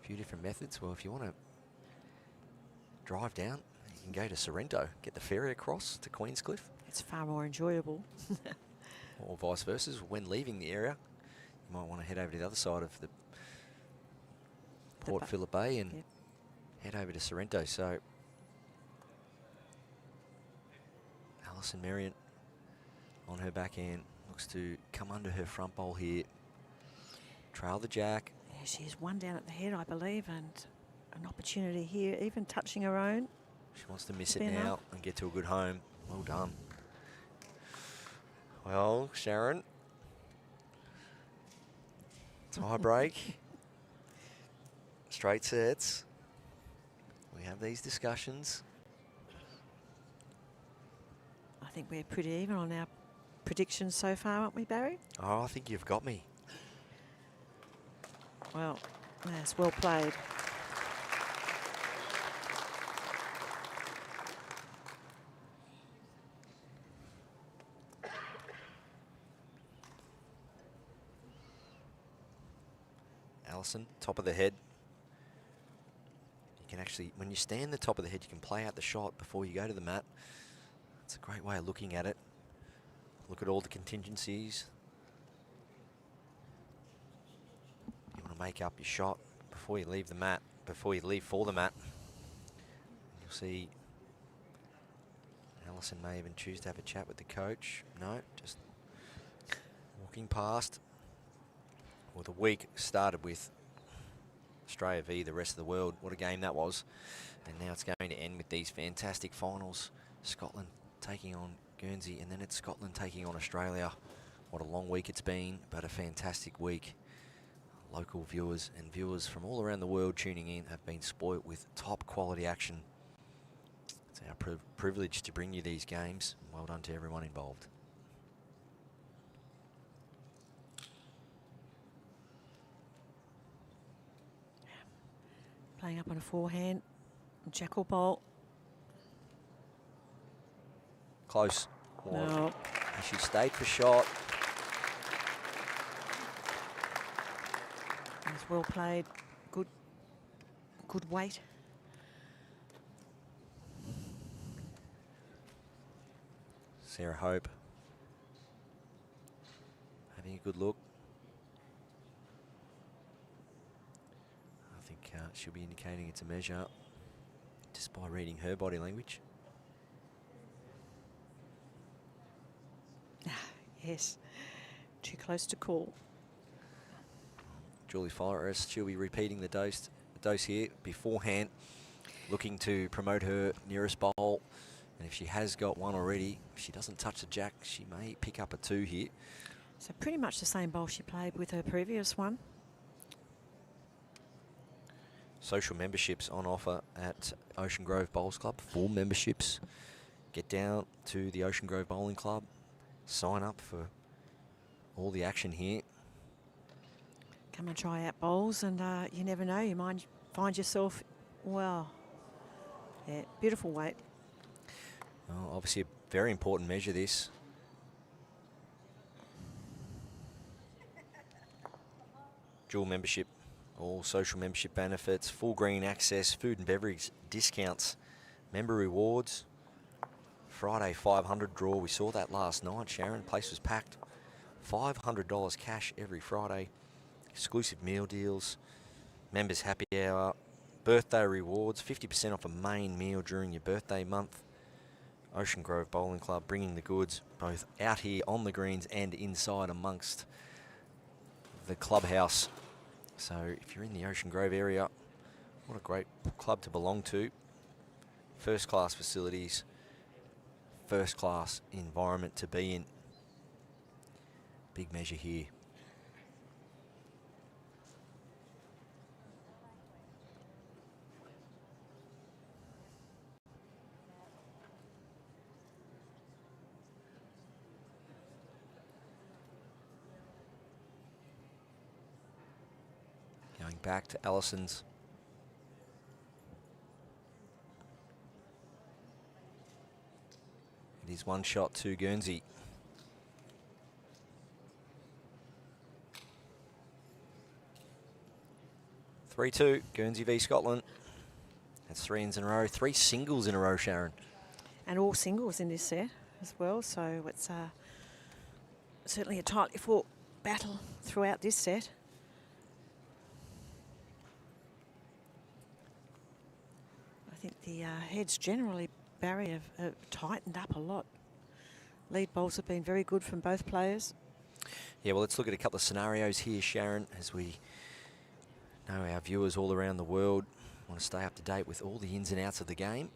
a few different methods. Well, if you want to drive down, you can go to Sorrento, get the ferry across to Queenscliff. It's far more enjoyable. Or vice versa. When leaving the area, you might want to head over to the other side of the Port Phillip Bay and head over to Sorrento. So Alison Marion on her backhand looks to come under her front bowl here. Trail the jack. Yeah, she's one down at the head, I believe, and an opportunity here, even touching her own. She wants to miss it now and get to a good home. Well done. Well, Sharon. Tie break. Straight sets. We have these discussions. I think we're pretty even on our predictions so far, aren't we, Barry? Oh, I think you've got me. Well, that's well played. Alison, top of the head. You can actually, when you stand the top of the head, you can play out the shot before you go to the mat. It's a great way of looking at it. Look at all the contingencies. You want to make up your shot before you leave the mat, before you leave for the mat. You'll see Alison may even choose to have a chat with the coach. No, just walking past. Well, the week started with Australia v the rest of the world. What a game that was. And now it's going to end with these fantastic finals. Scotland taking on Guernsey, and then it's Scotland taking on Australia. What a long week it's been, but a fantastic week. Local viewers and viewers from all around the world tuning in have been spoilt with top quality action. It's our privilege to bring you these games. Well done to everyone involved. Playing up on a forehand. Jackal bowl. Close. No. She stayed for shot. It's well played. Good weight. Sarah Hope having a good look. I think she'll be indicating it's a measure just by reading her body language. Yes, too close to call. Julie Forrest, she'll be repeating the dose here beforehand, looking to promote her nearest bowl. And if she has got one already, if she doesn't touch the jack, she may pick up a 2 here. So pretty much the same bowl she played with her previous one. Social memberships on offer at Ocean Grove Bowls Club. Full memberships. Get down to the Ocean Grove Bowling Club. Sign up for all the action here. Come and try out bowls, and you never know, you might find yourself, well, yeah, beautiful weight. Well, obviously a very important measure, this. Dual membership All social membership benefits, full green access, food and beverage discounts, member rewards. Friday 500 draw. We saw that last night, Sharon. Place was packed. $500 cash every Friday. Exclusive meal deals, members happy hour, birthday rewards, 50% off a main meal during your birthday month. Ocean Grove Bowling Club bringing the goods both out here on the greens and inside amongst the clubhouse. So if you're in the Ocean Grove area, what a great club to belong to. First class facilities, first class environment to be in. Big measure here. Going back to Allison's. It is 1 shot to Guernsey. (3-2) Guernsey v Scotland. That's 3 ins in a row, 3 singles in a row, Sharon. And all singles in this set as well, so it's certainly a tightly fought battle throughout this set. I think the heads generally, Barry, have tightened up a lot. Lead bowls have been very good from both players. Yeah, well, let's look at a couple of scenarios here, Sharon, as we know our viewers all around the world want to stay up to date with all the ins and outs of the game.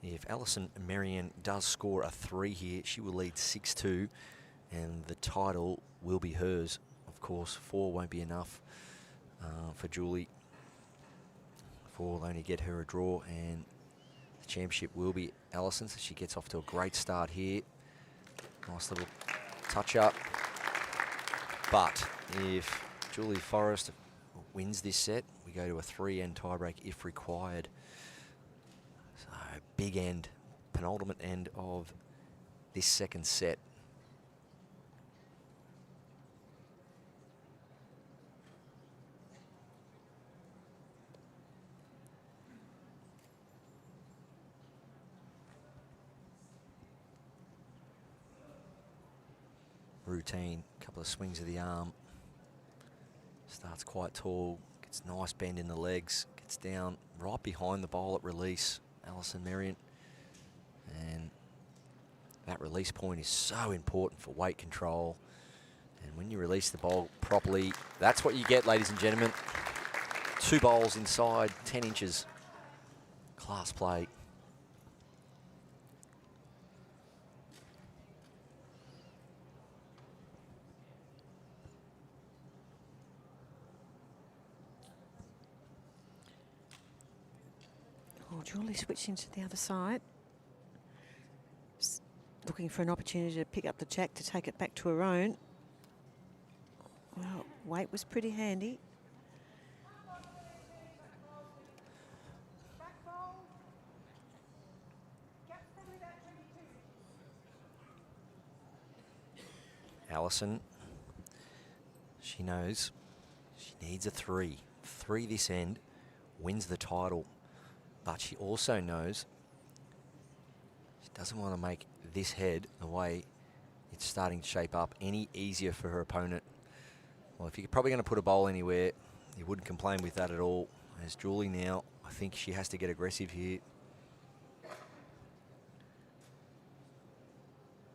If Alison Marion does score a 3 here, she will lead 6-2, and the title will be hers. Of course, 4 won't be enough for Julie. 4 will only get her a draw, and the championship will be Alison's. So she gets off to a great start here. Nice little touch-up. But if Julie Forrest wins this set, we go to a 3-end tiebreak if required. So big end, penultimate end of this second set. Routine, couple of swings of the arm. Starts quite tall, gets nice bend in the legs, gets down right behind the bowl at release, Alison Marion. And that release point is so important for weight control. And when you release the bowl properly, that's what you get, ladies and gentlemen. 2 bowls inside 10 inches. Class play. Julie switching to the other side. Just looking for an opportunity to pick up the jack to take it back to her own. Well, weight was pretty handy. Alison, she knows she needs a 3. 3 this end, wins the title. But she also knows she doesn't want to make this head, the way it's starting to shape up, any easier for her opponent. Well, if you're probably going to put a bowl anywhere, you wouldn't complain with that at all. As Julie now, I think she has to get aggressive here.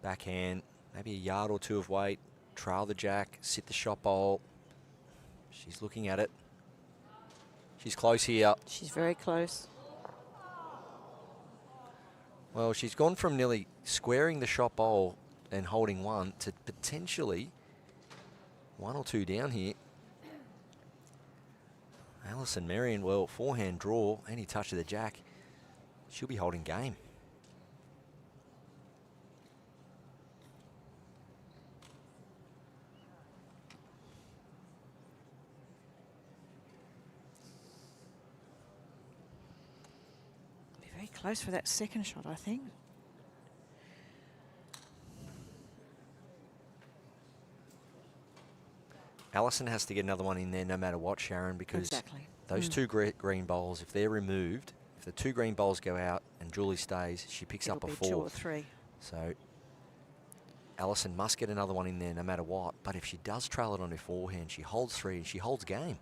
Backhand, maybe a yard or 2 of weight, trail the jack, sit the shot bowl. She's looking at it. She's close here. She's very close. Well, she's gone from nearly squaring the shot bowl and holding 1 to potentially 1 or 2 down here. Alison Marion, well, forehand draw, any touch of the jack, she'll be holding game. Very close for that second shot, I think. Allison has to get another one in there no matter what, Sharon, because Exactly. those two green bowls, if they're removed, if the two green bowls go out and Julie stays, she picks It'll up a be 4. 2 or 3. So Allison must get another one in there no matter what. But if she does trail it on her forehand, she holds 3 and she holds game.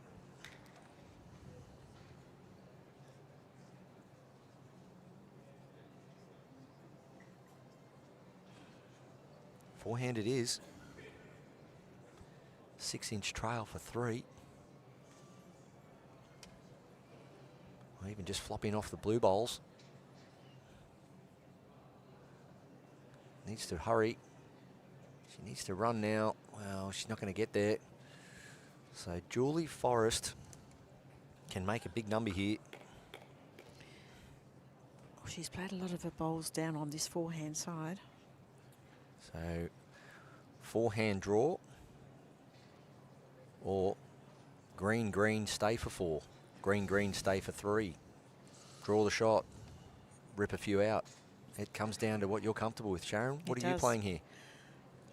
Forehand it is. 6-inch trail for 3. Or even just flopping off the blue bowls. Needs to hurry. She needs to run now. Well, she's not going to get there. So Julie Forrest can make a big number here. Well, she's played a lot of her bowls down on this forehand side. So forehand draw or green, stay for 4. Green, stay for 3. Draw the shot, rip a few out. It comes down to what you're comfortable with, Sharon. What are you playing here?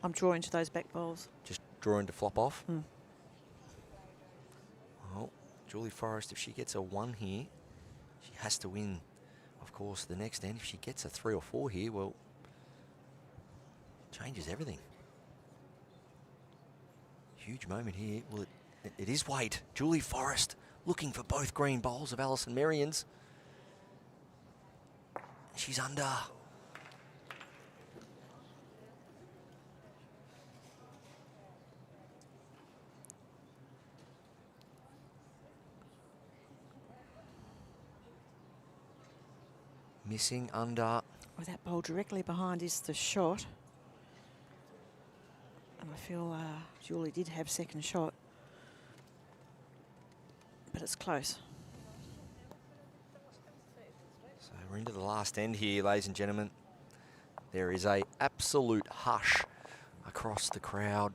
I'm drawing to those back bowls. Just drawing to flop off? Mm. Well, Julie Forrest, if she gets a 1 here, she has to win, of course, the next end. If she gets a 3 or 4 here, well, changes everything. Huge moment here. Well, it is weight. Julie Forrest looking for both green bowls of Alison Merrian's. She's under. Missing under. Well, that bowl directly behind is the shot. And I feel Julie did have second shot. But it's close. So we're into the last end here, ladies and gentlemen. There is a absolute hush across the crowd.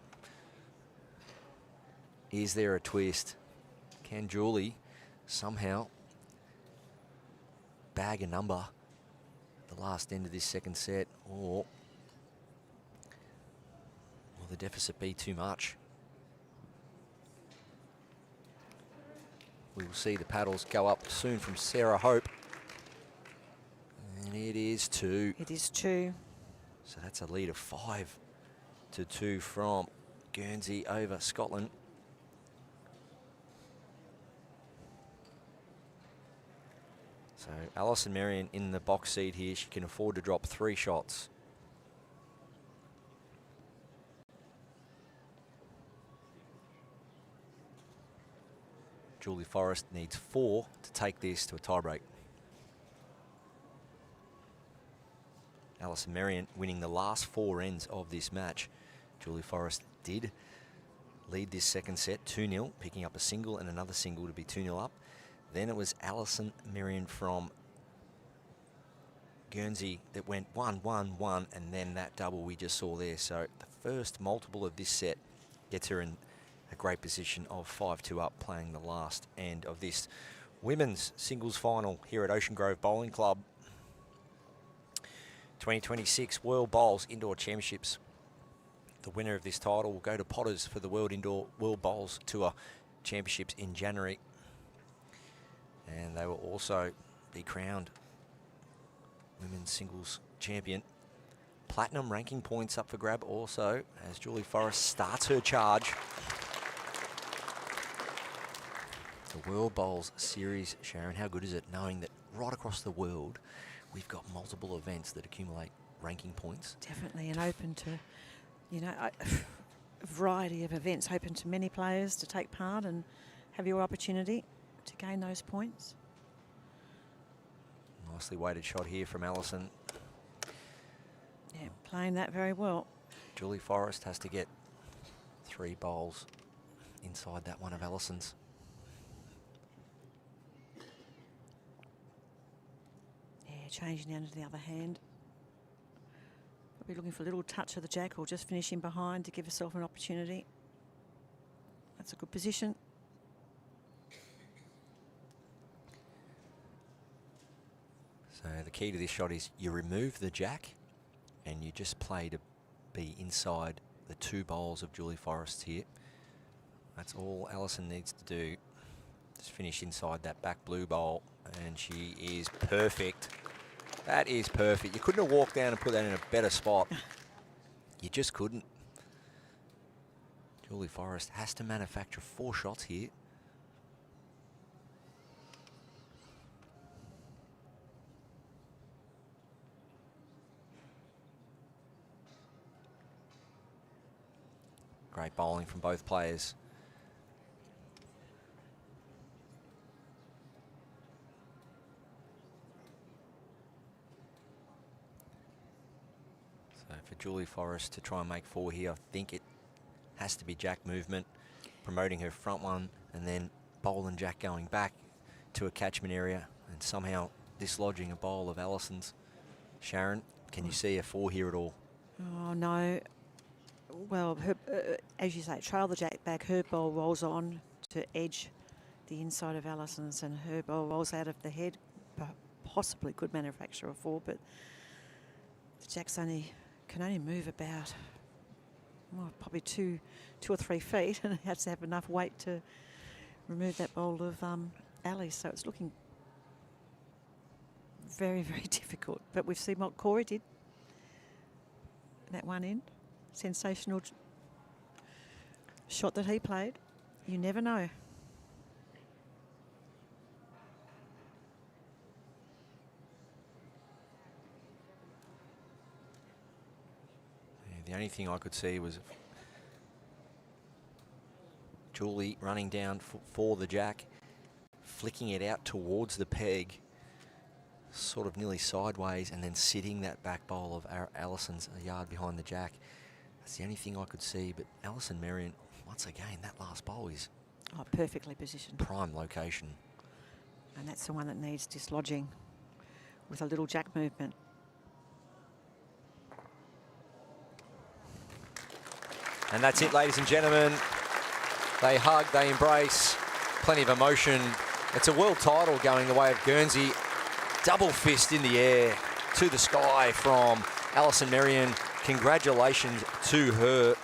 Is there a twist? Can Julie somehow bag a number at the last end of this second set, or will the deficit be too much? We will see the paddles go up soon from Sarah Hope. And it is 2. It is 2. So that's a lead of 5-2 from Guernsey over Scotland. So Alison Merrian in the box seat here. She can afford to drop 3 shots. Julie Forrest needs 4 to take this to a tiebreak. Alison Merrian winning the last 4 ends of this match. Julie Forrest did lead this second set 2-0, picking up a single and another single to be 2-0 up. Then it was Alison Merrian from Guernsey that went 1-1-1, and then that double we just saw there. So the first multiple of this set gets her in a great position of 5-2 up, playing the last end of this women's singles final here at Ocean Grove Bowling Club. 2026 World Bowls Indoor Championships. The winner of this title will go to Potters for the World Bowls Tour Championships in January. And they will also be crowned women's singles champion. Platinum ranking points up for grab also as Julie Forrest starts her charge. The World Bowls Series, Sharon, how good is it knowing that right across the world we've got multiple events that accumulate ranking points? Definitely, and open to, you know, a variety of events, open to many players to take part and have your opportunity to gain those points. Nicely weighted shot here from Alison. Yeah, playing that very well. Julie Forrest has to get 3 bowls inside that one of Alison's. Yeah, changing down to the other hand. We'll be looking for a little touch of the jack or just finishing behind to give herself an opportunity. That's a good position. So the key to this shot is you remove the jack and you just play to be inside the 2 bowls of Julie Forrest here. That's all Allison needs to do. Just finish inside that back blue bowl, and she is perfect. That is perfect. You couldn't have walked down and put that in a better spot. You just couldn't. Julie Forrest has to manufacture 4 shots here. Great bowling from both players. So for Julie Forrest to try and make 4 here, I think it has to be Jack movement, promoting her front one, and then bowl and Jack going back to a catchment area and somehow dislodging a bowl of Allison's. Sharon, can you see a 4 here at all? Oh, no. Well, her, as you say, trail the Jack back, her bowl rolls on to edge the inside of Allison's, and her bowl rolls out of the head. Possibly could manufacture a 4, but the Jack's can only move about probably two or 3 feet, and it has to have enough weight to remove that bowl of Ali's. So it's looking very, very difficult. But we've seen what Cory did at one end. Sensational shot that he played. You never know. Yeah, the only thing I could see was Julie running down for the Jack, flicking it out towards the peg, sort of nearly sideways, and then sitting that back bowl of Allison's a yard behind the Jack. That's the only thing I could see, but Alison Marion, once again, that last bowl is perfectly positioned. Prime location. And that's the one that needs dislodging with a little Jack movement. And that's it, ladies and gentlemen. They hug, they embrace, plenty of emotion. It's a world title going the way of Guernsey. Double fist in the air to the sky from Alison Marion. Congratulations to her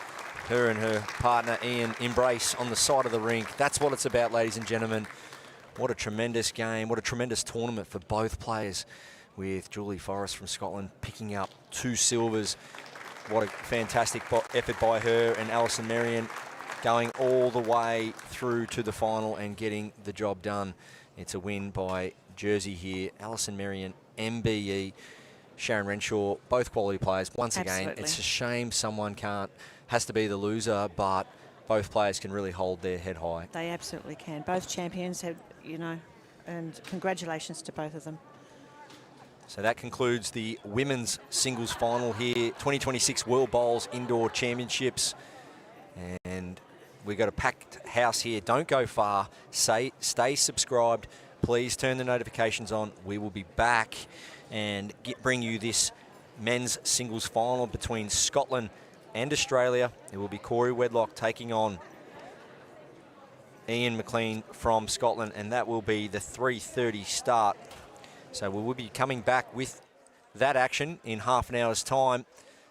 and her partner Ian embrace on the side of the rink. That's what it's about, ladies and gentlemen. What a tremendous game, what a tremendous tournament for both players, with Julie Forrest from Scotland picking up 2 silvers. What a fantastic effort by her, and Alison Marion going all the way through to the final and getting the job done. It's a win by Jersey here. Alison Marion, MBE, Sharon Renshaw, both quality players. Once again, it's a shame someone has to be the loser, but both players can really hold their head high. They absolutely can. Both champions have, and congratulations to both of them. So that concludes the women's singles final here, 2026 World Bowls Indoor Championships. And we've got a packed house here. Don't go far. Stay subscribed. Please turn the notifications on. We will be back and bring you this men's singles final between Scotland and Australia. It will be Cory Wedlock taking on Ian McLean from Scotland, and that will be the 3:30 start. So we will be coming back with that action in half an hour's time.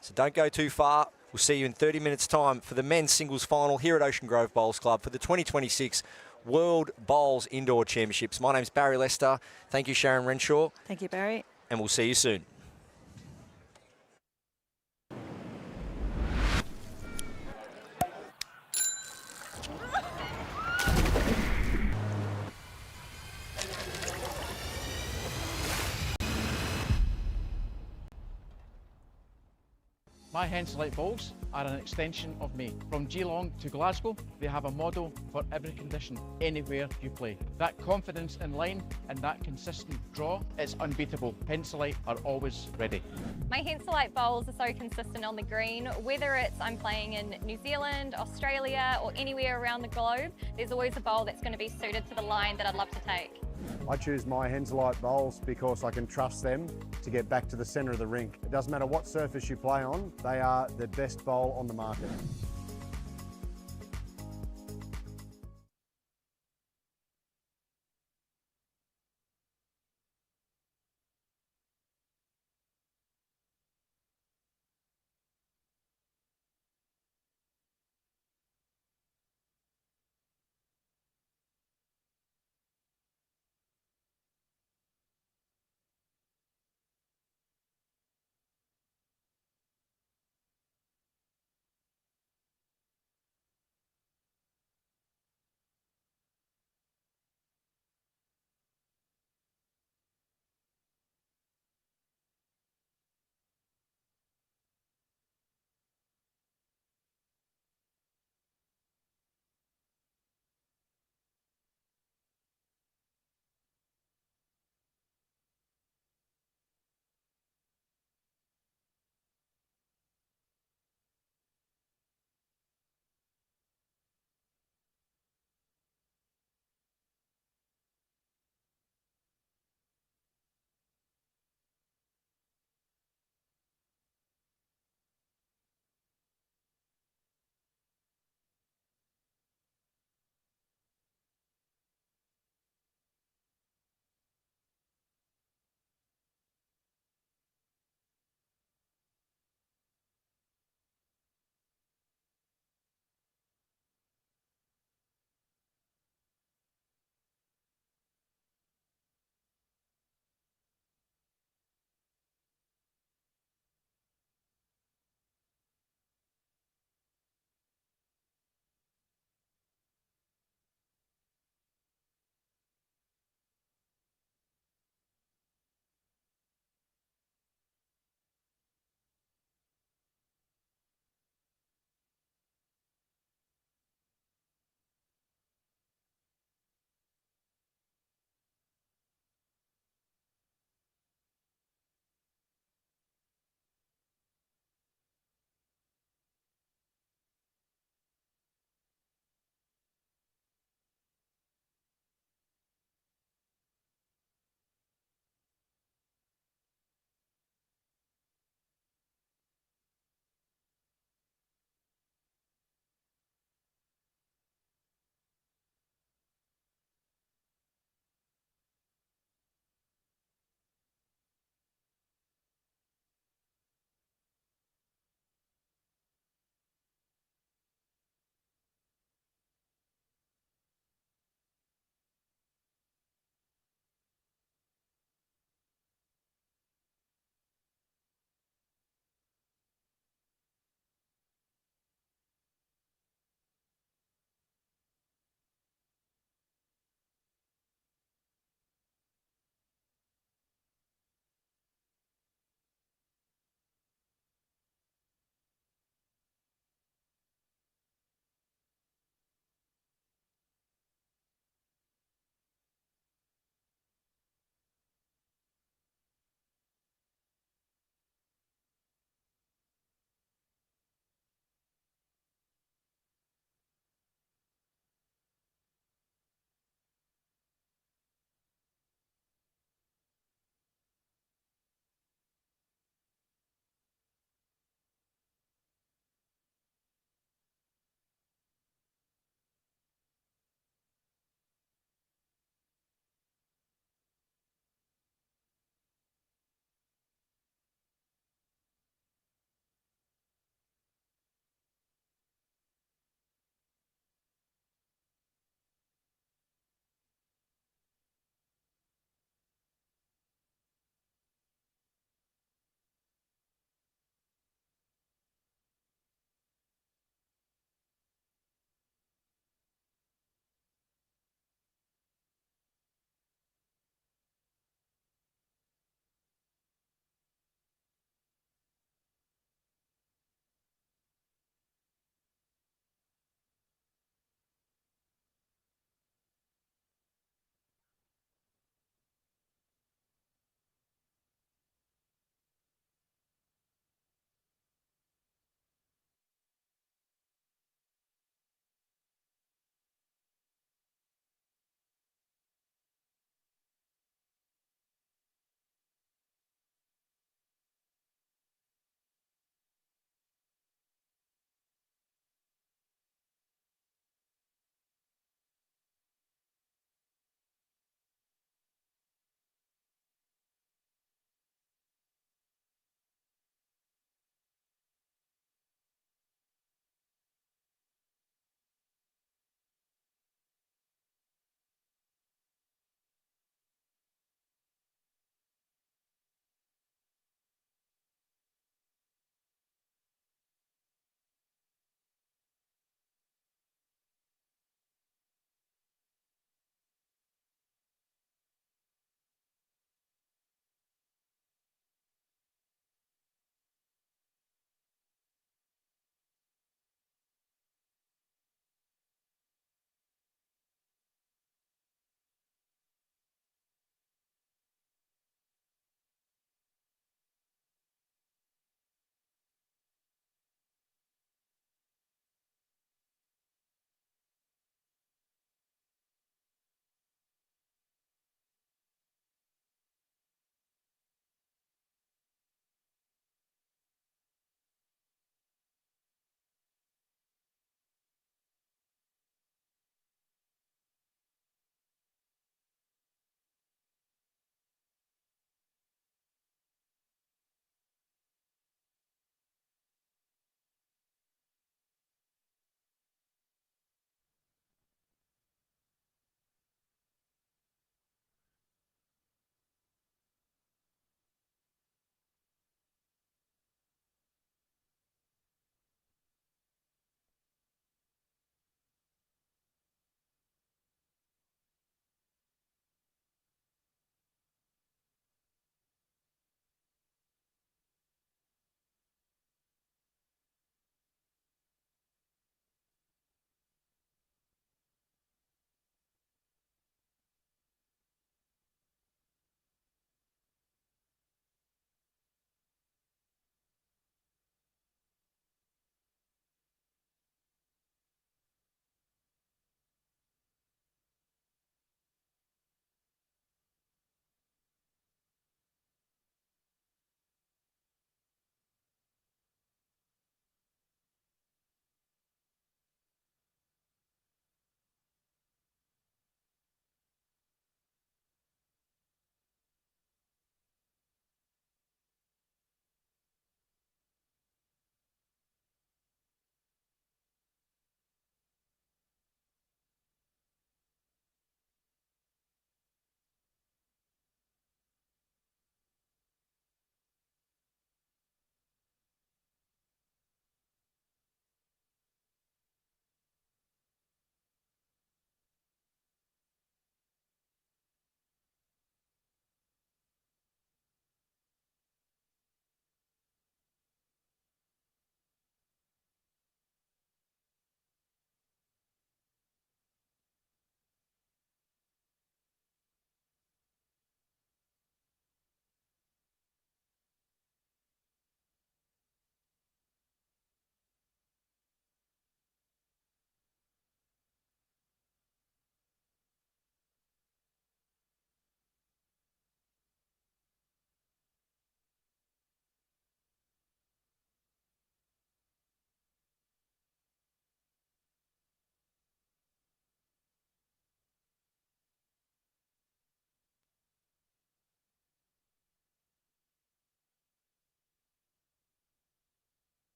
So don't go too far. We'll see you in 30 minutes' time for the men's singles final here at Ocean Grove Bowls Club for the 2026 World Bowls Indoor Championships. My name's Barry Lester. Thank you, Sharon Renshaw. Thank you, Barry. And we'll see you soon. My Henselite bowls are an extension of me. From Geelong to Glasgow, they have a model for every condition, anywhere you play. That confidence in line and that consistent draw is unbeatable. Henselite are always ready. My Henselite bowls are so consistent on the green, whether it's I'm playing in New Zealand, Australia, or anywhere around the globe, there's always a bowl that's going to be suited to the line that I'd love to take. I choose my Henselite bowls because I can trust them to get back to the centre of the rink. It doesn't matter what surface you play on, they are the best bowl on the market.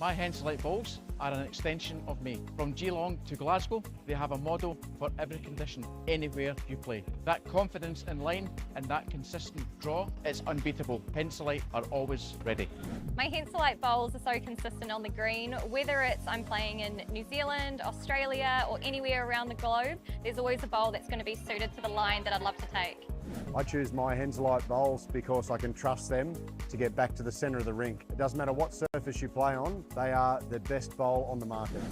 My Henselite balls are an extension of me. From Geelong to Glasgow, they have a model for every condition, anywhere you play. That confidence in line and that consistent draw is unbeatable. Henselite are always ready. My Henselite bowls are so consistent on the green, whether it's I'm playing in New Zealand, Australia, or anywhere around the globe, there's always a bowl that's going to be suited to the line that I'd love to take. I choose my Henselite bowls because I can trust them to get back to the centre of the rink. It doesn't matter what surface you play on, they are the best bowl on the market.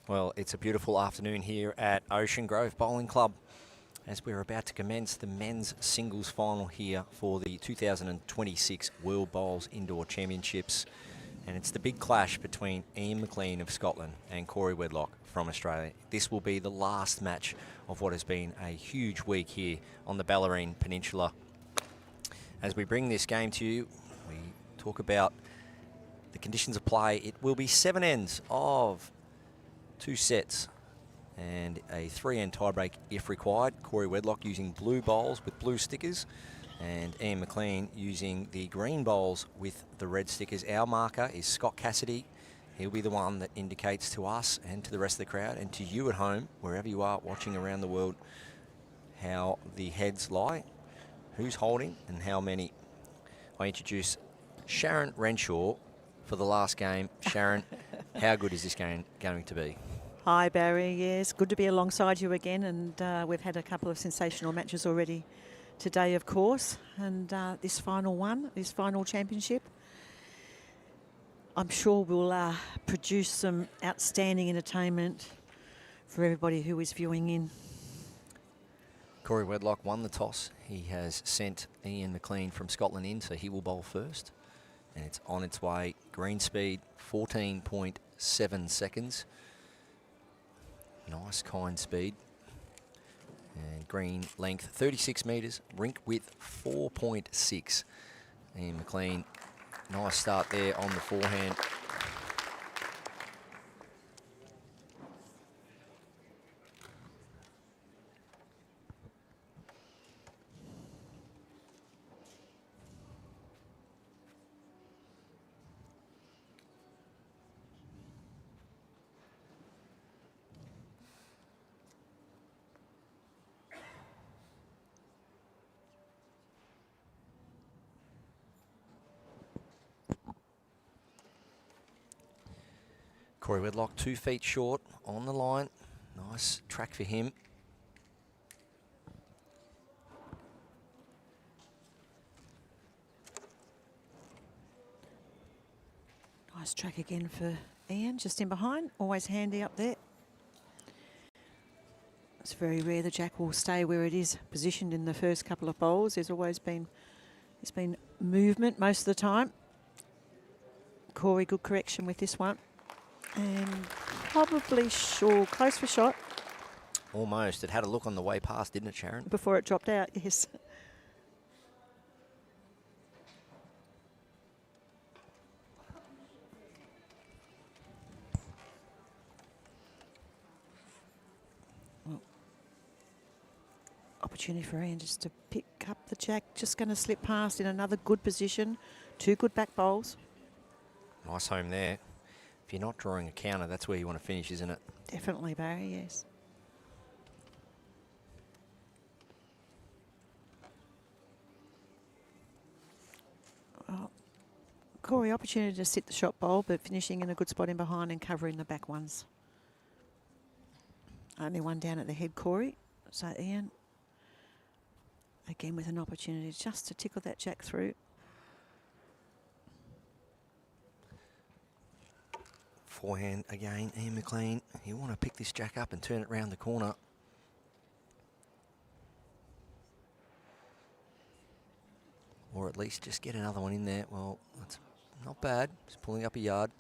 Well, it's a beautiful afternoon here at Ocean Grove Bowling Club. as we're about to commence the men's singles final here for the 2026 World Bowls Indoor Championships. And it's the big clash between Ian McLean of Scotland and Cory Wedlock from Australia. This will be the last match of what has been a huge week here on the Bellarine Peninsula. As we bring this game to you, we talk about the conditions of play. It will be 7 ends of 2 sets and a 3-end tiebreak if required. Cory Wedlock using blue bowls with blue stickers, and Ian McLean using the green bowls with the red stickers. Our marker is Scott Cassidy. He'll be the one that indicates to us and to the rest of the crowd and to you at home, wherever you are watching around the world, how the heads lie, who's holding and how many. I introduce Sharon Renshaw for the last game. Sharon, how good is this game going to be? Hi, Barry. Yes, good to be alongside you again. And we've had a couple of sensational matches already today, of course. And this final championship, I'm sure will produce some outstanding entertainment for everybody who is viewing in. Cory Wedlock won the toss. He has sent Ian McLean from Scotland in, so he will bowl first. And it's on its way. Green speed, 14.7 seconds. Nice, kind speed. And green length, 36 metres. Rink width, 4.6. Ian McLean, nice start there on the forehand. Cory Wedlock 2 feet short on the line. Nice track for him. Nice track again for Ian, just in behind. Always handy up there. It's very rare the jack will stay where it is positioned in the first couple of bowls. There's been movement most of the time. Cory, good correction with this one. And probably sure, close for shot. Almost. It had a look on the way past, didn't it, Sharon? Before it dropped out, yes. Well, opportunity for Ian just to pick up the jack. Just going to slip past in another good position. 2 good back bowls. Nice home there. If you're not drawing a counter, that's where you want to finish, isn't it? Definitely, Barry, yes. Well, Cory, opportunity to sit the shot bowl, but finishing in a good spot in behind and covering the back ones. Only one down at the head, Cory. So Ian, again with an opportunity just to tickle that jack through. Forehand again, Ian McLean. You want to pick this jack up and turn it round the corner. Or at least just get another one in there. Well, that's not bad. Just pulling up a yard.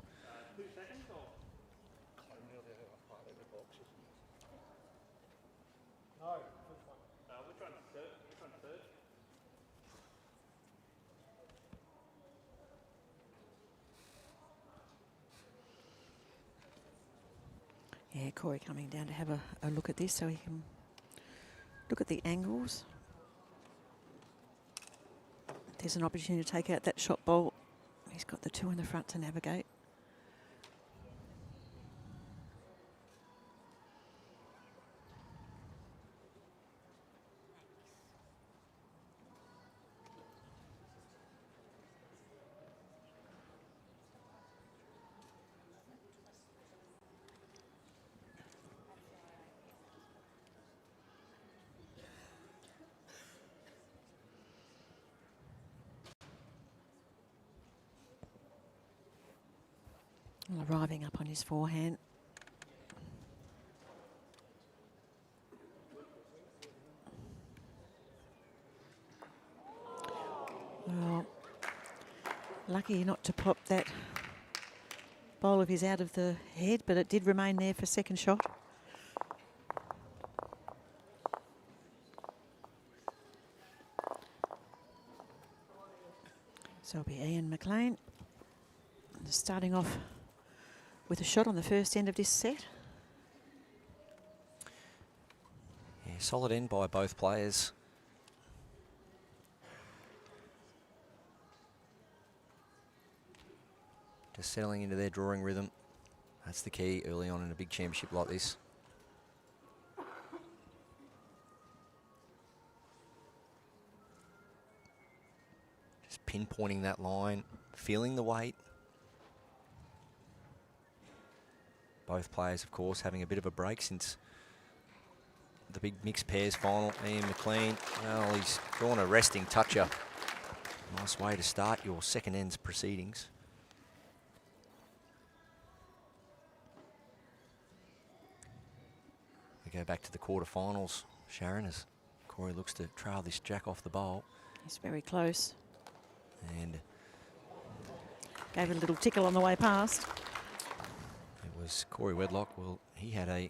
Yeah, Cory coming down to have a look at this so he can look at the angles. There's an opportunity to take out that shot bolt. He's got the 2 in the front to navigate. Arriving up on his forehand. Lucky not to pop that bowl of his out of the head, but it did remain there for second shot. So it'll be Ian McLean starting off with a shot on the first end of this set. Yeah, solid end by both players. Just settling into their drawing rhythm. That's the key early on in a big championship like this. Just pinpointing that line, feeling the weight. Both players, of course, having a bit of a break since the big mixed pairs final. Ian McLean, well, he's drawn a resting toucher. Nice way to start your second end's proceedings. We go back to the quarterfinals, Sharon, as Cory looks to trail this jack off the bowl. He's very close. And gave it a little tickle on the way past. It was Cory Wedlock. Well, he had a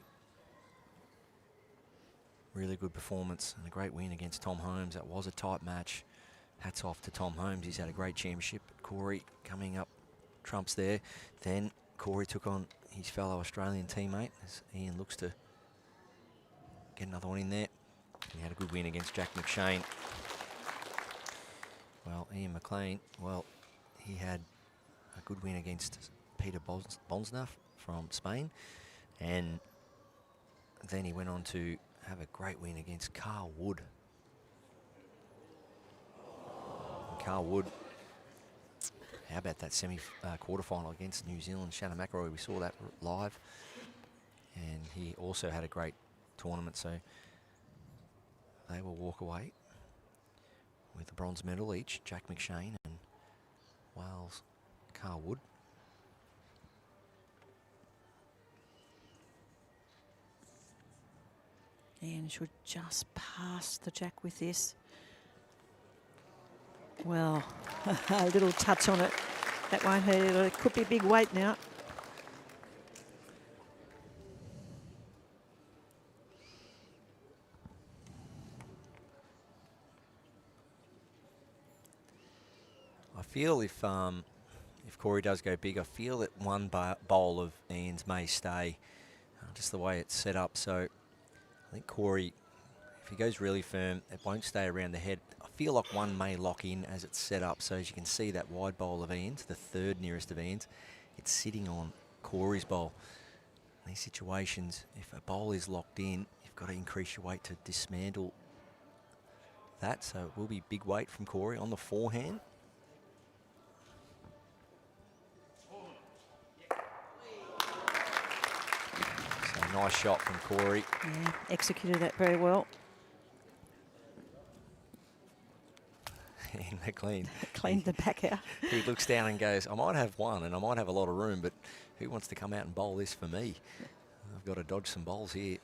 really good performance and a great win against Tom Holmes. That was a tight match. Hats off to Tom Holmes. He's had a great championship. Cory coming up trumps there. Then Cory took on his fellow Australian teammate as Ian looks to get another one in there. He had a good win against Jack McShane. Well, Ian McLean, well, he had a good win against Peter Bonsnaf from Spain. And then he went on to have a great win against Carl Wood. And Carl Wood, how about that quarterfinal against New Zealand? Shannon McElroy, we saw that live. And he also had a great tournament, so they will walk away with the bronze medal each, Jack McShane and Wales Carl Wood. And should just pass the jack with this. Well, a little touch on it. That won't hurt it. It could be big weight now. I feel if Cory does go big, I feel that one bowl of Ian's may stay, just the way it's set up. So I think Cory, if he goes really firm, it won't stay around the head. I feel like one may lock in as it's set up. So as you can see, that wide bowl of Ian's, the third nearest of Ian's, it's sitting on Cory's bowl. In these situations, if a bowl is locked in, you've got to increase your weight to dismantle that. So it will be big weight from Cory on the forehand. Nice shot from Cory. Yeah, executed that very well. Ian McLean. Cleaned the back out. He looks down and goes, I might have one and I might have a lot of room, but who wants to come out and bowl this for me? I've got to dodge some bowls here.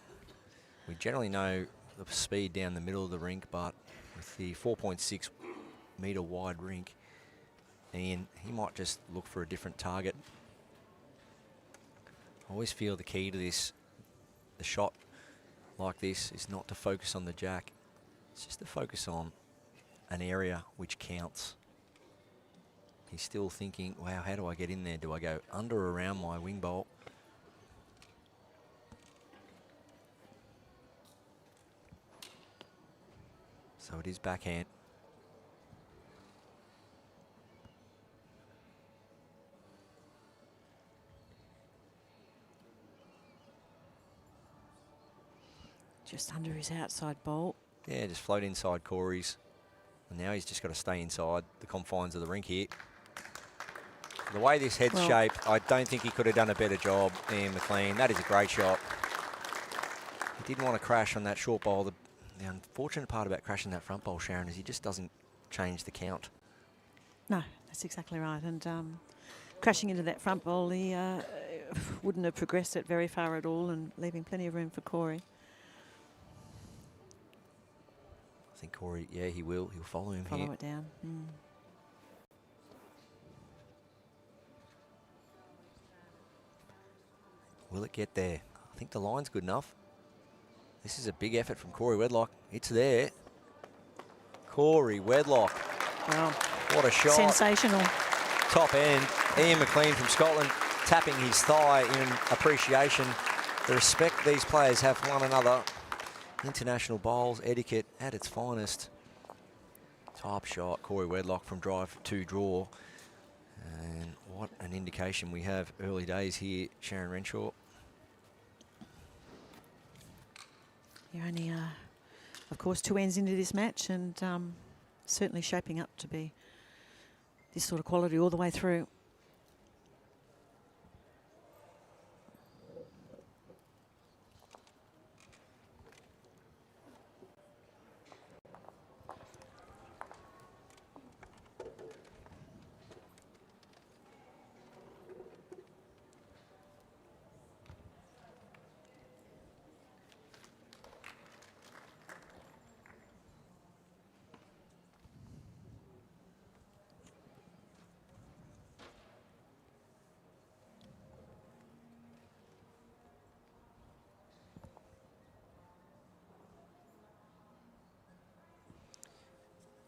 We generally know the speed down the middle of the rink, but with the 4.6 metre wide rink, Ian, he might just look for a different target. I always feel the key to this, the shot like this, is not to focus on the jack. It's just to focus on an area which counts. He's still thinking, wow, how do I get in there? Do I go under or around my wing bolt? So it is backhand. Just under his outside bolt. Yeah, just float inside Cory's. And now he's just got to stay inside the confines of the rink here. The way this head's shaped, I don't think he could have done a better job, Ian McLean. That is a great shot. He didn't want to crash on that short bowl. The unfortunate part about crashing that front bowl, Sharon, is he just doesn't change the count. No, that's exactly right. And crashing into that front bowl, he wouldn't have progressed it very far at all, and leaving plenty of room for Cory. I think Cory, yeah, he will. He'll follow him here. Follow it down. Will it get there? I think the line's good enough. This is a big effort from Cory Wedlock. It's there. Cory Wedlock. Wow. What a shot. Sensational. Top end. Ian McLean from Scotland tapping his thigh in appreciation. The respect these players have for one another. International bowls, etiquette at its finest. Top shot, Cory Wedlock from drive to draw. And what an indication we have early days here, Sharon Renshaw. You're only, of course, 2 ends into this match, and certainly shaping up to be this sort of quality all the way through.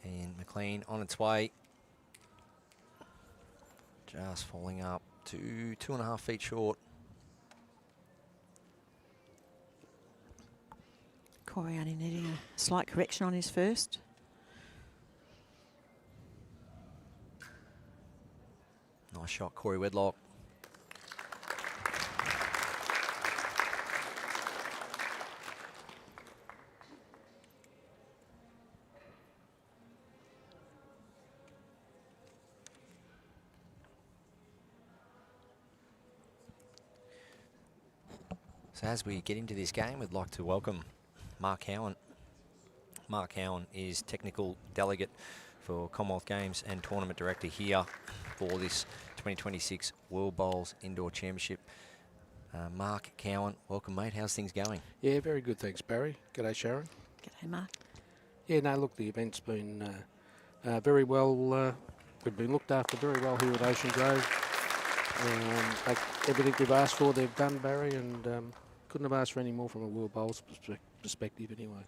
And McLean on its way. Just falling up to 2.5 feet short. Cory only needing a slight correction on his first. Nice shot, Cory Wedlock. So as we get into this game, we'd like to welcome Mark Cowan. Mark Cowan is Technical Delegate for Commonwealth Games and Tournament Director here for this 2026 World Bowls Indoor Championship. Mark Cowan, welcome mate, how's things going? Yeah, very good, thanks Barry. G'day Sharon. G'day, Mark. Yeah, no, look, the event's been very well, we've been looked after very well here at Ocean Grove. Everything we've asked for, they've done, Barry, and couldn't have asked for any more from a World Bowls perspective anyway.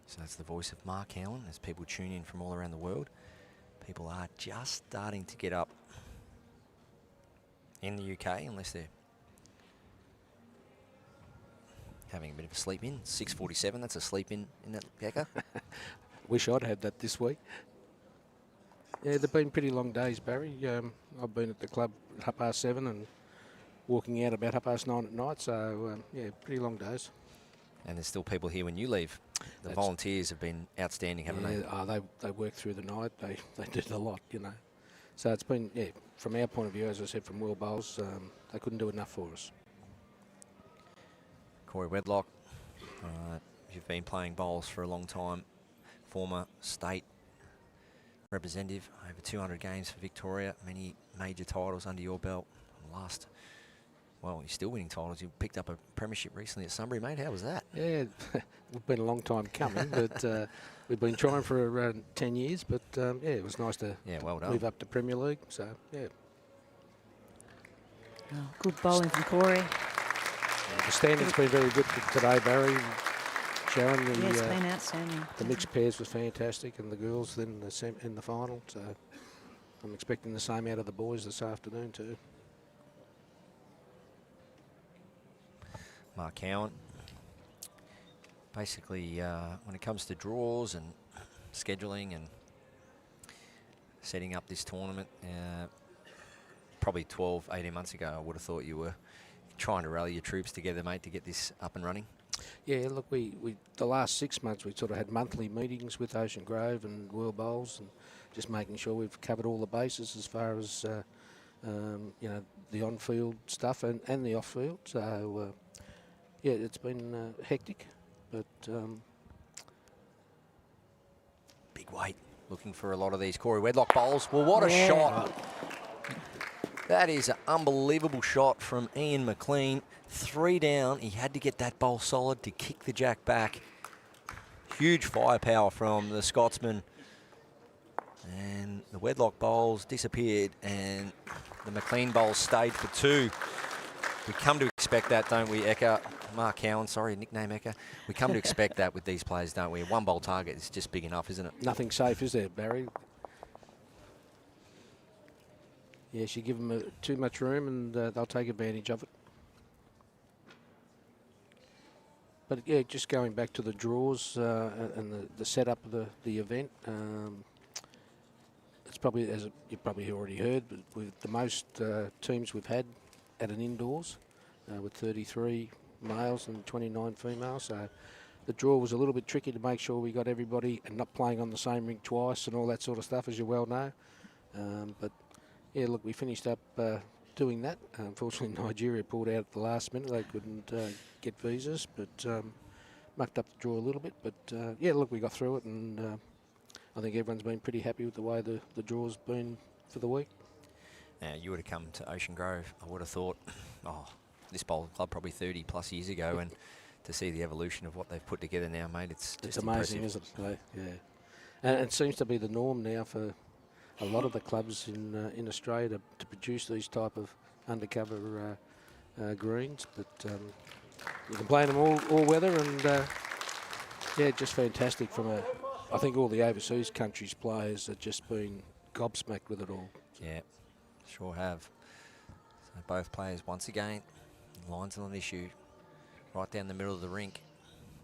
So that's the voice of Mark Cowan as people tune in from all around the world. People are just starting to get up in the UK, unless they're having a bit of a sleep in. 6:47, that's a sleep in that, Becca? Wish I'd had that this week. Yeah, they've been pretty long days, Barry. I've been at the club at 7:30 and walking out about 9:30 at night, so yeah, pretty long days. And there's still people here when you leave. The volunteers have been outstanding, haven't they? They work through the night. They did a lot, you know. So it's been, yeah, from our point of view, as I said, from World Bowls, they couldn't do enough for us. Cory Wedlock, you've been playing bowls for a long time. Former state representative, over 200 games for Victoria, many major titles under your belt. Last, well, you're still winning titles. You picked up a premiership recently at Sunbury, mate. How was that? Yeah, it's been a long time coming, but we've been trying for around 10 years. But yeah, it was nice to well done. move up to Premier League. So yeah. Oh, good bowling from Cory. Yeah, the standing's been very good today, Barry. Sharon, Yeah, it's been outstanding. The mixed pairs was fantastic, and the girls then in the final. So I'm expecting the same out of the boys this afternoon too. Mark Cowan. Basically, when it comes to draws and scheduling and setting up this tournament, probably 12, 18 months ago, I would have thought you were trying to rally your troops together, mate, to get this up and running. Yeah, look, we the last 6 months we sort of had monthly meetings with Ocean Grove and World Bowls, and just making sure we've covered all the bases as far as you know, the on-field stuff and the off-field. So yeah, it's been hectic, but big weight, looking for a lot of these Cory Wedlock bowls. Well, what a shot! That is an unbelievable shot from Ian McLean. 3 down, he had to get that bowl solid to kick the jack back. Huge firepower from the Scotsman. And the Wedlock bowls disappeared, and The McLean Bowl stayed for 2. We come to expect that, don't we, Eka? Mark Cowan, sorry, nickname Eka. We come to expect that with these players, don't we? One bowl target is just big enough, isn't it? Nothing safe, is there, Barry? Yeah, she give them too much room and they'll take advantage of it. But yeah, just going back to the draws and the setup of the event, it's probably, as you've probably already heard, but with the most teams we've had at an indoors, with 33 males and 29 females. So the draw was a little bit tricky to make sure we got everybody and not playing on the same rink twice and all that sort of stuff, as you well know. But yeah, look, we finished up doing that. Unfortunately, Nigeria pulled out at the last minute. They couldn't get visas, but mucked up the draw a little bit. But yeah, look, we got through it, and I think everyone's been pretty happy with the way the draw's been for the week. Now, you would have come to Ocean Grove, I would have thought, oh, this bowling club probably 30 plus years ago, and to see the evolution of what they've put together now, mate, it's just amazing, impressive. isn't it? Yeah. And it seems to be the norm now for a lot of the clubs in Australia to produce these type of undercover greens. But you can play them all weather, and yeah, just fantastic from I think all the overseas countries players have just been gobsmacked with it all. Yeah, sure have. So both players, once again, lines on an issue, right down the middle of the rink.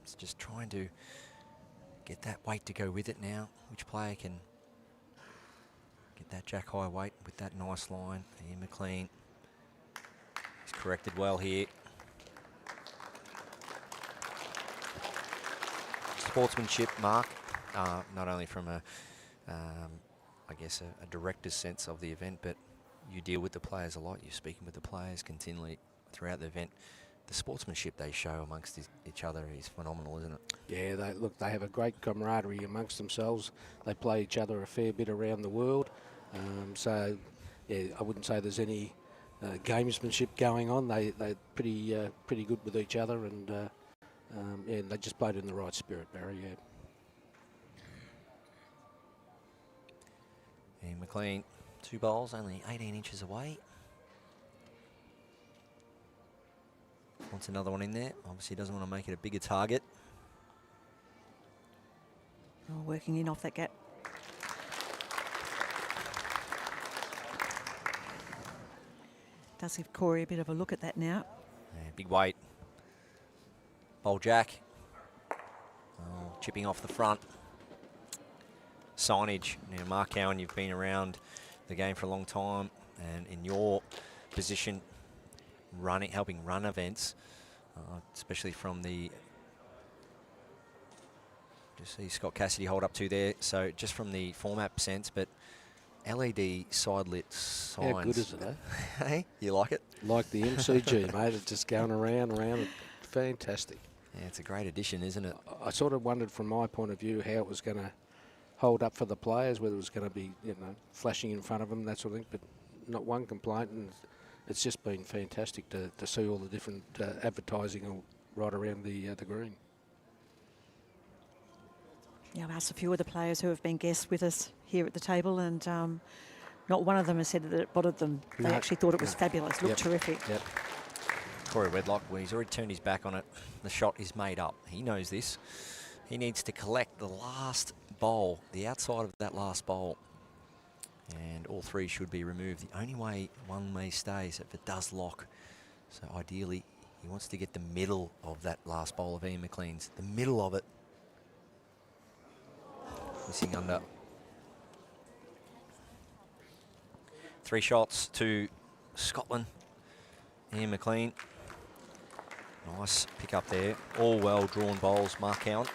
It's just trying to get that weight to go with it now. Which player can get that jack high weight with that nice line? Ian McLean. He's corrected well here. Sportsmanship, Mark, not only from I guess a director's sense of the event, but you deal with the players a lot. You're speaking with the players continually throughout the event. The sportsmanship they show amongst each other is phenomenal, isn't it? Yeah, they have a great camaraderie amongst themselves. They play each other a fair bit around the world. So, yeah, I wouldn't say there's any gamesmanship going on. They're pretty good with each other, and yeah, they just played in the right spirit, Barry. Yeah. And McLean, 2 bowls, only 18 inches away. Wants another one in there. Obviously doesn't want to make it a bigger target. Oh, working in off that gap. Does give Cory a bit of a look at that now. Yeah, big weight. Bowl jack. Oh, chipping off the front. Signage. Now, Mark Cowan, you've been around the game for a long time, and in your position, helping run events, especially from the. Just see Scott Cassidy hold up 2 there. So just from the format sense, but LED side lit signs. How good is it, eh? Hey, you like it? Like the MCG, mate. It's just going around. Fantastic. Yeah, it's a great addition, isn't it? I sort of wondered from my point of view how it was going to hold up for the players, whether it was going to be, flashing in front of them, that sort of thing, but not one complaint, and it's just been fantastic to see all the different advertising right around the green. Yeah, I've asked a few of the players who have been guests with us here at the table, and not one of them has said that it bothered them. They actually thought it was fabulous, looked terrific. Yep. Cory Wedlock, well, he's already turned his back on it. The shot is made up. He knows this. He needs to collect the last bowl, the outside of that last bowl. And all 3 should be removed. The only way one may stay is if it does lock. So ideally, he wants to get the middle of that last bowl of Ian McLean's. The middle of it. Missing under. 3 shots to Scotland. Ian McLean. Nice pick up there. All well drawn bowls, Mark Cowan.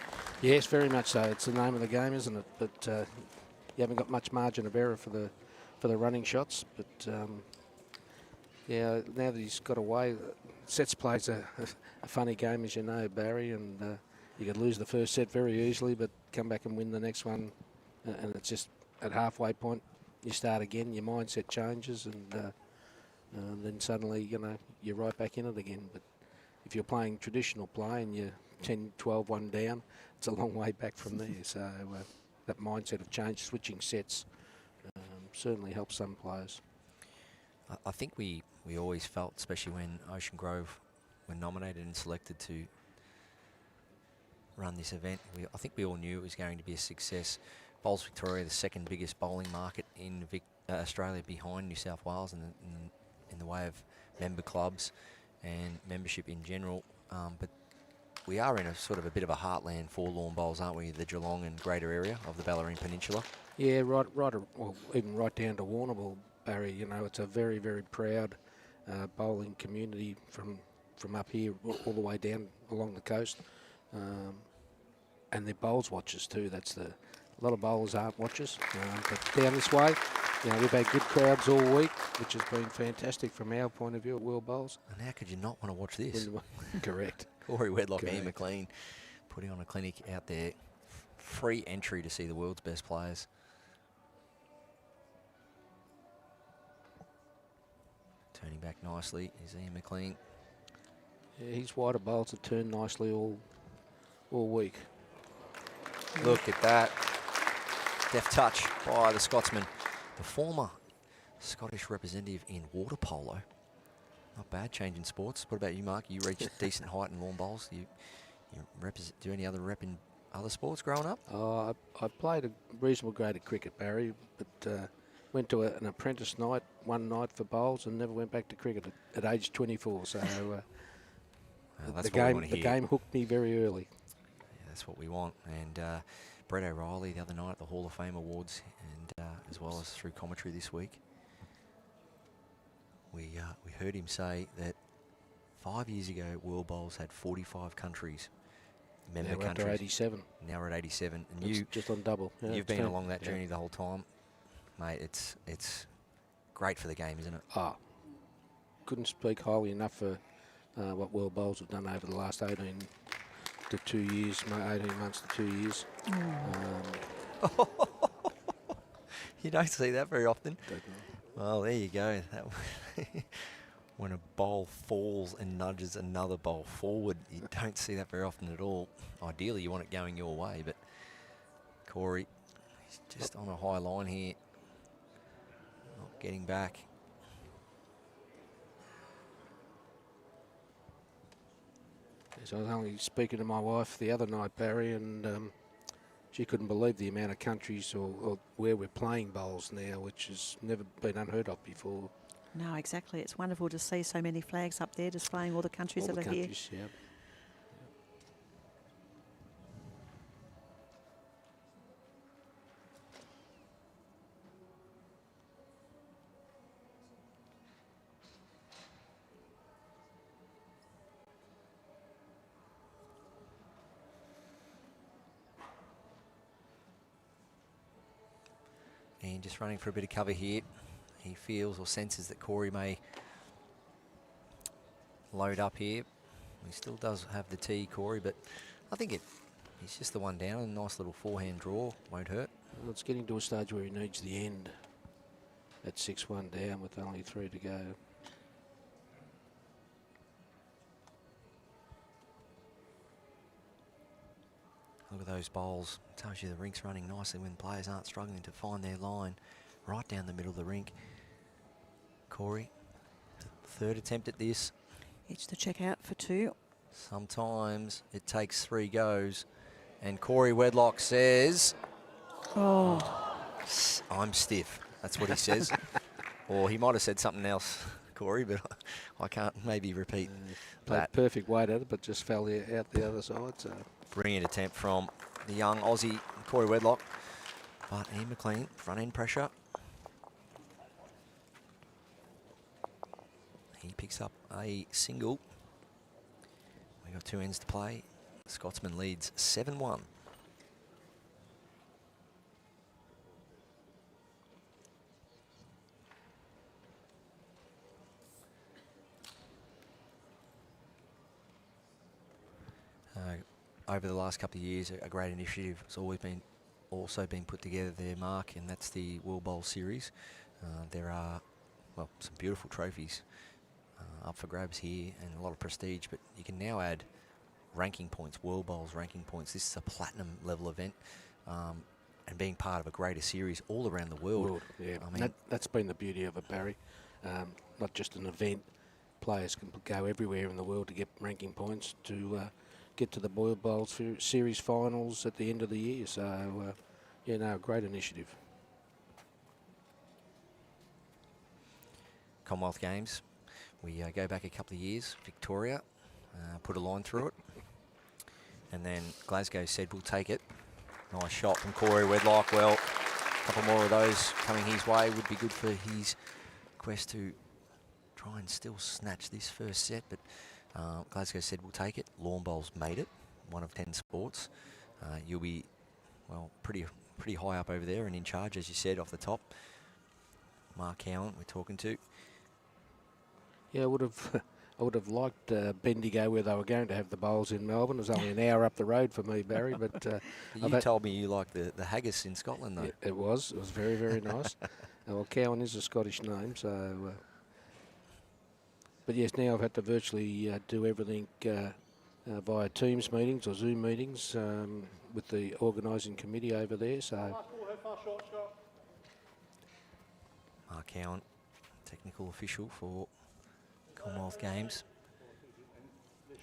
Yes, very much so. It's the name of the game, isn't it? But you haven't got much margin of error for the running shots. But yeah, now that he's got away, sets play's a funny game, as you know, Barry, and you could lose the first set very easily, but come back and win the next one, and it's just at halfway point you start again. Your mindset changes, and then suddenly you're right back in it again. But if you're playing traditional play and you're 10, 12, 1 down, it's a long way back from there. So that mindset of change, switching sets, certainly helps some players. I think we always felt, especially when Ocean Grove were nominated and selected to run this event, I think we all knew it was going to be a success. Bowls Victoria, the second biggest bowling market in Australia, behind New South Wales in the way of member clubs and membership in general. But we are in a sort of a bit of a heartland for lawn bowls, aren't we? The Geelong and greater area of the Bellarine Peninsula. Yeah, right, well, even right down to Warrnambool, Barry. You know, it's a very, very proud bowling community from up here all the way down along the coast. And they're bowls watchers too. A lot of bowlers aren't watchers, but down this way, you know, we've had good crowds all week, which has been fantastic from our point of view at World Bowls. And how could you not want to watch this? Correct. Cory Wedlock and Correct. Ian McLean putting on a clinic out there. Free entry to see the world's best players. Turning back nicely is Ian McLean. Yeah, his wider bowls have turned nicely all week. Look at that. Deft touch by the Scotsman. The former Scottish representative in water polo. Not bad, changing sports. What about you, Mark? You reached decent height in lawn bowls. You do any other rep in other sports growing up? I played a reasonable grade of cricket, Barry, but went to an apprentice night one night for bowls and never went back to cricket at age 24. So that's the game hooked me very early. Yeah, that's what we want. And Brett O'Reilly the other night at the Hall of Fame Awards, and as well as through commentary this week, we heard him say that 5 years ago World Bowls had 45 countries, member now we're countries. up to 87. Now we're at 87, and It's just on double. Yeah, you've been along that yeah. journey the whole time, mate. It's great for the game, isn't it? Couldn't speak highly enough for what World Bowls have done over the last 18 to 2 years, 18 months to 2 years. You don't see that very often. Well, there you go. When a bowl falls and nudges another bowl forward, you don't see that very often at all. Ideally, you want it going your way, but Cory, he's just on a high line here. Not getting back. So I was only speaking to my wife the other night, Barry, and she couldn't believe the amount of countries or where we're playing bowls now, which has never been unheard of before. No, exactly. It's wonderful to see so many flags up there displaying all the countries All that the are here. countries, yeah. And just running for a bit of cover here. He feels or senses that Cory may load up here. He still does have the tee, Cory, but I think he's just the one down. A nice little forehand draw, won't hurt. Well, it's getting to a stage where he needs the end at 6-1 down with only 3 to go. Look at those bowls. Tells you the rink's running nicely when players aren't struggling to find their line right down the middle of the rink. Cory, third attempt at this. Each to check out for 2. Sometimes it takes 3 goes. And Cory Wedlock says, Oh. I'm stiff. That's what he says. Or he might have said something else, Cory, but I can't maybe repeat that. Perfect weight at it, but just fell out the other side. So. Brilliant attempt from the young Aussie, Cory Wedlock. But Ian McLean, front end pressure. He picks up a single. We've got 2 ends to play. Scotsman leads 7-1. Over the last couple of years, a great initiative has also been put together there, Mark, and that's the World Bowl Series. There are, well, some beautiful trophies up for grabs here and a lot of prestige, but you can now add ranking points, World Bowls ranking points. This is a platinum level event, and being part of a greater series all around the world. Yeah, I mean, that's been the beauty of it, Barry. not just an event. Players can go everywhere in the world to get ranking points to get to the Boyle Bowls for series finals at the end of the year. So, yeah, no, great initiative. Commonwealth Games, we go back a couple of years. Victoria put a line through it. And then Glasgow said, we'll take it. Nice shot from Cory Wedlock. Well, a couple more of those coming his way would be good for his quest to try and still snatch this first set. But Glasgow said, we'll take it. Lawn bowls made it. 1 of 10 sports. You'll be, well, pretty high up over there and in charge, as you said, off the top. Mark Cowan, we're talking to. Yeah, I would have liked Bendigo, where they were going to have the bowls in Melbourne. It was only an hour up the road for me, Barry. But you told me you like the haggis in Scotland, though. It was very, very nice. Well, Cowan is a Scottish name, so. But yes, now I've had to virtually do everything via Teams meetings or Zoom meetings with the organising committee over there. So. Mark Cowan, technical official for Commonwealth Games.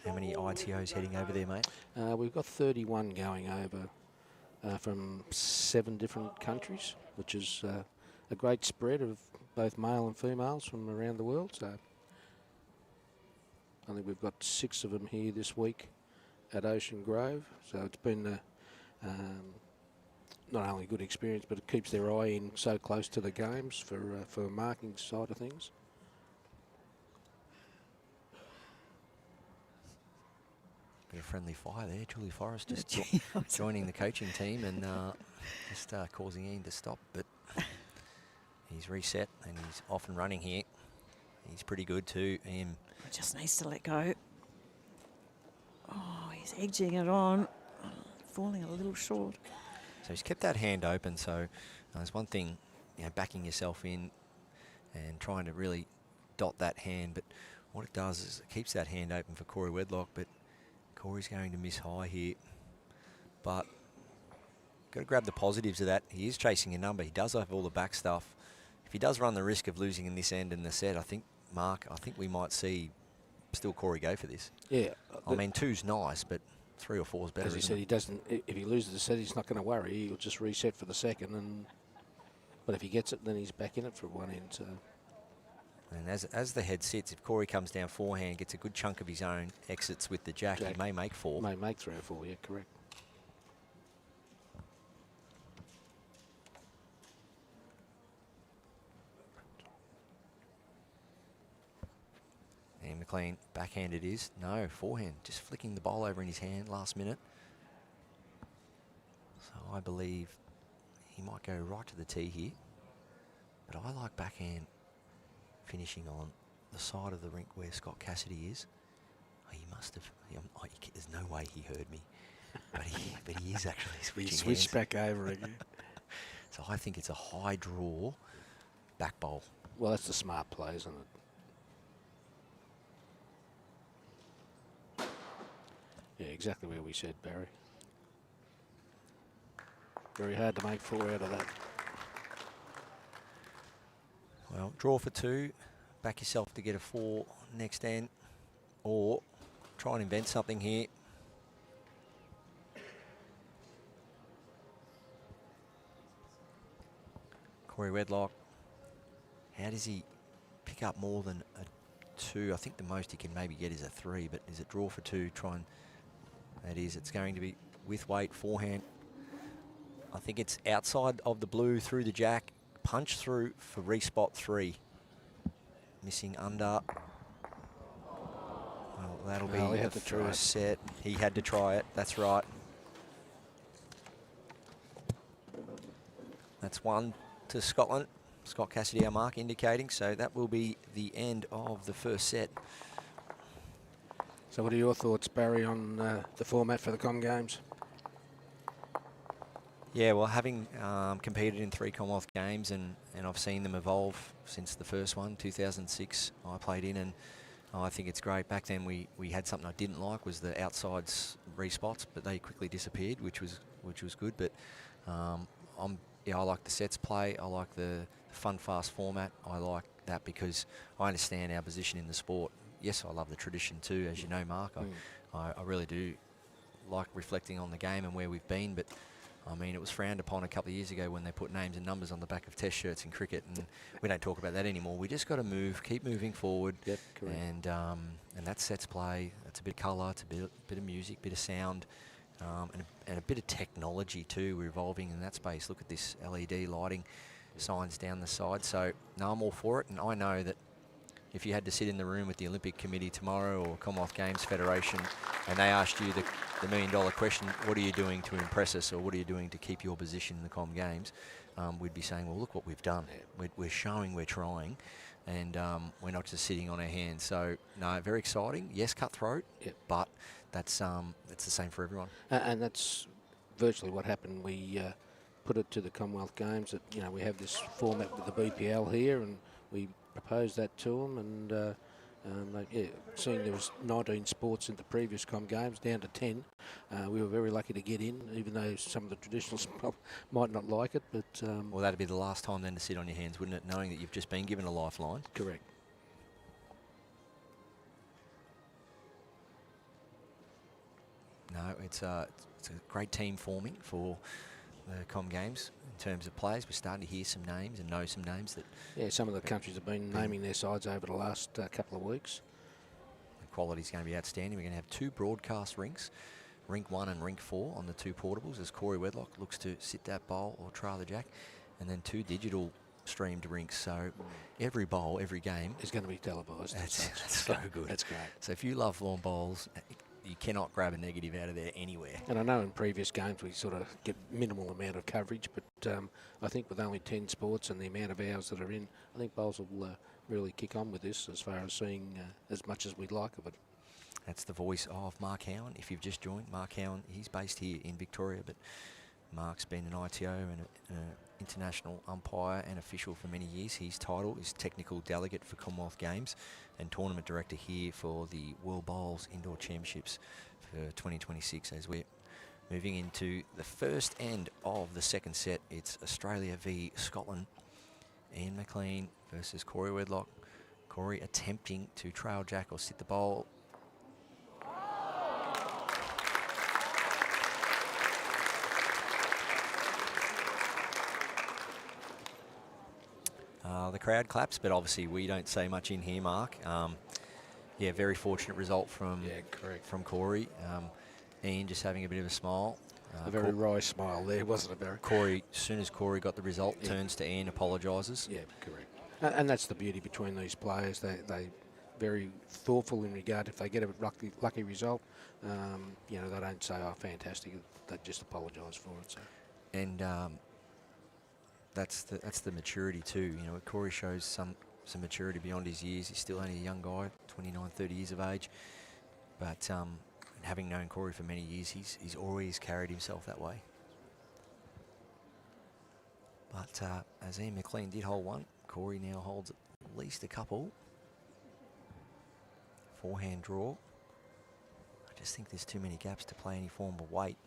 How many ITOs heading over there, mate? We've got 31 going over from 7 different countries, which is a great spread of both male and females from around the world. So I think we've got 6 of them here this week at Ocean Grove. So it's been not only a good experience, but it keeps their eye in so close to the games for marking side of things. Bit of friendly fire there. Julie Forrest just joining the coaching team and just causing Ian to stop. But he's reset and he's off and running here. He's pretty good too, Ian. Just needs to let go. Oh, he's edging it on. Falling a little short. So he's kept that hand open. So there's one thing, backing yourself in and trying to really dot that hand. But what it does is it keeps that hand open for Cory Wedlock. But Cory's going to miss high here. But got to grab the positives of that. He is chasing a number. He does have all the back stuff. If he does run the risk of losing in this end in the set, I think we might see still Cory go for this. Yeah. I mean, 2's nice, but 3 or 4's better. As he said, he doesn't. If he loses the set, he's not going to worry. He'll just reset for the second, but if he gets it, then he's back in it for one end. So. And as the head sits, if Cory comes down forehand, gets a good chunk of his own, exits with the jack, he may make 4. May make 3 or 4. Yeah, correct. And McLean, backhand it is. No, forehand. Just flicking the bowl over in his hand last minute. So I believe he might go right to the tee here. But I like backhand finishing on the side of the rink where Scott Cassidy is. Oh, he must have. There's no way he heard me. But he is actually switching He switched hands. back over again. So I think it's a high draw back bowl. Well, that's the smart play, isn't it? Yeah, exactly where we said, Barry. Very hard to make 4 out of that. Well, draw for 2, back yourself to get a 4 next end, or try and invent something here. Cory Wedlock, how does he pick up more than a 2? I think the most he can maybe get is a 3, but is it draw for 2? Try and, that is, it's going to be with weight, forehand. I think it's outside of the blue through the jack, punch through for respot 3. Missing under. Well, that'll be the first set. He had to try it, that's right. That's 1 to Scotland. Scott Cassidy, our mark, indicating. So that will be the end of the first set. So what are your thoughts, Barry, on the format for the Com Games? Yeah, well, having competed in 3 Commonwealth Games and I've seen them evolve since the first one, 2006, I played in, and I think it's great. Back then we had something I didn't like, was the outsides respots, but they quickly disappeared, which was good. But I like the sets play. I like the fun, fast format. I like that, because I understand our position in the sport. Yes, I love the tradition too, as you know, Mark. I really do like reflecting on the game and where we've been, but I mean, it was frowned upon a couple of years ago when they put names and numbers on the back of test shirts in cricket, and we don't talk about that anymore. We just got to keep moving forward. Yep, correct. And that sets play. It's a bit of colour, it's a bit of music, bit of sound, and a bit of technology too. We're evolving in that space. Look at this LED lighting signs down the side. So no, I'm all for it, and I know that if you had to sit in the room with the Olympic Committee tomorrow or Commonwealth Games Federation and they asked you the $1 million question, what are you doing to impress us, or what are you doing to keep your position in the Com Games, we'd be saying, well, look what we've done. We're showing we're trying, and we're not just sitting on our hands. So, no, very exciting. Yes, cutthroat, but that's the same for everyone. And that's virtually what happened. We put it to the Commonwealth Games that, you know, we have this format with the BPL here, and we proposed that to them, and seeing there was 19 sports in the previous Com Games down to 10, we were very lucky to get in, even though some of the traditionals might not like it. But well, that'd be the last time then to sit on your hands, wouldn't it, knowing that you've just been given a lifeline? Correct. No, it's a great team forming for the Com Games in terms of players. We're starting to hear some names and know some names that... Yeah, some of the countries have been naming their sides over the last couple of weeks. The quality's going to be outstanding. We're going to have 2 broadcast rinks, Rink 1 and Rink 4 on the 2 portables, as Cory Wedlock looks to sit that bowl or try the jack, and then 2 digital streamed rinks. So every bowl, every game is going to be televised. That's so good. That's great. So if you love lawn bowls, you cannot grab a negative out of there anywhere. And I know in previous games we sort of get minimal amount of coverage, but I think with only 10 sports and the amount of hours that are in, I think bowls will really kick on with this as far as seeing as much as we'd like of it. That's the voice of Mark Howan. If you've just joined, Mark Howan, he's based here in Victoria, but Mark's been an ITO and an international umpire and official for many years. His title is Technical Delegate for Commonwealth Games and Tournament Director here for the World Bowls Indoor Championships for 2026. As we're moving into the first end of the second set, it's Australia v Scotland. Ian McLean versus Cory Wedlock. Cory attempting to trail jack or sit the bowl. The crowd claps, but obviously we don't say much in here, Mark. Yeah, very fortunate result from Cory. Ian just having a bit of a smile. A very wry smile there, wasn't it, Barry? Cory, as soon as Cory got the result, turns to Ian, apologises. Yeah, correct. And that's the beauty between these players. They very thoughtful in regard if they get a lucky result. You know, they don't say, "Oh, fantastic." They just apologise for it. So. And that's the maturity too. You know, Cory shows some maturity beyond his years. He's still only a young guy, 29, 30 years of age. But having known Cory for many years, he's always carried himself that way. But as Ian McLean did hold one, Cory now holds at least a couple. Forehand draw. I just think there's too many gaps to play any form of weight.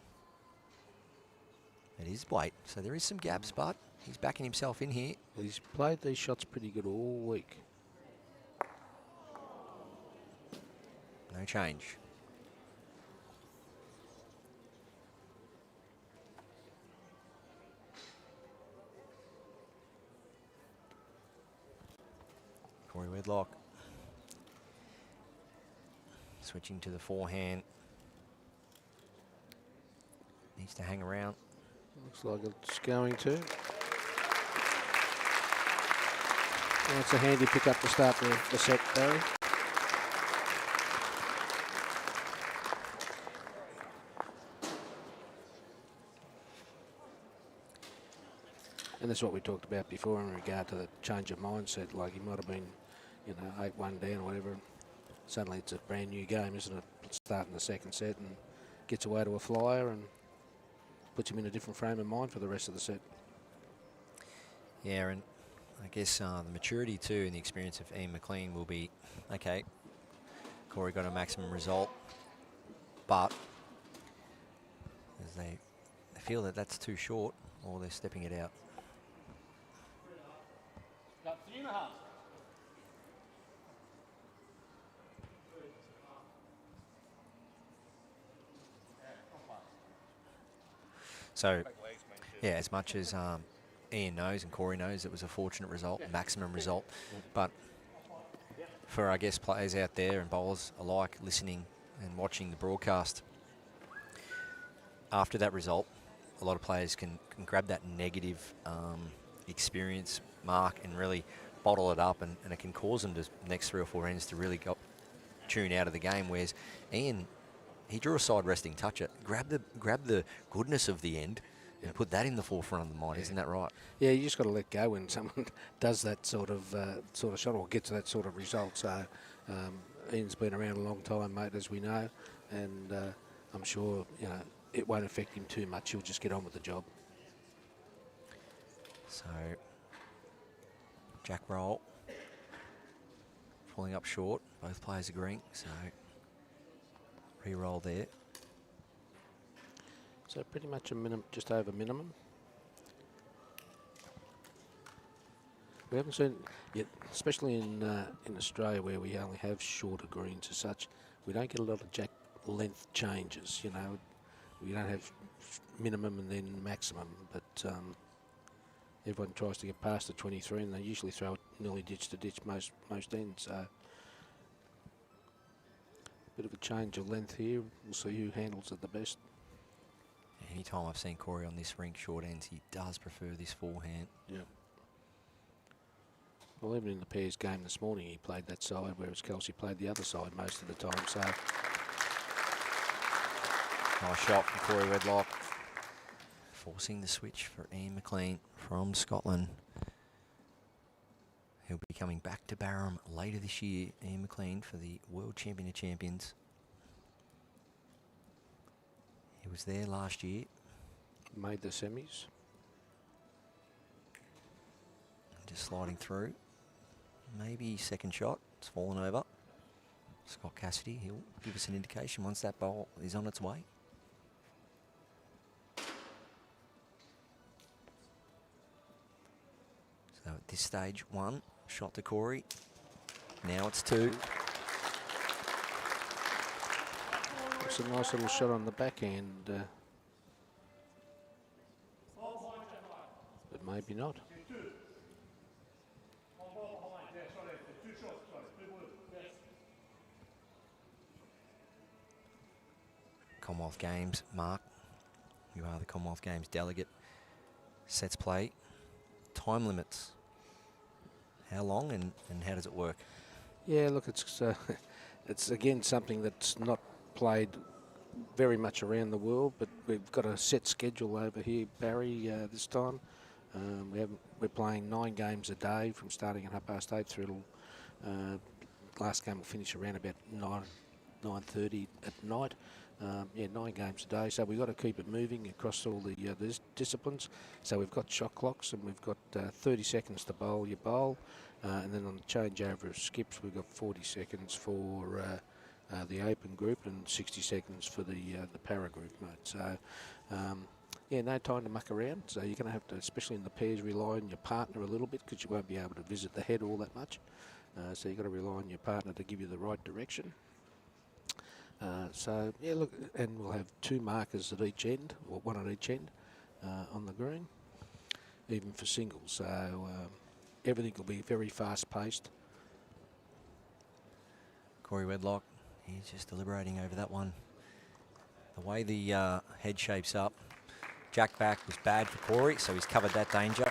It is weight, so there is some gaps, but he's backing himself in here. Well, he's played these shots pretty good all week. No change. Cory Wedlock switching to the forehand. Needs to hang around. Looks like it's going to. That's a handy pick up to start the set, Barry. And that's what we talked about before in regard to the change of mindset. Like he might have been, you know, 8-1 down or whatever. Suddenly it's a brand new game, isn't it? Starting the second set and gets away to a flyer and puts him in a different frame of mind for the rest of the set. Yeah, and I guess the maturity too and the experience of Ian McLean will be, okay, Cory got a maximum result, but as they feel that that's too short, or they're stepping it out. Got 3.5. So, yeah, as much as Ian knows and Cory knows, it was a fortunate result, maximum result. But for, I guess, players out there and bowlers alike listening and watching the broadcast, after that result, a lot of players can grab that negative experience mark and really bottle it up, and it can cause them to next 3 or 4 ends to really tune out of the game. Whereas Ian, he drew a side resting touch it, grab the goodness of the end and put that in the forefront of the mind. Isn't that right? Yeah, you just got to let go when someone does that sort of shot or gets that sort of result. So Ian's been around a long time, mate, as we know, and I'm sure it won't affect him too much. He'll just get on with the job. So Jack roll, falling up short. Both players agreeing. So re-roll there. So pretty much a minimum, just over minimum. We haven't seen yet, especially in Australia where we only have shorter greens as such. We don't get a lot of jack length changes. We don't have minimum and then maximum, but everyone tries to get past the 23, and they usually throw it nearly ditch to ditch most ends. So bit of a change of length here. We'll see who handles it the best. Anytime I've seen Cory on this rink short ends, he does prefer this forehand. Yeah. Well, even in the pairs game this morning, he played that side, whereas Kelsey played the other side most of the time. So nice shot from Cory Wedlock, forcing the switch for Ian McLean from Scotland. He'll be coming back to Barham later this year, Ian McLean, for the World Champion of Champions. He was there last year. Made the semis. Just sliding through. Maybe second shot. It's fallen over. Scott Cassidy, he'll give us an indication once that ball is on its way. So at this stage, 1 shot to Cory. Now it's 2. It's a nice little shot on the backhand, but maybe not. Commonwealth Games, Mark, you are the Commonwealth Games delegate. Sets play, time limits. How long and how does it work? Yeah, look, it's again something that's not played very much around the world, but we've got a set schedule over here, Barry, this time. We're playing 9 games a day from starting at 8:30 through last game will finish around about 9:30 at night. 9 games a day, so we've got to keep it moving across all the disciplines. So we've got shot clocks, and we've got 30 seconds to bowl your bowl, and then on the changeover of skips, we've got 40 seconds for the open group and 60 seconds for the para group, mate. So no time to muck around. So you're going to have to, especially in the pairs, rely on your partner a little bit, because you won't be able to visit the head all that much. So you've got to rely on your partner to give you the right direction. Look, and we'll have 2 markers at each end, or 1 at each end on the green, even for singles. So everything will be very fast-paced. Cory Wedlock, he's just deliberating over that one. The way the head shapes up, jack back was bad for Cory, so he's covered that danger.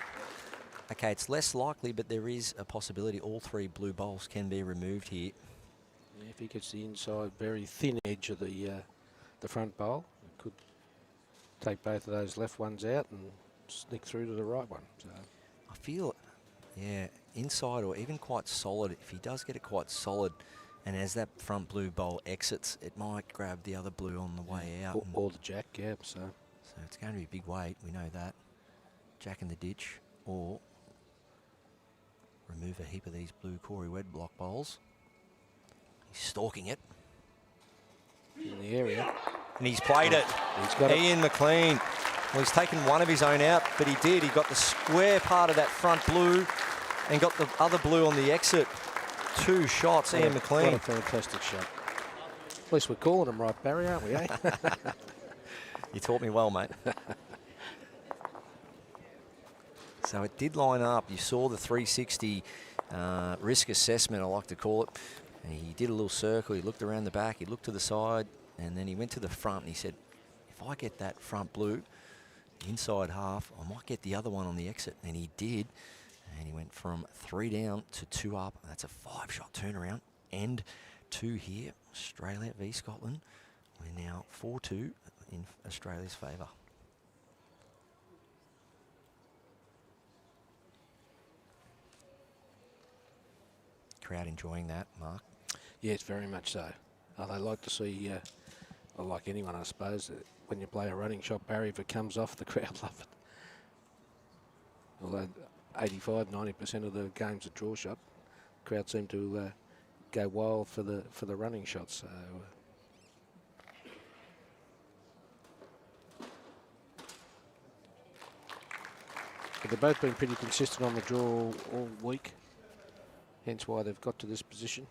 Okay, it's less likely, but there is a possibility all 3 blue bowls can be removed here. Yeah, if he gets the inside, very thin edge of the front bowl, it could take both of those left ones out and sneak through to the right one. So I feel, inside or even quite solid. If he does get it quite solid, and as that front blue bowl exits, it might grab the other blue on the way out. Or the jack, yeah. So it's going to be a big weight. We know that. Jack in the ditch, or remove a heap of these blue Cory Wedlock bowls. He's stalking it. In the area. And he's played it. He's got Ian McLean. Well, he's taken one of his own out, but he did. He got the square part of that front blue and got the other blue on the exit. 2 shots, Ian McLean. What a fantastic shot. At least we're calling him right, Barry, aren't we, eh? You taught me well, mate. So it did line up. You saw the 360 risk assessment, I like to call it. And he did a little circle. He looked around the back. He looked to the side. And then he went to the front. And he said, if I get that front blue inside half, I might get the other one on the exit. And he did. And he went from 3 down to 2 up. That's a 5-shot turnaround. And 2 here. Australia v Scotland. We're now 4-2 in Australia's favour. Crowd enjoying that, Mark? Yes, very much so. They like to see, well, like anyone, I suppose, when you play a running shot, Barry, if it comes off, the crowd love it. Although 85–90% of the games are draw shot, crowd seem to go wild for the running shots. So. But they've both been pretty consistent on the draw all week, hence why they've got to this position.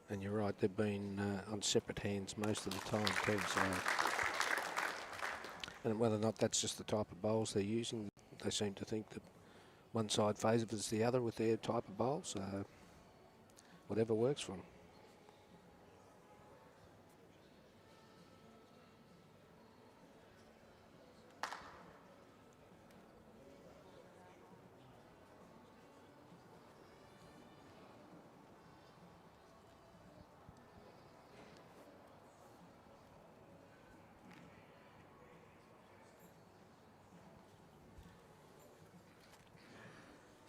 And you're right, they've been on separate hands most of the time too. So, and whether or not that's just the type of bowls they're using, they seem to think that one side favours the other with their type of bowls. So whatever works for them.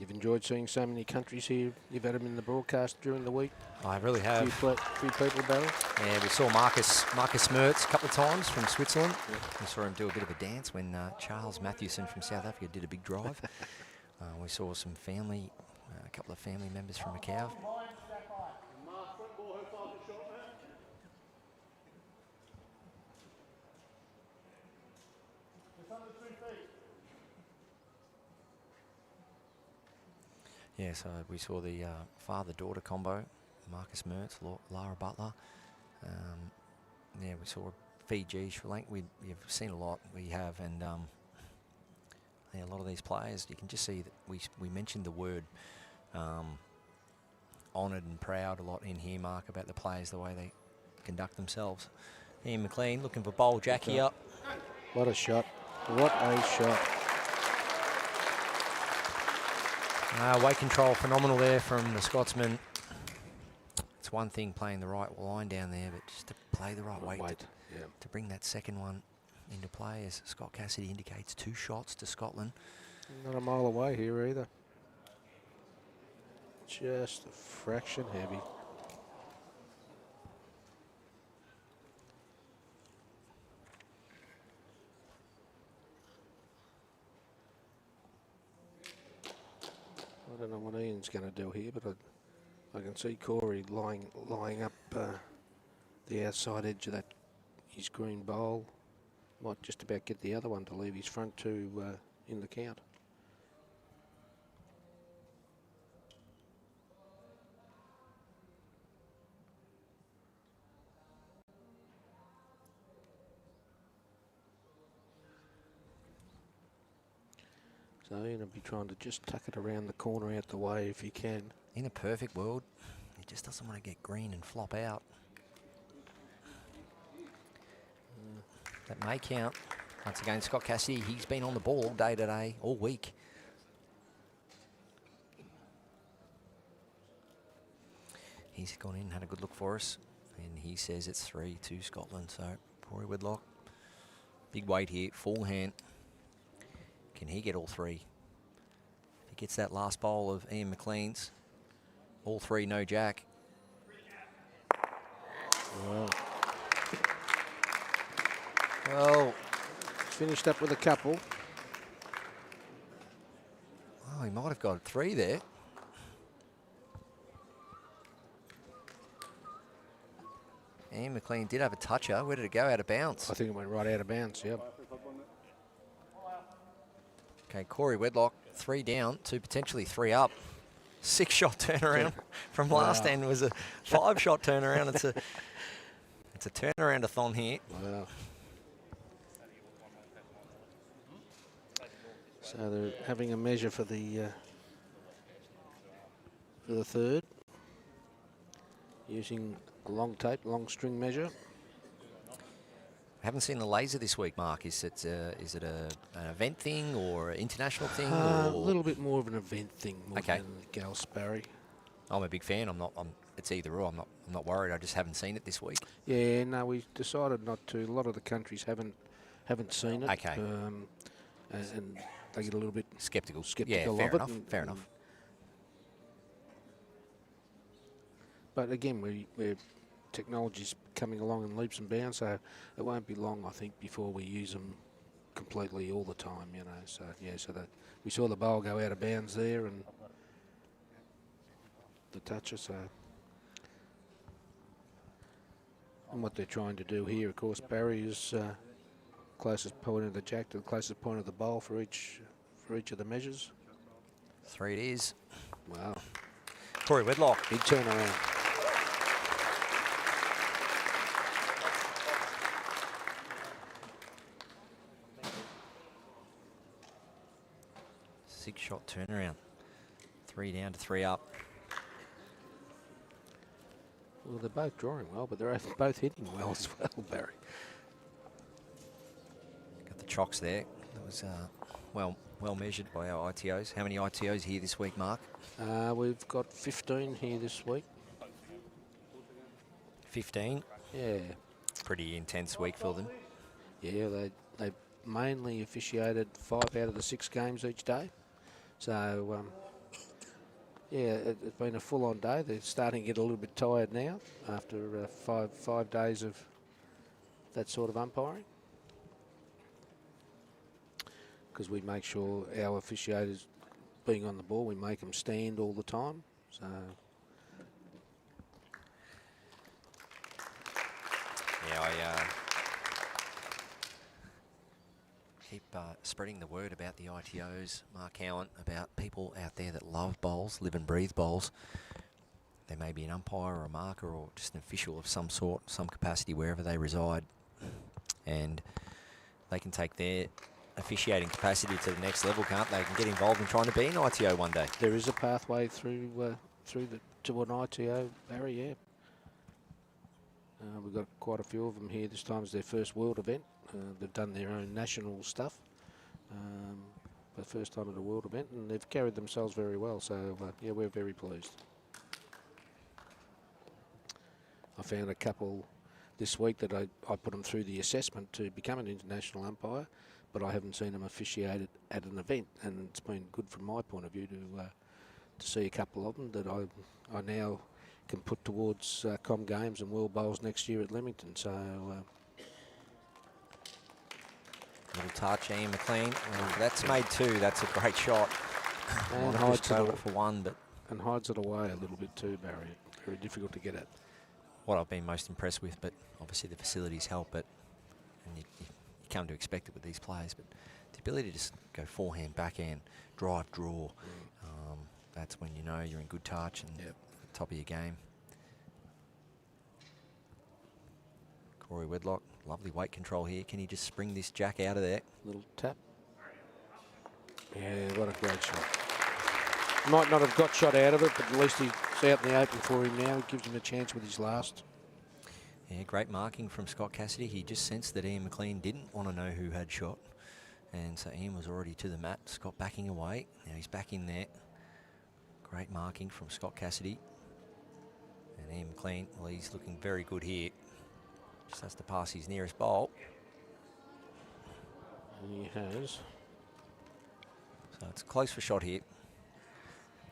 You've enjoyed seeing so many countries here. You've had them in the broadcast during the week. I really have. Few people, Barry. Yeah, we saw Marcus Mertz a couple of times from Switzerland. We saw him do a bit of a dance when Charles Mathewson from South Africa did a big drive. We saw some family, a couple of family members from Macau. Yeah, so we saw the father-daughter combo, Marcus Mertz, Lara Butler. Yeah, we saw Fiji, Sri Lanka. You've seen a lot. We have, and yeah, a lot of these players, you can just see that we mentioned the word honoured and proud a lot in here, Mark, about the players, the way they conduct themselves. Ian McLean looking for bowl Jackie up. What a shot. What a shot. Weight control phenomenal there from the Scotsman. It's one thing playing the right line down there, but just to play the right weight to bring that second one into play, as Scott Cassidy indicates, 2 shots to Scotland. Not a mile away here either. Just a fraction heavy. I don't know what Ian's going to do here, but I can see Cory lying up the outside edge of his green bowl. Might just about get the other one to leave his front 2 in the count. So Ian will be trying to just tuck it around the corner out the way if he can. In a perfect world, he just doesn't want to get green and flop out. That may count. Once again, Scott Cassidy, he's been on the ball all day today, all week. He's gone in, had a good look for us, and he says it's 3-2 Scotland. So Cory Wedlock, big weight here, full hand. Can he get all 3? If he gets that last bowl of Ian McLean's, all 3, no jack. Well, finished up with a couple. Oh, he might have got 3 there. Ian McLean did have a toucher. Where did it go? Out of bounds? I think it went right out of bounds, yep. Okay, Cory Wedlock, 3 down to potentially 3 up. 6-shot turnaround from last end was a 5-shot turnaround. It's a turnaround-a-thon here. Wow. So they're having a measure for the third, using a long tape, long string measure. I haven't seen the laser this week, Mark. Is it an event thing or an international thing? A little bit more of an event thing, more Okay. than Gal Sparry. I'm a big fan. It's either or. I'm not worried. I just haven't seen it this week. Yeah, no, we decided not to. A lot of the countries haven't seen it. Okay. And they get a little bit Skeptical. skeptical Yeah, fair of enough. it. Fair enough. But again, we're technology's coming along in leaps and bounds, so it won't be long, I think, before we use them completely all the time, you know. So, yeah, so that we saw the bowl go out of bounds there and the toucher, so. And what they're trying to do here, of course, Barry is closest point of the jack to the closest point of the bowl for each of the measures. 3 it is. Wow. Cory Wedlock. Big turnaround. Six-shot turnaround. 3 down to 3 up. Well, they're both drawing well, but they're both hitting well as well, Barry. Got the chocks there. That was well measured by our ITOs. How many ITOs here this week, Mark? We've got 15 here this week. 15. Yeah. Pretty intense week for them. Yeah, they mainly officiated 5 out of the 6 games each day. So, yeah, it's been a full-on day. They're starting to get a little bit tired now after 5 days of that sort of umpiring. Because we make sure our officiators being on the ball, we make them stand all the time. So. Yeah, I keep spreading the word about the ITOs, Mark Cowan, about people out there that love bowls, live and breathe bowls. They may be an umpire or a marker or just an official of some sort, some capacity wherever they reside, and they can take their officiating capacity to the next level, can't they? Can get involved in trying to be an ITO one day. There is a pathway through to an ITO, Barry, yeah. We've got quite a few of them here. This time is their first world event. They've done their own national stuff, but first time at a world event, and they've carried themselves very well. So, yeah, we're very pleased. I found a couple this week that I put them through the assessment to become an international umpire, but I haven't seen them officiated at an event, and it's been good from my point of view to see a couple of them that I now can put towards Com Games and World Bowls next year at Leamington. So. Little touch, Ian McLean. That's made 2. That's a great shot. And hides it for 1, but and hides it away a little bit too, Barry. Very difficult to get at. what I've been most impressed with, but obviously the facilities help it, and you come to expect it with these players, but the ability to just go forehand, backhand, drive, draw, that's when you know you're in good touch and top of your game. Cory Wedlock, lovely weight control here. Can he just spring this jack out of there? Little tap. Yeah, what a great shot. Might not have got shot out of it, but at least he's out in the open for him now. It gives him a chance with his last. Yeah, great marking from Scott Cassidy. He just sensed that Ian McLean didn't want to know who had shot. And so Ian was already to the mat. Scott backing away. Now he's back in there. Great marking from Scott Cassidy. And Ian McLean, well, he's looking very good here. Just has to pass his nearest bowl. And he has. So it's close for shot here.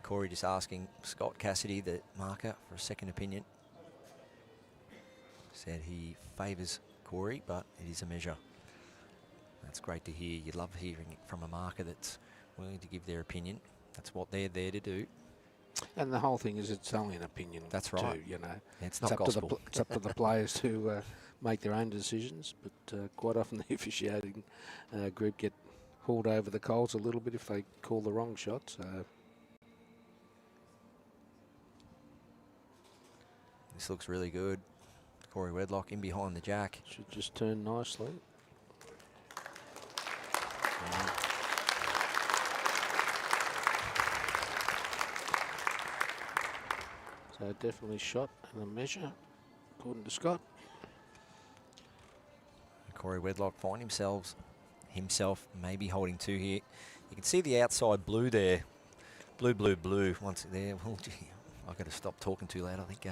Cory just asking Scott Cassidy, the marker, for a second opinion. Said he favours Cory, but it is a measure. That's great to hear. You love hearing it from a marker that's willing to give their opinion. That's what they're there to do. And the whole thing is it's only an opinion. That's right. Too, you know. Yeah, it's not up gospel. to it's up to the players to make their own decisions, but quite often the officiating group get hauled over the coals a little bit if they call the wrong shot. So. This looks really good. Cory Wedlock in behind the jack. Should just turn nicely. So definitely shot and a measure, according to Scott. Cory Wedlock find himself maybe holding 2 here. You can see the outside blue there. Blue, blue, blue. Once there. Well, gee, I've got to stop talking too loud, I think.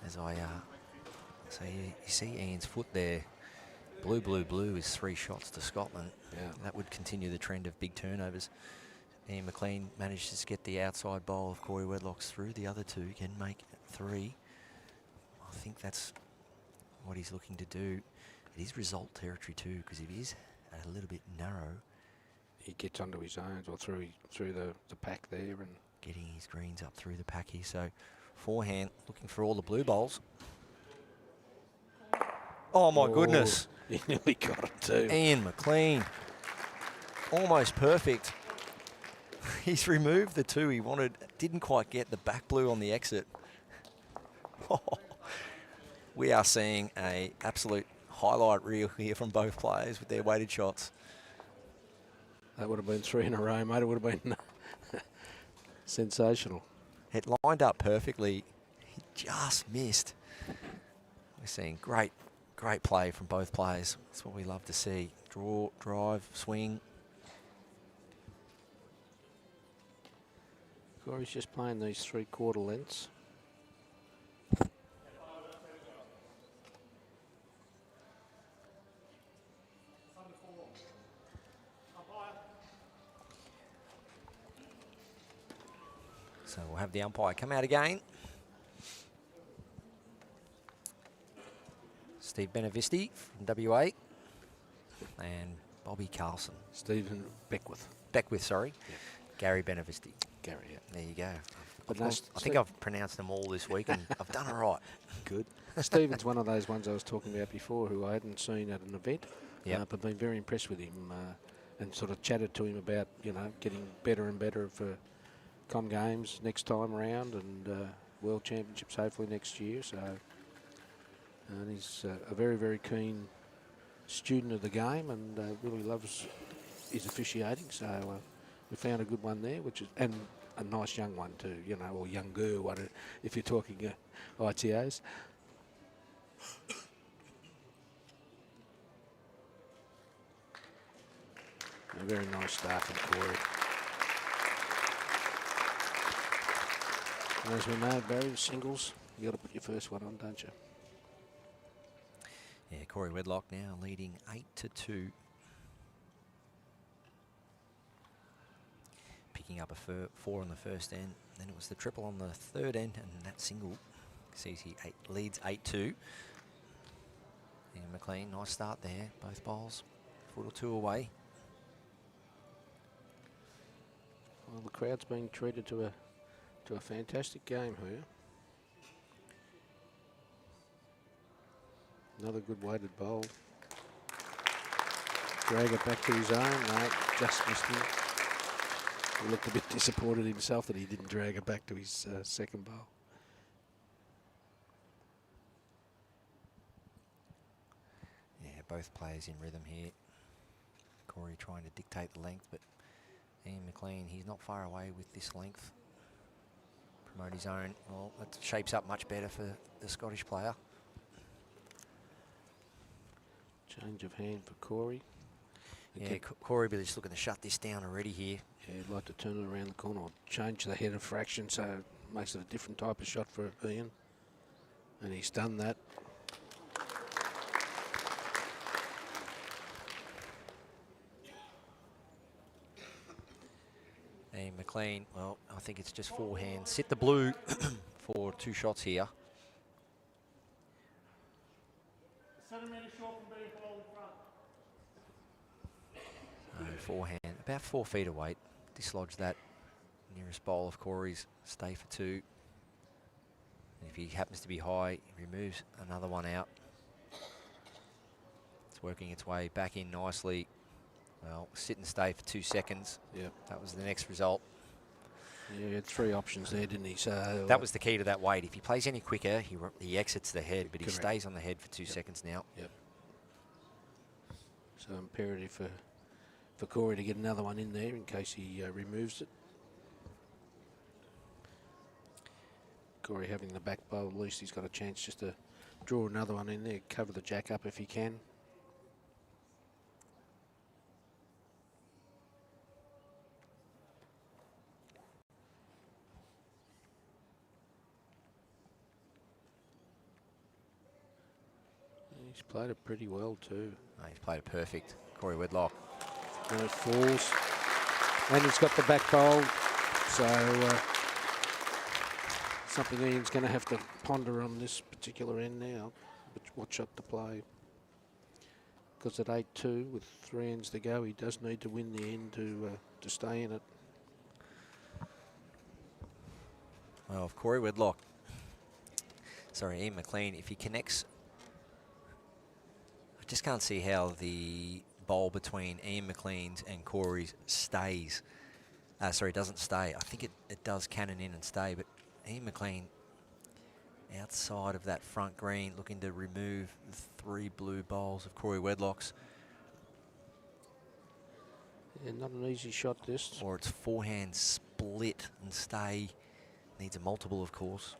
So you see Ian's foot there. Blue, blue, blue is 3 shots to Scotland. Yeah. That would continue the trend of big turnovers. Ian McLean manages to get the outside bowl of Cory Wedlock's through. The other 2 can make 3. I think that's what he's looking to do. It is result territory too, because if he is a little bit narrow, he gets onto his own or through the pack there and getting his greens up through the pack here. So forehand, looking for all the blue bowls. Oh my goodness! He nearly got it too. Ian McLean, almost perfect. He's removed the 2 he wanted. Didn't quite get the back blue on the exit. We are seeing a absolute highlight reel here from both players with their weighted shots. That would have been 3 in a row, mate. It would have been sensational. It lined up perfectly. He just missed. We're seeing great play from both players. That's what we love to see. Draw, drive, swing. Cory's just playing these 3/4 lengths. So we'll have the umpire come out again. Steve Benevisti from WA and Bobby Carlson. Stephen Beckwith. Sorry. Yep. Gary Benevisti. Gary, yeah. There you go. But I think I've pronounced them all this week and I've done it right. Good. Stephen's one of those ones I was talking about before who I hadn't seen at an event. Yep. But been very impressed with him and sort of chatted to him about, getting better and better for Com Games next time around and World Championships hopefully next year. So, and he's a very, very keen student of the game and really loves his officiating. So we found a good one there, and a nice young one too, or younger one if you're talking ITOs. A very nice start from Cory. And as we know, Barry, singles, you got to put your first one on, don't you? Yeah, Cory Wedlock now leading 8-2. Picking up a 4 on the first end. Then it was the triple on the third end, and that single sees he leads 8-2. And McLean, nice start there. Both bowls, 4 or 2 away. Well, the crowd's being treated to a fantastic game here. Another good weighted bowl. Drag it back to his own. No, just missed him. He looked a bit disappointed himself that he didn't drag it back to his second bowl. Yeah, both players in rhythm here. Cory trying to dictate the length, but Ian McLean, he's not far away with this length. Promote his own. Well, that shapes up much better for the Scottish player. Change of hand for Cory. Yeah, Cory be just looking to shut this down already here. Yeah, he'd like to turn it around the corner or change the head of fraction so it makes it a different type of shot for Ian. And he's done that. And McLean, well, I think it's just forehand. Sit the blue for 2 shots here. Forehand, about 4 feet away. Dislodge that nearest bowl of Cory's. Stay for 2. And if he happens to be high, he removes another one out. It's working its way back in nicely. Well, sit and stay for 2 seconds. Yep. That was the next result. Yeah, he had 3 options there, didn't he? So That was the key to that weight. If he plays any quicker, he exits the head, but he Correct. stays on the head for 2 seconds now. Yep. So imperative for Cory to get another one in there in case he removes it. Cory having the back bow, at least he's got a chance just to draw another one in there, cover the jack up if he can. He's played it pretty well too. Oh, he's played it perfect. Cory Wedlock. No falls. And he's got the back bowl, so something Ian's going to have to ponder on this particular end now. What shot to play? Because at 8-2 with 3 ends to go, he does need to win the end to stay in it. Well, if Cory Wedlock, sorry, Ian McLean, if he connects, I just can't see how the bowl between Ian McLean's and Cory's stays. Sorry, doesn't stay. I think it does cannon in and stay, but Ian McLean outside of that front green looking to remove the 3 blue bowls of Cory Wedlock's. Yeah, not an easy shot this. Or it's forehand split and stay. Needs a multiple, of course.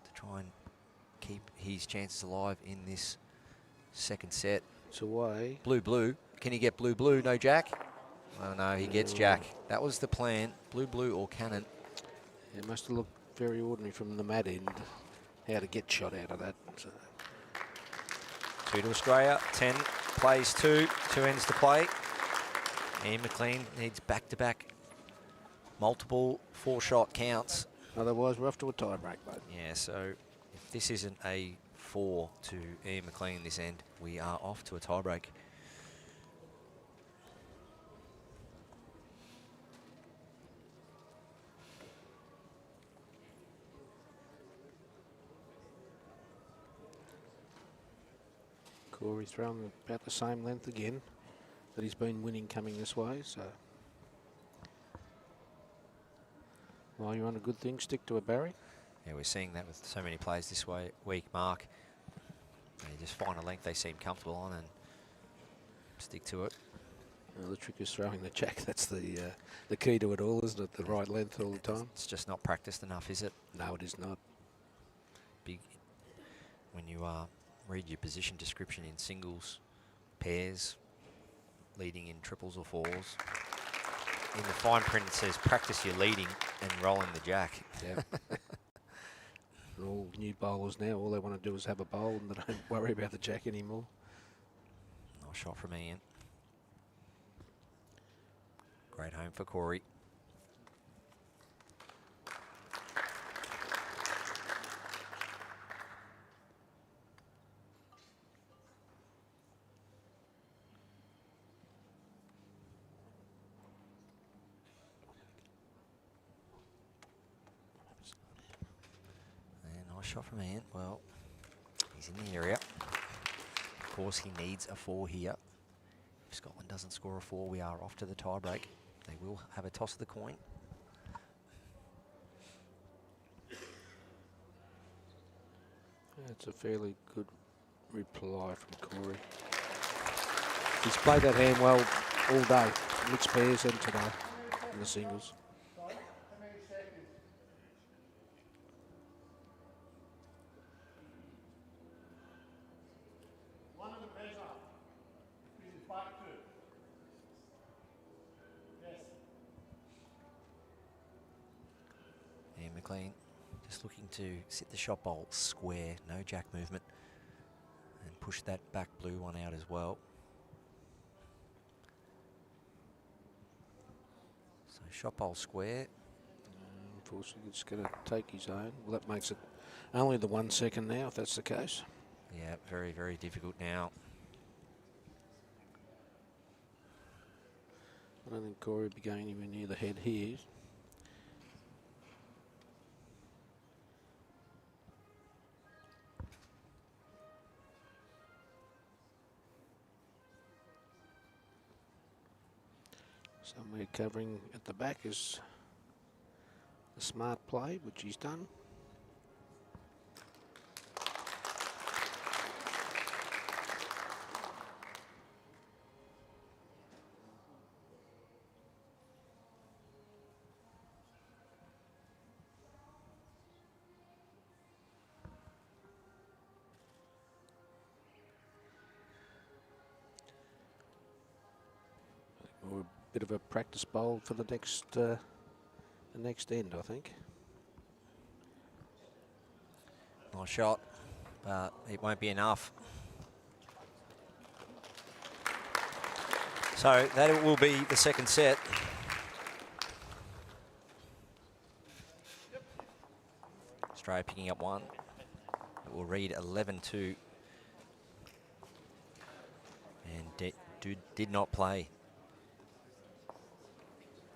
To try and keep his chances alive in this second set. It's away. Blue. Can he get blue? No jack? Oh no, he gets jack. That was the plan. Blue or cannon. It must have looked very ordinary from the mat end how to get shot out of that. So. 2 to Australia, 10 plays 2 ends to play. Ian McLean needs back-to-back multiple 4-shot counts. Otherwise, we're off to a tie break, mate. Yeah, so if this isn't a 4 to Ian McLean this end, we are off to a tie break. Cory's thrown about the same length again that he's been winning coming this way. So while you're on a good thing, stick to a Barry. Yeah, we're seeing that with so many players this week, Mark. They just find a length they seem comfortable on and stick to it. Well, the trick is throwing the jack. That's the key to it all, isn't it? The right length all the time. It's just not practiced enough, is it? No, it is not. Big when you read your position description in singles, pairs, leading in triples or fours. In the fine print, it says practice your leading and rolling the jack. Yeah. And all new bowlers now, all they want to do is have a bowl and they don't worry about the jack anymore. Nice shot from Ian. Great home for Cory. Shot from Ian. Well, he's in the area. Of course, he needs a 4 here. If Scotland doesn't score a 4, we are off to the tie break. They will have a toss of the coin. That's a fairly good reply from Cory. He's played that hand well all day, mixed pairs and today in the singles. McLean just looking to sit the shot bowl square, no jack movement, and push that back blue one out as well. So shot bowl square. Unfortunately, it's going to take his own. Well, that makes it only the 1 second now, if that's the case. Yeah, very, very difficult now. I don't think Cory will be going anywhere near the head here. Somewhere covering at the back is the smart play, which he's done. Or a bit of a practice bowl for the next end, I think. Nice shot, but it won't be enough. So that will be the second set. Australia picking up one. It will read 11-2. And did not play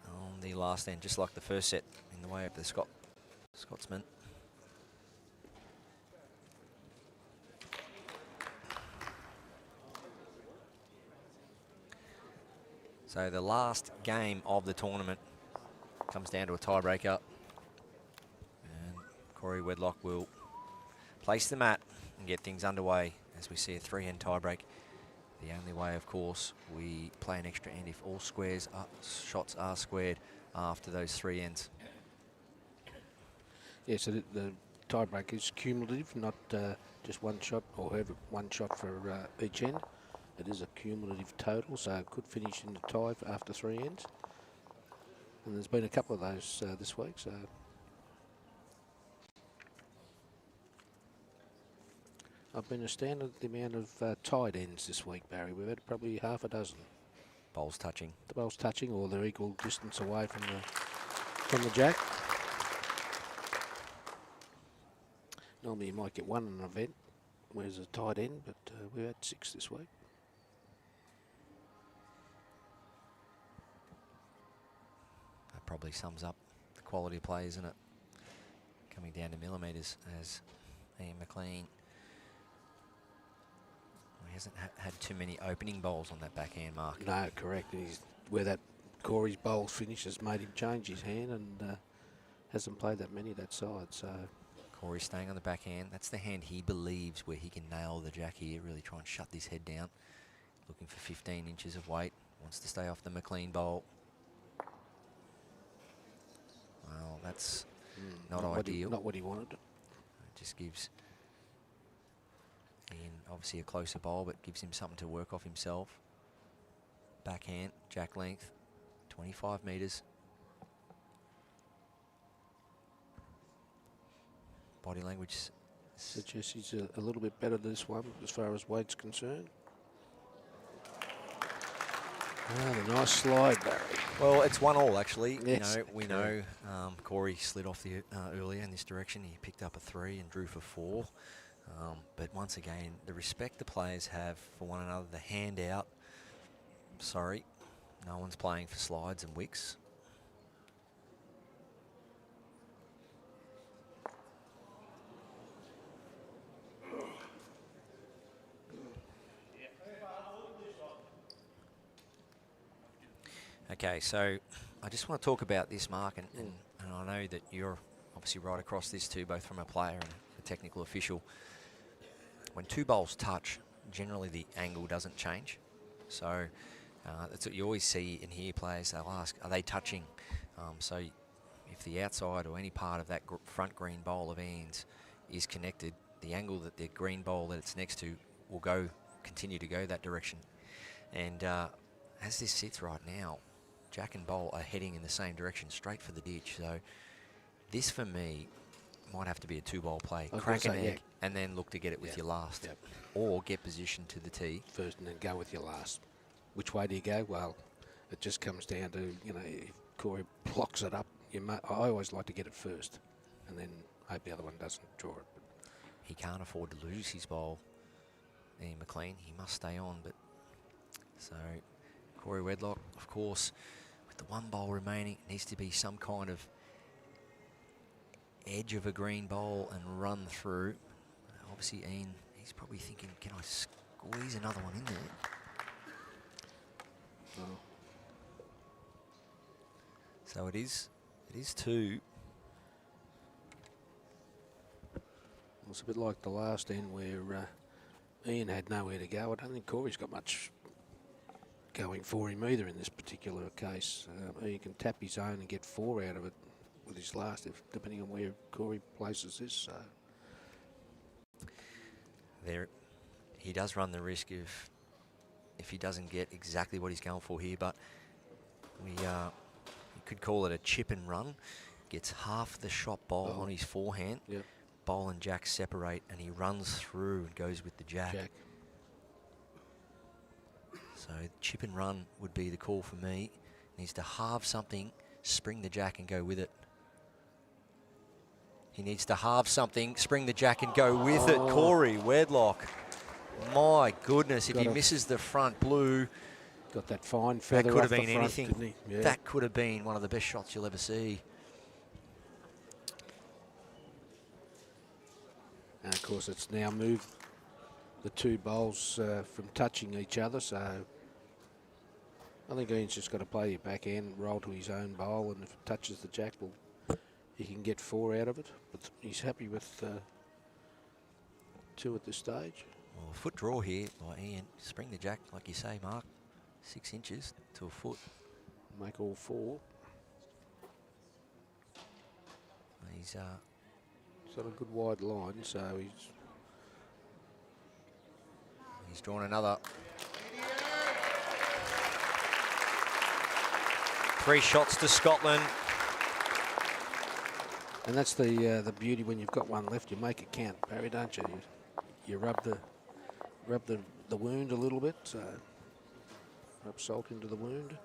on the last end, just like the first set, in the way of the Scotsman. So the last game of the tournament comes down to a tiebreaker. And Cory Wedlock will place the mat and get things underway as we see a three-end tiebreak. The only way, of course, we play an extra end if all shots are squared after those three ends. Yeah, so the tiebreak is cumulative, not just one shot, or however, one shot for each end. It is a cumulative total, so it could finish in the tie after three ends. And there's been a couple of those this week, so. I've been astounded at the amount of tied ends this week, Barry. We've had probably half a dozen. Bowls touching. The bowls touching, or they're equal distance away from the jack. Normally you might get one in an event where there's a tied end, but we've had 6 this week. That probably sums up the quality of play, isn't it? Coming down to millimetres as Ian McLean. He hasn't had too many opening bowls on that backhand mark. No, correct. He's, where that Cory's bowls finish has made him change his hand and hasn't played that many that side. So Cory staying on the backhand. That's the hand he believes where he can nail the jack here, really try and shut this head down. Looking for 15 inches of weight. Wants to stay off the McLean bowl. Well, that's not ideal. Not what he wanted. It just gives Ian obviously a closer bowl, but gives him something to work off himself. Backhand, jack length, 25 metres. Body language Suggests he's a little bit better than this one as far as weight's concerned. Oh, the nice slide, Barry. Well, it's 1-1 actually. Yes, We know Cory slid off the earlier in this direction. He picked up a 3 and drew for 4. But once again, the respect the players have for one another, the hand out. Sorry, no one's playing for slides and wicks. Okay, so I just want to talk about this, Mark, and I know that you're obviously right across this too, both from a player and a technical official. When two bowls touch, generally the angle doesn't change. So that's what you always see and hear players, they'll ask, are they touching? So if the outside or any part of that front green bowl of Ian's is connected, the angle that the green bowl that it's next to will continue to go that direction. And as this sits right now, jack and bowl are heading in the same direction, straight for the ditch. So this, for me, might have to be a 2-bowl play. Crack an egg and then look to get it with your last. Yep. Or get position to the tee. First and then go with your last. Which way do you go? Well, it just comes down to, if Cory blocks it up, I always like to get it first and then hope the other one doesn't draw it. He can't afford to lose his bowl. Ian McLean, he must stay on. But so Cory Wedlock, of course, with the 1 bowl remaining, it needs to be some kind of edge of a green bowl and run through. Obviously, Ian, he's probably thinking, can I squeeze another one in there? Well, So it is 2. It's a bit like the last end where Ian had nowhere to go. I don't think Cory's got much going for him either in this particular case. He can tap his own and get 4 out of it with his last, depending on where Cory places this. So. He does run the risk of, if he doesn't get exactly what he's going for here, but you could call it a chip and run. Gets half the shot bowl on his forehand. Yep. Bowl and jack separate, and he runs through and goes with the jack. So chip and run would be the call for me. Needs to halve something, spring the jack and go with it. He needs to halve something, spring the jack and go with it. Cory Wedlock. My goodness, if he misses the front blue. Got that fine feather. That could have off been the front, anything. didn't he? Yeah. That could have been one of the best shots you'll ever see. And of course, it's now moved the 2 bowls from touching each other. So I think Ian's just got to play your backhand, roll to his own bowl, and if it touches the jack, he can get 4 out of it. But he's happy with 2 at this stage. Well, foot draw here by Ian. Spring the jack, like you say, Mark. 6 inches to a foot. Make all 4. He's got a good wide line, so he's drawn another. 3 shots to Scotland. And that's the beauty when you've got one left. You make it count, Barry, don't you? You rub the wound a little bit. So rub salt into the wound.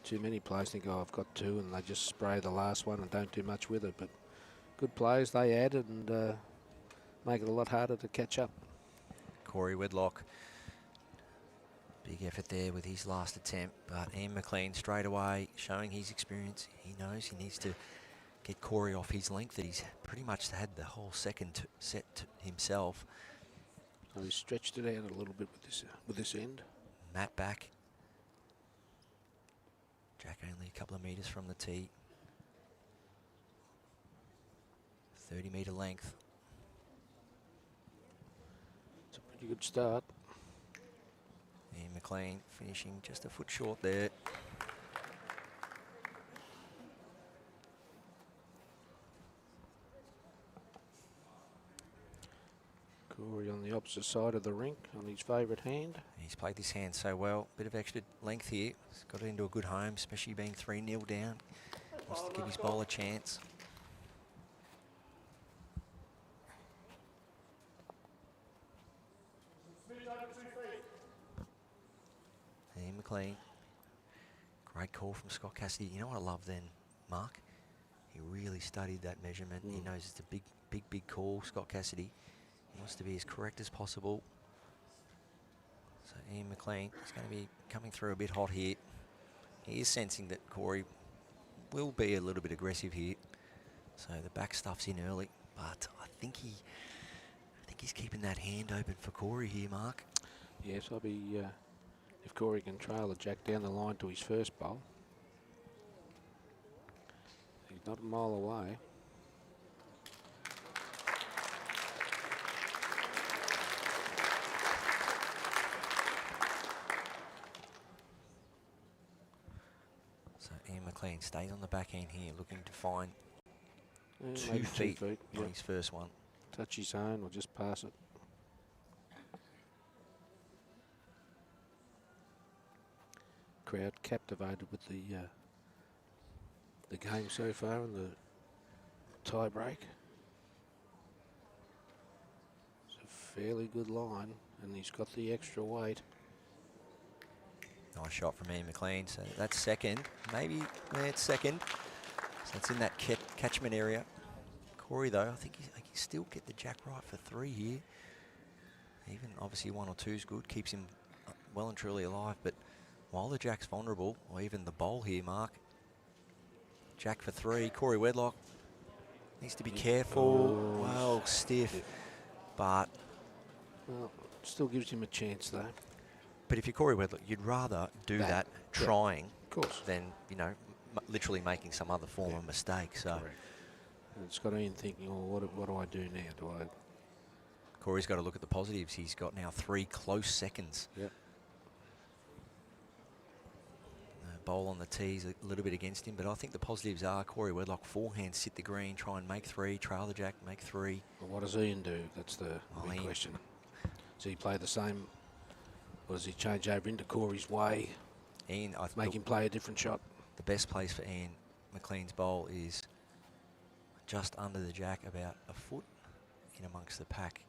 Too many players think, oh, I've got 2, and they just spray the last one and don't do much with it. But good players, they add and make it a lot harder to catch up. Cory Wedlock. Big effort there with his last attempt, but Ian McLean straight away showing his experience. He knows he needs to get Cory off his length, that he's pretty much had the whole second set himself. Well, he stretched it out a little bit with this end. Matt back. Jack only a couple of metres from the tee. 30-metre length. It's a pretty good start. Ian McLean finishing just a foot short there. Cory on the opposite side of the rink on his favourite hand. He's played this hand so well. Bit of extra length here. He's got it into a good home, especially being 3-0 down. Wants to give his bowl a chance. Ian McLean. Great call from Scott Cassidy. You know what I love then, Mark? He really studied that measurement. He knows it's a big call, Scott Cassidy. He wants to be as correct as possible. So Ian McLean is going to be coming through a bit hot here. He is sensing that Cory will be a little bit aggressive here. So the back stuff's in early, but I think he's keeping that hand open for Cory here, Mark. Yes, I'll be. If Cory can trail the jack down the line to his first bowl, he's not a mile away. So Ian McLean stays on the backhand here, looking to find Yeah, 2 maybe feet, 2 feet, on yep. his first one. Touch his own or just pass it. Crowd captivated with the game so far and the tie break. It's a fairly good line, and he's got the extra weight. Nice shot from Ian McLean. So that's second. Maybe it's second. So it's in that catchment area. Cory, though, I think he can still get the jack right for 3 here. Even obviously 1 or 2 is good. Keeps him well and truly alive. But while the jack's vulnerable, or even the bowl here, Mark. Jack for 3. Cory Wedlock needs to be careful. Well, stiff. But Well, still gives him a chance, though. But if you're Cory Wedlock, you'd rather do that trying Of course. than, you know, literally making some other form of mistake. So Correct. And it's got Ian thinking, oh, what do I do now? Do I... Corey's got to look at the positives. He's got now 3 close seconds. Yep. Bowl on the tees a little bit against him, but I think the positives are Cory Wedlock, forehand, sit the green, try and make 3, trail the jack, make 3. Well, what does Ian do? That's the big question. Does he play the same, or does he change over into Corey's way? Ian, I make him play a different shot. The best place for Ian McLean's bowl is just under the jack, about a foot in amongst the pack.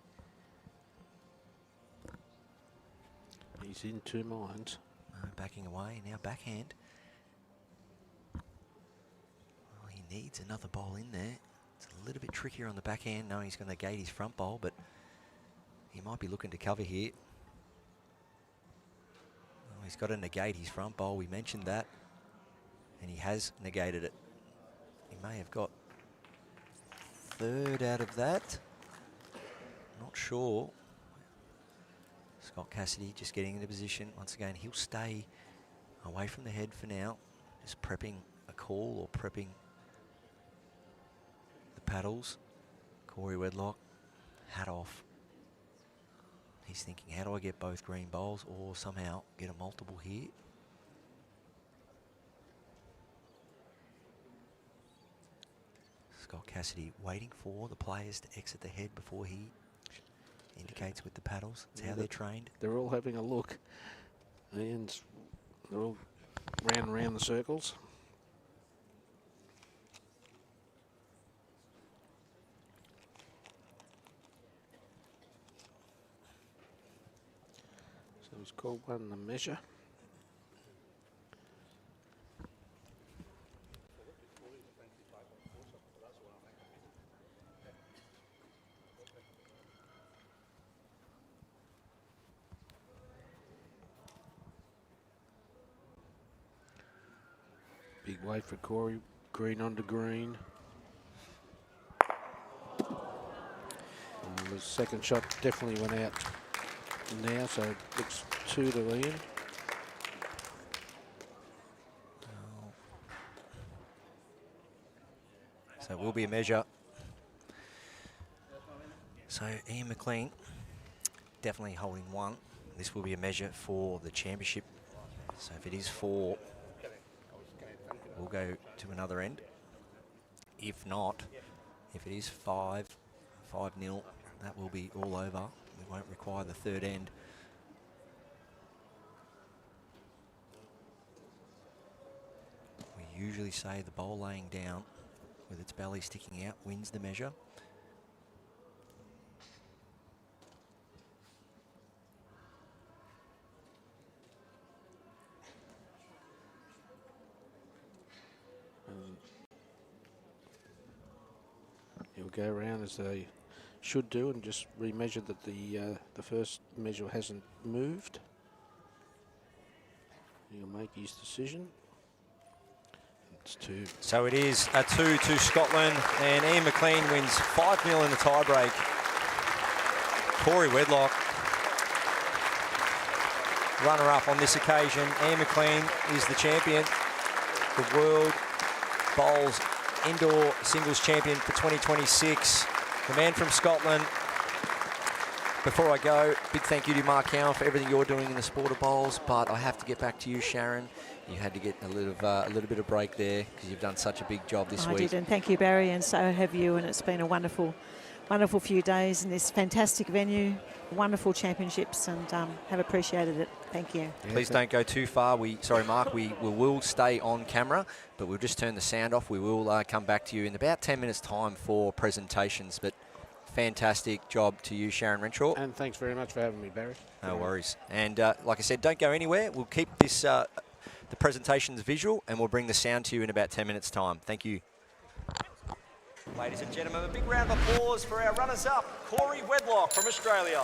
He's in 2 minds. Backing away, now backhand. Well, he needs another bowl in there. It's a little bit trickier on the backhand, knowing he's going to gate his front bowl, but he might be looking to cover here. Well, he's got to negate his front bowl, we mentioned that, and he has negated it. He may have got 3rd out of that. Not sure. Scott Cassidy just getting into position. Once again, he'll stay away from the head for now. Just prepping a call or prepping the paddles. Cory Wedlock, hat off. He's thinking, how do I get both green bowls or somehow get a multiple here? Scott Cassidy waiting for the players to exit the head before he indicates with the paddles. It's how they're trained. They're all having a look. And they're all round and round the circles. So he's called one the measure. Big wave for Cory, green onto green. The second shot definitely went out now, so it looks 2 to Ian. So it will be a measure. So Ian McLean definitely holding 1. This will be a measure for the championship. So if it is 4, we'll go to another end. If not, if it is 5-0, that will be all over. We won't require the 3rd end. We usually say the bowl laying down with its belly sticking out wins the measure. He'll go around as they should do and just remeasure that the first measure hasn't moved. He'll make his decision. It's 2. So it is a 2 to Scotland, and Ian McLean wins 5-0 in the tiebreak. Cory Wedlock, runner-up on this occasion. Ian McLean is the champion, the World Bowls Indoor Singles Champion for 2026. The man from Scotland. Before I go, big thank you to Mark Cowan for everything you're doing in the sport of bowls, but I have to get back to you, Sharon. You had to get a little bit of break there because you've done such a big job this week. I did, and thank you, Barry, and so have you, and it's been a wonderful few days in this fantastic venue, wonderful championships, and have appreciated it. Thank you. Please don't go too far. Sorry, Mark, we will stay on camera, but we'll just turn the sound off. We will come back to you in about 10 minutes' time for presentations, but fantastic job to you, Sharon Renshaw. And thanks very much for having me, Barry. No worries. And like I said, don't go anywhere. We'll keep this the presentations visual, and we'll bring the sound to you in about 10 minutes' time. Thank you. Ladies and gentlemen, a big round of applause for our runners-up, Cory Wedlock from Australia.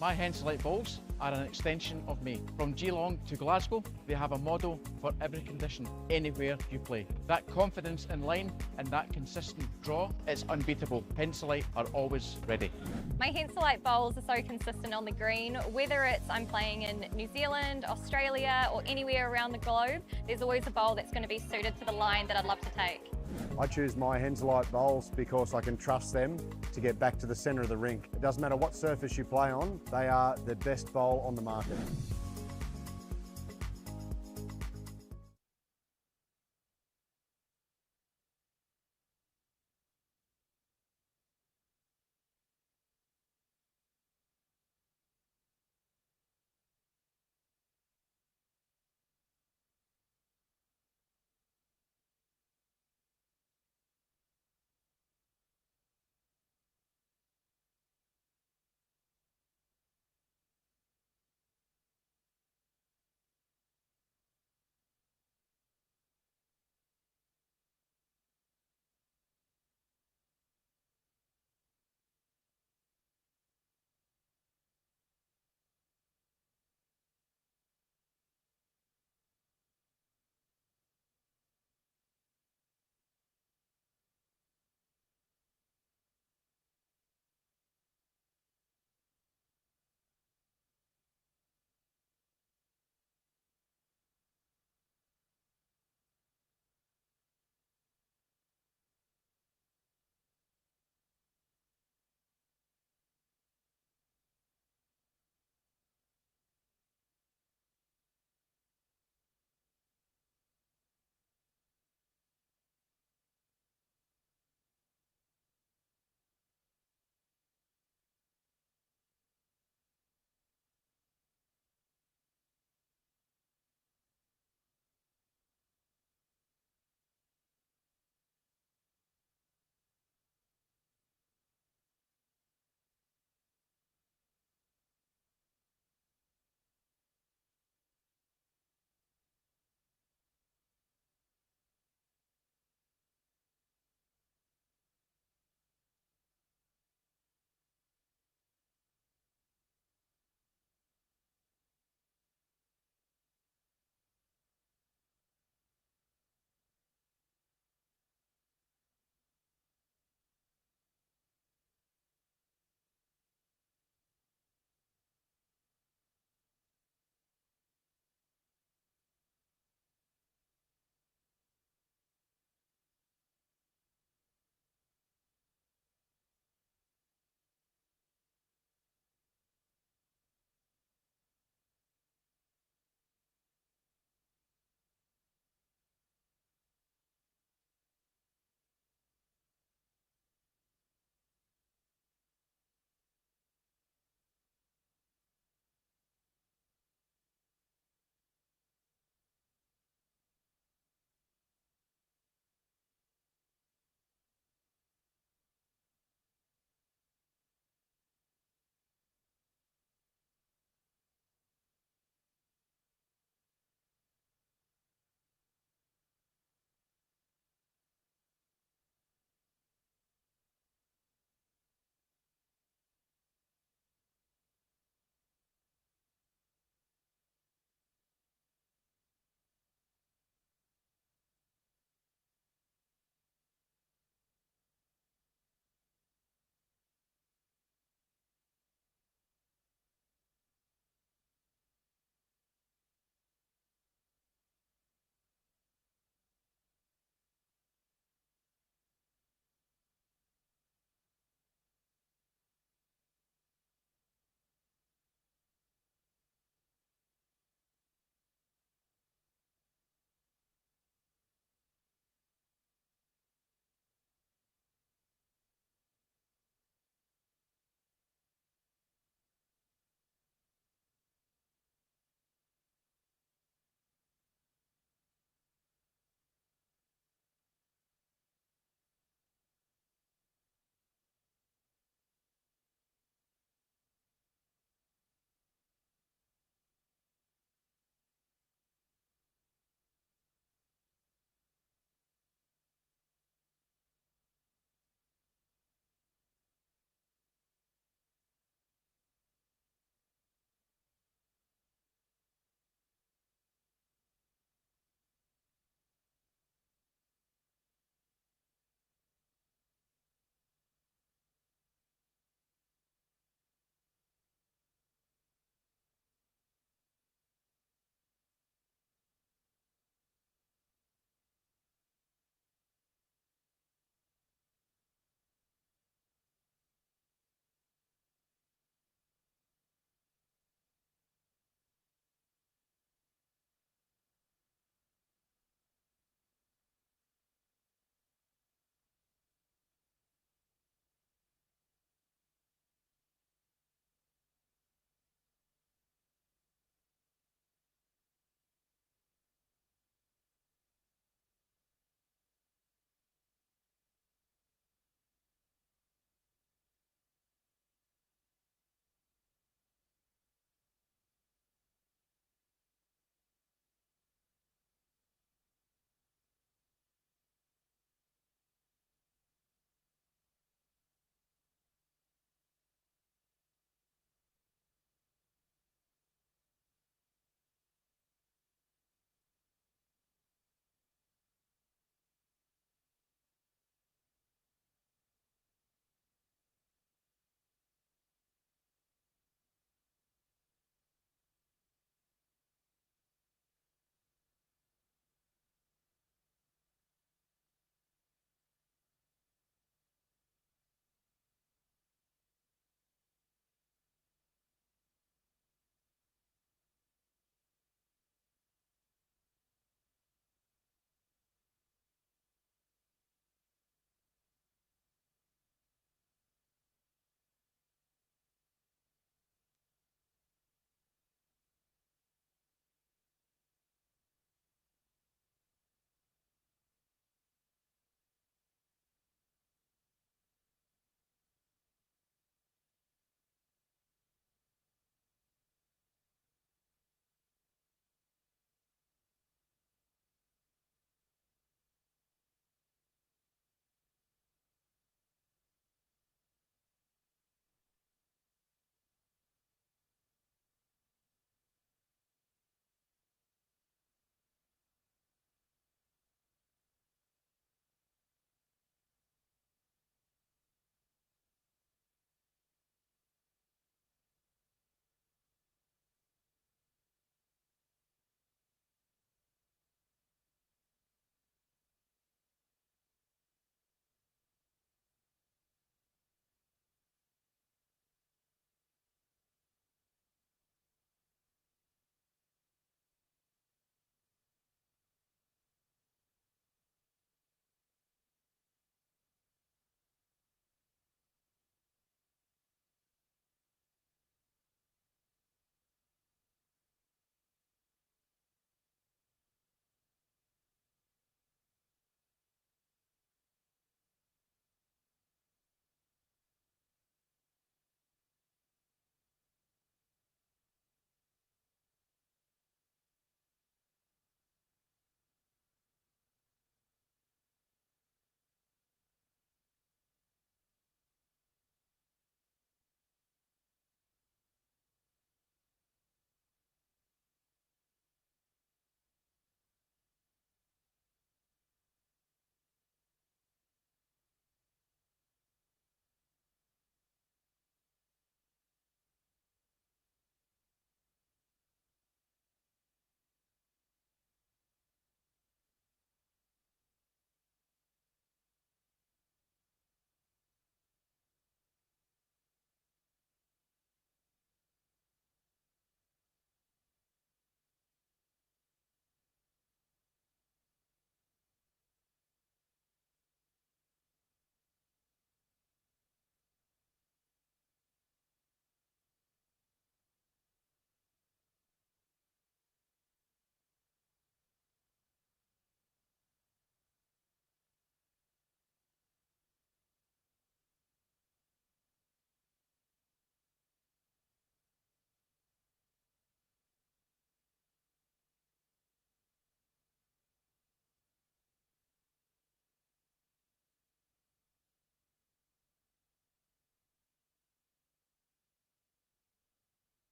My Henselite balls are an extension of me. From Geelong to Glasgow, they have a model for every condition, anywhere you play. That confidence in line and that consistent draw is unbeatable. Henselite are always ready. My Henselite bowls are so consistent on the green, whether it's I'm playing in New Zealand, Australia, or anywhere around the globe, there's always a bowl that's going to be suited to the line that I'd love to take. I choose my Henselite bowls because I can trust them to get back to the centre of the rink. It doesn't matter what surface you play on, they are the best bowl on the market.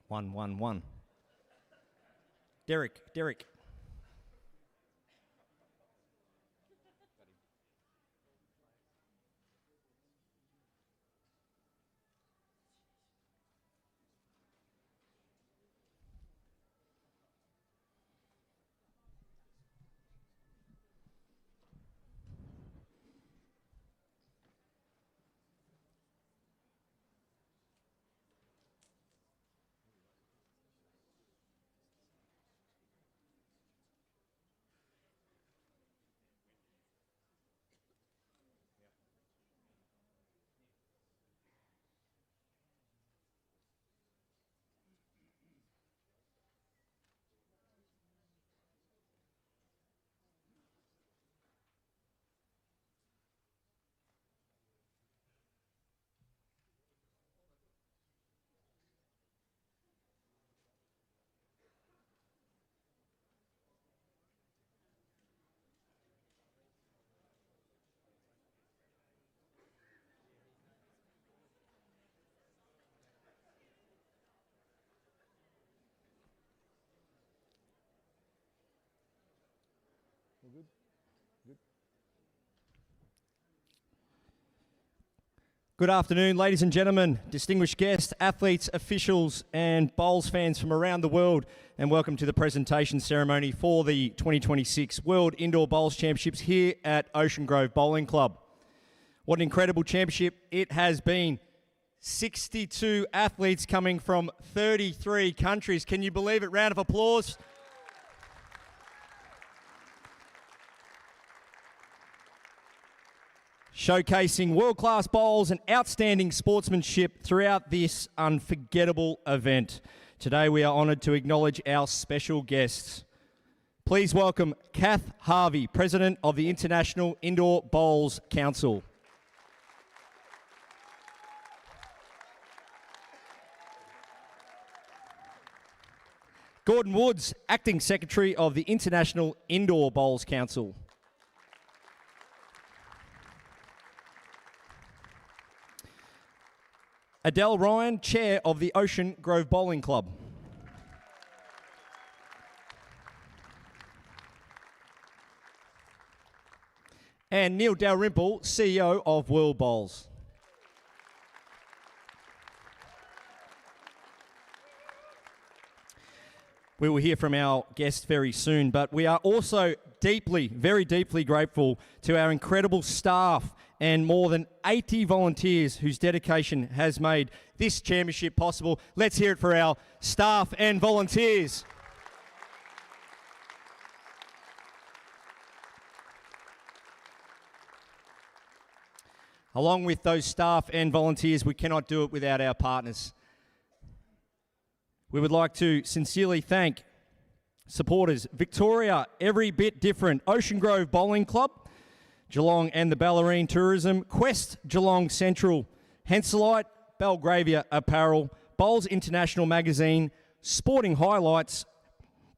1-1-1. Derek. Good afternoon, ladies and gentlemen, distinguished guests, athletes, officials, and bowls fans from around the world, and welcome to the presentation ceremony for the 2026 World Indoor Bowls Championships here at Ocean Grove Bowling Club. What an incredible championship it has been. 62 athletes coming from 33 countries. Can you believe it? Round of applause. Showcasing world-class bowls and outstanding sportsmanship throughout this unforgettable event. Today we are honoured to acknowledge our special guests. Please welcome Kath Harvey, President of the International Indoor Bowls Council. Gordon Woods, Acting Secretary of the International Indoor Bowls Council. Adele Ryan, Chair of the Ocean Grove Bowling Club. And Neil Dalrymple, CEO of World Bowls. We will hear from our guests very soon, but we are also very deeply grateful to our incredible staff and more than 80 volunteers whose dedication has made this championship possible. Let's hear it for our staff and volunteers. Along with those staff and volunteers, we cannot do it without our partners. We would like to sincerely thank supporters Victoria, Every Bit Different, Ocean Grove Bowling Club, Geelong and the Ballerine Tourism, Quest Geelong Central, Henselite, Belgravia Apparel, Bowls International Magazine, Sporting Highlights,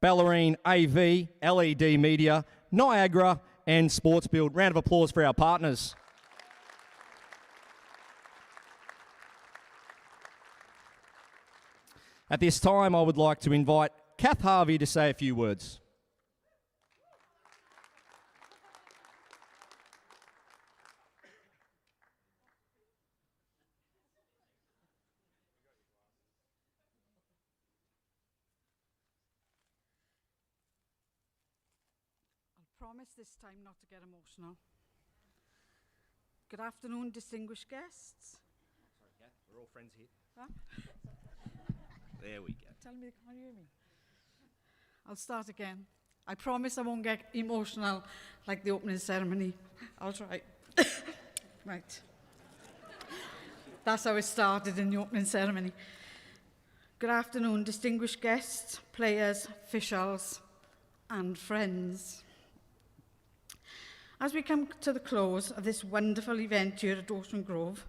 Ballerine AV, LED Media, Niagara and Sports Build. Round of applause for our partners. At this time, I would like to invite Kath Harvey to say a few words. I'll promise this time not to get emotional. Good afternoon, distinguished guests. Sorry, Kath, we're all friends here. Huh? There we go. Tell me they can't hear me. I'll start again. I promise I won't get emotional like the opening ceremony. I'll try. Right. That's how it started in the opening ceremony. Good afternoon, distinguished guests, players, officials, and friends. As we come to the close of this wonderful event here at Ocean Grove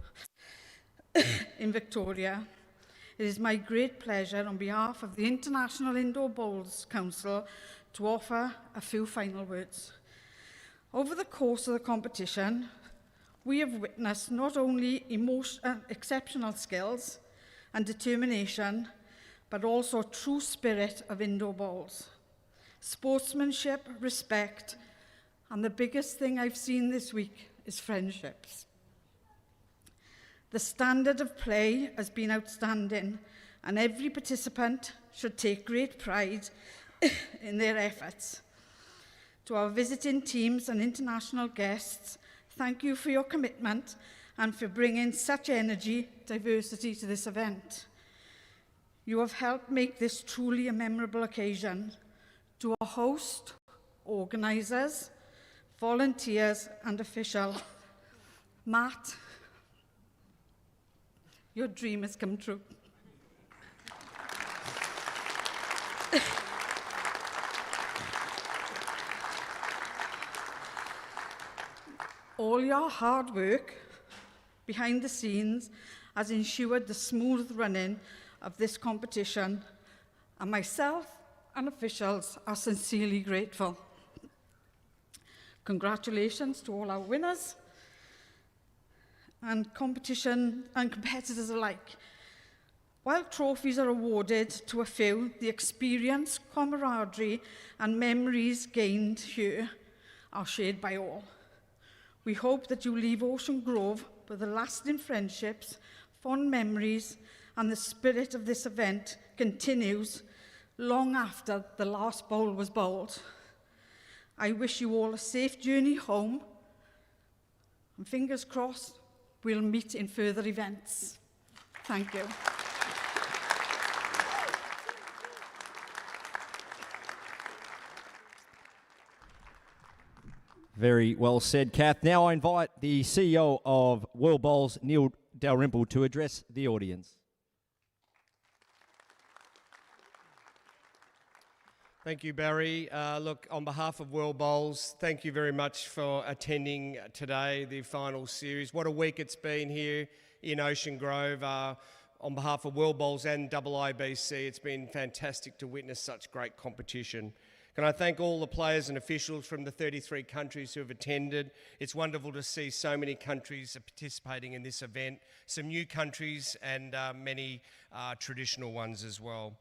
in Victoria, it is my great pleasure on behalf of the International Indoor Bowls Council to offer a few final words. Over the course of the competition, we have witnessed not only exceptional skills and determination, but also true spirit of indoor bowls. Sportsmanship, respect, and the biggest thing I've seen this week is friendships. The standard of play has been outstanding, and every participant should take great pride in their efforts. To our visiting teams and international guests, thank you for your commitment and for bringing such energy, diversity to this event. You have helped make this truly a memorable occasion. To our host, organisers, volunteers and officials, Matt, your dream has come true. All your hard work behind the scenes has ensured the smooth running of this competition, and myself and officials are sincerely grateful. Congratulations to all our winners and competition and competitors alike. While trophies are awarded to a few, the experience, camaraderie and memories gained here are shared by all. We hope that you leave Ocean Grove with the lasting friendships, fond memories, and the spirit of this event continues long after the last bowl was bowled. I wish you all a safe journey home, and fingers crossed, we'll meet in further events. Thank you. Very well said, Kath. Now I invite the CEO of World Bowls, Neil Dalrymple, to address the audience. Thank you, Barry. Look, on behalf of World Bowls, thank you very much for attending today, the final series. What a week it's been here in Ocean Grove. On behalf of World Bowls and IIBC, it's been fantastic to witness such great competition. Can I thank all the players and officials from the 33 countries who have attended. It's wonderful to see so many countries participating in this event, some new countries and many traditional ones as well.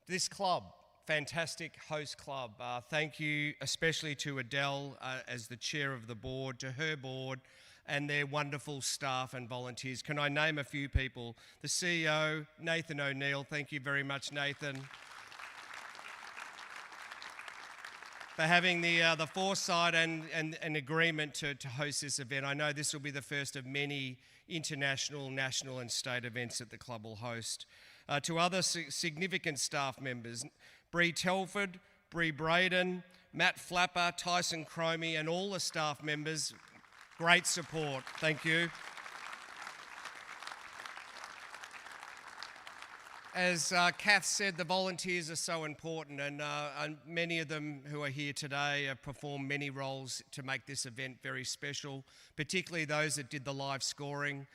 This club, fantastic host club. Thank you especially to Adele as the chair of the board, to her board and their wonderful staff and volunteers. Can I name a few people? The CEO, Nathan O'Neill. Thank you very much, Nathan, for having the foresight and agreement to host this event. I know this will be the first of many international, national and state events that the club will host. To other significant staff members, Bree Telford, Bree Braden, Matt Flapper, Tyson Cromie and all the staff members, great support. Thank you. As Kath said, the volunteers are so important, and many of them who are here today have performed many roles to make this event very special, particularly those that did the live scoring.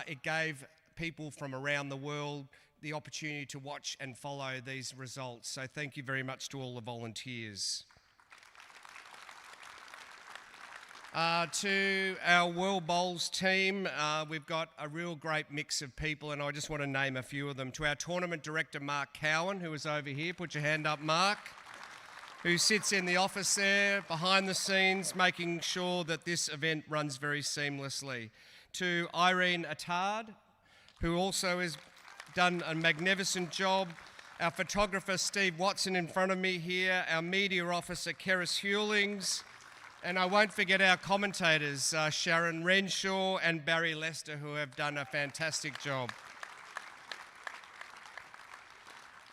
It gave people from around the world the opportunity to watch and follow these results. So thank you very much to all the volunteers. To our World Bowls team, we've got a real great mix of people, and I just want to name a few of them. To our tournament director, Mark Cowan, who is over here. Put your hand up, Mark, who sits in the office there, behind the scenes, making sure that this event runs very seamlessly. To Irene Attard, who also has done a magnificent job. Our photographer, Steve Watson, in front of me here. Our media officer, Keris Hewlings. And I won't forget our commentators, Sharon Renshaw and Barry Lester, who have done a fantastic job.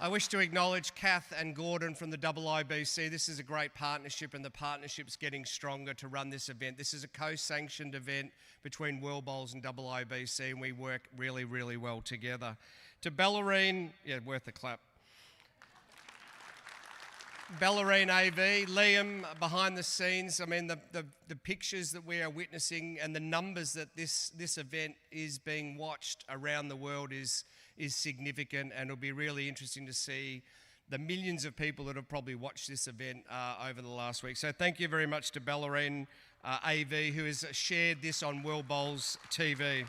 I wish to acknowledge Kath and Gordon from the IIBC. This is a great partnership, and the partnership's getting stronger to run this event. This is a co-sanctioned event between World Bowls and IIBC, and we work really, really well together. To Bellarine, yeah, worth a clap. Bellarine AV, Liam behind the scenes. I mean, the pictures that we are witnessing and the numbers that this event is being watched around the world is significant, and it'll be really interesting to see the millions of people that have probably watched this event over the last week. So thank you very much to Bellarine AV, who has shared this on World Bowls TV.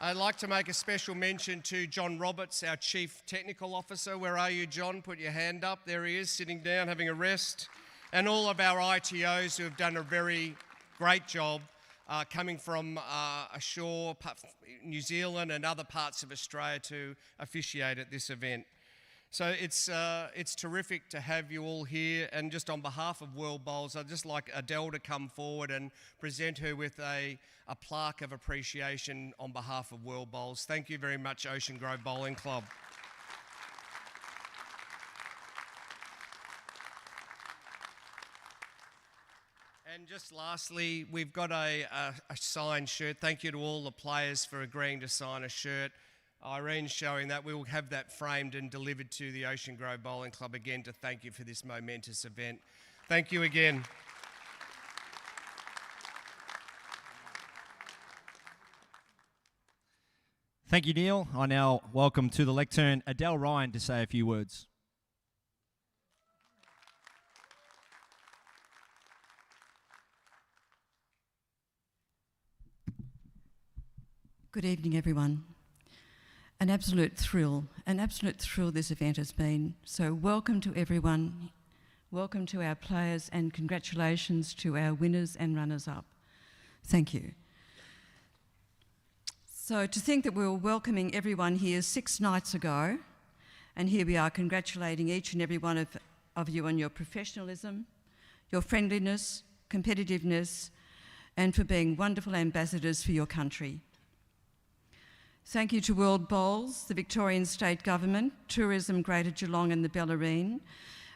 I'd like to make a special mention to John Roberts, our Chief Technical Officer. Where are you, John? Put your hand up. There he is, sitting down, having a rest. And all of our ITOs who have done a very great job coming from ashore, New Zealand and other parts of Australia to officiate at this event. So it's terrific to have you all here, and just on behalf of World Bowls, I'd just like Adele to come forward and present her with a plaque of appreciation on behalf of World Bowls. Thank you very much, Ocean Grove Bowling Club. And just lastly, we've got a signed shirt. Thank you to all the players for agreeing to sign a shirt. Irene's showing that. We will have that framed and delivered to the Ocean Grove Bowling Club again to thank you for this momentous event. Thank you again. Thank you, Neil. I now welcome to the lectern Adele Ryan to say a few words. Good evening, everyone. An absolute thrill this event has been. So welcome to everyone, welcome to our players, and congratulations to our winners and runners-up. Thank you. So to think that we were welcoming everyone here 6 nights ago, and here we are congratulating each and every one of you on your professionalism, your friendliness, competitiveness, and for being wonderful ambassadors for your country. Thank you to World Bowls, the Victorian State Government, Tourism Greater Geelong and the Bellarine,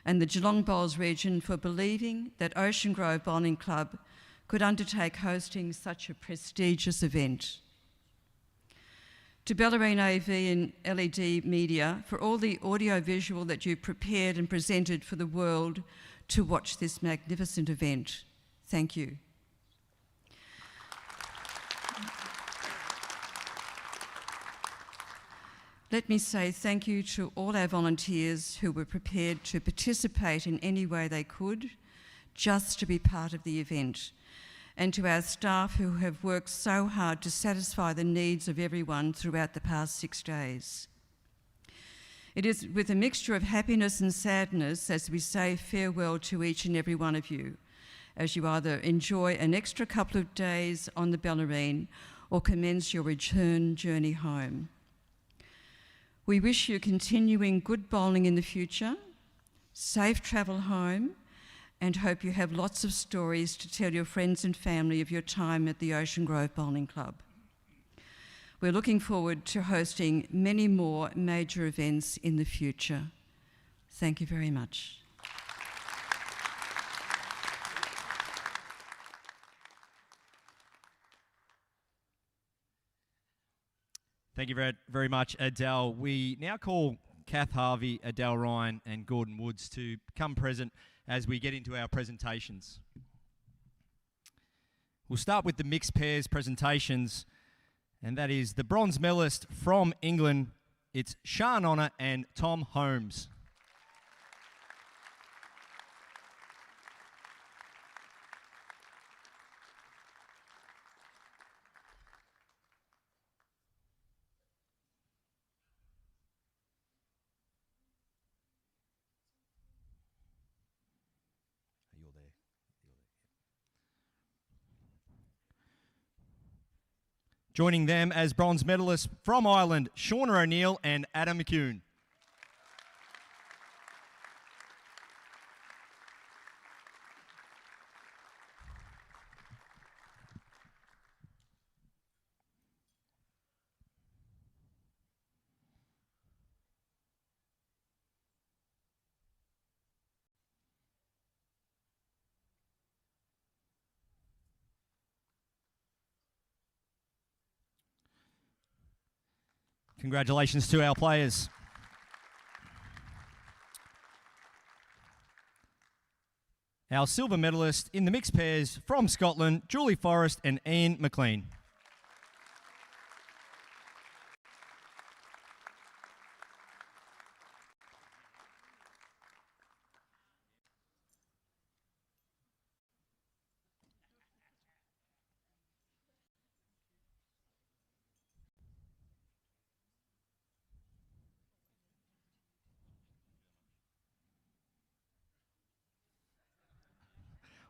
and the Geelong Bowls region for believing that Ocean Grove Bowling Club could undertake hosting such a prestigious event. To Bellarine AV and LED Media for all the audio-visual that you prepared and presented for the world to watch this magnificent event. Thank you. Let me say thank you to all our volunteers who were prepared to participate in any way they could, just to be part of the event, and to our staff who have worked so hard to satisfy the needs of everyone throughout the past 6 days. It is with a mixture of happiness and sadness as we say farewell to each and every one of you, as you either enjoy an extra couple of days on the Bellarine or commence your return journey home. We wish you continuing good bowling in the future, safe travel home, and hope you have lots of stories to tell your friends and family of your time at the Ocean Grove Bowling Club. We're looking forward to hosting many more major events in the future. Thank you very much. Thank you very much, Adele. We now call Kath Harvey, Adele Ryan and Gordon Woods to become present as we get into our presentations. We'll start with the mixed pairs presentations, and that is the bronze medalist from England. It's Sian Honour and Tom Holmes. Joining them as bronze medalists from Ireland, Shauna O'Neill and Adam McCune. Congratulations to our players. Our silver medalist in the mixed pairs from Scotland, Julie Forrest and Ian McLean.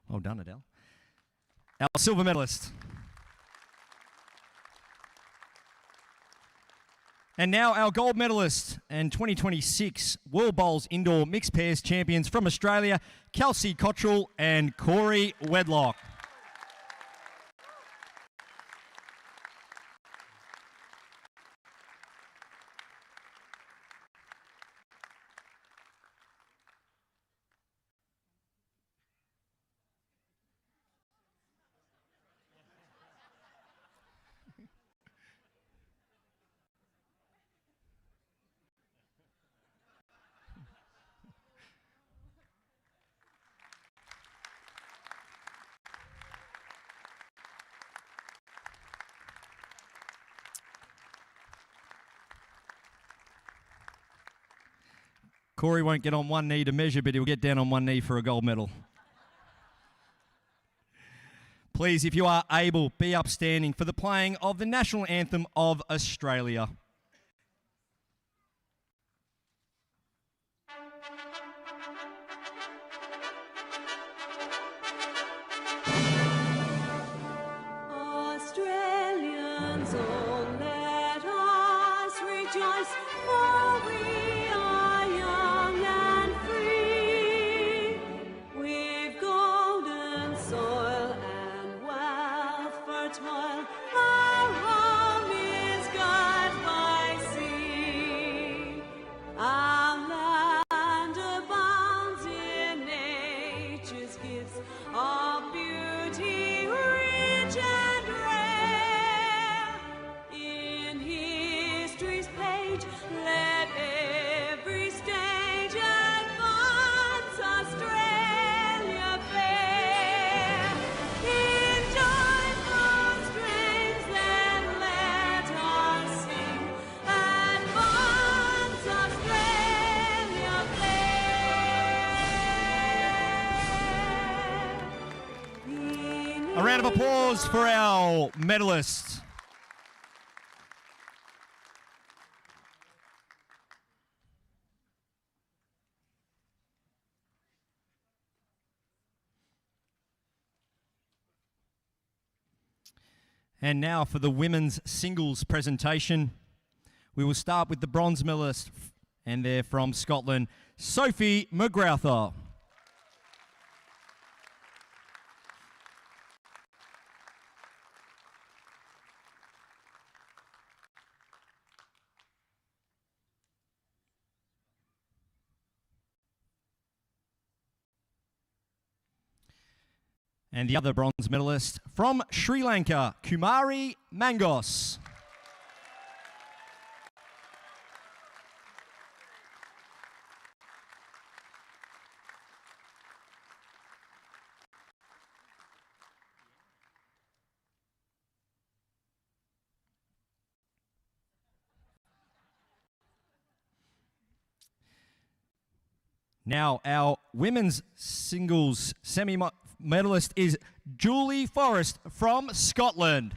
Well done, Adele. Our silver medalist. And now our gold medalist and 2026 World Bowls Indoor Mixed Pairs champions from Australia, Kelsey Cottrell and Cory Wedlock. Cory won't get on one knee to measure, but he'll get down on one knee for a gold medal. Please, if you are able, be upstanding for the playing of the National Anthem of Australia. Australians, oh, let us rejoice, for we are young and free. We've golden soil and wealth fertile. Our home is God by sea. Our land abounds in nature's gifts of beauty rich and rare. In history's page, let every stage advance Australia fair. In joyful strains, then let us sing, advance Australia fair. A round of applause for our medalists. And now for the women's singles presentation. We will start with the bronze medalist, and they're from Scotland, Sophie McGrauther. And the other bronze medalist from Sri Lanka, Kumari Mangos. Now, our women's singles semi-medalist is Julie Forrest from Scotland.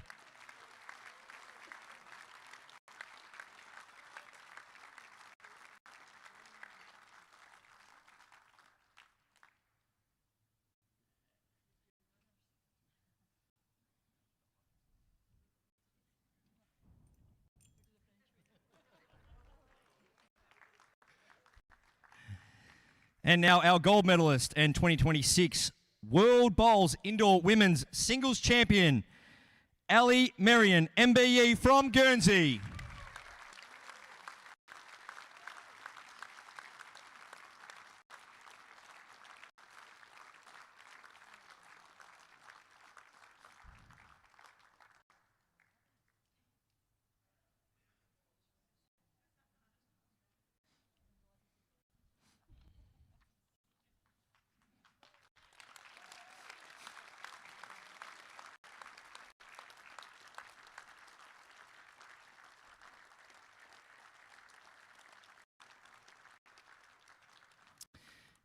And now our gold medalist and 2026 World Bowls Indoor Women's Singles Champion, Ali Marion, MBE from Guernsey.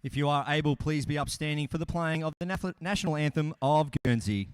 If you are able, please be upstanding for the playing of the National Anthem of Guernsey.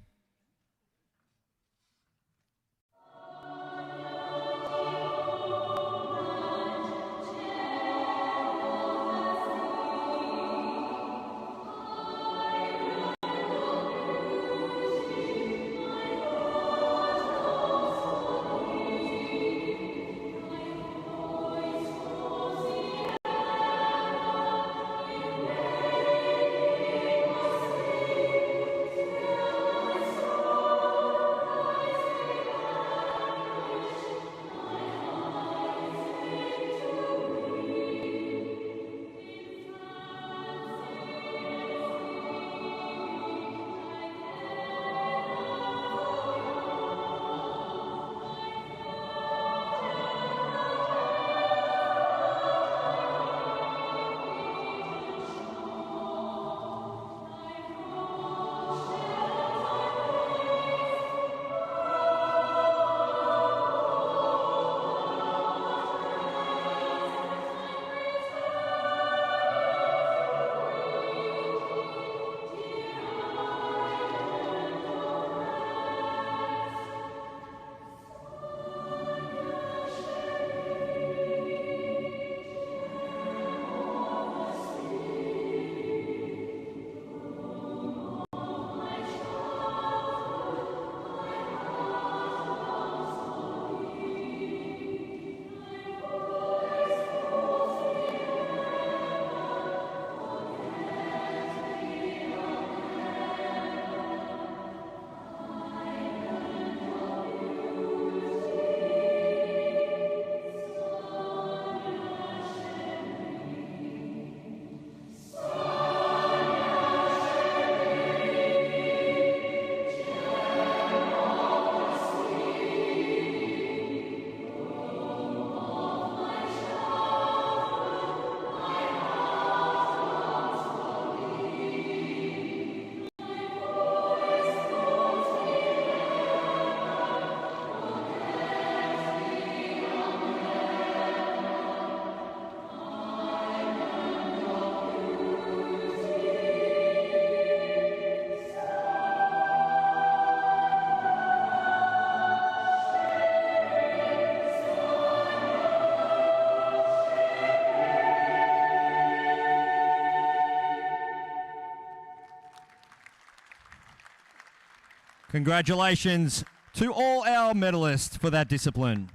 Congratulations to all our medalists for that discipline.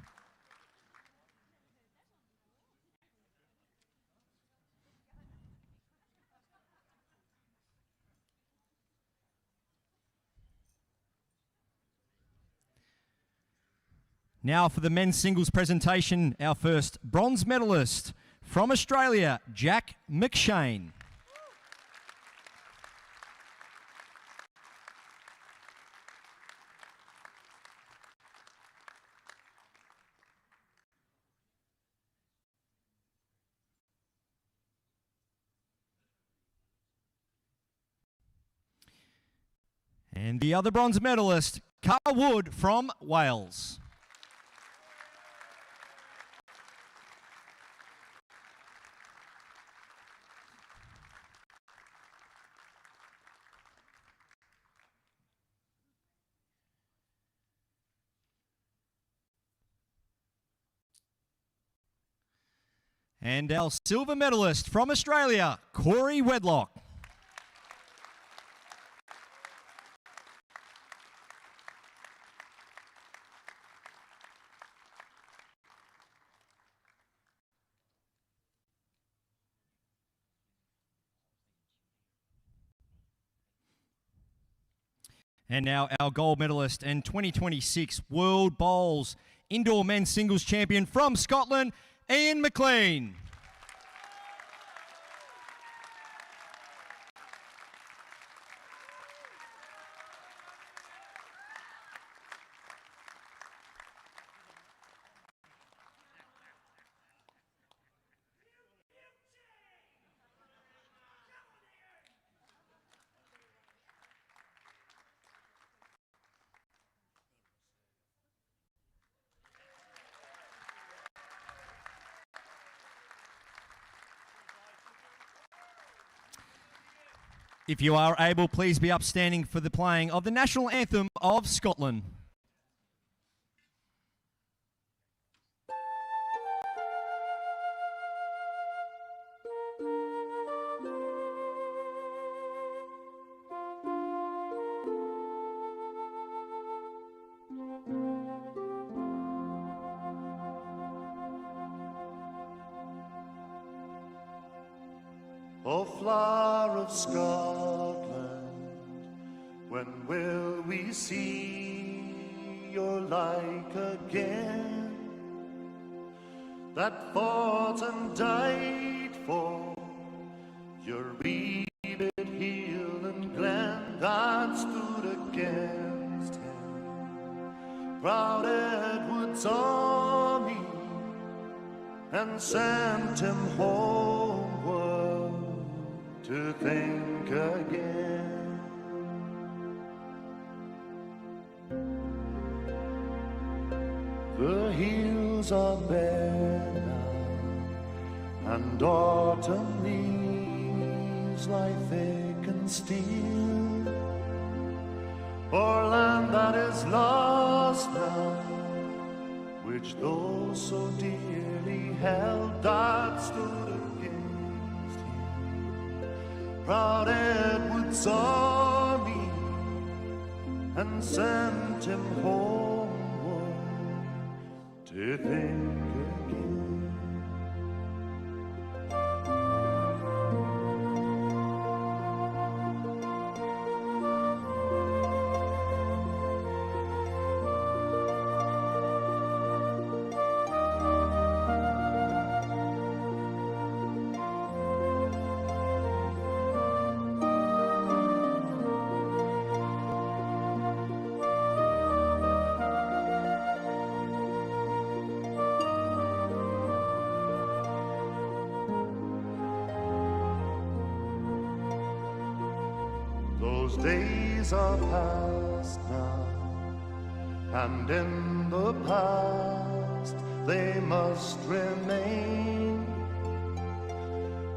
Now for the men's singles presentation, our first bronze medalist from Australia, Jack McShane. And the other bronze medalist, Carl Wood from Wales. And our silver medalist from Australia, Cory Wedlock. And now our gold medalist and 2026 World Bowls Indoor Men's Singles Champion from Scotland, Ian McLean. If you are able, please be upstanding for the playing of the national anthem of Scotland. O flower of Scotland, when will we see your like again? That fought and died for your wee bit hill and glen that stood against him. Proud Edward's army and sent him homeward to think again. The hills are bare now, and autumn leaves lie thick and still. O'er land that is lost now, which those so dearly held that stood against him. Proud Edward's army and sent him homeward to think again. Those days are past now, and in the past they must remain.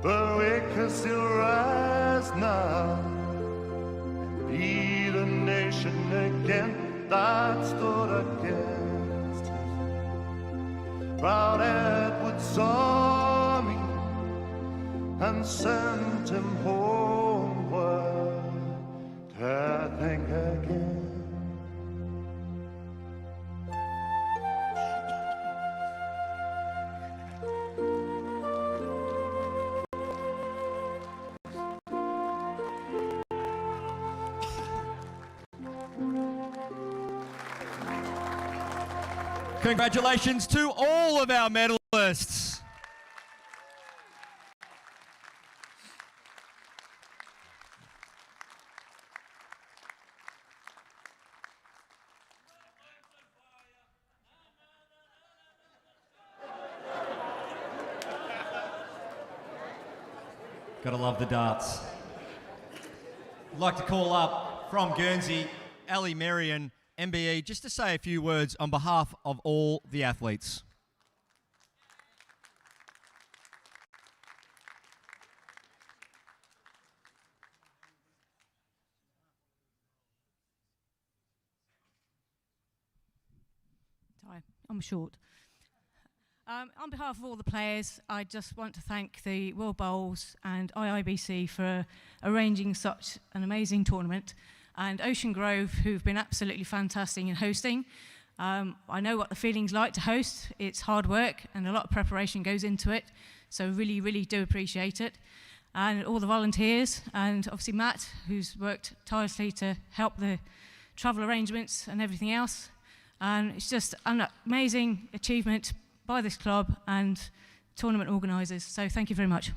But we can still rise now and be the nation again that stood against him. Proud Edward's army and sent him homeward to think again. Congratulations to all of our medalists. Gotta love the darts. I'd like to call up from Guernsey, Ali Marion, MBE, just to say a few words on behalf of all the athletes. I'm short. On behalf of all the players, I just want to thank the World Bowls and IIBC for arranging such an amazing tournament, and Ocean Grove, who've been absolutely fantastic in hosting. I know what the feeling's like to host. It's hard work and a lot of preparation goes into it, so really, really do appreciate it. And all the volunteers, and obviously Matt, who's worked tirelessly to help the travel arrangements and everything else. And it's just an amazing achievement by this club and tournament organisers. So thank you very much.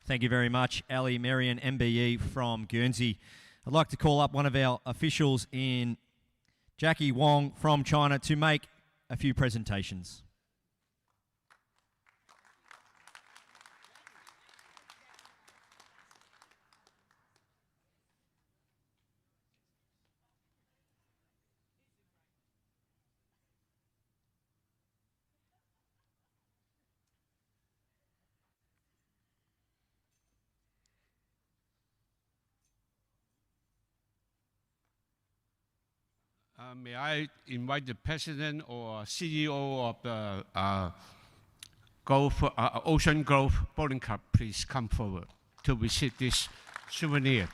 Thank you very much, Ali Marion, MBE from Guernsey. I'd like to call up one of our officials in Jackie Wong from China to make a few presentations. May I invite the president or CEO of the Ocean Grove Bowling Club, please come forward to receive this souvenir.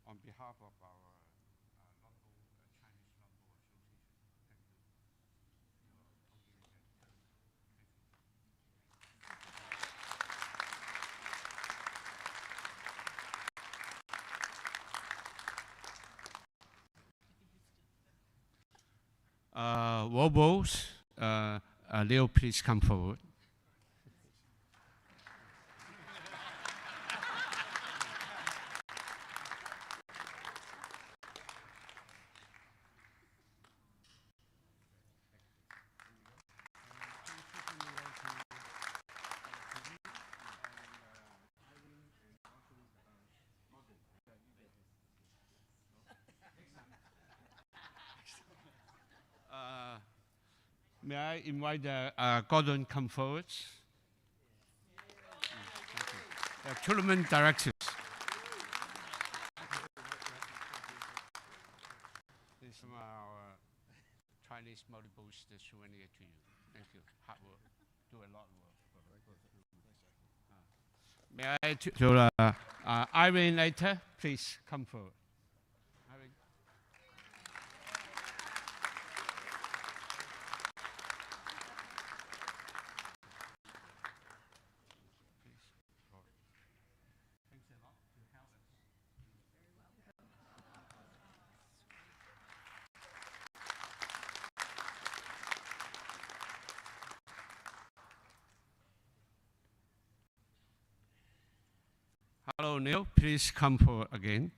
On behalf of our World Bowls, Leo, please come forward. May I invite Gordon come forward? The tournament directors. This is from our Chinese multi-boost souvenir to you. Thank you. Hard work. Do a lot of work. May I to Irene later, please come forward. Irene. Hello, Neil. Please come forward again.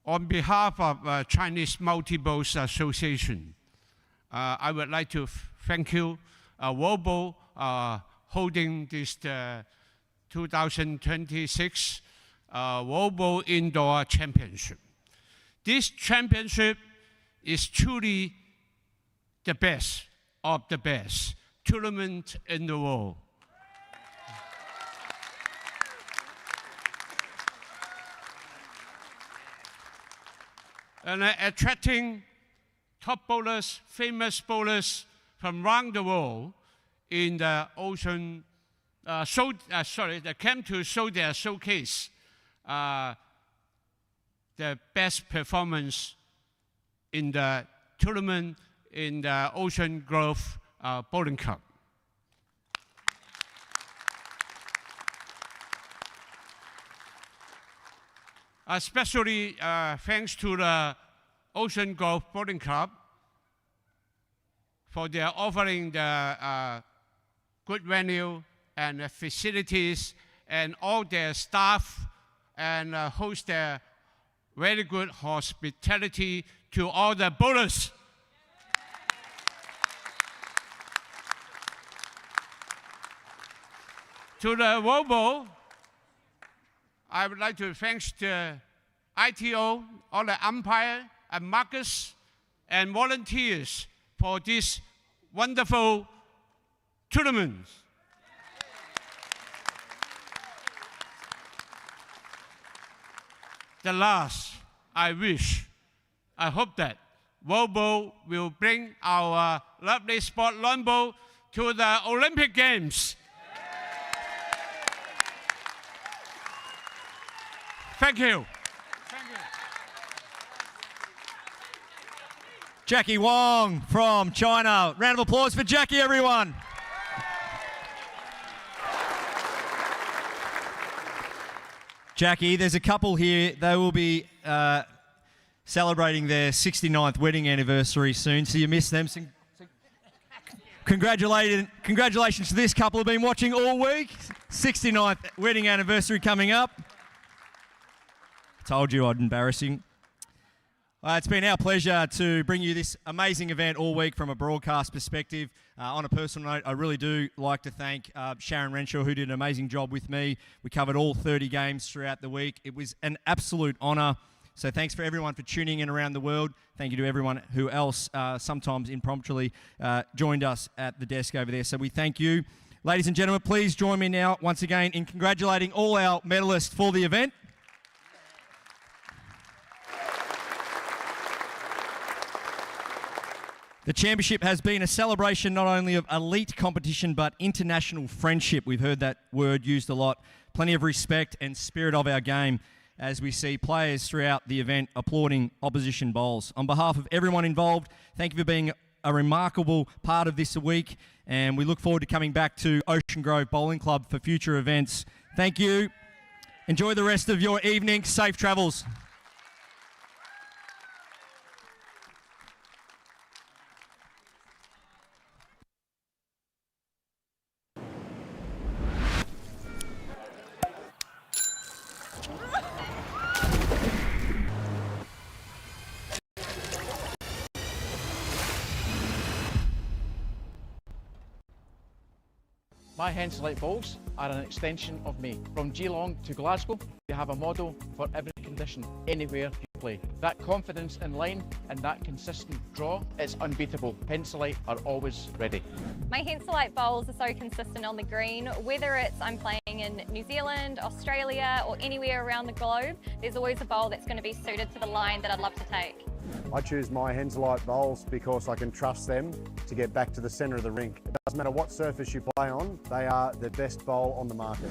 On behalf of Chinese Multi-Bowls Association, I would like to thank you, World Bowl, holding this 2026 World Bowl Indoor Championship. This championship is truly the best of the best tournament in the world. And attracting top bowlers, famous bowlers from around the world in the ocean. They came to show their showcase the best performance in the tournament in the Ocean Grove Bowling Club. Especially thanks to the Ocean Grove Bowling Club for their offering the good venue and facilities and all their staff and host their very good hospitality to all the bowlers. To the World Bowl, I would like to thank the ITO, all the umpire and markers and volunteers for this wonderful tournament. The last, I hope that World Bowl will bring our lovely sport lawn bowl to the Olympic Games. Thank you. Jackie Wong from China. Round of applause for Jackie, everyone. Jackie, there's a couple here. They will be celebrating their 69th wedding anniversary soon, so you missed them. Congratulations to this couple who've been watching all week. 69th wedding anniversary coming up. Told you I'd embarrass you. It's been our pleasure to bring you this amazing event all week from a broadcast perspective. On a personal note, I really do like to thank Sharon Renshaw, who did an amazing job with me. We covered all 30 games throughout the week. It was an absolute honour. So thanks for everyone for tuning in around the world. Thank you to everyone who else sometimes impromptu joined us at the desk over there. So we thank you. Ladies and gentlemen, please join me now once again in congratulating all our medalists for the event. The championship has been a celebration not only of elite competition but international friendship. We've heard that word used a lot. Plenty of respect and spirit of our game as we see players throughout the event applauding opposition bowls. On behalf of everyone involved, thank you for being a remarkable part of this week, and we look forward to coming back to Ocean Grove Bowling Club for future events. Thank you. Enjoy the rest of your evening. Safe travels. My Henselite bowls are an extension of me. From Geelong to Glasgow, they have a model for every condition, anywhere you play. That confidence in line and that consistent draw is unbeatable. Henselite are always ready. My Henselite bowls are so consistent on the green, whether it's I'm playing in New Zealand, Australia, or anywhere around the globe, there's always a bowl that's going to be suited to the line that I'd love to take. I choose my Henselite bowls because I can trust them to get back to the centre of the rink. It doesn't matter what surface you play on, they are the best bowl on the market.